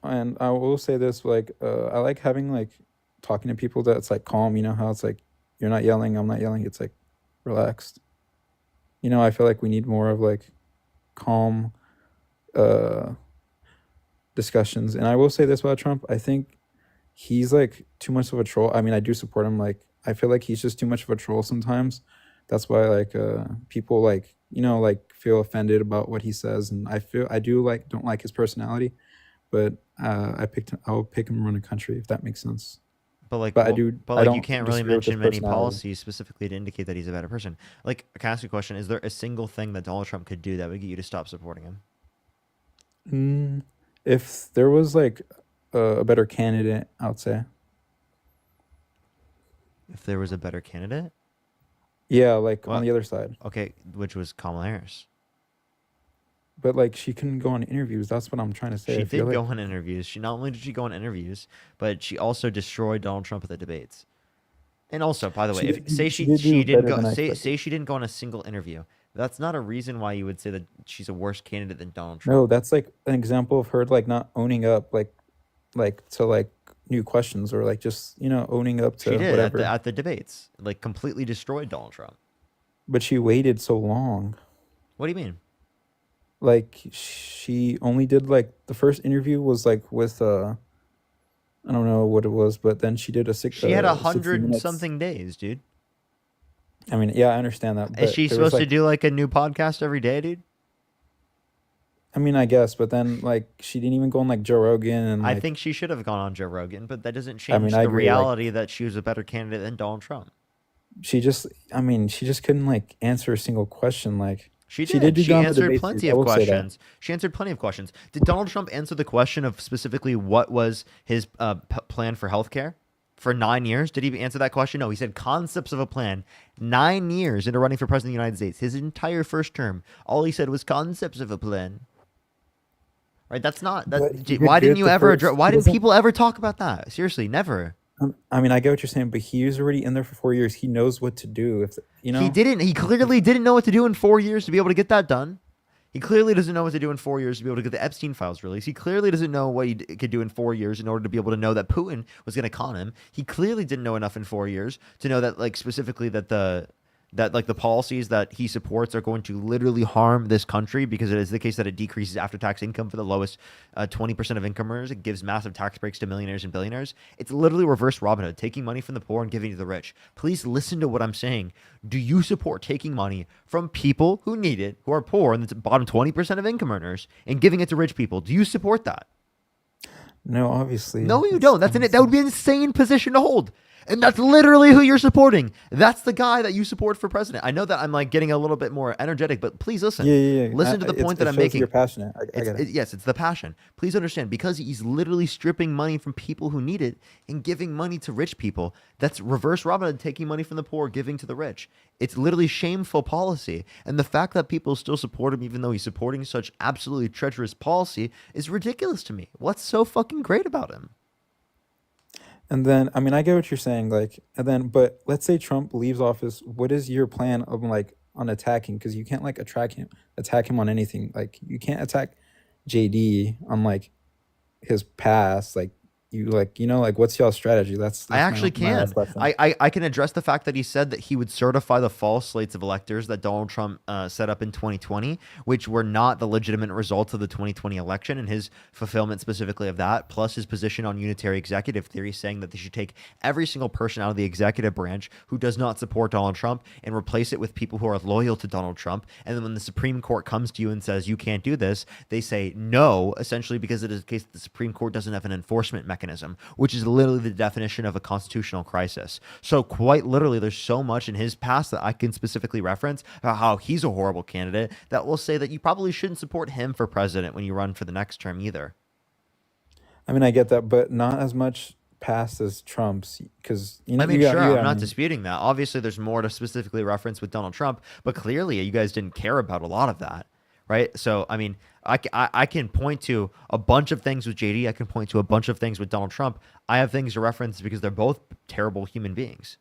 and I will say this, like I like having like talking to people that's like calm, how it's like you're not yelling, I'm not yelling, it's like relaxed. I feel like we need more of like calm discussions. And I will say this about Trump, I think he's like too much of a troll. I mean, I do support him. Like I feel like he's just too much of a troll sometimes. That's why like people like feel offended about what he says, and I do like don't like his personality, but I'll pick him to run a country if that makes sense. But I do. But like you can't really mention many policies specifically to indicate that he's a better person. Like, can I ask you a question? Is there a single thing that Donald Trump could do that would get you to stop supporting him? If there was like a better candidate, I would say. If there was a better candidate? Yeah, like on the other side. Okay, which was Kamala Harris. But like she couldn't go on interviews. That's what I'm trying to say. She did go on interviews. She not only did she go on interviews, but she also destroyed Donald Trump at the debates. And also, by the way, say she didn't go on a single interview, that's not a reason why you would say that she's a worse candidate than Donald Trump. No, that's like an example of her like not owning up like to like new questions or like just owning up to whatever. At the debates, like completely destroyed Donald Trump. But she waited so long. What do you mean? Like she only did like the first interview was like with I don't know what it was, but then she did She had 100 something days, dude. I mean, yeah, I understand that. Is she supposed to do like a new podcast every day, dude? I mean, I guess, but then like she didn't even go on like Joe Rogan, and I think she should have gone on Joe Rogan, but that doesn't change the reality that she was a better candidate than Donald Trump. She just couldn't like answer a single question. Like she did. She answered plenty of questions. She answered plenty of questions. Did Donald Trump answer the question of specifically what was his plan for healthcare for 9 years? Did he answer that question? No, he said concepts of a plan. 9 years into running for president of the United States, his entire first term, all he said was concepts of a plan. Right? That's not that. Why didn't you ever address? Why didn't people ever talk about that? Seriously, never. I mean, I get what you're saying, but he was already in there for 4 years. He knows what to do. He didn't. He clearly didn't know what to do in 4 years to be able to get that done. He clearly doesn't know what to do in 4 years to be able to get the Epstein files released. He clearly doesn't know what he could do in 4 years in order to be able to know that Putin was going to con him. He clearly didn't know enough in 4 years to know that, like, specifically that the policies that he supports are going to literally harm this country, because it is the case that it decreases after-tax income for the lowest 20% of income earners. It gives massive tax breaks to millionaires and billionaires. It's literally reverse Robin Hood, taking money from the poor and giving it to the rich. Please listen to what I'm saying. Do you support taking money from people who need it, who are poor, and the bottom 20% of income earners, and giving it to rich people? Do you support that? No, obviously. No, you don't. That would be an insane position to hold. And that's literally who you're supporting. That's the guy that you support for president. I know that I'm like getting a little bit more energetic, but please listen. Yeah. Listen to the point that I'm making. You're passionate. I get it. Yes, it's the passion. Please understand, because he's literally stripping money from people who need it and giving money to rich people. That's reverse Robin Hood, taking money from the poor, giving to the rich. It's literally shameful policy. And the fact that people still support him, even though he's supporting such absolutely treacherous policy, is ridiculous to me. What's so fucking great about him? And then, I mean, I get what you're saying, like, and then, but let's say Trump leaves office. What is your plan of like on attacking? Because you can't like attack him on anything. Like, you can't attack JD on like his past. Like, like, what's y'all's strategy? That's I actually my last can. question. I can address the fact that he said that he would certify the false slates of electors that Donald Trump set up in 2020, which were not the legitimate results of the 2020 election, and his fulfillment specifically of that, plus his position on unitary executive theory, saying that they should take every single person out of the executive branch who does not support Donald Trump and replace it with people who are loyal to Donald Trump. And then when the Supreme Court comes to you and says you can't do this, they say no, essentially because it is the case that the Supreme Court doesn't have an enforcement mechanism, which is literally the definition of a constitutional crisis. So quite literally, there's so much in his past that I can specifically reference about how he's a horrible candidate that will say that you probably shouldn't support him for president when you run for the next term either. I mean, I get that, but not as much past as Trump's, because I mean, sure, I'm not disputing that. Obviously, there's more to specifically reference with Donald Trump, but clearly you guys didn't care about a lot of that, right? So, I mean, I can point to a bunch of things with JD. I can point to a bunch of things with Donald Trump. I have things to reference because they're both terrible human beings.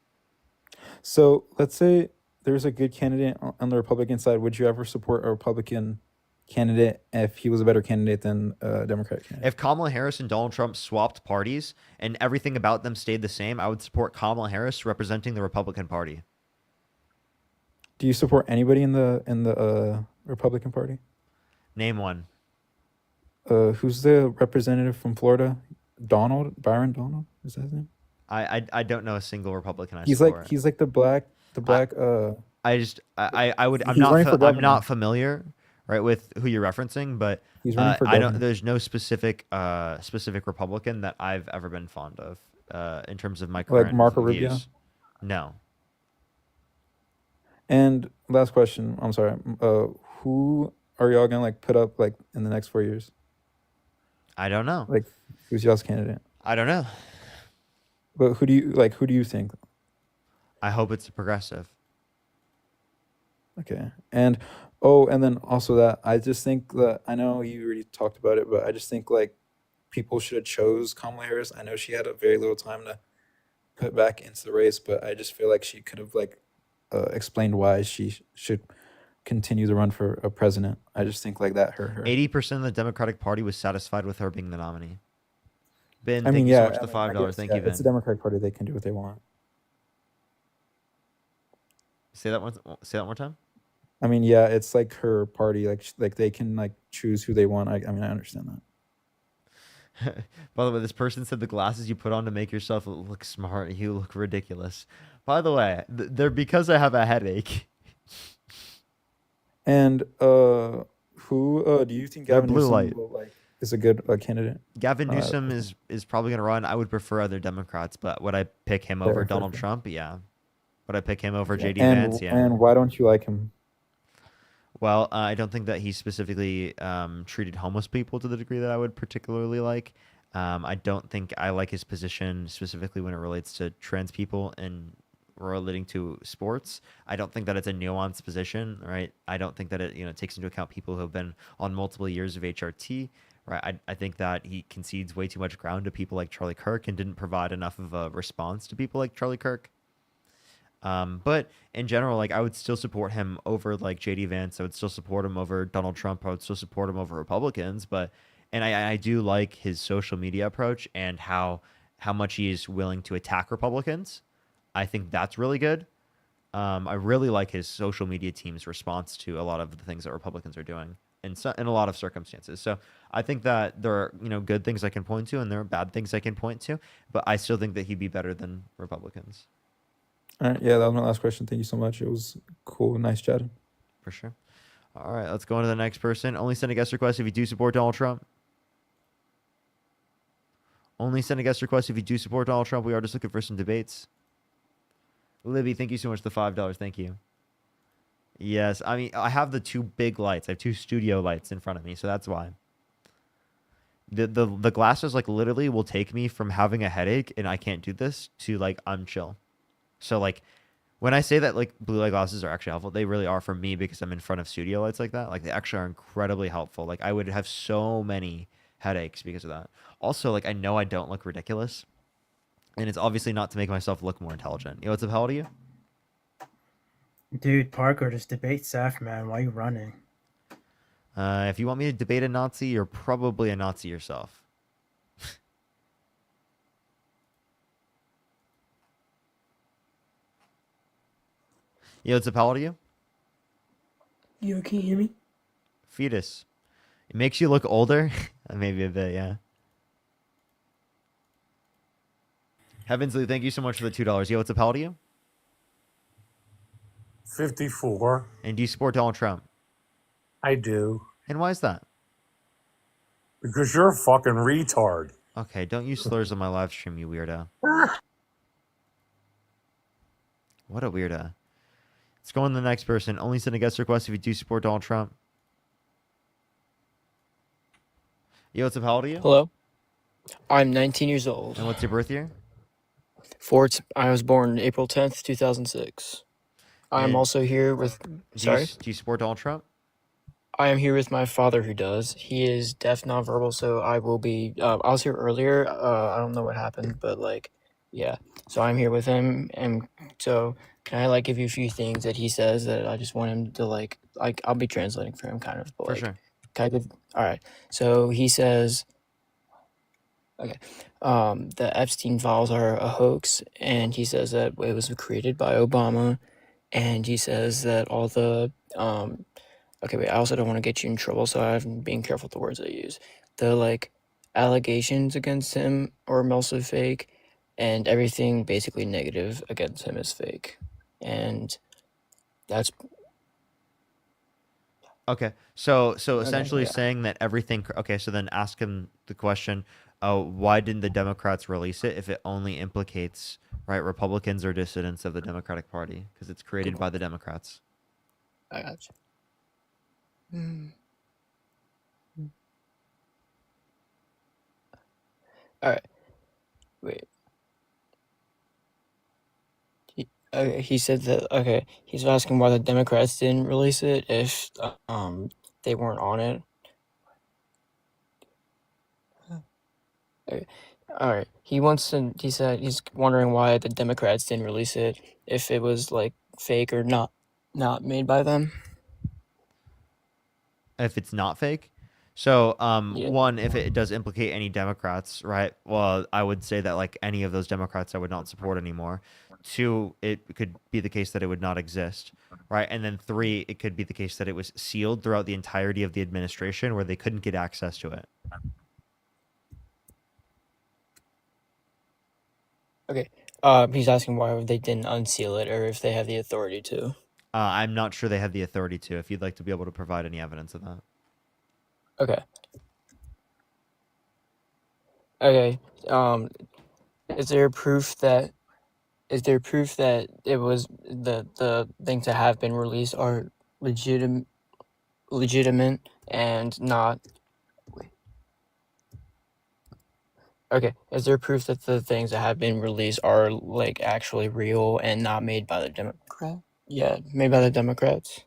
So let's say there's a good candidate on the Republican side. Would you ever support a Republican candidate if he was a better candidate than a Democratic candidate? If Kamala Harris and Donald Trump swapped parties and everything about them stayed the same, I would support Kamala Harris representing the Republican Party. Do you support anybody in the Republican Party? Name one. Who's the representative from Florida? Byron Donald? Is that his name? I don't know a single Republican I He's support. he's like the black. I'm not familiar, right, with who you're referencing, but He's running for I don't. governor. There's no specific Republican that I've ever been fond of in terms of my current Like Marco views. Rubio? No. And last question. I'm sorry. Who are y'all gonna like put up like in the next 4 years? I don't know. Like, who's y'all's candidate? I don't know. But who do you think? I hope it's a progressive. Okay. And and then also that I just think that I know you already talked about it, but I just think like people should have chose Kamala Harris. I know she had a very little time to put back into the race, but I just feel like she could have like explained why she should continue to run for a president. I just think like that hurt her. 80% of the Democratic Party was satisfied with her being the nominee. Ben, I mean, thank you yeah, so much for the $5. Thank you, Ben. It's the Democratic Party. They can do what they want. Say that one more time. I mean, yeah, it's like her party. Like they can like choose who they want. I mean, I understand that. By the way, this person said the glasses you put on to make yourself look smart, you look ridiculous. By the way, they're because I have a headache. And who do you think Gavin blue Newsom light. is a good candidate? Gavin Newsom is probably going to run. I would prefer other Democrats, but would I pick him over Donald Trump? Yeah. Would I pick him over JD Vance? Yeah. And why don't you like him? Well, I don't think that he specifically treated homeless people to the degree that I would particularly like. I don't think I like his position specifically when it relates to trans people and relating to sports. I don't think that it's a nuanced position, right? I don't think that it takes into account people who have been on multiple years of HRT, right? I think that he concedes way too much ground to people like Charlie Kirk and didn't provide enough of a response to people like Charlie Kirk. But in general, like I would still support him over like JD Vance. I would still support him over Donald Trump. I would still support him over Republicans. And I do like his social media approach and how much he is willing to attack Republicans. I think that's really good. I really like his social media team's response to a lot of the things that Republicans are doing in a lot of circumstances. So I think that there are good things I can point to and there are bad things I can point to, but I still think that he'd be better than Republicans. All right, yeah, that was my last question. Thank you so much. It was cool, nice chatting. For sure. All right, let's go on to the next person. Only send a guest request if you do support Donald Trump. Only send a guest request if you do support Donald Trump. We are just looking for some debates. Libby, thank you so much for the $5. Thank you. Yes, I mean, I have the two big lights. I have two studio lights in front of me, so that's why. The glasses like literally will take me from having a headache and I can't do this to like I'm chill. So like when I say that like blue light glasses are actually helpful, they really are for me because I'm in front of studio lights like that. Like they actually are incredibly helpful. Like I would have so many headaches because of that. Also, like I know I don't look ridiculous, and it's obviously not to make myself look more intelligent. What's up? How old are you? Dude, Parker, just debate Saf, man. Why are you running? If you want me to debate a Nazi, you're probably a Nazi yourself. What's up? How old are you? Yo, can you hear me? Fetus. It makes you look older. Maybe a bit, yeah. Heavensley, thank you so much for the $2. What's up? How old are you? 54. And do you support Donald Trump? I do. And why is that? Because you're a fucking retard. Okay, don't use slurs on my live stream, you weirdo. What a weirdo. Let's go on to the next person. Only send a guest request if you do support Donald Trump. What's up? How old are you? Hello. I'm 19 years old. And what's your birth year? I was born April 10th, 2006. I'm also here with... Sorry? Do you support Donald Trump? I am here with my father who does. He is deaf nonverbal, so I will be... I was here earlier. I don't know what happened, but like, yeah. So I'm here with him, and so can I like give you a few things that he says that I just want him to like I'll be translating for him kind of. But, For like, sure. Kind of. All right. So he says... Okay. The Epstein files are a hoax, and he says that it was created by Obama, and he says that all the okay, wait, I also don't want to get you in trouble, so I'm being careful with the words I use. The like allegations against him are also fake, and everything basically negative against him is fake. And that's Okay. So essentially yeah. saying that everything... Okay, so then ask him the question, why didn't the Democrats release it if it only implicates, right, Republicans or dissidents of the Democratic Party? Because it's created by the Democrats. I got you. All right. Wait. He said that, okay, he's asking why the Democrats didn't release it if they weren't on it. Okay. All right. He said he's wondering why the Democrats didn't release it if it was like fake or not made by them. If it's not fake? So, Yeah. one, if it does implicate any Democrats, right? Well, I would say that like any of those Democrats I would not support anymore. Two, it could be the case that it would not exist, right? And then three, it could be the case that it was sealed throughout the entirety of the administration where they couldn't get access to it. Okay. He's asking why they didn't unseal it or if they have the authority to. I'm not sure they have the authority to, if you'd like to be able to provide any evidence of that. Okay. Okay. Is there proof that it was the things that have been released are legitimate and not... Okay, is there proof that the things that have been released are like actually real and not made by the Democrat? Yeah, made by the Democrats.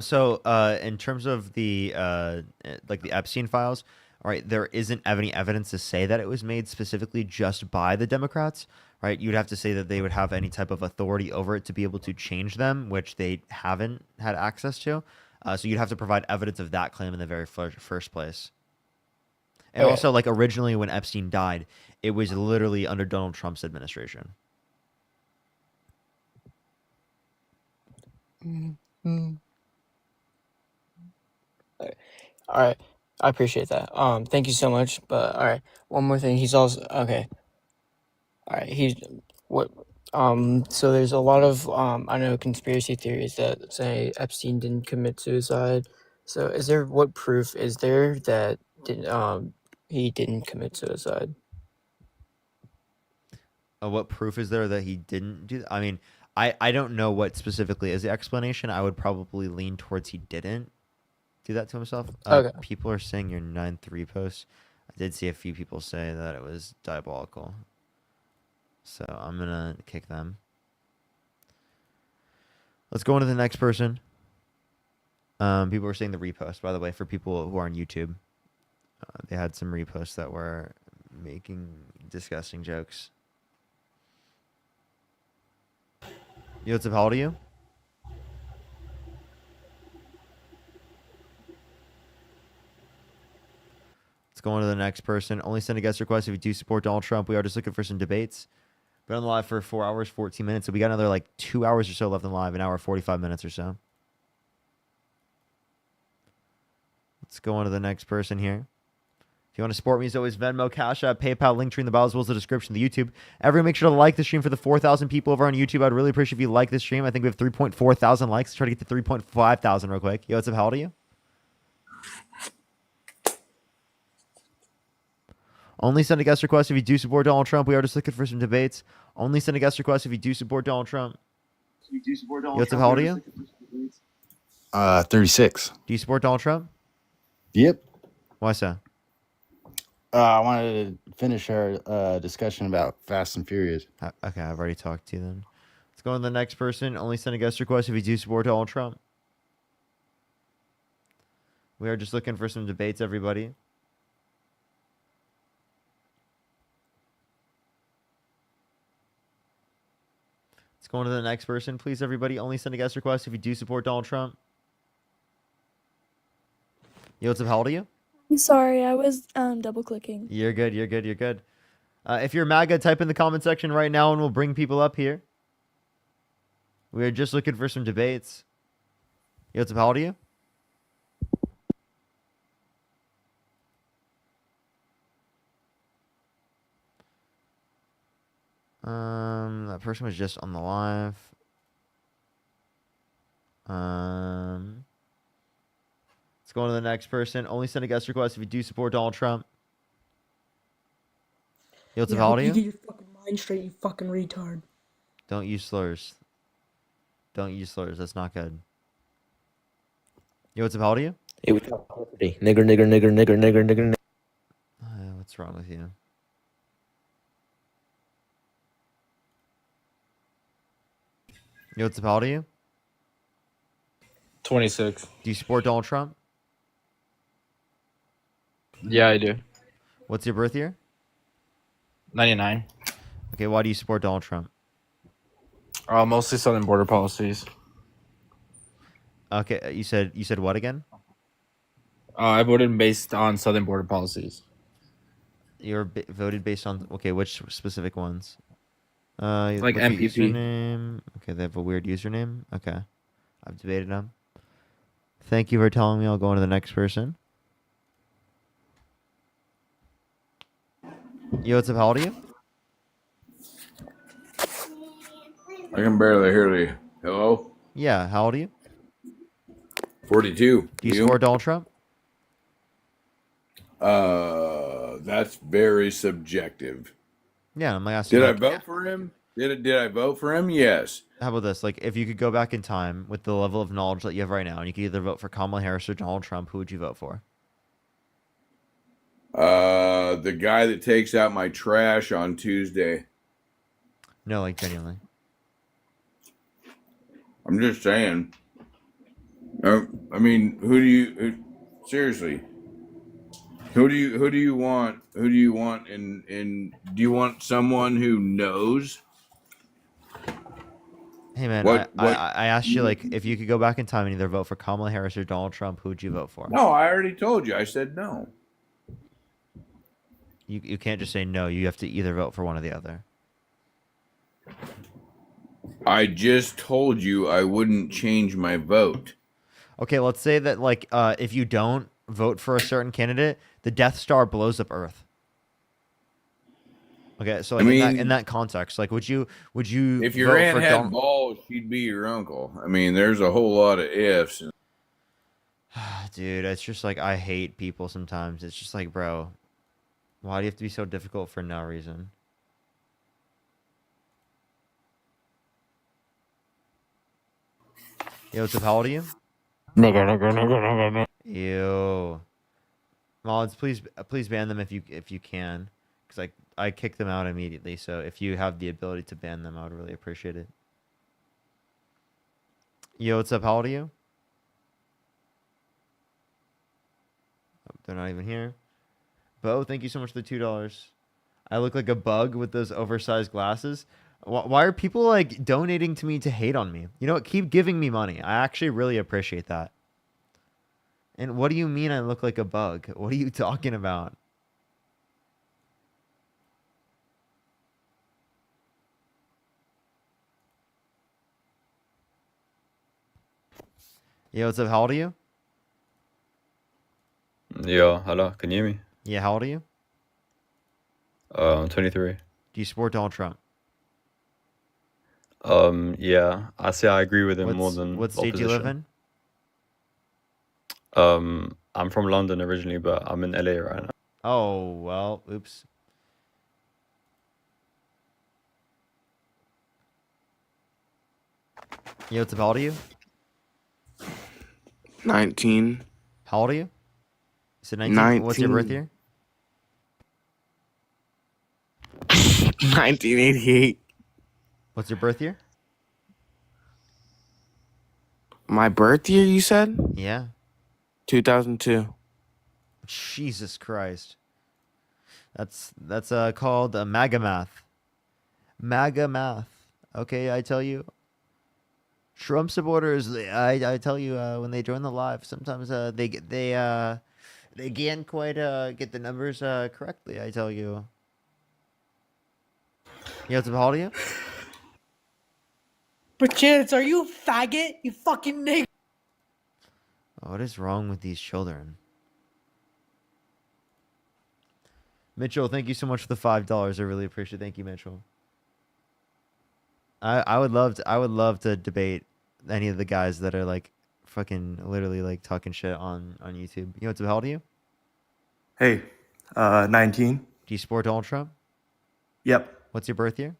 So in terms of the like the Epstein files, all right, there isn't any evidence to say that it was made specifically just by the Democrats, right? You'd have to say that they would have any type of authority over it to be able to change them, which they haven't had access to. So you'd have to provide evidence of that claim in the very first place. And Okay. also, like originally when Epstein died, it was literally under Donald Trump's administration. Mm-hmm. All right, I appreciate that. Thank you so much. But all right, one more thing. He's also okay. All right, he's what? So there's a lot of I know conspiracy theories that say Epstein didn't commit suicide. So what proof is there that he didn't commit suicide? What proof is there that he didn't do that? I mean, I don't know what specifically is the explanation. I would probably lean towards he didn't do that to himself. Okay. People are saying your 9-3 post. I did see a few people say that it was diabolical. So I'm going to kick them. Let's go on to the next person. People were saying the repost, by the way, for people who are on YouTube. They had some reposts that were making disgusting jokes. Yo, what's up? How old are you? Let's go on to the next person. Only send a guest request if you do support Donald Trump. We are just looking for some debates. Been on the live for 4 hours, 14 minutes. So we got another like 2 hours or so left in live, an hour, 45 minutes or so. Let's go on to the next person here. If you want to support me, as always, Venmo, Cash App, PayPal, link tree in the bio as well as the description of the YouTube. Everyone make sure to like the stream for the 4,000 people over on YouTube. I'd really appreciate if you like this stream. I think we have 3.4 thousand likes. Let's try to get to 3.5 thousand real quick. Yo, what's up? How old are you? Only send a guest request if you do support Donald Trump. We are just looking for some debates. Only send a guest request if you do support Donald Trump. Yo, what's up? How old are you? 36. Do you support Donald Trump? Yep. Why so? I wanted to finish our discussion about Fast and Furious. Okay, I've already talked to you then. Let's go on to the next person. Only send a guest request if you do support Donald Trump. We are just looking for some debates, everybody. Let's go on to the next person, please, everybody. Only send a guest request if you do support Donald Trump. Yo, what's up? How old are you? I'm sorry, I was double clicking. You're good. You're good. You're good. If you're MAGA, type in the comment section right now and we'll bring people up here. We are just looking for some debates. Yo, what's up? How old are you? That person was just on the live. Let's go on to the next person. Only send a guest request if you do support Donald Trump. Yo, what's up? How old are You get you? your fucking mind straight, you fucking retard. Don't use slurs. Don't use slurs. That's not good. Yo, what's up? How old are you? Hey, we talk property. Nigger, nigger, nigger, nigger, nigger, nigger, nigger. What's wrong with you? Yo, what's up? How old are you? 26. Do you support Donald Trump? Yeah, I do. What's your birth year? 99. Okay, why do you support Donald Trump? Mostly southern border policies. Okay, you said what again? I voted based on southern border policies. You're voted based on which specific ones? Like what's your MPP. username? Okay, they have a weird username. Okay, I've debated them. Thank you for telling me. I'll go on to the next person. Yo, what's up? How old are you? I can barely hear you. Hello? Yeah, how old are you? 42. Do you support Donald Trump? That's very subjective. Yeah, I'm asking. Did I vote for him? Did I vote for him? Yes. How about this? Like, if you could go back in time with the level of knowledge that you have right now, and you could either vote for Kamala Harris or Donald Trump, who would you vote for? The guy that takes out my trash on Tuesday. No, like genuinely. I'm just saying. I mean, seriously? Who do you want? Who do you want? And do you want someone who knows? Hey man, I asked you, like, if you could go back in time and either vote for Kamala Harris or Donald Trump, who would you vote for? No, I already told you. I said no. You can't just say no. You have to either vote for one or the other. I just told you I wouldn't change my vote. Okay, let's say that, like, if you don't vote for a certain candidate, the Death Star blows up Earth. Okay, so like, in that context, like, would you if your aunt had balls, she'd be your uncle? I mean, there's a whole lot of ifs. Dude, it's just like, I hate people sometimes. It's just like, bro, why do you have to be so difficult for no reason? Yo, what's up? How old are you? Nigger. Yo. Mods, please ban them if you can, because I kick them out immediately. So if you have the ability to ban them, I would really appreciate it. Yo, what's up? How old are you? Oh, they're not even here. Bo, thank you so much for the $2. I look like a bug with those oversized glasses. Why are people like donating to me to hate on me? You know what? Keep giving me money. I actually really appreciate that. And what do you mean I look like a bug? What are you talking about? Yo, what's up? How old are you? Yo, hello. Can you hear me? Yeah, how old are you? I'm 23. Do you support Donald Trump? Yeah, I say I agree with him more than What state do you live opposition. in? I'm from London originally, but I'm in LA right now. Oh, well, oops. Yo, what's up? How old are you? 19. How old are you? You said 19? What's your birth 19. year? 1988. What's your birth year? My birth year, you said? Yeah. 2002. Jesus Christ. That's called MAGA math. MAGA math. Okay, I tell you. Trump supporters, I tell you, when they join the live, sometimes they can't quite get the numbers correctly. I tell you. You have to how old are you? But Chance, are you a faggot? You fucking nigga. What is wrong with these children? Mitchell, thank you so much for the $5. I really appreciate it. Thank you, Mitchell. I would love to debate any of the guys that are like fucking literally like talking shit on YouTube. You know how old are you? Hey, 19. Do you support Donald Trump? Yep. What's your birth year?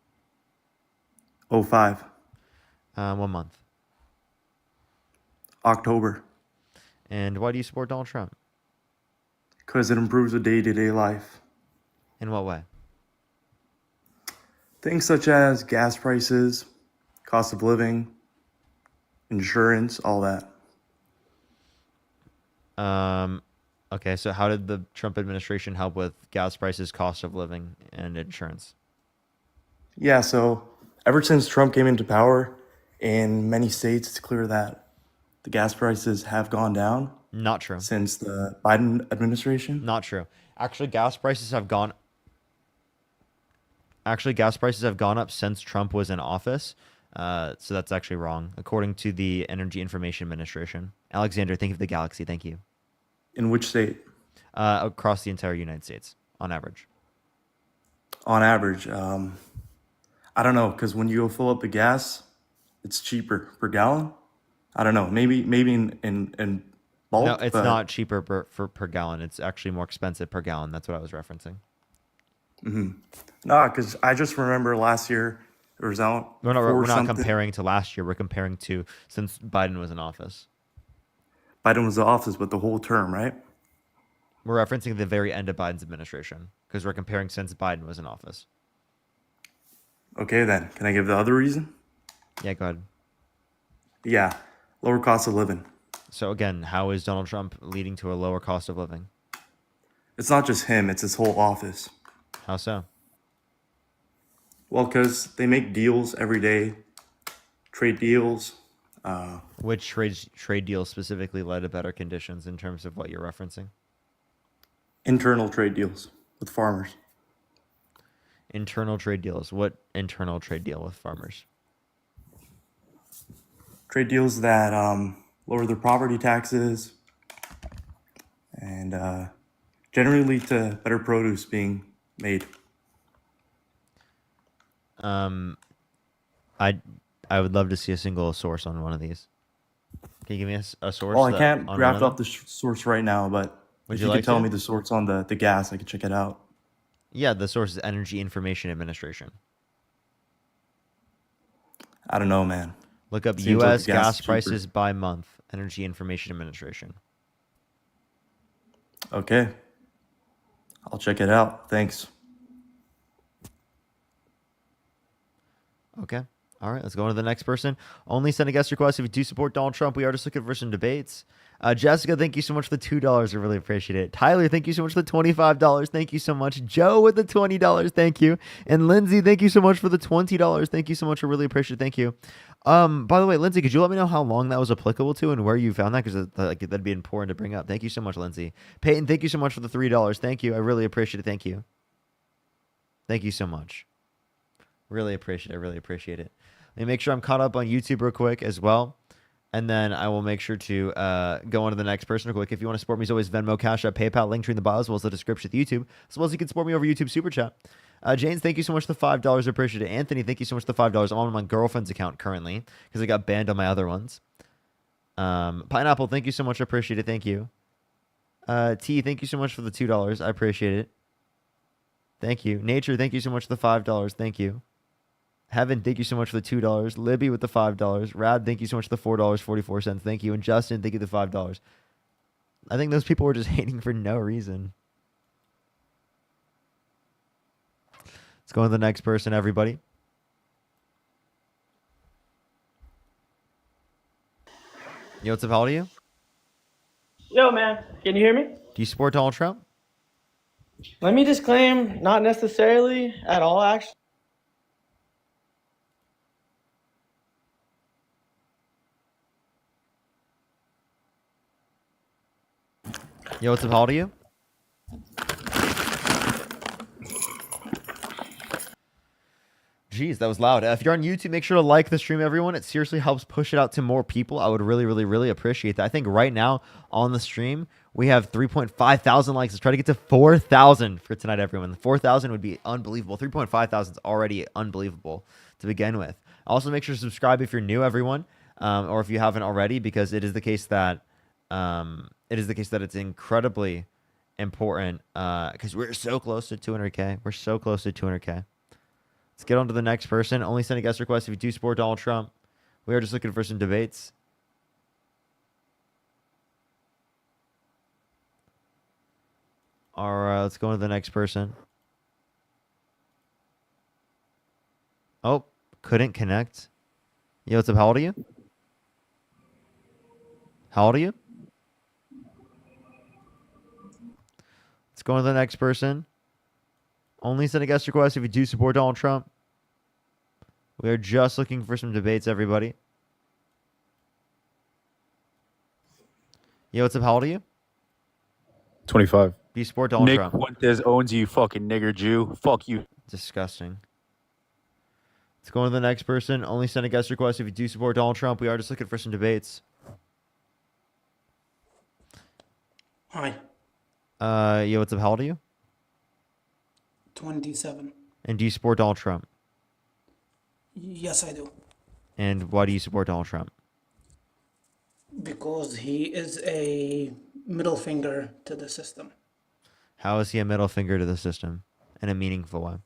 05. 1 month. October. And why do you support Donald Trump? Because it improves the day-to-day life. In what way? Things such as gas prices, cost of living, insurance, all that. Okay, so how did the Trump administration help with gas prices, cost of living, and insurance? Yeah, so ever since Trump came into power, in many states, it's clear that the gas prices have gone down. Not true. Since the Biden administration? Not true. Actually, gas prices have gone up since Trump was in office. So that's actually wrong, according to the Energy Information Administration. Alexander, think of the galaxy. Thank you. In which state? Across the entire United States, on average. On average, I don't know, because when you go fill up the gas, it's cheaper per gallon. I don't know, maybe in bulk. No, it's but not cheaper per gallon. It's actually more expensive per gallon. That's what I was referencing. No, because I just remember last year it was out. We're not comparing to last year. We're comparing to since Biden was in office. Biden was in office, but the whole term, right? We're referencing the very end of Biden's administration because we're comparing since Biden was in office. Okay, then. Can I give the other reason? Yeah, go ahead. Yeah, lower cost of living. So again, how is Donald Trump leading to a lower cost of living? It's not just him, it's his whole office. How so? Well, because they make deals every day, trade deals. Which trade deals specifically led to better conditions in terms of what you're referencing? Internal trade deals with farmers. Internal trade deals. What internal trade deal with farmers? Trade deals that lower their property taxes and generally lead to better produce being made. I would love to see a single source on one of these. Can you give me a source? Well, I can't draft up the source right now, but if you like could tell to? me the source on the gas, I could check it out. Yeah, the source is Energy Information Administration. I don't know, man. Look up Seems like U.S. the gas gas is cheaper. prices by month. Energy Information Administration. Okay. I'll check it out. Thanks. Okay. All right, let's go on to the next person. Only send a guest request if you do support Donald Trump. We are just looking for some debates. Jessica, thank you so much for the $2. I really appreciate it. Tyler, thank you so much for the $25. Thank you so much. Joe with the $20. Thank you. And Lindsay, thank you so much for the $20. Thank you so much. I really appreciate it. Thank you. By the way, Lindsay, could you let me know how long that was applicable to and where you found that? Because that'd be important to bring up. Thank you so much, Lindsay. Peyton, thank you so much for the $3. Thank you. I really appreciate it. Thank you. Thank you so much. Really appreciate it. I really appreciate it. Let me make sure I'm caught up on YouTube real quick as well. And then I will make sure to go on to the next person real quick. If you want to support me, as always, Venmo, Cash App, PayPal, link tree in the bio, as well as the description of the YouTube. As well as you can support me over YouTube Super Chat. James, thank you so much for the $5. I appreciate it. Anthony, thank you so much for the $5. I'm on my girlfriend's account currently because I got banned on my other ones. Pineapple, thank you so much. I appreciate it. Thank you. T, thank you so much for the $2. I appreciate it. Thank you. Nature, thank you so much for the $5. Thank you. Heaven, thank you so much for the $2. Libby with the $5. Rad, thank you so much for the $4.44. Thank you. And Justin, thank you for the $5. I think those people were just hating for no reason. Let's go on to the next person, everybody. Yo, what's up? How old are you? Yo, man, can you hear me? Do you support Donald Trump? Let me disclaim, not necessarily at all, actually. Yo, what's up? How old are you? Jeez, that was loud. If you're on YouTube, make sure to like the stream, everyone. It seriously helps push it out to more people. I would really, really, really appreciate that. I think right now on the stream, we have 3,500 likes. Let's try to get to 4,000 for tonight, everyone. 4,000 would be unbelievable. 3,500 is already unbelievable to begin with. Also, make sure to subscribe if you're new, everyone, or if you haven't already, because it is the case that it's incredibly important because we're so close to 200K. We're so close to 200K. Let's get on to the next person. Only send a guest request if you do support Donald Trump. We are just looking for some debates. All right, let's go on to the next person. Oh, couldn't connect. Yo, what's up? How old are you? How old are you? Let's go on to the next person. Only send a guest request if you do support Donald Trump. We are just looking for some debates, everybody. Yo, what's up? How old are you? 25. Do you support Donald Nick Trump? Fuentes owns you, fucking nigger Jew. Fuck you. Disgusting. Let's go on to the next person. Only send a guest request if you do support Donald Trump. We are just looking for some debates. Hi. Yo, what's up? How old are you? 27. And do you support Donald Trump? Yes, I do. And why do you support Donald Trump? Because he is a middle finger to the system. How is he a middle finger to the system in a meaningful way?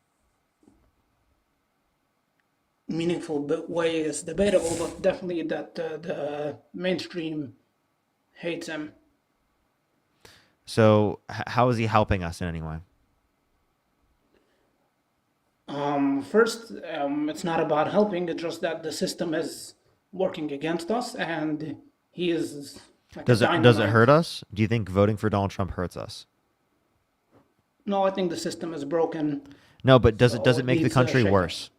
Meaningful way is debatable, but definitely that the mainstream hates him. So how is he helping us in any way? First, it's not about helping. It's just that the system is working against us, and he is like Does a it dynamite. hurt us? Do you think voting for Donald Trump hurts us? No, I think the system is broken. No, but does so it make the needs, country shaking. worse?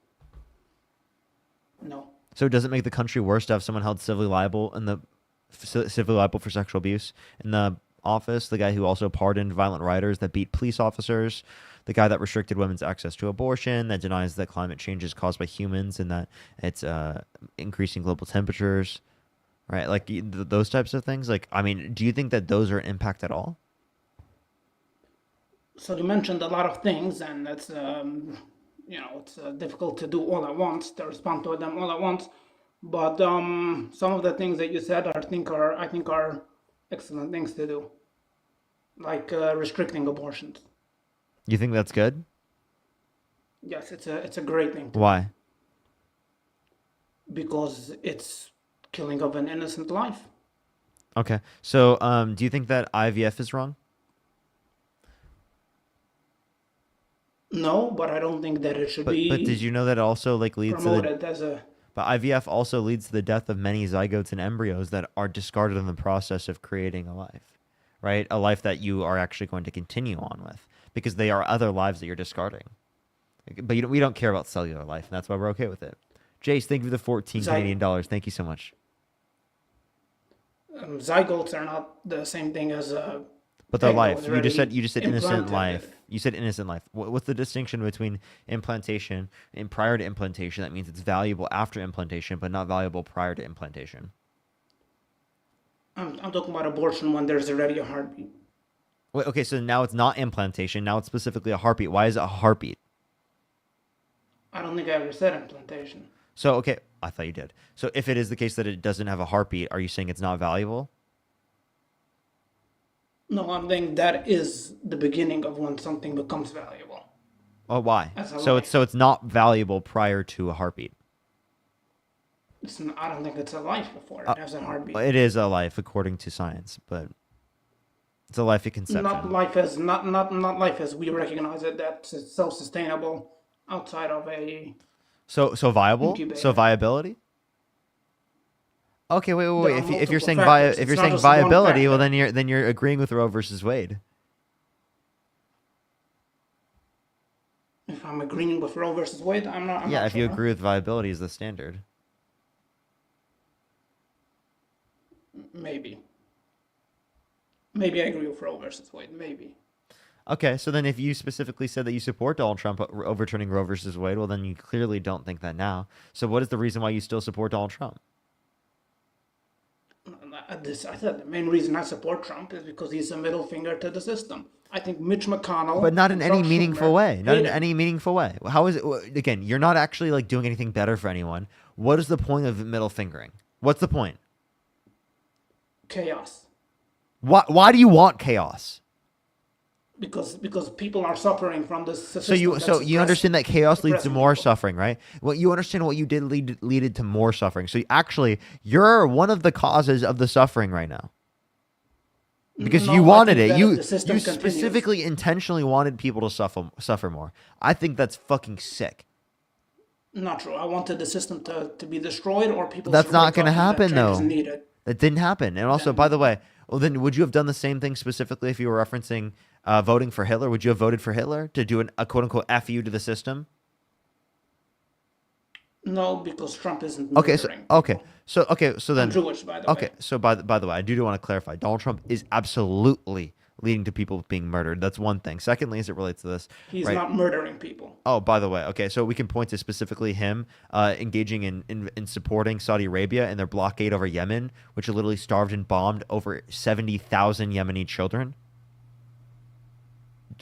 No. So does it make the country worse to have someone held civilly liable for sexual abuse in the office? The guy who also pardoned violent rioters that beat police officers, the guy that restricted women's access to abortion, that denies that climate change is caused by humans and that it's increasing global temperatures, right? Like those types of things. Like, I mean, do you think that those are an impact at all? So you mentioned a lot of things, and it's it's difficult to do all at once, to respond to them all at once. But some of the things that you said, I think are excellent things to do, like restricting abortions. You think that's good? Yes, it's a great thing. Why? because it's killing of an innocent life. Okay. So, do you think that IVF is wrong? No, but I don't think that it should But did be you know that it also like leads to the promoted as a. but IVF also leads to the death of many zygotes and embryos that are discarded in the process of creating a life, right? A life that you are actually going to continue on with because they are other lives that you're discarding. But we don't care about cellular life, and that's why we're okay with it. Jace, thank you for the 14 Canadian dollars. Thank you so much. Zygotes are not the same thing as But their egg that life. was You just said already innocent implanted. life. You said innocent life. What's the distinction between implantation and prior to implantation? That means it's valuable after implantation, but not valuable prior to implantation. I'm talking about abortion when there's already a heartbeat. Wait, okay, so now it's not implantation. Now it's specifically a heartbeat. Why is it a heartbeat? I don't think I ever said implantation. So, okay, I thought you did. So if it is the case that it doesn't have a heartbeat, are you saying it's not valuable? No, I'm saying that is the beginning of when something becomes valuable. Oh, why? As a So life. it's not valuable prior to a heartbeat. I don't think it's a life before it has a heartbeat. It is a life according to science, but it's a life at conception. Not life as not life as we recognize it. That's self-sustainable outside of a. So viable? Incubator. So viability? Okay, wait. There are If you're multiple saying factors. if you're It's not saying just one viability, well factor. then you're agreeing with Roe versus Wade. If I'm agreeing with Roe versus Wade, I'm not. I'm Yeah, not if you sure. agree with viability as the standard. Maybe. Maybe I agree with Roe versus Wade. Maybe. Okay, so then if you specifically said that you support Donald Trump overturning Roe versus Wade, well then you clearly don't think that now. So what is the reason why you still support Donald Trump? I said the main reason I support Trump is because he's a middle finger to the system. I think Mitch McConnell, But not in and any Chuck meaningful Schumer way. Not in hate him. any meaningful way. How is it? Again, you're not actually like doing anything better for anyone. What is the point of middle fingering? What's the point? Chaos. Why do you want chaos? Because people are suffering from this system. So you understand that chaos leads to more suffering, right? Well, you understand what you did leaded to more suffering. So actually, you're one of the causes of the suffering right now. Because No, you I wanted think it. that You the system continues. specifically intentionally wanted people to suffer more. I think that's fucking sick. Not true. I wanted the system to be destroyed, or people. That's should not wake going to up that happen change is though. needed. That didn't happen. And also, by the way, well then would you have done the same thing specifically if you were referencing voting for Hitler? Would you have voted for Hitler to do a quote unquote FU to the system? No, because Trump isn't. Okay, murdering. So then I'm Jewish, by the okay, way. so by the way, I do want to clarify. Donald Trump is absolutely leading to people being murdered. That's one thing. Secondly, as it relates to this, He's right? not murdering people. Oh, by the way, okay, so we can point to specifically him engaging in supporting Saudi Arabia in their blockade over Yemen, which literally starved and bombed over 70,000 Yemeni children.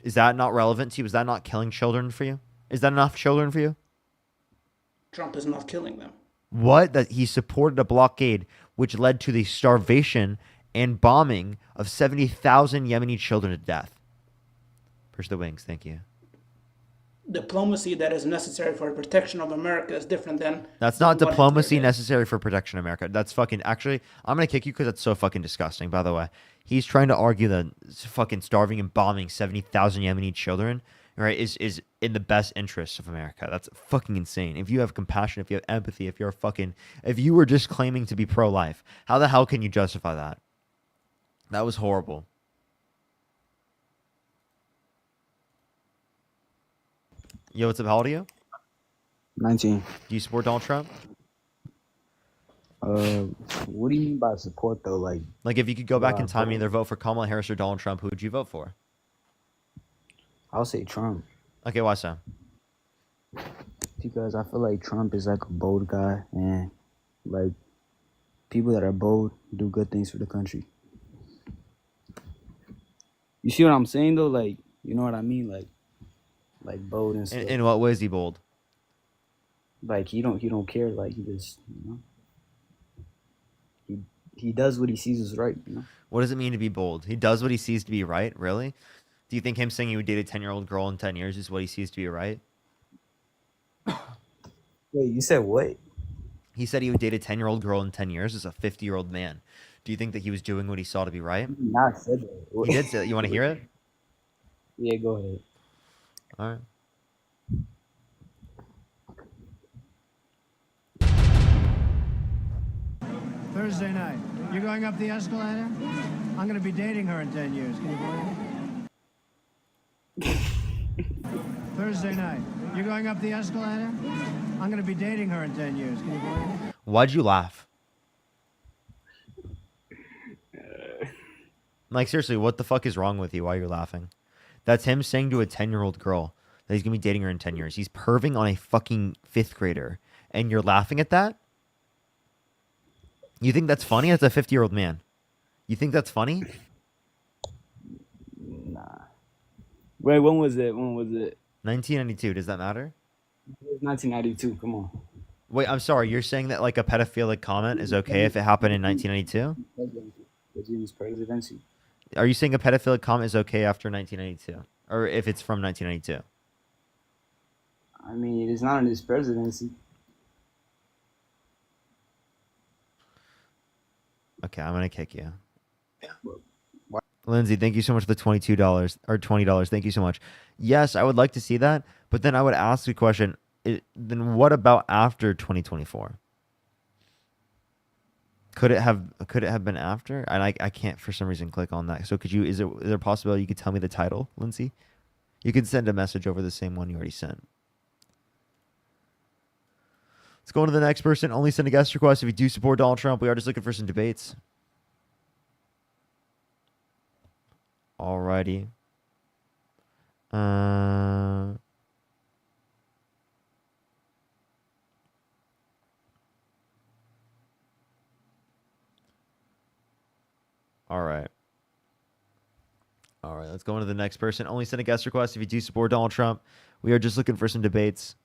Is that not relevant to you? Is that not killing children for you? Is that enough children for you? Trump is not killing them. What? That he supported a blockade which led to the starvation and bombing of 70,000 Yemeni children to death. Push the wings. Thank you. Diplomacy that is necessary for the protection of America is different than. That's not what diplomacy Hitler did. necessary for protection of America. That's fucking. Actually, I'm going to kick you because that's so fucking disgusting, by the way. He's trying to argue that fucking starving and bombing 70,000 Yemeni children, right, is in the best interests of America. That's fucking insane. If you have compassion, if you have empathy, if you were just claiming to be pro-life, how the hell can you justify that? That was horrible. Yo, what's up? How old are you? 19. Do you support Donald Trump? What do you mean by support though? Like if you could go back in time and vote? either vote for Kamala Harris or Donald Trump, who would you vote for? I'll say Trump Okay, why so? because I feel like Trump is like a bold guy, and like people that are bold do good things for the country. You see what I'm saying though? Like, you know what I mean? Like bold and stuff. In what way is he bold? Like he don't care. Like he just he does what he sees is right. What does it mean to be bold? He does what he sees to be right. Really? Do you think him saying he would date a 10-year-old girl in 10 years is what he sees to be right? Wait, you said what? He said he would date a 10-year-old girl in 10 years as a 50-year-old man. Do you think that he was doing what he saw to be right? He did not said that. He did say that. You want to hear it? Yeah, go ahead. All right. Thursday night. You're going up the escalator? I'm going to be dating her in 10 years. Can you believe it? Thursday night. You're going up the escalator? I'm going to be dating her in 10 years. Can you believe it? Why'd you laugh? Like, seriously, what the fuck is wrong with you? Why you're laughing? That's him saying to a 10-year-old girl that he's going to be dating her in 10 years. He's perving on a fucking 5th grader. And you're laughing at that? You think that's funny? That's a 50-year-old man. You think that's funny? Nah. Wait, when was it? 1992. Does that matter? It was 1992. Come on. Wait, I'm sorry. You're saying that like a pedophilic comment is okay if it happened in 1992? The Genius presidency. Are you saying a pedophilic comment is okay after 1992? Or if it's from 1992? I mean, it's not in his presidency. Okay, I'm going to kick you. Lindsay, thank you so much for the $22 or $20. Thank you so much. Yes, I would like to see that, but then I would ask the question, then what about after 2024? Could it have been after? And I can't for some reason click on that. So is there a possibility you could tell me the title, Lindsay? You could send a message over the same one you already sent. Let's go on to the next person. Only send a guest request if you do support Donald Trump. We are just looking for some debates. Alrighty. All right, let's go on to the next person. Only send a guest request if you do support Donald Trump. We are just looking for some debates.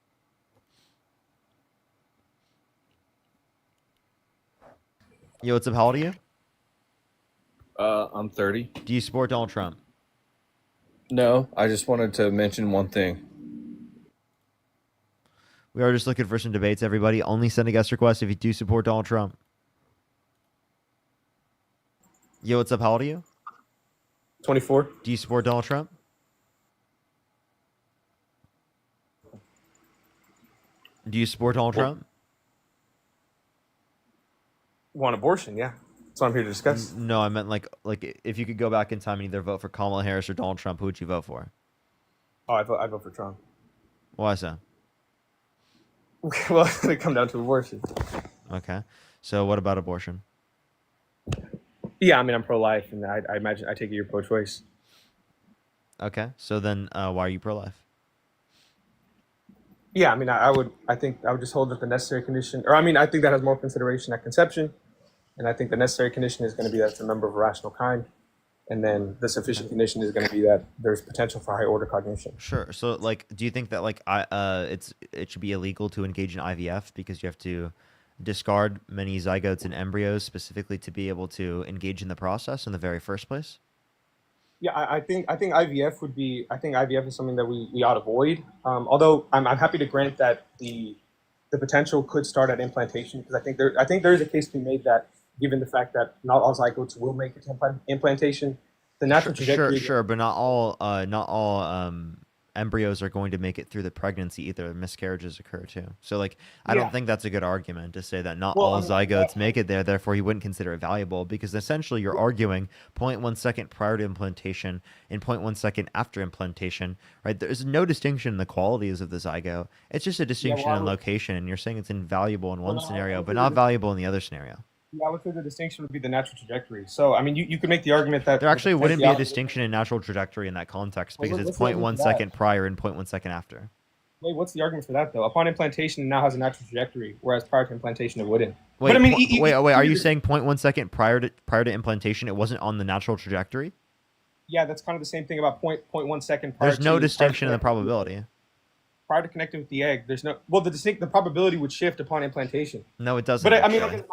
Yo, what's up? How old are you? I'm 30. Do you support Donald Trump? No, I just wanted to mention one thing. We are just looking for some debates, everybody. Only send a guest request if you do support Donald Trump. Yo, what's up? How old are you? 24. Do you support Donald Trump? Do you support Donald Trump? Want abortion? Yeah. That's what I'm here to discuss. No, I meant like if you could go back in time and either vote for Kamala Harris or Donald Trump, who would you vote for? Oh, I vote for Trump. Why so? Well, it come down to abortion. Okay. So what about abortion? Yeah, I mean, I'm pro-life, and I imagine I take it you're pro-choice. Okay. So then why are you pro-life? Yeah, I mean, I think I would just hold that the necessary condition, or I mean, I think that has more consideration at conception, and I think the necessary condition is going to be that it's a member of a rational kind, and then the sufficient condition is going to be that there's potential for high order cognition. Sure. So like, do you think that like it should be illegal to engage in IVF because you have to discard many zygotes and embryos specifically to be able to engage in the process in the very first place? Yeah, I think IVF would be. I think IVF is something that we ought to avoid. Although I'm happy to grant that the potential could start at implantation, because I think there is a case to be made that given the fact that not all zygotes will make it to implantation, the natural trajectory. Sure, but not all embryos are going to make it through the pregnancy either. Miscarriages occur too. So like, I don't think that's a good argument to say that not all zygotes make it there, therefore you wouldn't consider it valuable, because essentially you're arguing 0.1 second prior to implantation and 0.1 second after implantation, right? There's no distinction in the qualities of the zygote. It's just a distinction in location, and you're saying it's invaluable in one scenario, but not valuable in the other scenario. Yeah, I would say the distinction would be the natural trajectory. So, I mean, you could make the argument that there actually wouldn't be a distinction in natural trajectory in that context, because it's 0.1 second prior and 0.1 second after. Wait, what's the argument for that, though? Upon implantation, it now has a natural trajectory, whereas prior to implantation, it wouldn't. Wait, but, I mean, wait, are you saying 0.1 second prior to implantation, it wasn't on the natural trajectory? Yeah, that's kind of the same thing about 0.1 second prior. There's no distinction in the probability. Prior to connecting with the egg, there's no. Well, the probability would shift upon implantation. No, it doesn't. But I mean,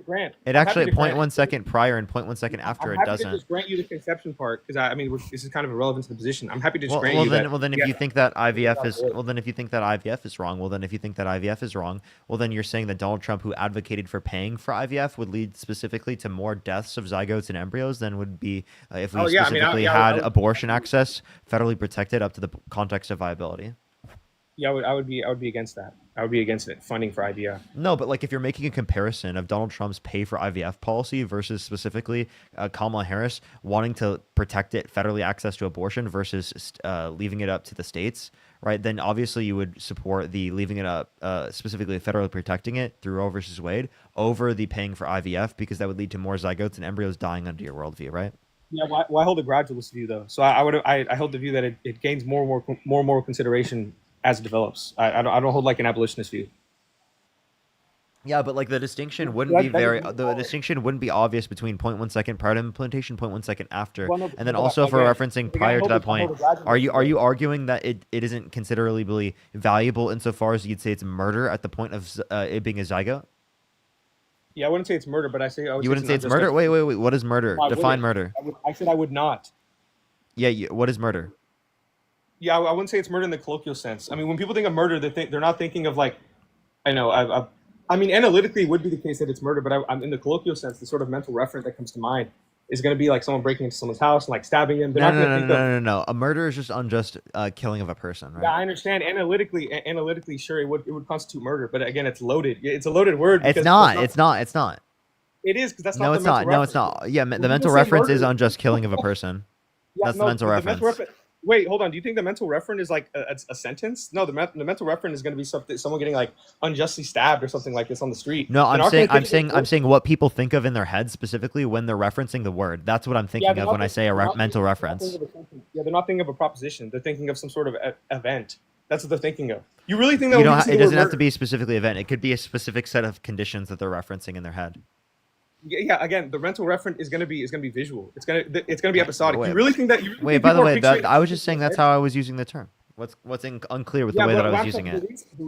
grant. It I'm happy actually to at grant- 0.1 second prior and 0.1 second after I'm it happy doesn't. to just grant you the conception part because I mean this is kind of irrelevant to the position. I'm happy to just Well, grant well you then, that. well then, if yeah, you think that IVF out is, of order. well then, if you think that IVF is wrong, well then, if you think that IVF is wrong, well then, you're saying that Donald Trump, who advocated for paying for IVF, would lead specifically to more deaths of zygotes and embryos than would be if we Oh, yeah, I mean, specifically I had would- abortion access federally protected up to the context of viability. Yeah, I would be against that. I would be against it funding for IVF. No, but like if you're making a comparison of Donald Trump's pay for IVF policy versus specifically Kamala Harris wanting to protect it federally access to abortion versus leaving it up to the states, right? Then obviously you would support the leaving it up, specifically federally protecting it through Roe versus Wade over the paying for IVF because that would lead to more zygotes and embryos dying under your worldview, right? Yeah, well, I hold a gradualist view though. So I hold the view that it gains more and more consideration as it develops. I don't hold like an abolitionist view. Yeah, but like the distinction wouldn't be the distinction wouldn't be obvious between 0.1 second prior to implementation, 0.1 second after, Well, no, and then but also for again- referencing again, prior I to hold that the- I hold point. the gradualist Are you view. arguing that it isn't considerably valuable insofar as you'd say it's murder at the point of it being a zygote? Yeah, I wouldn't say it's murder, but I would You wouldn't say it's not murder? just- Wait. What is murder? No, I Define wouldn't. murder. I said I would not. Yeah, what is murder? Yeah, I wouldn't say it's murder in the colloquial sense. I mean, when people think of murder, they're not thinking of like, I mean, analytically, it would be the case that it's murder, but I'm in the colloquial sense, the sort of mental reference that comes to mind is going to be like someone breaking into someone's house and like stabbing him. They're not going to think of. No. A murder is just unjust killing of a person, right? Yeah, I understand. Analytically, sure, it would constitute murder, but again, it's loaded. It's a loaded word. It's because not. It's not. It is because that's No, not. it's the not. mental No, reference. it's not. Yeah, the When mental people say reference is murder- unjust killing of a person. Yeah, That's no, the mental reference. Wait, hold on. Do you think the mental referent is like a sentence? No, the mental referent is going to be something, someone getting like unjustly stabbed or something like this on the street. No, They're I'm not gonna saying think I'm of- saying what people think of in their heads specifically when they're referencing the word. That's what I'm thinking they're of not when I think- say a they're not mental thinking- reference. they're not thinking of a sentence. Yeah, they're not thinking of a proposition. They're thinking of some sort of event. That's what they're thinking of. You really think that You when don't. people say It the doesn't word have to be a specifically event. It could be a specific set of conditions that they're referencing in their head. Yeah, again, the mental referent is gonna be visual. It's gonna be episodic. Wait, you really think that? You really Wait, think by the people are way, fixated I was on just saying people's that's how I was using the term. What's unclear with the way but that I was I'm using saying it? The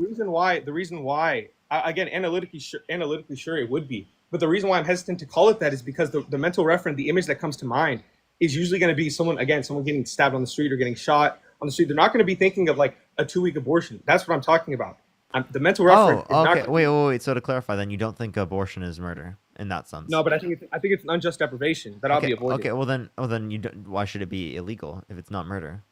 reason why, again, analytically sure it would be, but the reason why I'm hesitant to call it that is because the mental referent, the image that comes to mind, is usually going to be someone getting stabbed on the street or getting shot on the street. They're not going to be thinking of like a 2-week abortion. That's what I'm talking about. The mental referent. Oh, is okay. not, Wait. So to clarify, then you don't think abortion is murder in that sense? No, but I think it's an unjust deprivation that ought to be avoided. Okay. Well then you don't, why should it be illegal if it's not murder?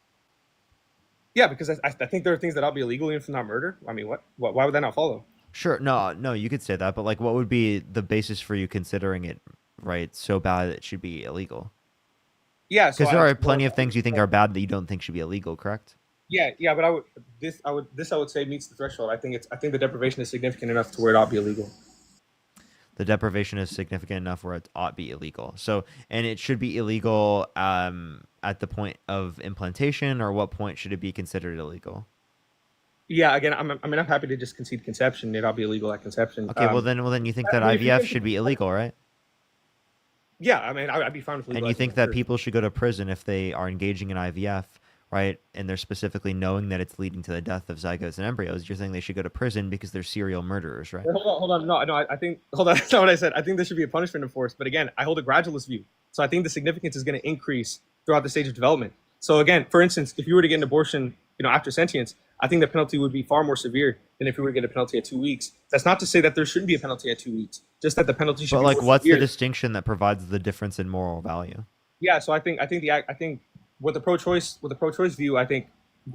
Yeah, because I think there are things that ought to be illegal even if it's not murder. I mean, what? Why would that not follow? Sure. No. You could say that, but like, what would be the basis for you considering it right so bad it should be illegal? Yeah, so because there are plenty of things you think are bad that you don't think should be illegal, correct? Yeah, but I would say meets the threshold. I think the deprivation is significant enough to where it ought to be illegal. The deprivation is significant enough where it ought to be illegal. So, and it should be illegal at the point of implantation, or what point should it be considered illegal? Yeah, again, I'm happy to just concede conception. It ought to be illegal at conception. Okay, well then you think that IVF should be illegal, right? Yeah, I mean, I'd be fine with legalizing. And you think that people should go to prison if they are engaging in IVF, right? And they're specifically knowing that it's leading to the death of zygotes and embryos. You're saying they should go to prison because they're serial murderers, right? Hold on. No, I think, hold on. That's not what I said. I think there should be a punishment enforced. But again, I hold a gradualist view. So I think the significance is going to increase throughout the stage of development. So again, for instance, if you were to get an abortion, after sentience, I think the penalty would be far more severe than if you were to get a penalty at 2 weeks. That's not to say that there shouldn't be a penalty at 2 weeks, just that the penalty should But be like, more what's severe. the distinction that provides the difference in moral value? Yeah, so I think with the pro-choice view, I think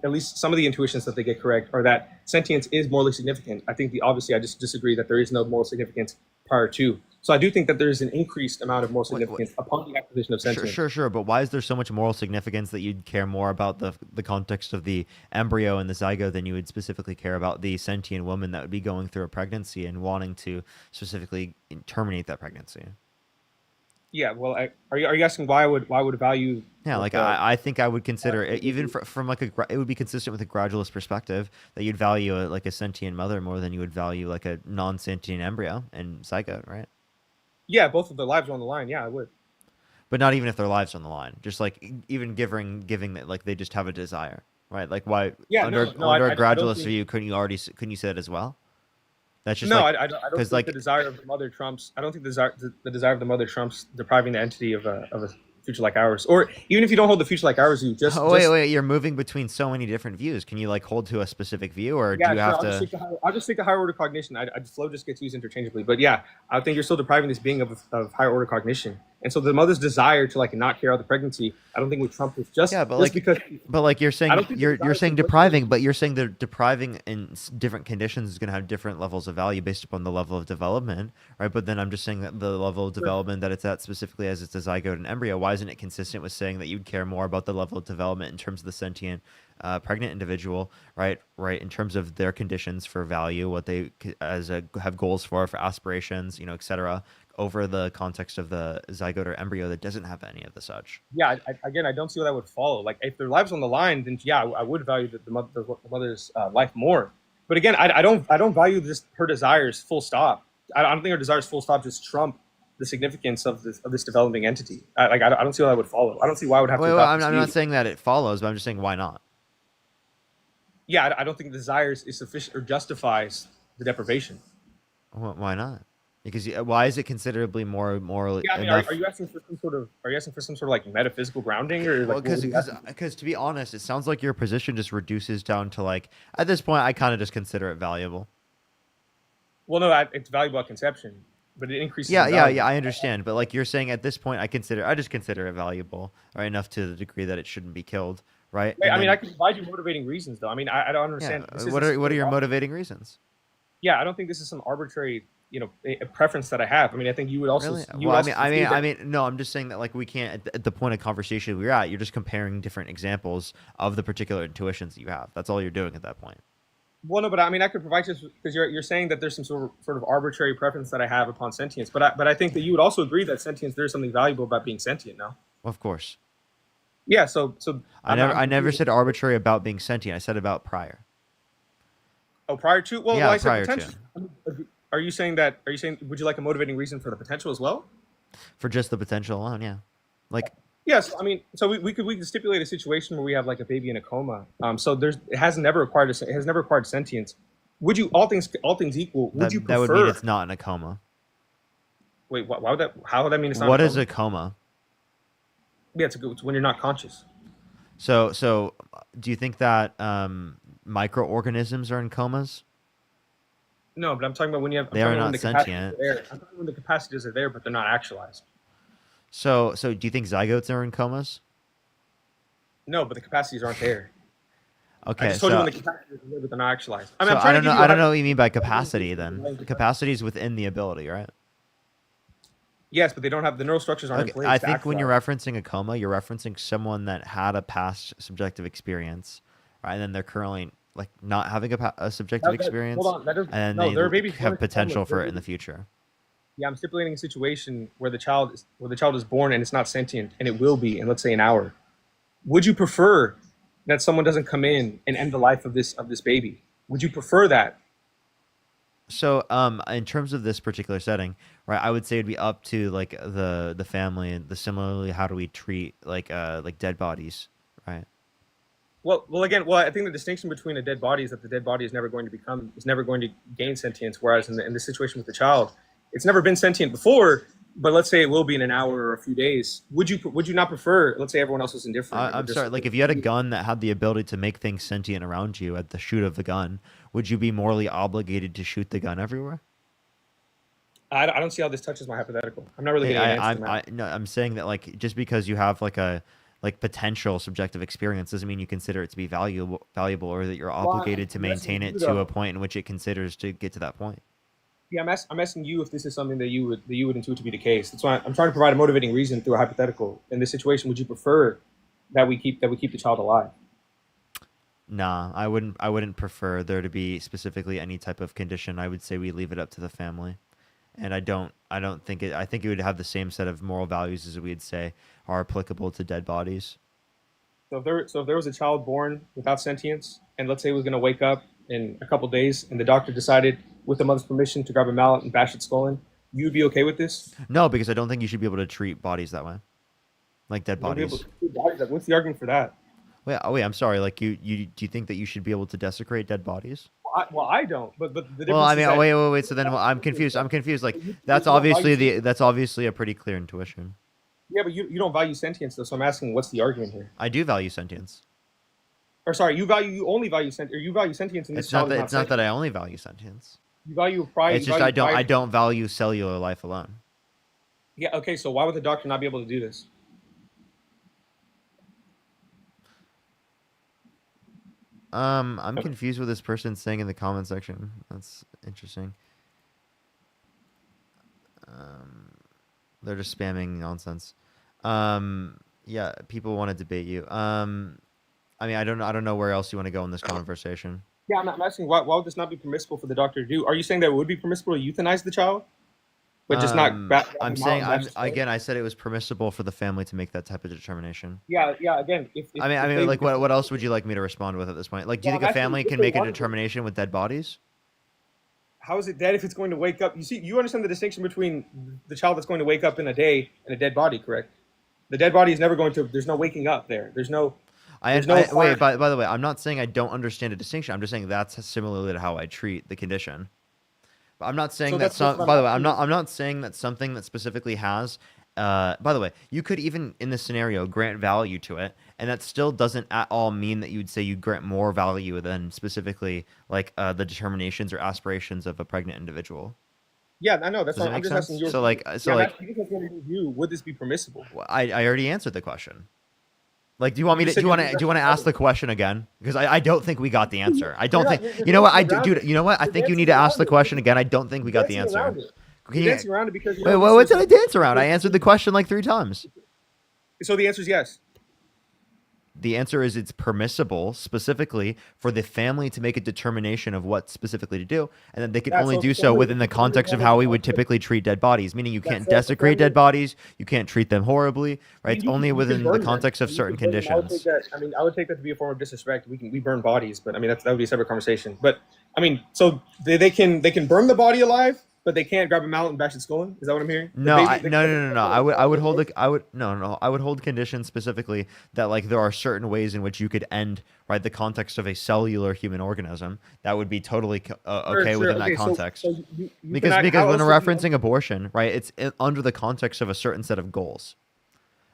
at least some of the intuitions that they get correct are that sentience is morally significant. I think obviously I just disagree that there is no moral significance prior to. So I do think that there is an increased amount of moral significance upon the acquisition of sentience. Sure. But why is there so much moral significance that you'd care more about the context of the embryo and the zygote than you would specifically care about the sentient woman that would be going through a pregnancy and wanting to specifically terminate that pregnancy? Yeah, well, are you asking why I would value? Yeah, like I think I would consider it, even from like it would be consistent with a gradualist perspective that you'd value like a sentient mother more than you would value like a non-sentient embryo and zygote, right? Yeah, both of their lives are on the line. Yeah, I would. But not even if their lives are on the line. Just like even giving that like they just have a desire, right? Like why? Yeah, under I a gradualist don't view, couldn't you say that as well? That's just No, like I don't because think like the desire of the mother trumps. I don't think the desire of the mother trumps depriving the entity of a future like ours. Or even if you don't hold the future like ours, you just oh wait, you're moving between so many different views. Can you like hold to a specific view, or do Yeah, you sure. have I'll just stick to higher order cognition. Flow just gets used interchangeably, but yeah, I think you're still depriving this being of higher order cognition. And so the mother's desire to like not carry out the pregnancy, I don't think would trump this. Yeah, but like you're saying, you're saying depriving, but you're saying that depriving in different conditions is going to have different levels of value based upon the level of development, right? But then I'm just saying that the level of development that it's at specifically as it's a zygote and embryo, why isn't it consistent with saying that you'd care more about the level of development in terms of the sentient pregnant individual, right? In terms of their conditions for value, what they have goals for aspirations, etc., over the context of the zygote or embryo that doesn't have any of the such. Yeah, again, I don't see how that would follow. Like, if their lives on the line, then yeah, I would value the mother's life more. But again, I don't value her desires. Full stop. I don't think her desires full stop just trump the significance of this developing entity. I don't see how that would follow. I don't see why I would have to. I'm not saying that it follows, but I'm just saying why not. Yeah, I don't think desires is sufficient or justifies the deprivation. Why not? Because why is it considerably more morally? Yeah, I mean, are you asking for some sort of like metaphysical grounding, or like? Because to be honest, it sounds like your position just reduces down to like, at this point, I kind of just consider it valuable. Well, no, it's valuable at conception, but it increases. Yeah, I understand, but like you're saying, at this point, I just consider it valuable, right? Enough to the degree that it shouldn't be killed, right? Wait, I mean, I can provide you motivating reasons, though. I mean, I don't understand. Yeah, what are your motivating reasons? Yeah, I don't think this is some arbitrary, a preference that I have. I mean, I think you would also. Really? Well, I mean, no, I'm just saying that like we can't at the point of conversation we're at. You're just comparing different examples of the particular intuitions that you have. That's all you're doing at that point. Well, no, but I mean, I could provide you because you're saying that there's some sort of arbitrary preference that I have upon sentience. But I think that you would also agree that sentience, there's something valuable about being sentient. No. Of course. Yeah. So I never said arbitrary about being sentient. I said about prior. Oh, prior to? Well, yeah, I said prior potential. to. Are you saying that? Are you saying? Would you like a motivating reason for the potential as well? For just the potential alone, yeah. Like. Yes, I mean, so we could stipulate a situation where we have like a baby in a coma. So it has never acquired sentience. Would you, all things equal, would you prefer? That would mean it's not in a coma. Wait, why would that? How would that mean it's not? What is a coma? Yeah, it's when you're not conscious. So do you think that microorganisms are in comas? No, but I'm talking about when you have. They are not sentient. I'm talking when the capacities are there, but they're not actualized. So do you think zygotes are in comas? No, but the capacities aren't there. Okay, I just told you when the capacities are there, but they're not actualized. I mean, I don't know. I don't know what you mean by capacity. Then the capacity is within the ability, right? Yes, but they don't have the neural structures aren't in place. I think when you're referencing a coma, you're referencing someone that had a past subjective experience, right? And then they're currently like not having a subjective experience, and they have potential for it in the future. Yeah, I'm stipulating a situation where the child is born and it's not sentient, and it will be in, let's say, an hour. Would you prefer that someone doesn't come in and end the life of this baby? Would you prefer that? So, in terms of this particular setting, right, I would say it'd be up to like the family and similarly how do we treat like dead bodies, right? Well, again, I think the distinction between a dead body is that the dead body is never going to gain sentience, whereas in this situation with the child, it's never been sentient before, but let's say it will be in an hour or a few days. Would you not prefer, let's say everyone else was indifferent? I'm sorry, like if you had a gun that had the ability to make things sentient around you at the shoot of the gun, would you be morally obligated to shoot the gun everywhere? I don't see how this touches my hypothetical. I'm not really getting an answer to that. No, I'm saying that like just because you have like a potential subjective experience doesn't mean you consider it to be valuable or that you're obligated to maintain it to a point in which it considers to get to that point. Yeah, I'm asking you if this is something that you would intuit to be the case. That's why I'm trying to provide a motivating reason through a hypothetical. In this situation, would you prefer that we keep the child alive? Nah, I wouldn't prefer there to be specifically any type of condition. I would say we leave it up to the family. And I don't think it. I think it would have the same set of moral values as we'd say are applicable to dead bodies. So if there was a child born without sentience, and let's say it was going to wake up in a couple days, and the doctor decided, with the mother's permission, to grab a mallet and bash its skull in, you'd be okay with this? No, because I don't think you should be able to treat bodies that way, like dead bodies. What's the argument for that? Wait, I'm sorry. Like do you think that you should be able to desecrate dead bodies? I don't. But the difference Well, I is mean, that wait. So then I'm confused. I'm confused. Like you that's don't value obviously that's obviously a pretty clear intuition. yeah, but you don't value sentience though. So I'm asking, what's the argument here? I do value sentience. Or sorry, you only value sentience, or you value sentience in this It's not child. that it's not that I only value sentience. You value pride. It's just I don't value cellular life alone. Yeah. Okay. So why would the doctor not be able to do this? I'm confused with this person saying in the comment section. That's interesting. They're just spamming nonsense. Yeah, people want to debate you. I mean, I don't know where else you want to go in this conversation. Yeah, I'm asking why would this not be permissible for the doctor to do? Are you saying that it would be permissible to euthanize the child, but just not? I'm saying I said it was permissible for the family to make that type of determination. Yeah. Again, if I mean, like, what else would you like me to respond with at this point? Like, do you think a family can make a determination with dead bodies? How is it dead if it's going to wake up? You understand the distinction between the child that's going to wake up in a day and a dead body, correct? The dead body is never going to. There's no waking up there. There's no. Wait. By the way, I'm not saying I don't understand a distinction. I'm just saying that's similarly to how I treat the condition. But I'm not saying that some. By the way, I'm not saying that something that specifically has. By the way, you could even in this scenario grant value to it, and that still doesn't at all mean that you would say you grant more value than specifically like the determinations or aspirations of a pregnant individual. Yeah, I know. That's Does why that I'm make just sense? asking your. So like, would this be permissible? I already answered the question. Like, do you want me to do you want to ask the question again? Because I don't think we got the answer. I don't think you know what I do, dude. You know what? I think you need to ask the question again. I don't think we got the answer. You're dancing around it because. Wait, what did I dance around? I answered the question like 3 times. So the answer is yes. The answer is it's permissible specifically for the family to make a determination of what specifically to do, and then they can only do so within the context of how we would typically treat dead bodies, meaning you can't desecrate dead bodies, you can't treat them horribly, right? It's only within the context of certain conditions. I would take that to be a form of disrespect. We burn bodies, but I mean that would be a separate conversation. But I mean, so they can burn the body alive, but they can't grab a mallet and bash its skull in? Is that what I'm hearing? No. I would hold conditions specifically that like there are certain ways in which you could end the context of a cellular human organism that would be totally okay within that context. So because when we're referencing abortion, right, it's under the context of a certain set of goals.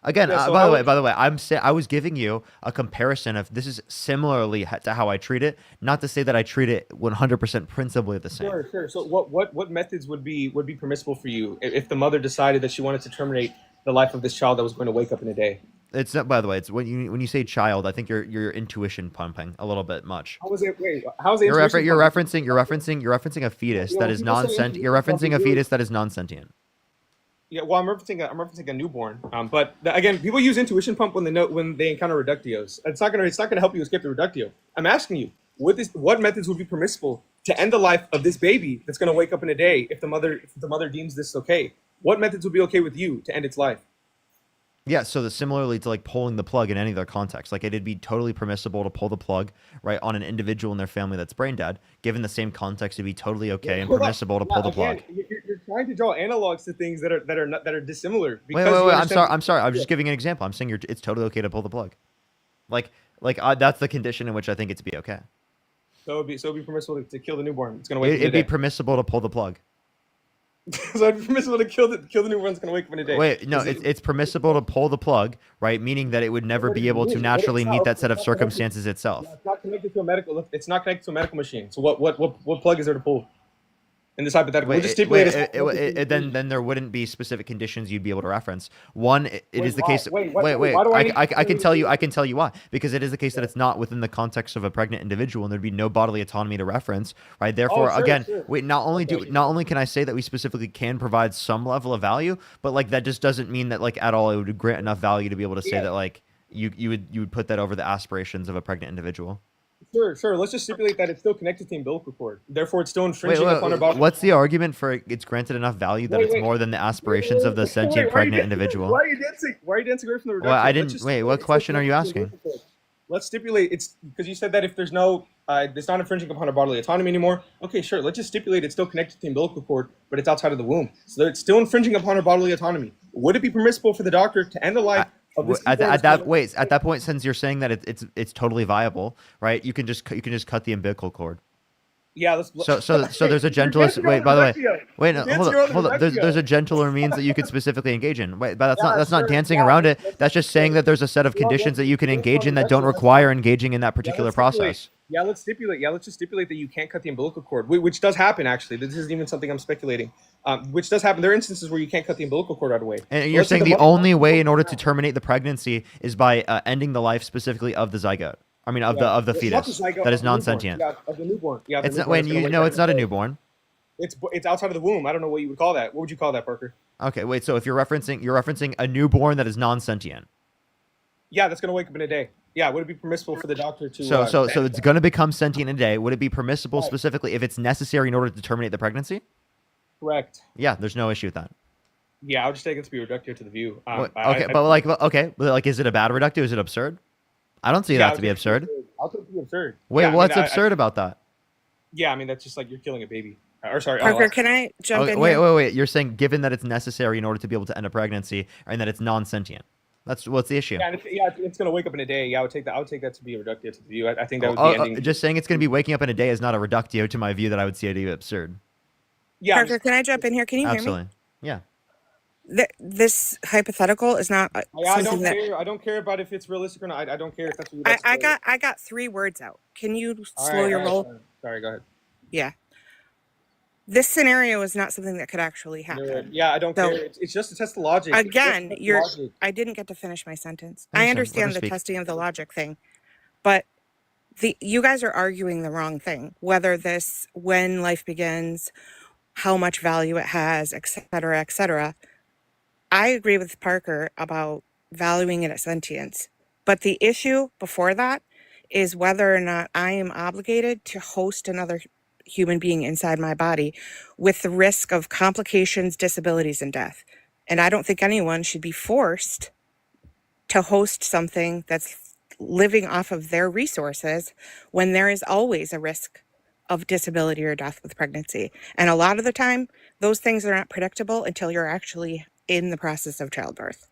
Again, by the way, I was giving you a comparison of this is similarly to how I treat it, not to say that I treat it 100% principally the same. Sure. So what methods would be permissible for you if the mother decided that she wanted to terminate the life of this child that was going to wake up in a day? It's not. By the way, it's when you say child, I think your intuition pumping a little bit much. How is it? Wait, how is it? You're referencing a fetus that is non-sentient. You're referencing a fetus that is non-sentient. Yeah, well, I'm referencing a newborn. But again, people use intuition pump when they encounter reductios. It's not gonna help you escape the reductio. I'm asking you, what methods would be permissible to end the life of this baby that's gonna wake up in a day if the mother deems this okay? What methods would be okay with you to end its life? Yeah, so similarly to like pulling the plug in any other context, like it'd be totally permissible to pull the plug right on an individual in their family that's brain dead. Given the same context, it'd be totally okay and permissible to pull the plug. You're trying to draw analogs to things that are dissimilar. Wait. I'm sorry. I'm just giving an example. I'm saying it's totally okay to pull the plug. That's the condition in which I think it'd be okay. So it'd be permissible to kill the newborn. It's gonna wake. It'd be permissible to pull the plug. So it'd be permissible to kill the newborn's gonna wake up in a day. Wait, no, it's permissible to pull the plug, right? Meaning that it would never be able to naturally meet that set of circumstances itself. It's not connected to a medical. It's not connected to a medical machine. So what plug is there to pull? In this hypothetical, we'll just stipulate then there wouldn't be specific conditions you'd be able to reference. One, it is the case. Wait. I can tell you why. Because it is the case that it's not within the context of a pregnant individual, and there'd be no bodily autonomy to reference, right? Therefore, wait. Not only can I say that we specifically can provide some level of value, but like that just doesn't mean that like at all it would grant enough value to be able to say that like you would put that over the aspirations of a pregnant individual. Sure. Let's just stipulate that it's still connected to the umbilical cord. Therefore, it's still infringing upon our body. What's the argument for it's granted enough value that it's more than the aspirations of the sentient pregnant individual? Why are you dancing away from the reduction? Well, I didn't. Wait, what question are you asking? Let's stipulate it's because you said that if there's no, it's not infringing upon our bodily autonomy anymore. Okay, sure. Let's just stipulate it's still connected to the umbilical cord, but it's outside of the womb. So it's still infringing upon our bodily autonomy. Would it be permissible for the doctor to end the life? At that point, since you're saying that it's totally viable, right? You can just cut the umbilical cord. Yeah, let's. So there's a You're gentler. dancing around Wait, by the way, Reductio. wait, You're no, hold dancing up, around hold up. There's Reductio. a gentler means that you could specifically engage in. Wait, but Yeah, that's not sure. dancing Yeah, around it. let's That's just saying that there's a set of we all conditions that you can dance engage around in that don't Reductio. That's require fine. engaging in that Yeah, particular let's stipulate. process. Yeah, let's stipulate. Yeah, let's just stipulate that you can't cut the umbilical cord, which does happen actually. This isn't even something I'm speculating. Which does happen. There are instances where you can't cut the umbilical cord right away. And But you're let's say saying the mother only wants way to in go order for to that. terminate the pregnancy is by ending the life specifically of the zygote. I mean, of Yeah, the not the fetus zygote, that of is the newborn. non-sentient. Yeah, of the newborn. Yeah, the It's not newborn when is gonna you wake no, up it's in not a a day. newborn. It's outside of the womb. I don't know what you would call that. What would you call that, Parker? Okay, wait. So if you're referencing a newborn that is non-sentient. Yeah, that's gonna wake up in a day. Yeah, would it be permissible for the doctor to? So to it's going to become sentient in a day. Would it be permissible Right. specifically if it's necessary in order to terminate the pregnancy? Correct. Yeah, there's no issue with that. Yeah, I would just take it to be reductive to the view. Okay, but like, is it a bad reductive? Is it absurd? I don't see yeah, that I'll to be take it absurd. I'll take it to be absurd. Wait, Yeah, I mean, what's absurd about that? Yeah, I mean that's just like you're killing a baby. Or sorry, Parker, can I jump in wait, here? wait. You're saying given that it's necessary in order to be able to end a pregnancy and that it's non-sentient. What's the issue? Yeah, it's gonna wake up in a day. Yeah, I would take that to be a reductive to the view. I think that would be ending. Just saying it's going to be waking up in a day is not a reductio to my view that I would see it be absurd. Yeah, Parker, can I jump in here? Can you Absolutely. Yeah. hear me? This hypothetical is not I don't something that care. I don't care about if it's realistic or not. I don't care if that's what you. I got 3 words out. Can you All slow right, your all roll? right, sorry, go ahead. Yeah. This scenario is not something that could actually happen. Yeah, I don't So, care. It's just to test the logic. Again, It's just to test the logic. I didn't get to finish my sentence. Finish I it. Let understand her the speak. testing of the logic thing, but you guys are arguing the wrong thing. Whether this, when life begins, how much value it has, et cetera, et cetera. I agree with Parker about valuing it at sentience, but the issue before that is whether or not I am obligated to host another human being inside my body with the risk of complications, disabilities, and death. And I don't think anyone should be forced to host something that's living off of their resources when there is always a risk of disability or death with pregnancy. And a lot of the time, those things are not predictable until you're actually in the process of childbirth.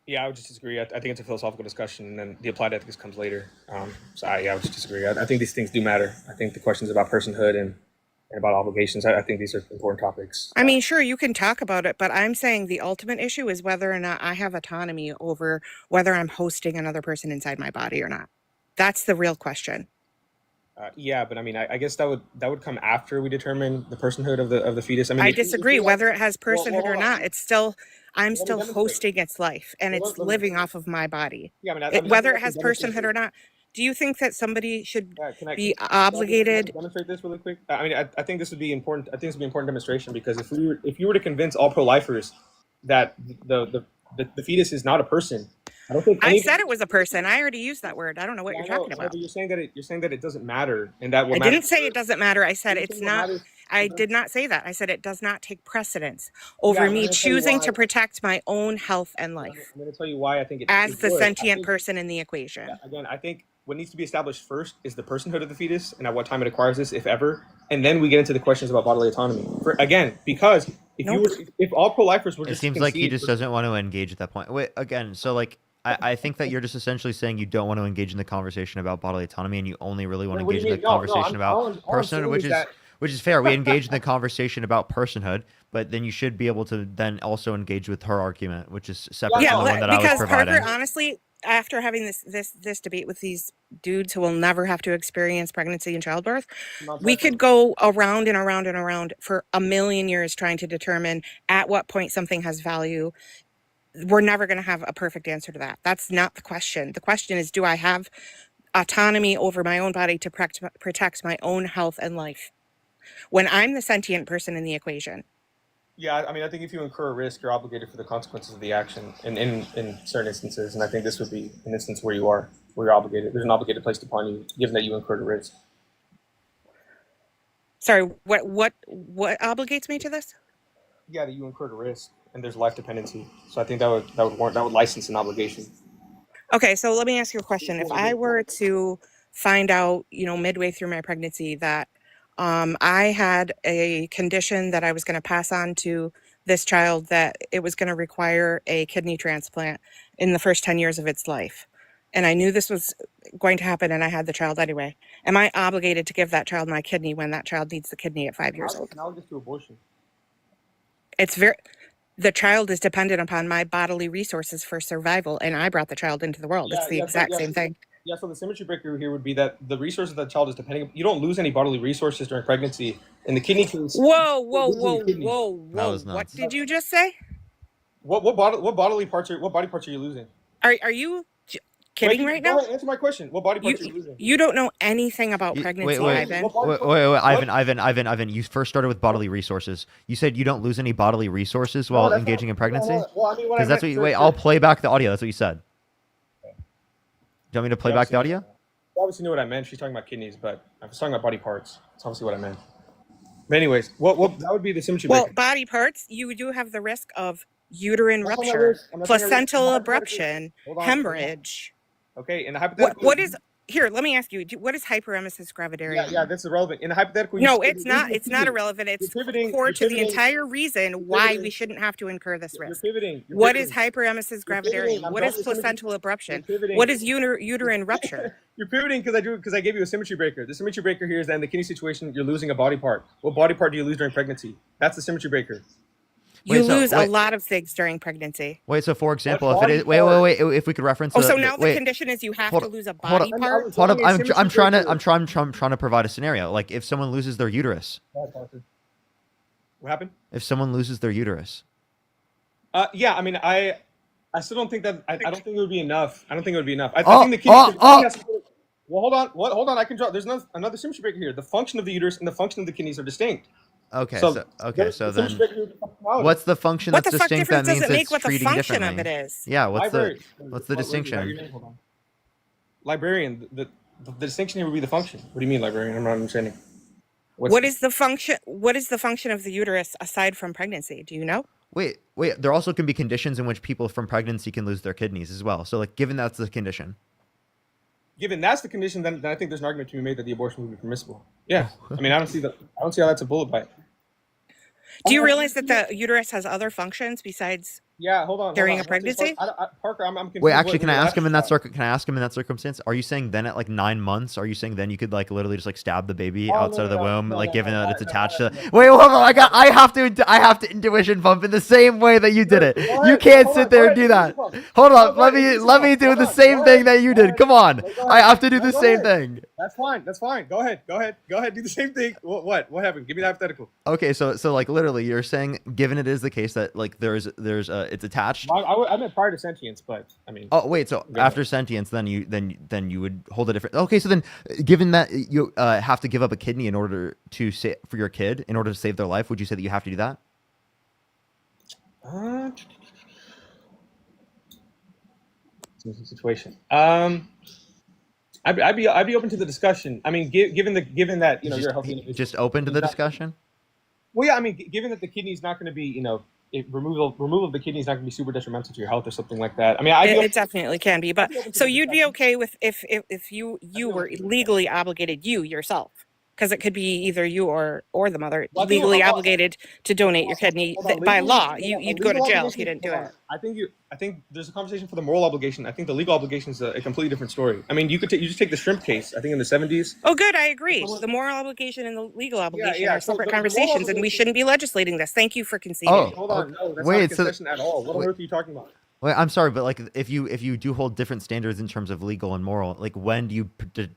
Yeah, I would just disagree. I think it's a philosophical discussion, and then the applied ethics comes later. I would just disagree. I think these things do matter. I think the questions about personhood and about obligations, I think these are important topics. I mean, sure, you can talk about it, but I'm saying the ultimate issue is whether or not I have autonomy over whether I'm hosting another person inside my body or not. That's the real question. Yeah, but I mean, I guess that would come after we determine the personhood of the fetus. I mean, I if you- disagree. Whether it has personhood hold or on. not, it's still, I'm Let me still demonstrate. hosting its life, and Well, it's let me- living off of my body. Yeah, I mean, Whether it has personhood or not, do you think that somebody should be obligated? Demonstrate this really quick. I mean, I think this would be important. I think this would be important demonstration because if you were to convince all pro-lifers that the fetus is not a person, I don't think I said it was a person. I already used that word. I don't know what you're talking about. But you're saying that it doesn't matter, and that I what matters. didn't say it doesn't matter. I said You're it's saying what not. matters- I did not say that. I said it does not take precedence over I'm me gonna tell you choosing why. to protect my own health and life I'm going to tell you why I think it as it the would. I sentient think- person in the equation. Again, I think what needs to be established first is the personhood of the fetus and at what time it acquires this, if ever, and then we get into the questions about bodily autonomy. Because if all pro-lifers were It just seems like he concede- just doesn't want to engage at that point. Wait, again, so like I think that you're just essentially saying you don't want to engage in the conversation about bodily autonomy and you only really want to What do engage you in the mean? No, conversation about all I'm personhood, saying which is is that- which is fair. We engage in the conversation about personhood, but then you should be able to then also engage with her argument, which is separate from the one that I was because providing. Parker, honestly, after having this debate with these dudes who will never have to experience pregnancy and childbirth, we could go around and around and around for a million years trying to determine at what point something has value. We're never going to have a perfect answer to that. That's not the question. The question is, do I have autonomy over my own body to protect my own health and life when I'm the sentient person in the equation? Yeah, I mean, I think if you incur a risk, you're obligated for the consequences of the action in certain instances, and I think this would be an instance where you're obligated. There's an obligated placed upon you, given that you incurred a risk. Sorry, what obligates me to this? Yeah, that you incurred a risk, and there's life dependency. So I think that would license an obligation. Okay, so let me ask you a question. If I were to find out, midway through my pregnancy that I had a condition that I was going to pass on to this child, that it was going to require a kidney transplant in the first 10 years of its life, and I knew this was going to happen and I had the child anyway, am I obligated to give that child my kidney when that child needs the kidney at 5 years old? Analogous to abortion. The child is dependent upon my bodily resources for survival, and I brought the child into the world. It's the exact same thing. Yeah, so the symmetry breaker here would be that the resources that child is depending. You don't lose any bodily resources during pregnancy. In the kidney case. Whoa! was What nuts. did you just say? What body parts are you losing? Are you kidding right now? Go ahead, answer my question. What body parts are you losing? You don't know anything about pregnancy, Ivan. Ivan. You first started with bodily resources. You said you don't lose any bodily resources while engaging in pregnancy. Well, I mean, Because that's what you. Wait, I'll play back the audio. That's what you said. Do you want me to play back the audio? You obviously knew what I meant. She's talking about kidneys, but I was talking about body parts. That's obviously what I meant. But anyways, what that would be the symmetry breaker. Well, body parts, you do have the risk of uterine rupture, placental abruption, hemorrhage. Okay, in the hypothetical. What is here? Let me ask you. What is hyperemesis gravidarum? Yeah, that's irrelevant. In the hypothetical. No, it's not. It's not irrelevant. It's core to the entire reason why we shouldn't have to incur this risk. What is hyperemesis gravidarum? What is placental abruption? What is uterine rupture? You're pivoting because I gave you a symmetry breaker. The symmetry breaker here is that in the kidney situation, you're losing a body part. What body part do you lose during pregnancy? That's the symmetry breaker. You lose a lot of things during pregnancy. Wait, so for example, if it is wait, if we could reference. Oh, so now the condition is you have to lose a body part. Hold up, I'm trying to provide a scenario. Like if someone loses their uterus. What happened? If someone loses their uterus. Yeah, I mean, I still don't think that. I don't think it would be enough. I think the kidneys. Well, hold on. I can draw. There's another symmetry breaker here. The function of the uterus and the function of the kidneys are distinct. Okay, so then what's the function that's distinct that means it's treating differently? Yeah, what's the distinction? Librarian, the distinction here would be the function. What do you mean, librarian? I'm not understanding. What is the function? What is the function of the uterus aside from pregnancy? Do you know? Wait. There also can be conditions in which people from pregnancy can lose their kidneys as well. So, like, given that's the condition. Given that's the condition, then I think there's an argument to be made that the abortion would be permissible. Yeah, I mean, I don't see how that's a bullet bite. Do you realize that the uterus has other functions besides? Yeah, hold on. During a pregnancy? Parker, I'm confused. Wait, actually, can I ask him in that circumstance? Are you saying then at like 9 months? Are you saying then you could like literally just like stab the baby outside of the womb, given that it's attached to? Wait, hold on. I have to intuition pump in the same way that you did it. You can't sit there and do that. Hold on. Let me do the same thing that you did. Come on. I have to do the same thing. That's fine. Go ahead. Do the same thing. What happened? Give me the hypothetical. Okay, so like literally, you're saying given it is the case that like there's it's attached. I meant prior to sentience, but I mean. Oh wait, so after sentience, then you would hold a different. Okay, so then given that you have to give up a kidney in order to save for your kid in order to save their life, would you say that you have to do that? Situation. I'd be open to the discussion. I mean, given that you're a healthy individual. Just open to the discussion. Well, yeah, I mean, given that the kidney is not going to be, removal of the kidney is not going to be super detrimental to your health or something like that. I mean, it definitely can be. But so you'd be okay with if you were legally obligated yourself, because it could be either you or the mother legally obligated to donate your kidney by law. You'd go to jail if you didn't do it. I think there's a conversation for the moral obligation. I think the legal obligation is a completely different story. I mean, you just take the shrimp case. I think in the 70s. Oh, good. I agree. The moral obligation and the legal obligation are separate conversations, and we shouldn't be legislating this. Thank you for conceding. Oh, hold on. No, that's not a concession at all. What on earth are you talking about? Wait, I'm sorry, but like if you do hold different standards in terms of legal and moral, like when do you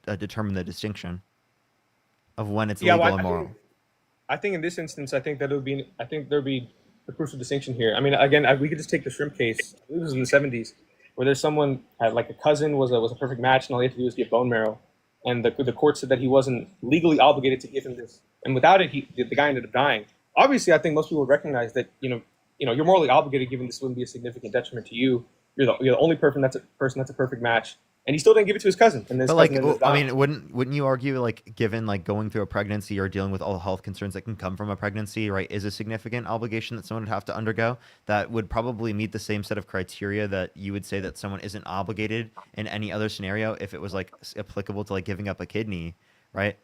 determine the distinction of when it's legal and moral? I think in this instance, I think there'd be a crucial distinction here. I mean, again, we could just take the shrimp case. I believe it was in the 70s, where there's someone like a cousin was a perfect match, and all he had to do was give bone marrow, and the court said that he wasn't legally obligated to give him this, and without it, the guy ended up dying. Obviously, I think most people would recognize that you're morally obligated, given this wouldn't be a significant detriment to you. You're the only person that's a perfect match. And he still didn't give it to his cousin. And but like, I mean, wouldn't you argue like, given like going through a pregnancy or dealing with all the health concerns that can come from a pregnancy, right, is a significant obligation that someone would have to undergo that would probably meet the same set of criteria that you would say that someone isn't obligated in any other scenario if it was like applicable to like giving up a kidney, right?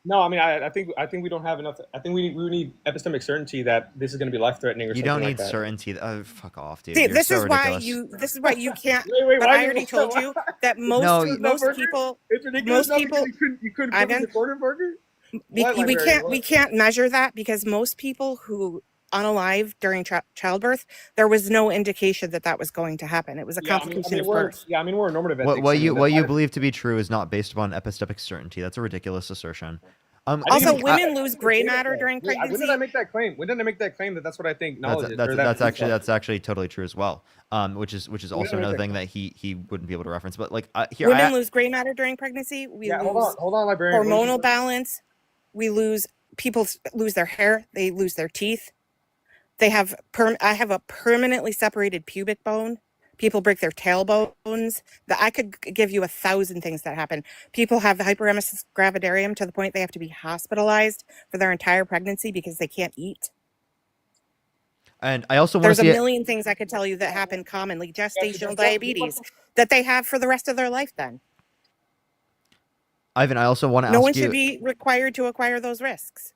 No, I mean, I think we don't have enough. I think we need epistemic certainty that this is going to be life threatening or You something don't like need that. certainty. Oh, fuck off, dude. See, You're so ridiculous. this is why you can't. Wait, but why I is it- already told you that No, most people, It's ridiculous. most people, You couldn't put Ivan, me in the corner, Parker. we What? can't measure that because most people who unalive during childbirth, there was no indication that that was going to happen. It was a complication of birth. Yeah, I mean, we're normative ethics. What you believe to be true is not based upon epistemic certainty. That's a ridiculous assertion. Also, women lose gray matter during When pregnancy. did I make that claim? When did I make that claim that that's what I think knowledge is? Or That's actually totally true as well. Which is also another thing that he wouldn't be able to reference. But like here, women lose gray matter during pregnancy. We lose hold on, librarian. hormonal balance. People lose their hair. They lose their teeth. They have I have a permanently separated pubic bone. People break their tailbones. I could give you 1,000 things that happen. People have hyperemesis gravidarum to the point they have to be hospitalized for their entire pregnancy because they can't eat. And I also want to There's see a million things I could tell you that happen commonly. Gestational diabetes that they have for the rest of their life then. Ivan, I also want to No ask one you. should be required to acquire those risks.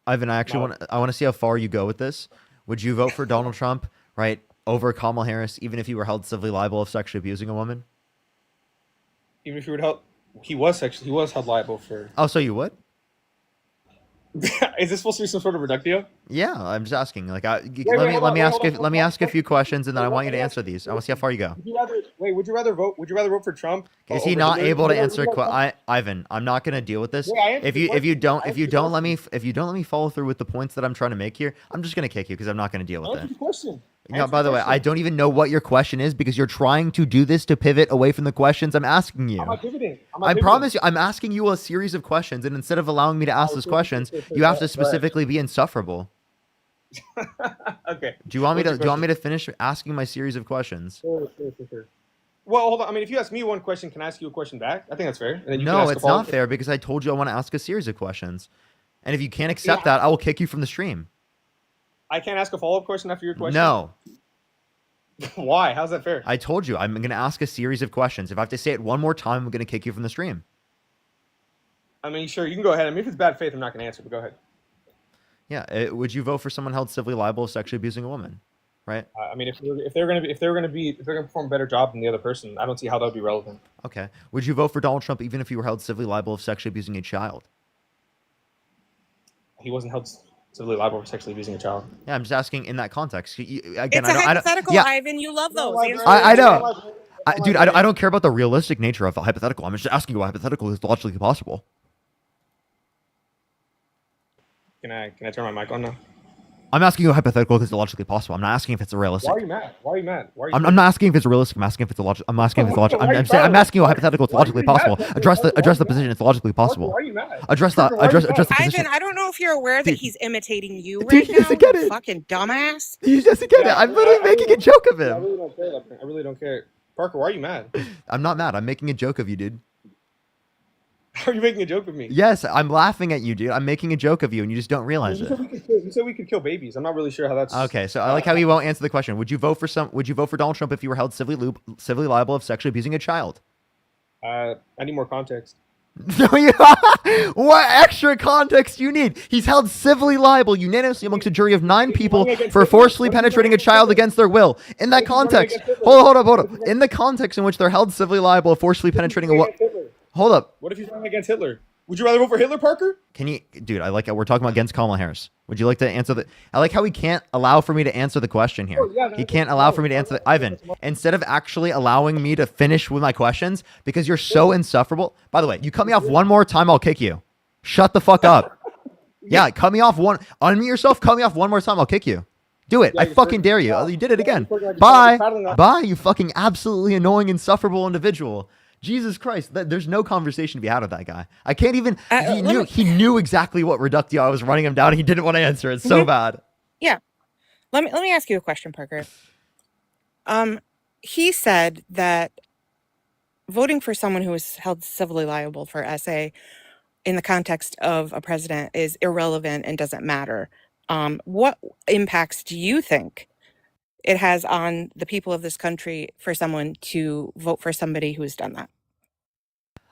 Ivan, I want to see how far you go with this. Would you vote for Donald Trump, right, over Kamala Harris, even if you were held civilly liable of sexually abusing a woman? Even if you were held, he was held liable for. Oh, so you would? Is this supposed to be some sort of reductio? Yeah, I'm just asking. Like, let me ask a few questions, and then I want you to answer these. I want to see how far you go. Would you rather vote for Trump? Is he not able to answer? Ivan, I'm not going to deal with this. If you don't let me follow through with the points that I'm trying to make here, I'm just going to kick you because I'm not going to deal with it. Question. No, by the way, I don't even know what your question is because you're trying to do this to pivot away from the questions I'm asking you. I'm not pivoting. I promise you, I'm asking you a series of questions, and instead of allowing me to ask those questions, you have to specifically be insufferable. Okay. Do you want me to finish asking my series of questions? Sure. Well, hold on. I mean, if you ask me one question, can I ask you a question back? I think that's fair. And then you can No, ask it's not fair because I told you I want to ask a series of questions, and if you can't accept that, I will kick you from the stream. I can't ask a follow-up question after your question? No. Why? How's that fair? I told you I'm going to ask a series of questions. If I have to say it one more time, I'm going to kick you from the stream. I mean, sure, you can go ahead. I mean, if it's bad faith, I'm not going to answer, but go ahead. Yeah, would you vote for someone held civilly liable of sexually abusing a woman? Right? I mean, if they're going to perform a better job than the other person, I don't see how that would be relevant. Okay. Would you vote for Donald Trump even if you were held civilly liable of sexually abusing a child? He wasn't held civilly liable for sexually abusing a child. Yeah, I'm just asking in that context. Again, It's a hypothetical, Ivan. You love those. I know. Dude, I don't care about the realistic nature of the hypothetical. I'm just asking you what hypothetical is logically possible. Can I turn my mic on now? I'm asking you a hypothetical because it's logically possible. I'm not asking if it's a realistic. Why are you mad? Why are you mad? I'm not asking if it's realistic. I'm asking if it's a logic. I'm asking if it's logical. I'm asking you a hypothetical. It's logically possible. Address the position. It's logically possible. Why are you mad? Address the position. Ivan, I don't know if you're aware that he's imitating you Dude, right he now. doesn't get it. Fucking dumbass. He doesn't get it. I'm literally making a joke of I him. really don't care. I really don't care. Parker, why are you mad? I'm not mad. I'm making a joke of you, dude. How are you making a joke of me? Yes, I'm laughing at you, dude. I'm making a joke of you, and you just don't realize it. You said we could kill babies. I'm not really sure how that's. Okay, so I like how you won't answer the question. Would you vote for Donald Trump if you were held civilly liable of sexually abusing a child? I need more context. What extra context do you need? He's held civilly liable unanimously amongst a jury of 9 people for forcibly penetrating a child against their will. In that context, hold up. In the context in which they're held civilly liable of forcibly penetrating a Hold up. What if he's running against Hitler? Would you rather vote for Hitler, Parker? Can you, dude? I like it. We're talking about against Kamala Harris. Would you like to answer the? I like how he can't allow for me to answer the question here. He can't allow for me to answer the. Ivan, instead of actually allowing me to finish with my questions because you're so insufferable. By the way, you cut me off one more time, I'll kick you. Shut the fuck up. Yeah, cut me off unmute yourself. Cut me off one more time, I'll kick you. Do it. I fucking dare you. You did it again. Bye. Bye. You fucking absolutely annoying, insufferable individual. Jesus Christ, there's no conversation to be had with that guy. I can't even. He knew exactly what reductio I was running him down. And he didn't want to answer. It's so bad. Yeah. Let me ask you a question, Parker. He said that voting for someone who is held civilly liable for SA in the context of a president is irrelevant and doesn't matter. What impacts do you think it has on the people of this country for someone to vote for somebody who's done that?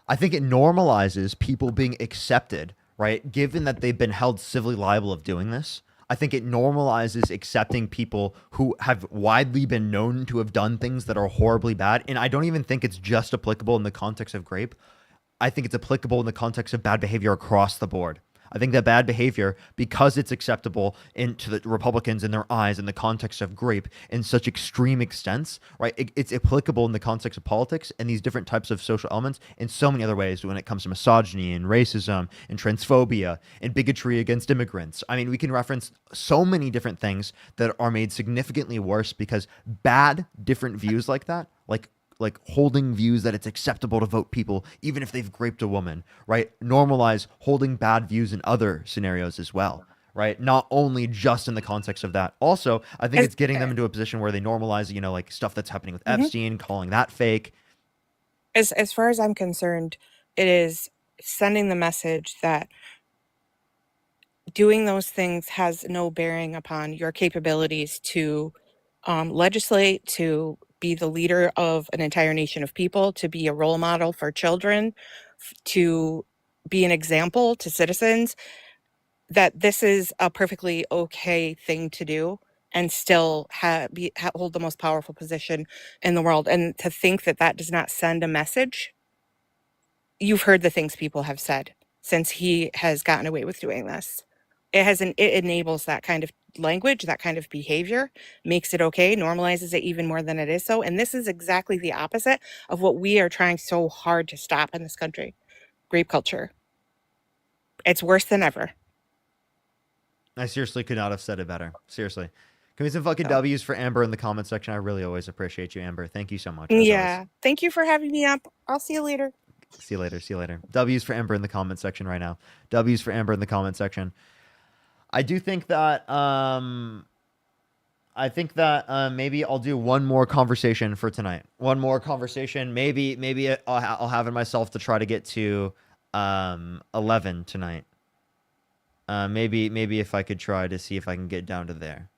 I think it normalizes people being accepted, right? Given that they've been held civilly liable of doing this, I think it normalizes accepting people who have widely been known to have done things that are horribly bad. And I don't even think it's just applicable in the context of grape. I think it's applicable in the context of bad behavior across the board. I think that bad behavior, because it's acceptable into the Republicans in their eyes in the context of grape in such extreme extents, right? It's applicable in the context of politics and these different types of social elements in so many other ways when it comes to misogyny and racism and transphobia and bigotry against immigrants. I mean, we can reference so many different things that are made significantly worse because bad, different views like that, like holding views that it's acceptable to vote people even if they've raped a woman, right? Normalize holding bad views in other scenarios as well, right? Not only just in the context of that. Also, I think it's getting them into a position where they normalize, you know, like stuff that's happening with Epstein, calling that fake. As far as I'm concerned, it is sending the message that doing those things has no bearing upon your capabilities to legislate, to be the leader of an entire nation of people, to be a role model for children, to be an example to citizens, that this is a perfectly okay thing to do and still hold the most powerful position in the world. And to think that that does not send a message, you've heard the things people have said since he has gotten away with doing this. It enables that kind of language, that kind of behavior, makes it okay, normalizes it even more than it is so. And this is exactly the opposite of what we are trying so hard to stop in this country. Grape culture. It's worse than ever. I seriously could not have said it better. Seriously. Give me some fucking W's for Amber in the comment section. I really always appreciate you, Amber. Thank you so much. Yeah. Thank you for having me up. I'll see you later. See you later. See you later. W's for Amber in the comment section right now. W's for Amber in the comment section. I do think that maybe I'll do one more conversation for tonight. One more conversation. Maybe I'll have it myself to try to get to 11 tonight. Maybe if I could try to see if I can get down to there.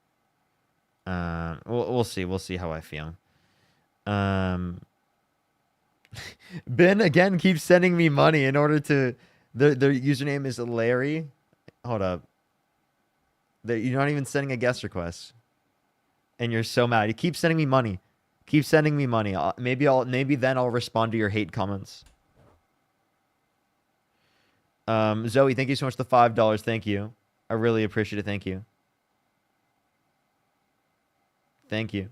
We'll see. We'll see how I feel. Ben again keeps sending me money in order to. Their username is Larry. Hold up. You're not even sending a guest request, and you're so mad. You keep sending me money. Keep sending me money. Maybe then I'll respond to your hate comments. Zoe, thank you so much for the $5. Thank you. I really appreciate it. Thank you. Thank you.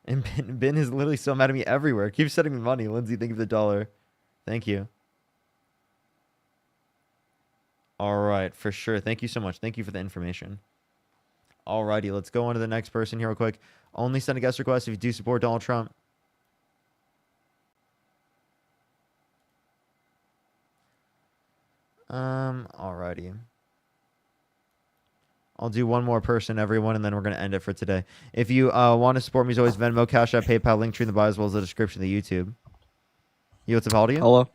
And Ben is literally so mad at me everywhere. Keep sending me money. Lindsay, thank you for the $1. Thank you. All right, for sure. Thank you so much. Thank you for the information. Alrighty, let's go on to the next person here real quick. Only send a guest request if you do support Donald Trump. Alrighty. I'll do one more person, everyone, and then we're going to end it for today. If you want to support me, as always, Venmo, Cash App, PayPal, link tree in the bio, as well as the description of the YouTube. You, what's up? How old are you? Hello.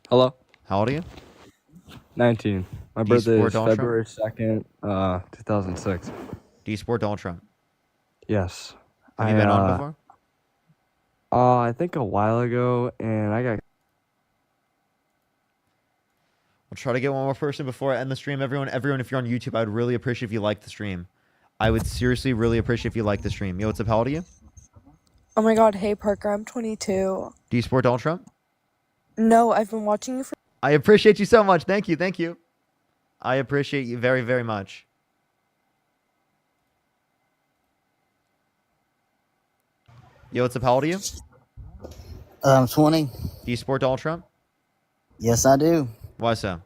Hello. How old are you? 19. My Do you birthday support is Donald February 2nd, 2006. Do you support Donald Trump? Yes. Have you been on before? I think a while ago, and I got... I'll try to get one more person before I end the stream. Everyone, if you're on YouTube, I would really appreciate if you like the stream. I would seriously really appreciate if you like the stream. Yo, what's up? How old are you? Oh my god, hey Parker, I'm 22. Do you support Donald Trump? No, I've been watching you for... I appreciate you so much. Thank you. Thank you. I appreciate you very, very much. Yo, what's up? How old are you? 20. Do you support Donald Trump? Yes, I do. Why so?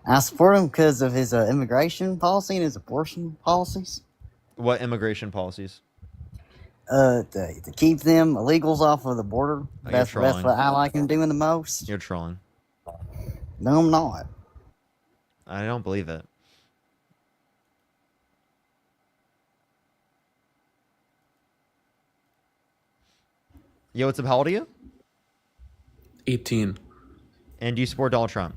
I support him because of his immigration policy and his abortion policies. What immigration policies? To keep them illegals off of the border. Oh, That's what I like him doing the most. You're trolling. No, I'm not. I don't believe it. Yo, what's up? How old are you? 18. And do you support Donald Trump?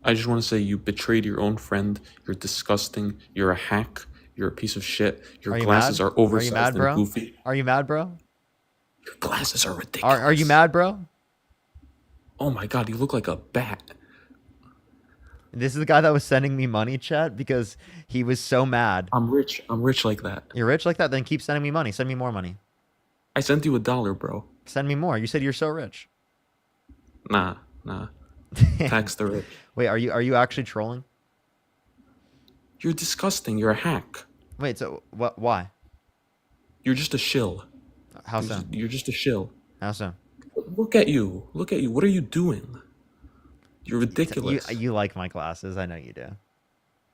I just want to say you betrayed your own friend. You're disgusting. You're a hack. You're a piece of shit. Your glasses are oversized and goofy. Are you mad, bro? Your glasses are ridiculous. Are you mad, bro? Oh my god, you look like a bat. This is the guy that was sending me money, chat, because he was so mad. I'm rich. I'm rich like that. You're rich like that? Then keep sending me money. Send me more money. I sent you $1, bro. Send me more. You said you're so rich. Nah. Tax the rich. Wait, are you actually trolling? You're disgusting. You're a hack. Wait, so what? Why? You're just a shill. How so? You're just a shill. How so? Look at you. Look at you. What are you doing? You're ridiculous. You like my glasses. I know you do.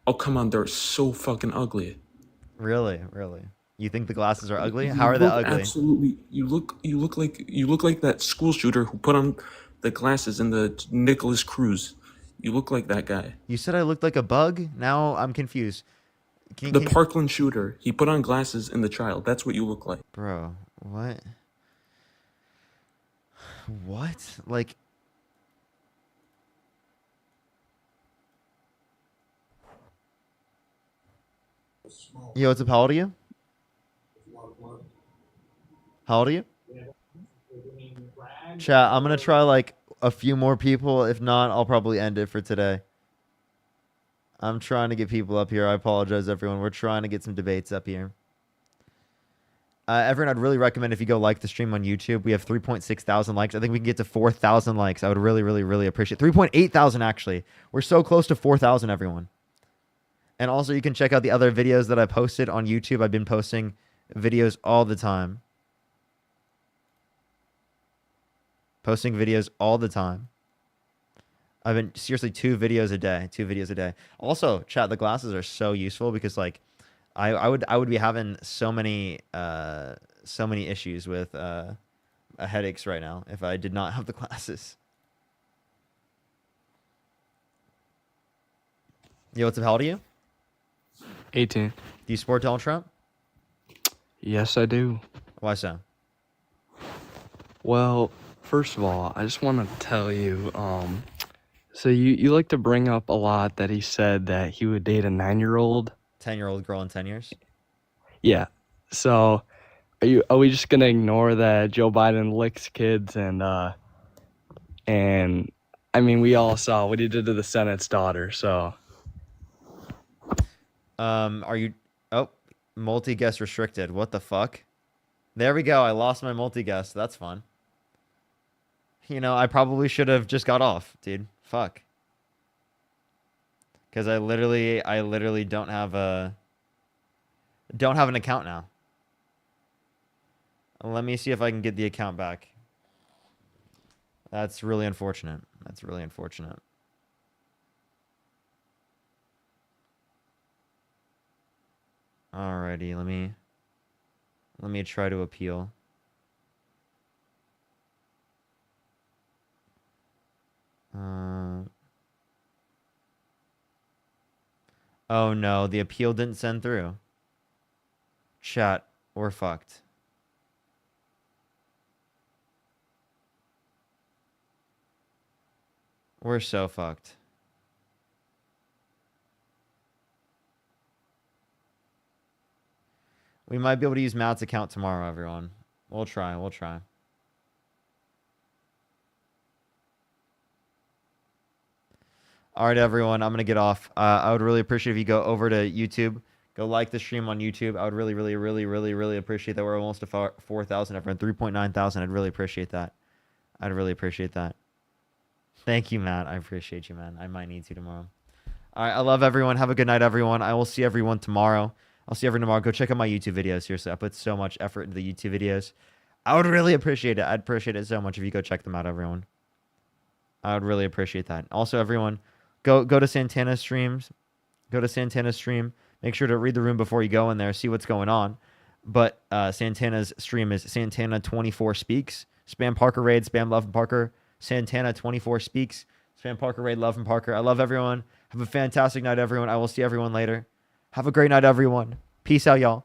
Oh, come on. They're so fucking ugly. Really? You think the glasses are ugly? How are they ugly? Absolutely. You look like that school shooter who put on the glasses in the Nicholas Cruz. You look like that guy. You said I looked like a bug? Now I'm confused. The Parkland shooter. He put on glasses in The Child. That's what you look like. Bro, what? What? Like... Yo, what's up? How old are you? How old are you? Chat, I'm gonna try like a few more people. If not, I'll probably end it for today. I'm trying to get people up here. I apologize, everyone. We're trying to get some debates up here. Everyone, I'd really recommend if you go like the stream on YouTube. We have 3.6 thousand likes. I think we can get to 4,000 likes. I would really appreciate 3.8 thousand, actually. We're so close to 4,000, everyone. And also, you can check out the other videos that I posted on YouTube. I've been posting videos all the time. Posting videos all the time. I've been seriously 2 videos a day. Also, chat, the glasses are so useful because like I would be having so many issues with headaches right now if I did not have the glasses. Yo, what's up? How old are you? 18. Do you support Donald Trump? Yes, I do. Why so? Well, first of all, I just want to tell you, so you like to bring up a lot that he said that he would date a 9-year-old. 10-year-old girl in 10 years? Yeah. So are we just gonna ignore that Joe Biden licks kids and I mean we all saw what he did to the Senate's daughter, so are you multi-guest restricted. What the fuck? There we go. I lost my multi-guest. That's fun. You know, I probably should have just got off, dude. Fuck. Because I literally don't have an account now. Let me see if I can get the account back. That's really unfortunate. Alrighty, let me try to appeal. Oh no, the appeal didn't send through. Chat, we're fucked. We're so fucked. We might be able to use Matt's account tomorrow, everyone. We'll try. All right, everyone, I'm going to get off. I would really appreciate if you go over to YouTube. Go like the stream on YouTube. I would really appreciate that. We're almost to 4,000, everyone. 3.9 thousand. I'd really appreciate that. Thank you, Matt. I appreciate you, man. I might need to tomorrow. All right, I love everyone. Have a good night, everyone. I will see everyone tomorrow. Go check out my YouTube videos. Seriously, I put so much effort into the YouTube videos. I would really appreciate it. I'd appreciate it so much if you go check them out, everyone. I would really appreciate that. Also, everyone, go to Santana's streams. Go to Santana's stream. Make sure to read the room before you go in there. See what's going on. But Santana's stream is Santana24 Speaks. Spam Parker Raid. Spam Love and Parker. Santana24 Speaks. Spam Parker Raid. Love and Parker. I love everyone. Have a fantastic night, everyone. I will see everyone later. Have a great night, everyone. Peace out, y'all.